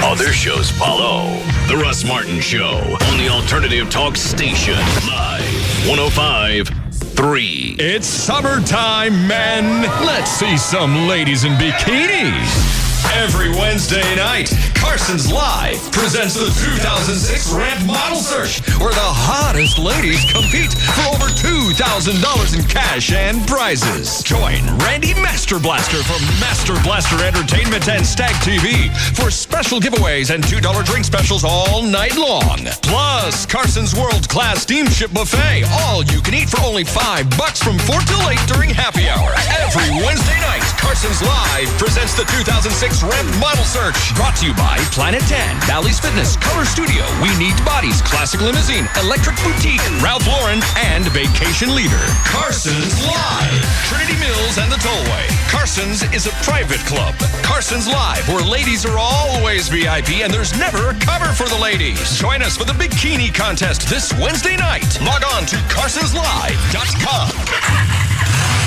Other shows follow. The Russ Martin Show on the Alternative Talk Station. Live 105.3. It's summertime, men. Let's see some ladies in bikinis. Every Wednesday night, Carson's Live presents the 2006 Ramp Model Search, where the hottest ladies compete for over $2,000 in cash and prizes. Join Randy Master Blaster from Master Blaster Entertainment and Stag TV for special giveaways and $2 drink specials all night long. Plus, Carson's world-class steamship buffet, all you can eat for only $5 from 4 till 8 during happy hour. Every Wednesday night, Carson's Live presents the 2006 Ramp Model Search. Brought to you by Planet 10, Bally's Fitness, Color Studio, We Need Bodies, Classic Limousine, Electric Boutique, Ralph Lauren, and Vacation Leader. Carson's Live, Trinity Mills and the Tollway. Carson's is a private club. Carson's Live, where ladies are always VIP and there's never a cover for the ladies. Join us for the Bikini Contest this Wednesday night. Log on to carsonslive.com.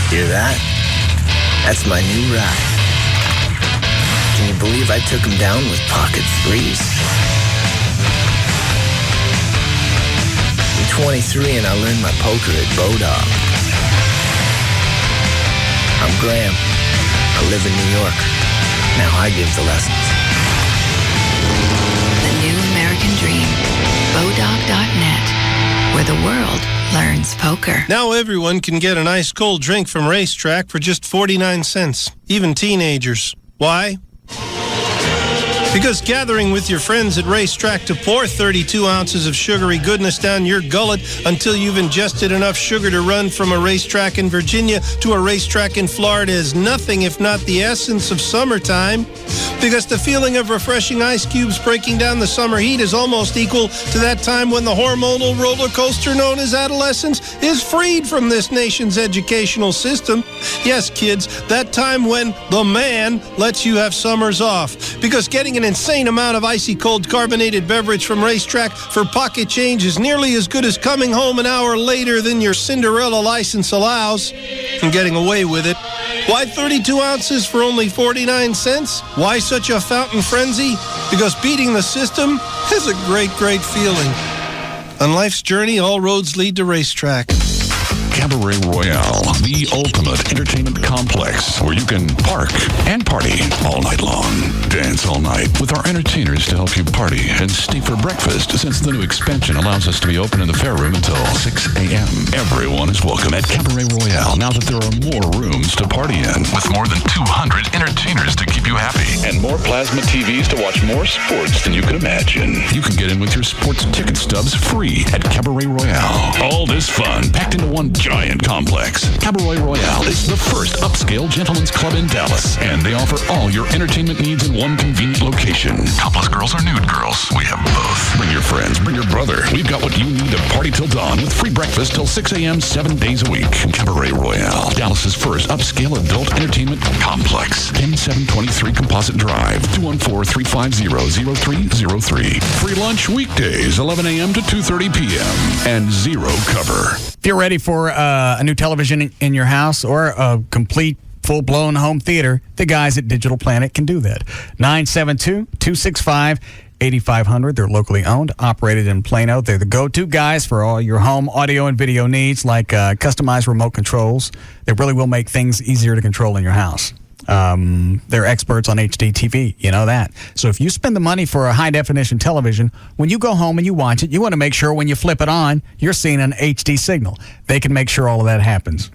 Hear that? That's my new ride. Can you believe I took him down with pocket threes? I'm 23 and I learned my poker at Bodog. I'm Graham. I live in New York. Now I give the lessons. The new American dream. Bodog.net, where the world learns poker. Now everyone can get an ice cold drink from Racetrack for just 49 cents, even teenagers. Why? Because gathering with your friends at Racetrack to pour 32 ounces of sugary goodness down your gullet until you've ingested enough sugar to run from a racetrack in Virginia to a racetrack in Florida is nothing if not the essence of summertime. Because the feeling of refreshing ice cubes breaking down the summer heat is almost equal to that time when the hormonal roller coaster known as adolescence is freed from this nation's educational system. Yes, kids, that time when the man lets you have summers off. Because getting an insane amount of icy cold carbonated beverage from Racetrack for pocket change is nearly as good as coming home an hour later than your Cinderella license allows and getting away with it. Why 32 ounces for only 49 cents? Why such a fountain frenzy? Because beating the system is a great, great feeling. On life's journey, all roads lead to Racetrack. Cabaret Royale, the ultimate entertainment complex where you can park and party all night long. Dance all night with our entertainers to help you party and stay for breakfast, since the new expansion allows us to be open in the fair room until 6 a.m. Everyone is welcome at Cabaret Royale now that there are more rooms to party in, with more than 200 entertainers to keep you happy and more plasma TVs to watch more sports than you could imagine. You can get in with your sports ticket stubs free at Cabaret Royale. All this fun packed into one giant complex. Cabaret Royale is the first upscale gentleman's club in Dallas, and they offer all your entertainment needs in one convenient location. Topless girls or nude girls, we have both. Bring your friends, bring your brother. We've got what you need to party till dawn with free breakfast till 6 a.m. 7 days a week. Cabaret Royale, Dallas's first upscale adult entertainment complex. 10723 Composite Drive, 214-350-0303. Free lunch weekdays, 11 a.m. to 2:30 p.m. and zero cover. If you're ready for a new television in your house or a complete full-blown home theater, the guys at Digital Planet can do that. 972-265-8500. They're locally owned, operated in Plano. They're the go-to guys for all your home audio and video needs, like customized remote controls. They really will make things easier to control in your house. They're experts on HD TV, you know that. So if you spend the money for a high-definition television, when you go home and you watch it, you want to make sure when you flip it on, you're seeing an HD signal. They can make sure all of that happens.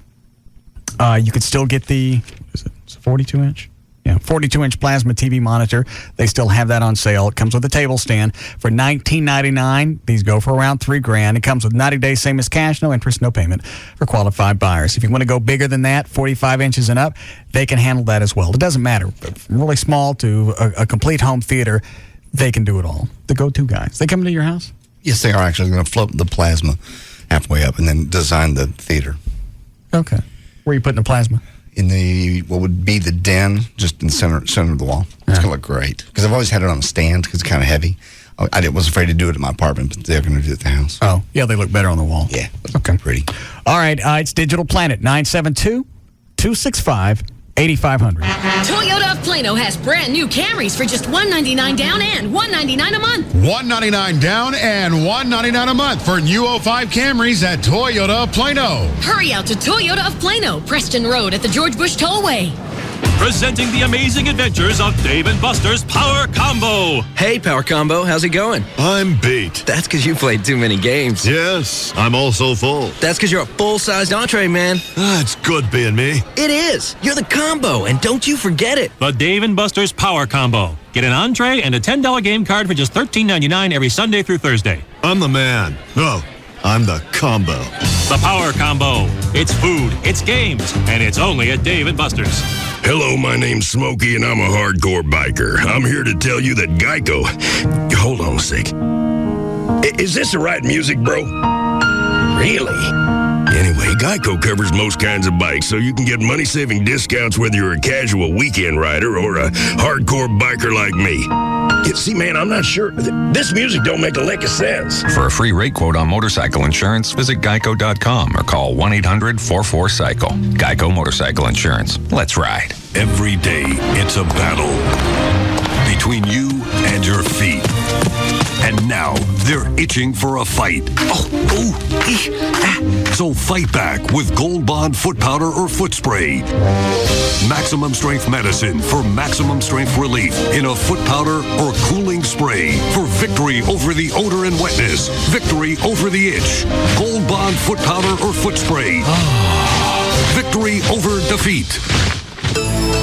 You could still get the, is it 42-inch? Yeah, 42-inch plasma TV monitor. They still have that on sale. It comes with a table stand for $19.99. These go for around $3,000. It comes with 90 days, same as cash, no interest, no payment for qualified buyers. If you want to go bigger than that, 45 inches and up, they can handle that as well. It doesn't matter. From really small to a complete home theater, they can do it all. The go-to guys. They come to your house? Yes, they are actually going to flip the plasma halfway up and then design the theater. Okay. Where are you putting the plasma? In the, what would be the den, just in the center of the wall. It's going to look great. Because I've always had it on a stand because it's kind of heavy. I was afraid to do it at my apartment, but they're going to do it at the house. Oh, yeah, they look better on the wall. Yeah. Okay. Pretty. All right, it's Digital Planet, 972-265-8500. Toyota of Plano has brand new Camrys for just $199 down and $199 a month. $199 down and $199 a month for new 05 Camrys at Toyota of Plano. Hurry out to Toyota of Plano, Preston Road at the George Bush Tollway. presenting the amazing adventures of Dave and Buster's Power Combo. Hey, Power Combo, how's it going? I'm beat. That's because you played too many games. Yes, I'm also full. That's because you're a full-sized entree, man. It's good being me. It is. You're the combo, and don't you forget it. The Dave and Buster's Power Combo. Get an entree and a $10 game card for just $13.99 every Sunday through Thursday. I'm the man. No, I'm the combo. The Power Combo. It's food, it's games, and it's only at Dave and Buster's. Hello, my name's Smokey, and I'm a hardcore biker. I'm here to tell you that Geico... Hold on a sec. Is this the right music, bro? Really? Anyway, Geico covers most kinds of bikes, so you can get money-saving discounts whether you're a casual weekend rider or a hardcore biker like me. See, man, I'm not sure. This music don't make a lick of sense. For a free rate quote on motorcycle insurance, visit geico.com or call 1-800-44-CYCLE. Geico Motorcycle Insurance. Let's ride. Every day, it's a battle between you and your feet. And now, they're itching for a fight. So fight back with Gold Bond foot powder or foot spray. Maximum strength medicine for maximum strength relief in a foot powder or cooling spray for victory over the odor and wetness. Victory over the itch. Gold Bond foot powder or foot spray. Victory over defeat.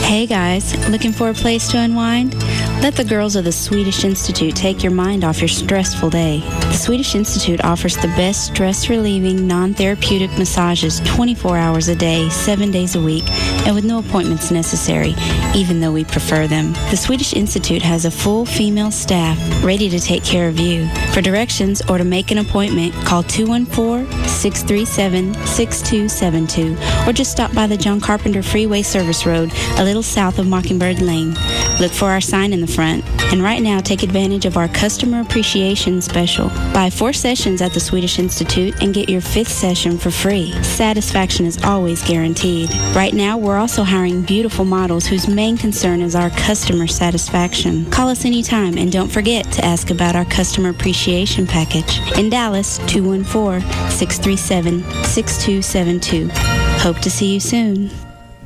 Hey guys, looking for a place to unwind? Let the girls of the Swedish Institute take your mind off your stressful day. The Swedish Institute offers the best stress-relieving, non-therapeutic massages 24 hours a day, 7 days a week, and with no appointments necessary, even though we prefer them. The Swedish Institute has a full female staff ready to take care of you. For directions or to make an appointment, call 214-637-6272 or just stop by the John Carpenter Freeway Service Road, a little south of Mockingbird Lane. Look for our sign in the front. And right now, take advantage of our customer appreciation special. Buy 4 sessions at the Swedish Institute and get your 5th session for free. Satisfaction is always guaranteed. Right now, we're also hiring beautiful models whose main concern is our customer satisfaction. Call us anytime and don't forget to ask about our customer appreciation package. In Dallas, 214-637-6272. Hope to see you soon.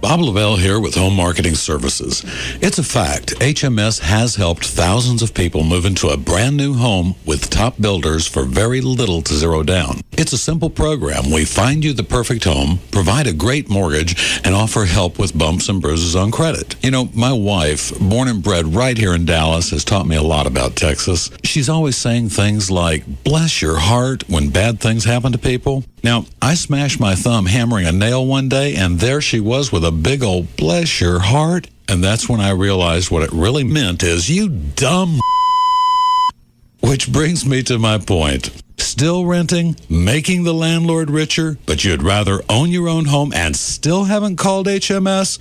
Bob Lavelle here with Home Marketing Services. It's a fact, HMS has helped thousands of people move into a brand new home with top builders for very little to zero down. It's a simple program. We find you the perfect home, provide a great mortgage, and offer help with bumps and bruises on credit. You know, my wife, born and bred right here in Dallas, has taught me a lot about Texas. She's always saying things like, bless your heart when bad things happen to people. Now, I smashed my thumb hammering a nail one day, and there she was with a big old bless your heart. And that's when I realized what it really meant is, you dumb. Which brings me to my point. Still renting, making the landlord richer, but you'd rather own your own home and still haven't called HMS?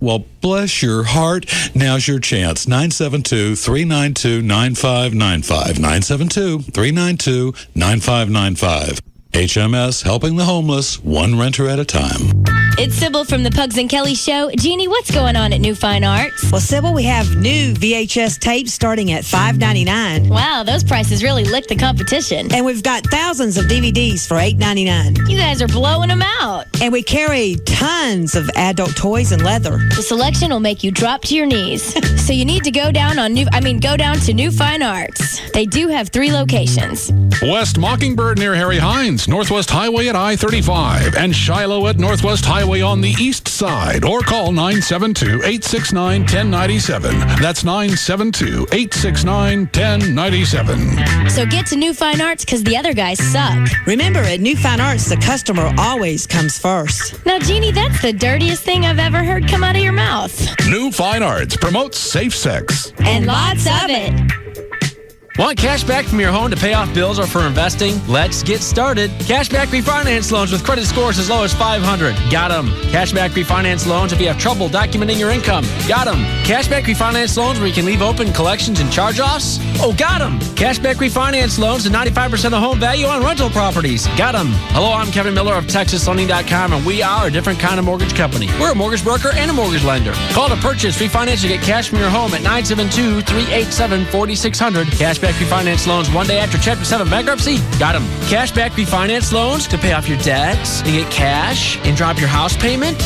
Well, bless your heart. Now's your chance. 972-392-9595. 972-392-9595. HMS, helping the homeless, one renter at a time. It's Sybil from the Pugs and Kelly Show. Jeannie, what's going on at New Fine Arts? Well, Sybil, we have new VHS tapes starting at $5.99. Wow, those prices really lick the competition. And we've got thousands of DVDs for $8.99. You guys are blowing them out. And we carry tons of adult toys and leather. The selection will make you drop to your knees. So you need to go down to New Fine Arts. They do have 3 locations. West Mockingbird near Harry Hines, Northwest Highway at I-35, and Shiloh at Northwest Highway on the east side. Or call 972-869-1097. That's 972-869-1097. So get to New Fine Arts because the other guys suck. Remember, at New Fine Arts, the customer always comes first. Now, Jeannie, that's the dirtiest thing I've ever heard come out of your mouth. New Fine Arts promotes safe sex. And lots of it. Want cash back from your home to pay off bills or for investing? Let's get started. Cashback refinance loans with credit scores as low as 500. Got them. Cashback refinance loans if you have trouble documenting your income. Got them. Cashback refinance loans where you can leave open collections and charge-offs. Oh, got them. Cashback refinance loans to 95% of the home value on rental properties. Got them. Hello, I'm Kevin Miller of TexasLending.com, and we are a different kind of mortgage company. We're a mortgage broker and a mortgage lender. Call to purchase, refinance, or get cash from your home at 972-387-4600. Cash Cashback refinance loans one day after Chapter 7 bankruptcy? Got them. Cashback refinance loans to pay off your debts and get cash and drop your house payment?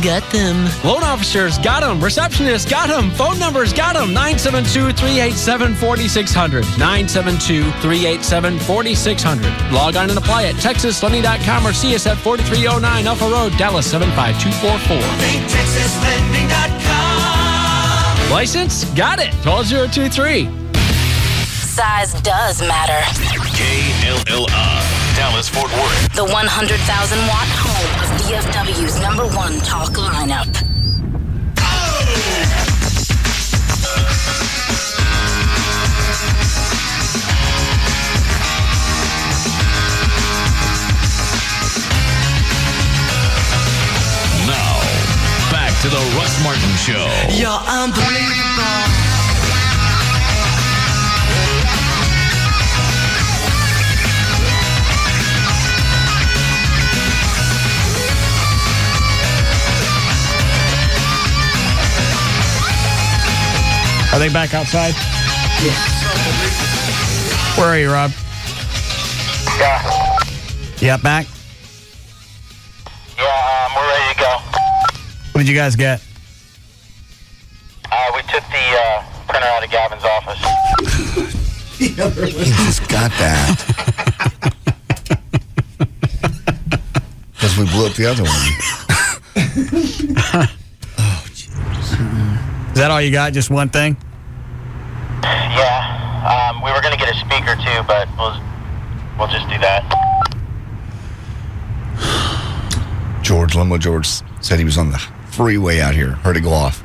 Got them. Loan officers? Got them. Receptionists? Got them. Phone numbers? Got them. 972-387-4600. 972-387-4600. Log on and apply at TexasLending.com or see us at 4309 Alpha Road, Dallas 75244. TexasLending.com. License? Got it. 12023. Size does matter. KLLI, Dallas Fort Worth. The 100,000-watt home of DFW's #1 talk lineup. Now, back to the Russ Martin Show. You're unbelievable. Are they back outside? Yes. Where are you, Rob? Yeah. Yeah, back? Yeah, we're ready to go. What did you guys get? We took the printer out of Gavin's office. He just got that. Because we blew up the other one. Is that all you got? Just one thing? Yeah. We were going to get a speaker too, but we'll just do that. Limo George said he was on the freeway out here. Heard it go off.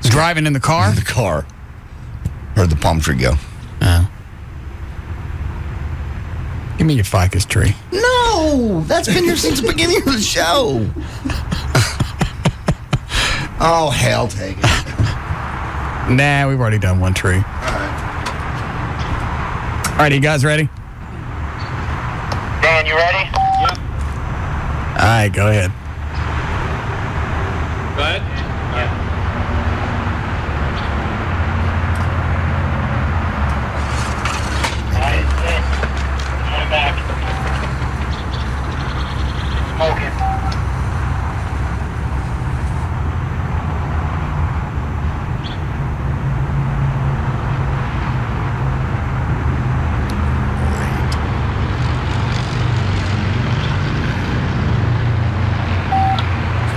Driving in the car? In the car. Heard the palm tree go. Give me your ficus tree. No! That's been here since the beginning of the show. Oh, hell, take it. Nah, we've already done one tree. All right, you guys ready? Dan, you ready? Yep. All right, go ahead. Go ahead. Back. Smoking.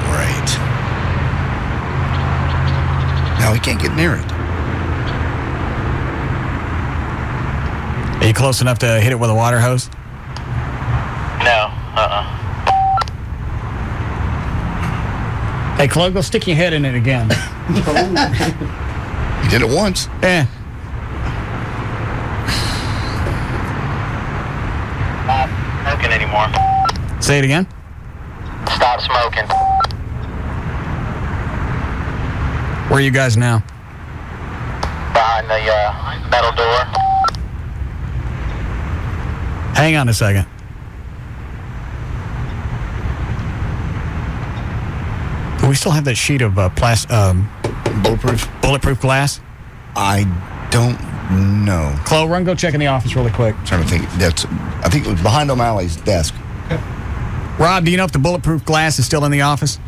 Great. Now we can't get near it. Are you close enough to hit it with a water hose? No. Hey, Chloe, go stick your head in it again. You did it once. Yeah. Not smoking anymore. Say it again. Stop smoking. Where are you guys now? Behind the metal door. Hang on a second. Do we still have that sheet of bulletproof glass? I don't know. Chloe, run, go check in the office really quick. I'm trying to think. I think it was behind O'Malley's desk. Rob, do you know if the bulletproof glass is still in the office?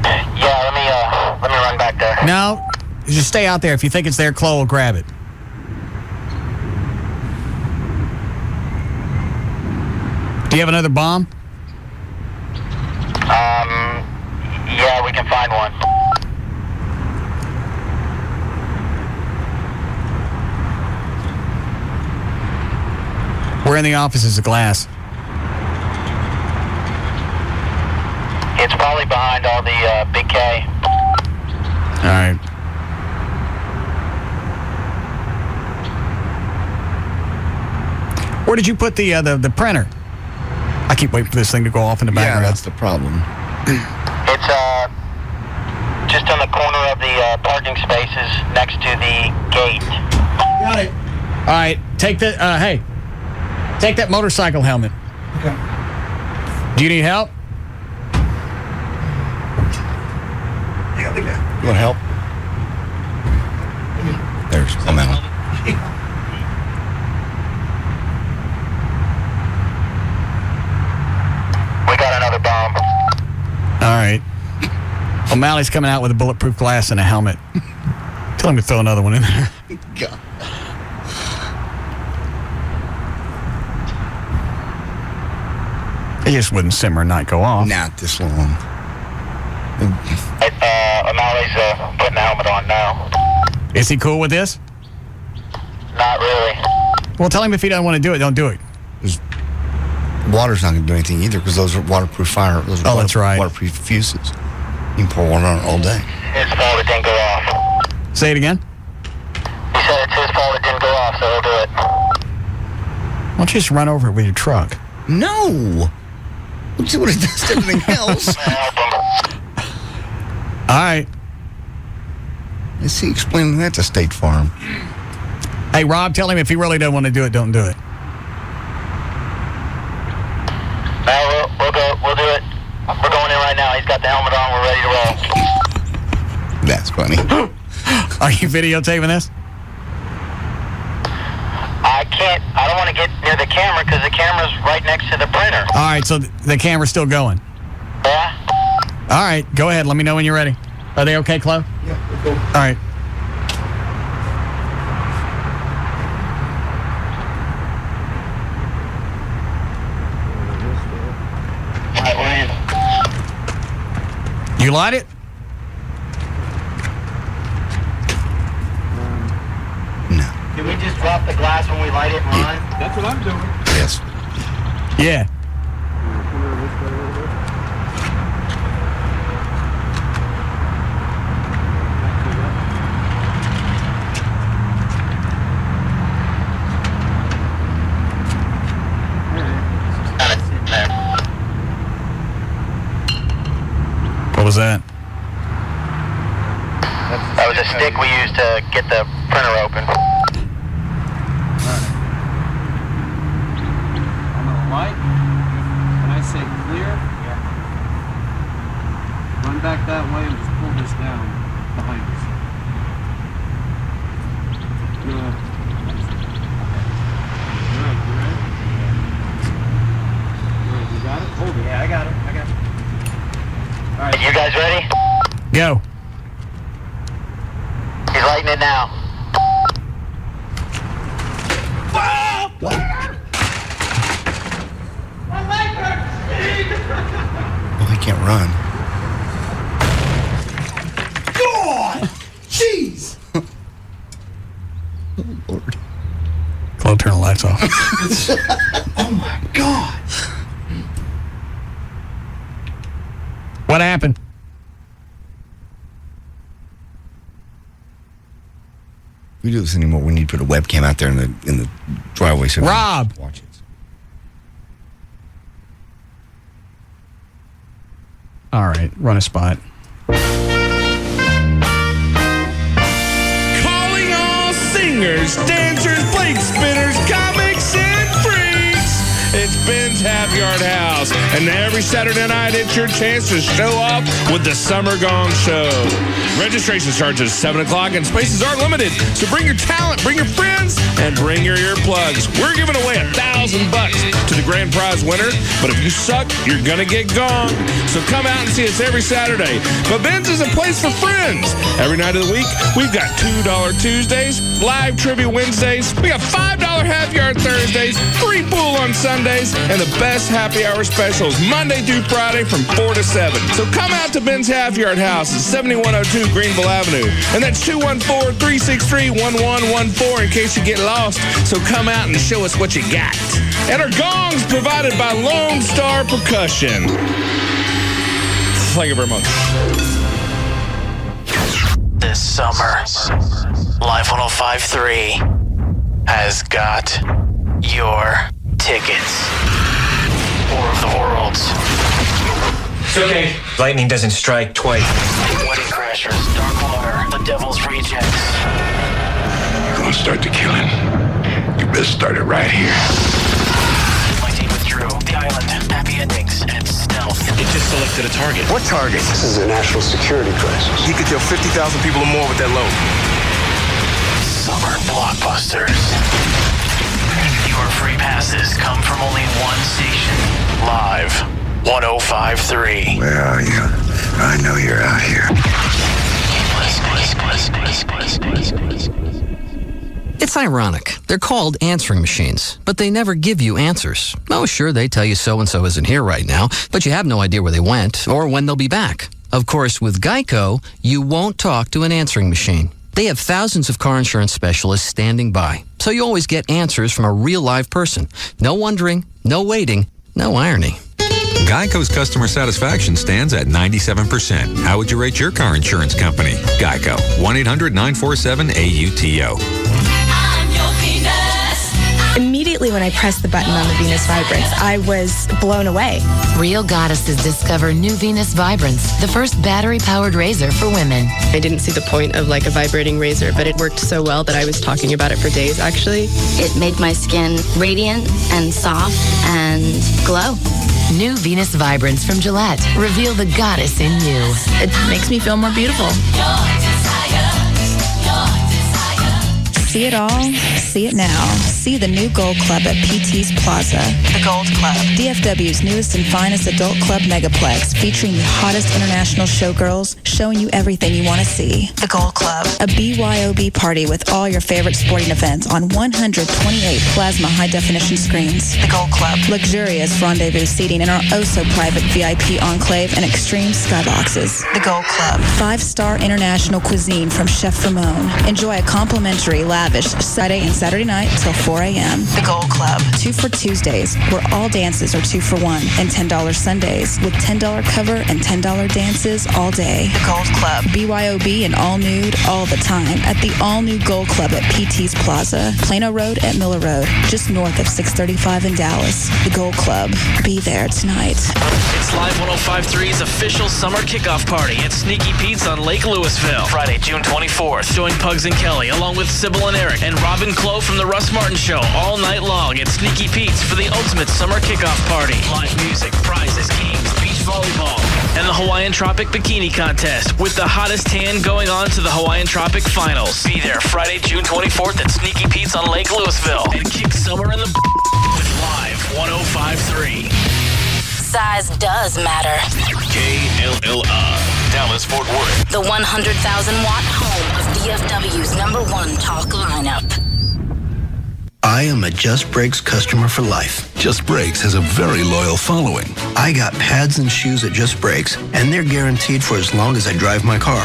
Yeah, let me run back there. No, just stay out there. If you think it's there, Chloe will grab it. Do you have another bomb? Yeah, we can find one. Where in the office is the glass? It's probably behind all the Big K. All right. Where did you put the printer? I keep waiting for this thing to go off in the background. Yeah, that's the problem. It's just on the corner of the parking spaces next to the gate. Got it. All right, take that motorcycle helmet. Okay. Do you need help? You want help? There's O'Malley. O'Malley's coming out with a bulletproof glass and a helmet. Tell him to throw another one in there. God. It just wouldn't simmer and not go off. Not this long. O'Malley's putting the helmet on now. Is he cool with this? Not really. Well, tell him if he doesn't want to do it, don't do it. Water's not going to do anything either because those are waterproof fire. Those are that's right. Waterproof fuses. You can pour water on it all day. His fault it didn't go off. Say it again. He said it's his fault it didn't go off, so he'll do it. Why don't you just run over it with your truck? No. Let's see what it does to everything else. All right. Is he explaining that to State Farm? Hey, Rob, tell him if he really doesn't want to do it, don't do it. No, we'll do it. We're going in right now. He's got the helmet on. We're ready to roll. That's funny. Are you videotaping this? I can't. I don't want to get near the camera because the camera's right next to the printer. All right, so the camera's still going. Yeah. All right, go ahead. Let me know when you're ready. Are they okay, Chloe? Yeah, we're cool. All right. Right, we're in. You light it? No. Can we just drop the glass when we light it and run? That's what I'm doing. Yes. Yeah. What was that? That was a stick we used to get the printer open. I'm going to light. When I say clear, run back that way and just pull this down behind us. Good. Good. You got it? Hold it. Yeah, I got it. All right. You guys ready? Go. He's lighting it now. What? Well, he can't run. God! Jeez! Oh, Lord. Chloe, turn the lights off. Oh, my God. What happened? If we do this anymore, we need to put a webcam out there in the driveway so Rob! we can watch it. All right, run a spot. Calling all singers, dancers, plate spinners, comics, and freaks. It's Ben's Half Yard House, and every Saturday night it's your chance to show off with the Summer Gong Show. Registration starts at 7 o'clock and spaces are limited, so bring your talent, bring your friends, and bring your earplugs. We're giving away $1,000 to the grand prize winner, but if you suck, you're gonna get gonged. So come out and see us every Saturday. But Ben's is a place for friends. Every night of the week, we've got $2 Tuesdays, live trivia Wednesdays, we got $5 Half Yard Thursdays, free pool on Sundays, and the best happy hour specials Monday through Friday from 4 to 7. So come out to Ben's Half Yard House at 7102 Greenville Avenue. And that's 214-363-1114 in case you get lost. So come out and show us what you got. And our gongs provided by Lone Star Percussion. Thank you very much. This summer, Live 105.3 has got your tickets. War of the Worlds. It's okay. Lightning doesn't strike twice. Wedding Crashers, Dark Water, The Devil's Rejects. You're gonna start the killing. You best start it right here. My team withdrew. The Island, Happy Endings, and Stealth. It just selected a target. What target? This is a national security crisis. He could kill 50,000 people or more with that load. Summer blockbusters. Your free passes come from only one station. Live 105.3. Well, yeah. I know you're out here. It's ironic. They're called answering machines, but they never give you answers. Oh, sure, they tell you so-and-so isn't here right now, but you have no idea where they went or when they'll be back. Of course, with Geico, you won't talk to an answering machine. They have thousands of car insurance specialists standing by, so you always get answers from a real live person. No wondering, no waiting, no irony. Geico's customer satisfaction stands at 97%. How would you rate your car insurance company? Geico. 1-800-947-AUTO. Immediately when I pressed the button on the Venus Vibrance, I was blown away. Real goddesses discover new Venus Vibrance, the first battery-powered razor for women. I didn't see the point of like a vibrating razor, but it worked so well that I was talking about it for days, actually. It made my skin radiant and soft and glow. New Venus Vibrance from Gillette. Reveal the goddess in you. It makes me feel more beautiful. See it all, see it now. See the new Gold Club at PT's Plaza. The Gold Club, DFW's newest and finest adult club megaplex, featuring the hottest international showgirls, showing you everything you want to see. The Gold Club, a BYOB party with all your favorite sporting events on 128 plasma high-definition screens. The Gold Club, luxurious rendezvous seating in our oh-so-private VIP enclave and extreme skyboxes. The Gold Club, 5-star international cuisine from Chef Ramon. Enjoy a complimentary lavish Saturday and Saturday night till 4 a.m. The Gold Club, 2 for Tuesdays, where all dances are 2 for $1, and $10 Sundays with $10 cover and $10 dances all day. The Gold Club, BYOB and all nude all the time at the all-new Gold Club at PT's Plaza, Plano Road at Miller Road, just north of 635 in Dallas. The Gold Club, be there tonight. It's Live 105.3's official summer kickoff party at Sneaky Pete's on Lake Louisville, Friday, June 24th. Join Pugs and Kelly along with Sybil and Eric and Robin Clough from the Russ Martin Show all night long at Sneaky Pete's for the ultimate summer kickoff party. Live music, prizes, games, beach volleyball, and the Hawaiian Tropic Bikini Contest with the hottest tan going on to the Hawaiian Tropic Finals. Be there Friday, June 24th at Sneaky Pete's on Lake Louisville and kick summer in the with Live 105.3. Size does matter. KLLI, Dallas, Fort Worth. The 100,000-watt home of DFW's #1 talk lineup. I am a Just Brakes customer for life. Just Brakes has a very loyal following. I got pads and shoes at Just Brakes, and they're guaranteed for as long as I drive my car.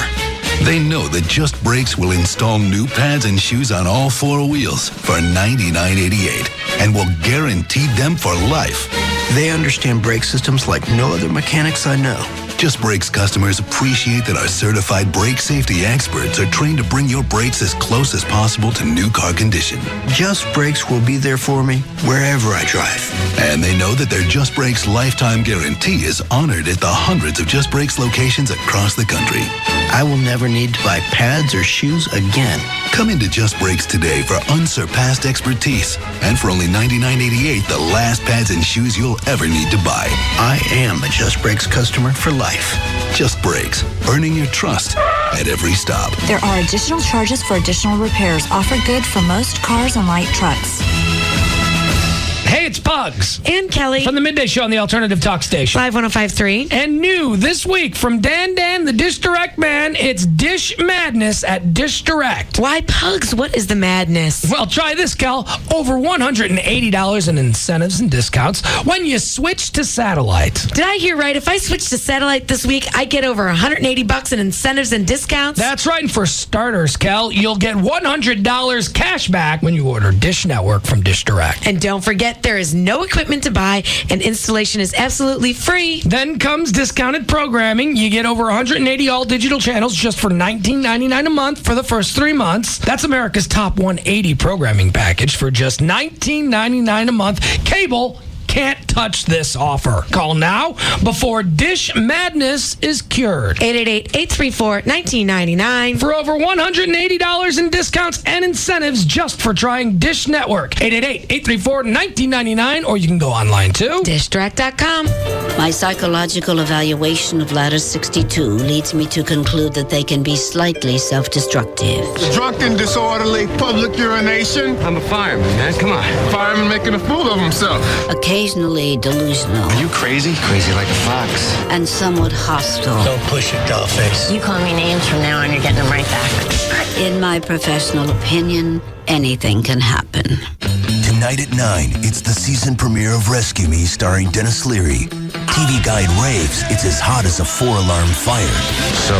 They know that Just Brakes will install new pads and shoes on all 4 wheels for $99.88 and will guarantee them for life. They understand brake systems like no other mechanics I know. Just Brakes customers appreciate that our certified brake safety experts are trained to bring your brakes as close as possible to new car condition. Just Brakes will be there for me wherever I drive. And they know that their Just Brakes lifetime guarantee is honored at the hundreds of Just Brakes locations across the country. I will never need to buy pads or shoes again. Come into Just Brakes today for unsurpassed expertise. And for only $99.88, the last pads and shoes you'll ever need to buy. I am a Just Brakes customer for life. Just Brakes, earning your trust at every stop. There are additional charges for additional repairs offered good for most cars and light trucks. Hey, it's Pugs. And Kelly. From the Midday Show on the Alternative Talk Station. Live 105.3. And new this week from Dan, the Dish Direct Man, it's Dish Madness at Dish Direct. Why Pugs? What is the madness? Well, try this, Cal. Over $180 in incentives and discounts when you switch to satellite. Did I hear right? If I switch to satellite this week, I get over $180 in incentives and discounts? That's right. And for starters, Cal, you'll get $100 cash back when you order Dish Network from Dish Direct. And don't forget, there is no equipment to buy, and installation is absolutely free. Then comes discounted programming. You get over 180 all-digital channels just for $19.99 a month for the first 3 months. That's America's top 180 programming package for just $19.99 a month. Cable can't touch this offer. Call now before Dish Madness is cured. 888-834-1999 for over $180 in discounts and incentives just for trying Dish Network. 888-834-1999, or you can go online too. DishDirect.com. My psychological evaluation of Ladder 62 leads me to conclude that they can be slightly self-destructive. Drunken, disorderly, public urination. I'm a fireman, man. Come on. Fireman making a fool of himself. Occasionally delusional. Are you crazy? Crazy like a fox. And somewhat hostile. Don't push it, dollface. You call me names from now on, you're getting them right back. In my professional opinion, anything can happen. Tonight at 9, it's the season premiere of Rescue Me starring Dennis Leary. TV Guide raves it's as hot as a 4-alarm fire. So,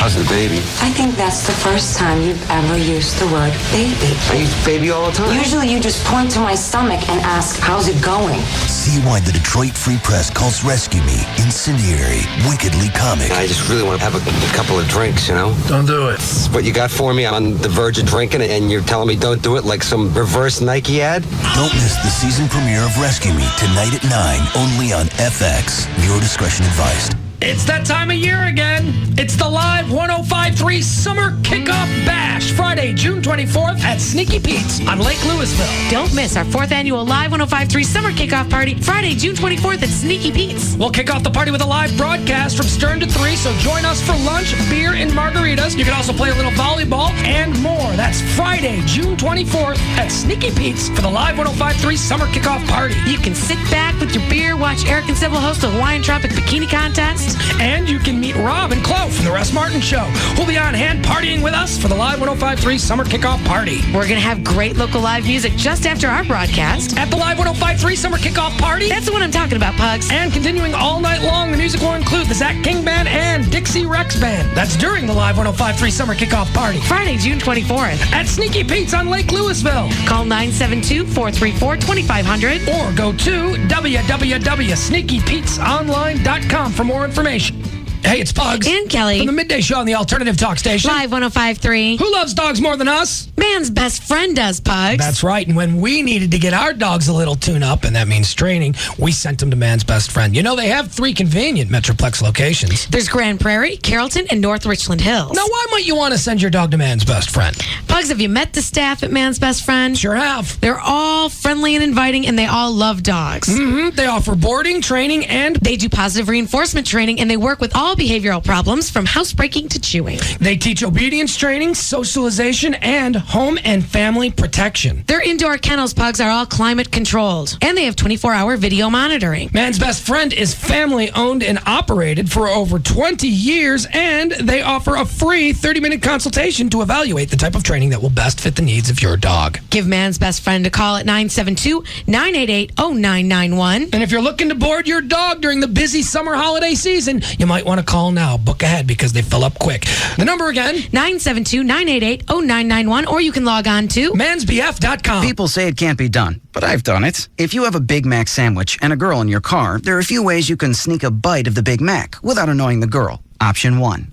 how's the baby? I think that's the first time you've ever used the word baby. I use baby all the time. Usually you just point to my stomach and ask, how's it going? See why the Detroit Free Press calls Rescue Me incendiary, wickedly comic. I just really want to have a couple of drinks, you know? Don't do it. What you got for me? I'm on the verge of drinking and you're telling me don't do it like some reverse Nike ad? Don't miss the season premiere of Rescue Me tonight at 9, only on FX. Viewer discretion advised. It's that time of year again. It's the live 105.3 Summer Kickoff Bash, Friday, June 24th at Sneaky Pete's on Lake Louisville. Don't miss our 4th annual live 105.3 Summer Kickoff Party, Friday, June 24th at Sneaky Pete's. We'll kick off the party with a live broadcast from stern to 3, so join us for lunch, beer, and margaritas. You can also play a little volleyball and more. That's Friday, June 24th at Sneaky Pete's for the live 105.3 Summer Kickoff Party. You can sit back with your beer, watch Eric and Sybil host the Hawaiian Tropic Bikini Contest. And you can meet Rob and Chloe from the Russ Martin Show, who'll be on hand partying with us for the live 105.3 Summer Kickoff Party. We're going to have great local live music just after our broadcast. At the live 105.3 Summer Kickoff Party. That's the one I'm talking about, Pugs. And continuing all night long, the music will include the Zach King Band and Dixie Rex Band. That's during the live 105.3 Summer Kickoff Party. Friday, June 24th. At Sneaky Pete's on Lake Louisville. Call 972-434-2500. Or go to www.sneakypetesonline.com for more information. Hey, it's Pugs. And Kelly. From the Midday Show on the Alternative Talk Station. Live 105.3. Who loves dogs more than us? Man's best friend does, Pugs. That's right. And when we needed to get our dogs a little tune-up, and that means training, we sent them to Man's Best Friend. You know, they have 3 convenient Metroplex locations. There's Grand Prairie, Carrollton, and North Richland Hills. Now, why might you want to send your dog to Man's Best Friend? Pugs, have you met the staff at Man's Best Friend? Sure have. They're all friendly and inviting, and they all love dogs. Mm-hmm. They offer boarding, training, and they do positive reinforcement training, and they work with all behavioral problems from housebreaking to chewing. They teach obedience training, socialization, and home and family protection. Their indoor kennels, Pugs, are all climate controlled, and they have 24-hour video monitoring. Man's Best Friend is family owned and operated for over 20 years, and they offer a free 30-minute consultation to evaluate the type of training that will best fit the needs of your dog. Give Man's Best Friend a call at 972-988-0991. And if you're looking to board your dog during the busy summer holiday season, you might want to call now. Book ahead because they fill up quick. The number again, 972-988-0991, or you can log on to mansbf.com. People say it can't be done, but I've done it. If you have a Big Mac sandwich and a girl in your car, there are a few ways you can sneak a bite of the Big Mac without annoying the girl. Option 1.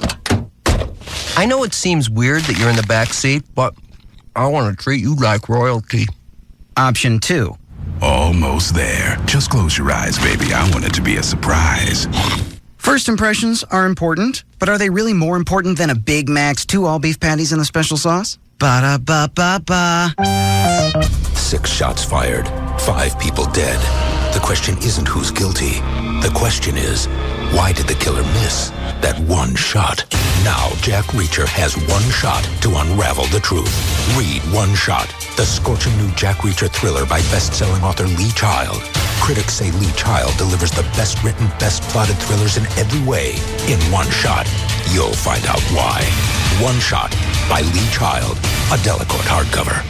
I know it seems weird that you're in the back seat, but I want to treat you like royalty. Option 2. Almost there. Just close your eyes, baby. I want it to be a surprise. First impressions are important, but are they really more important than a Big Mac's 2 all-beef patties and a special sauce? Ba-da-ba-ba-ba. 6 shots fired, 5 people dead. The question isn't who's guilty. The question is, why did the killer miss that one shot? Now Jack Reacher has 1 shot to unravel the truth. Read One Shot, the scorching new Jack Reacher thriller by best-selling author Lee Child. Critics say Lee Child delivers the best-written, best-plotted thrillers in every way. In One Shot, you'll find out why. One Shot by Lee Child, a Delacorte hardcover.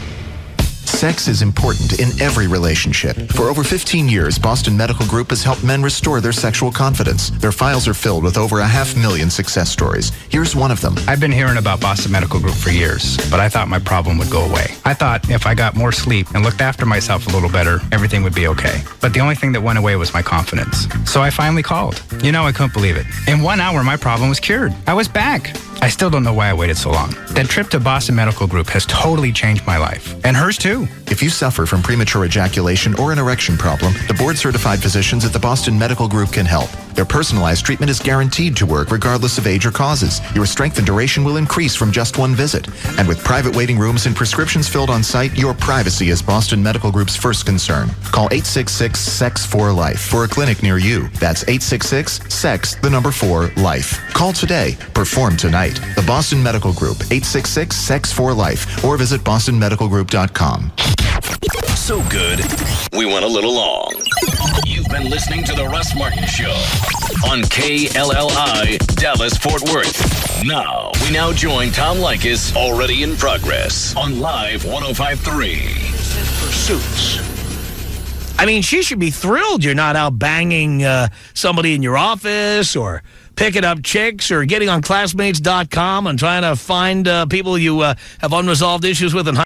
Sex is important in every relationship. For over 15 years, Boston Medical Group has helped men restore their sexual confidence. Their files are filled with over 500,000 success stories. Here's one of them. I've been hearing about Boston Medical Group for years, but I thought my problem would go away. I thought if I got more sleep and looked after myself a little better, everything would be okay. But the only thing that went away was my confidence. So I finally called. You know, I couldn't believe it. In 1 hour, my problem was cured. I was back. I still don't know why I waited so long. That trip to Boston Medical Group has totally changed my life. And hers too. If you suffer from premature ejaculation or an erection problem, the board-certified physicians at the Boston Medical Group can help. Their personalized treatment is guaranteed to work regardless of age or causes. Your strength and duration will increase from just 1 visit. And with private waiting rooms and prescriptions filled on site, your privacy is Boston Medical Group's first concern. Call 866-SEX4-LIFE for a clinic near you. That's 866-SEX4-LIFE. Call today. Perform tonight. The Boston Medical Group, 866-SEX4-LIFE, or visit bostonmedicalgroup.com. So good, went a little long. You've been listening to The Russ Martin Show on KLLI, Dallas-Fort Worth. Now, we join Tom Leykis, already in progress, on Live 105.3. Pursuits. I mean, she should be thrilled you're not out banging somebody in your office or picking up chicks or getting on classmates.com and trying to find people you have unresolved issues with in high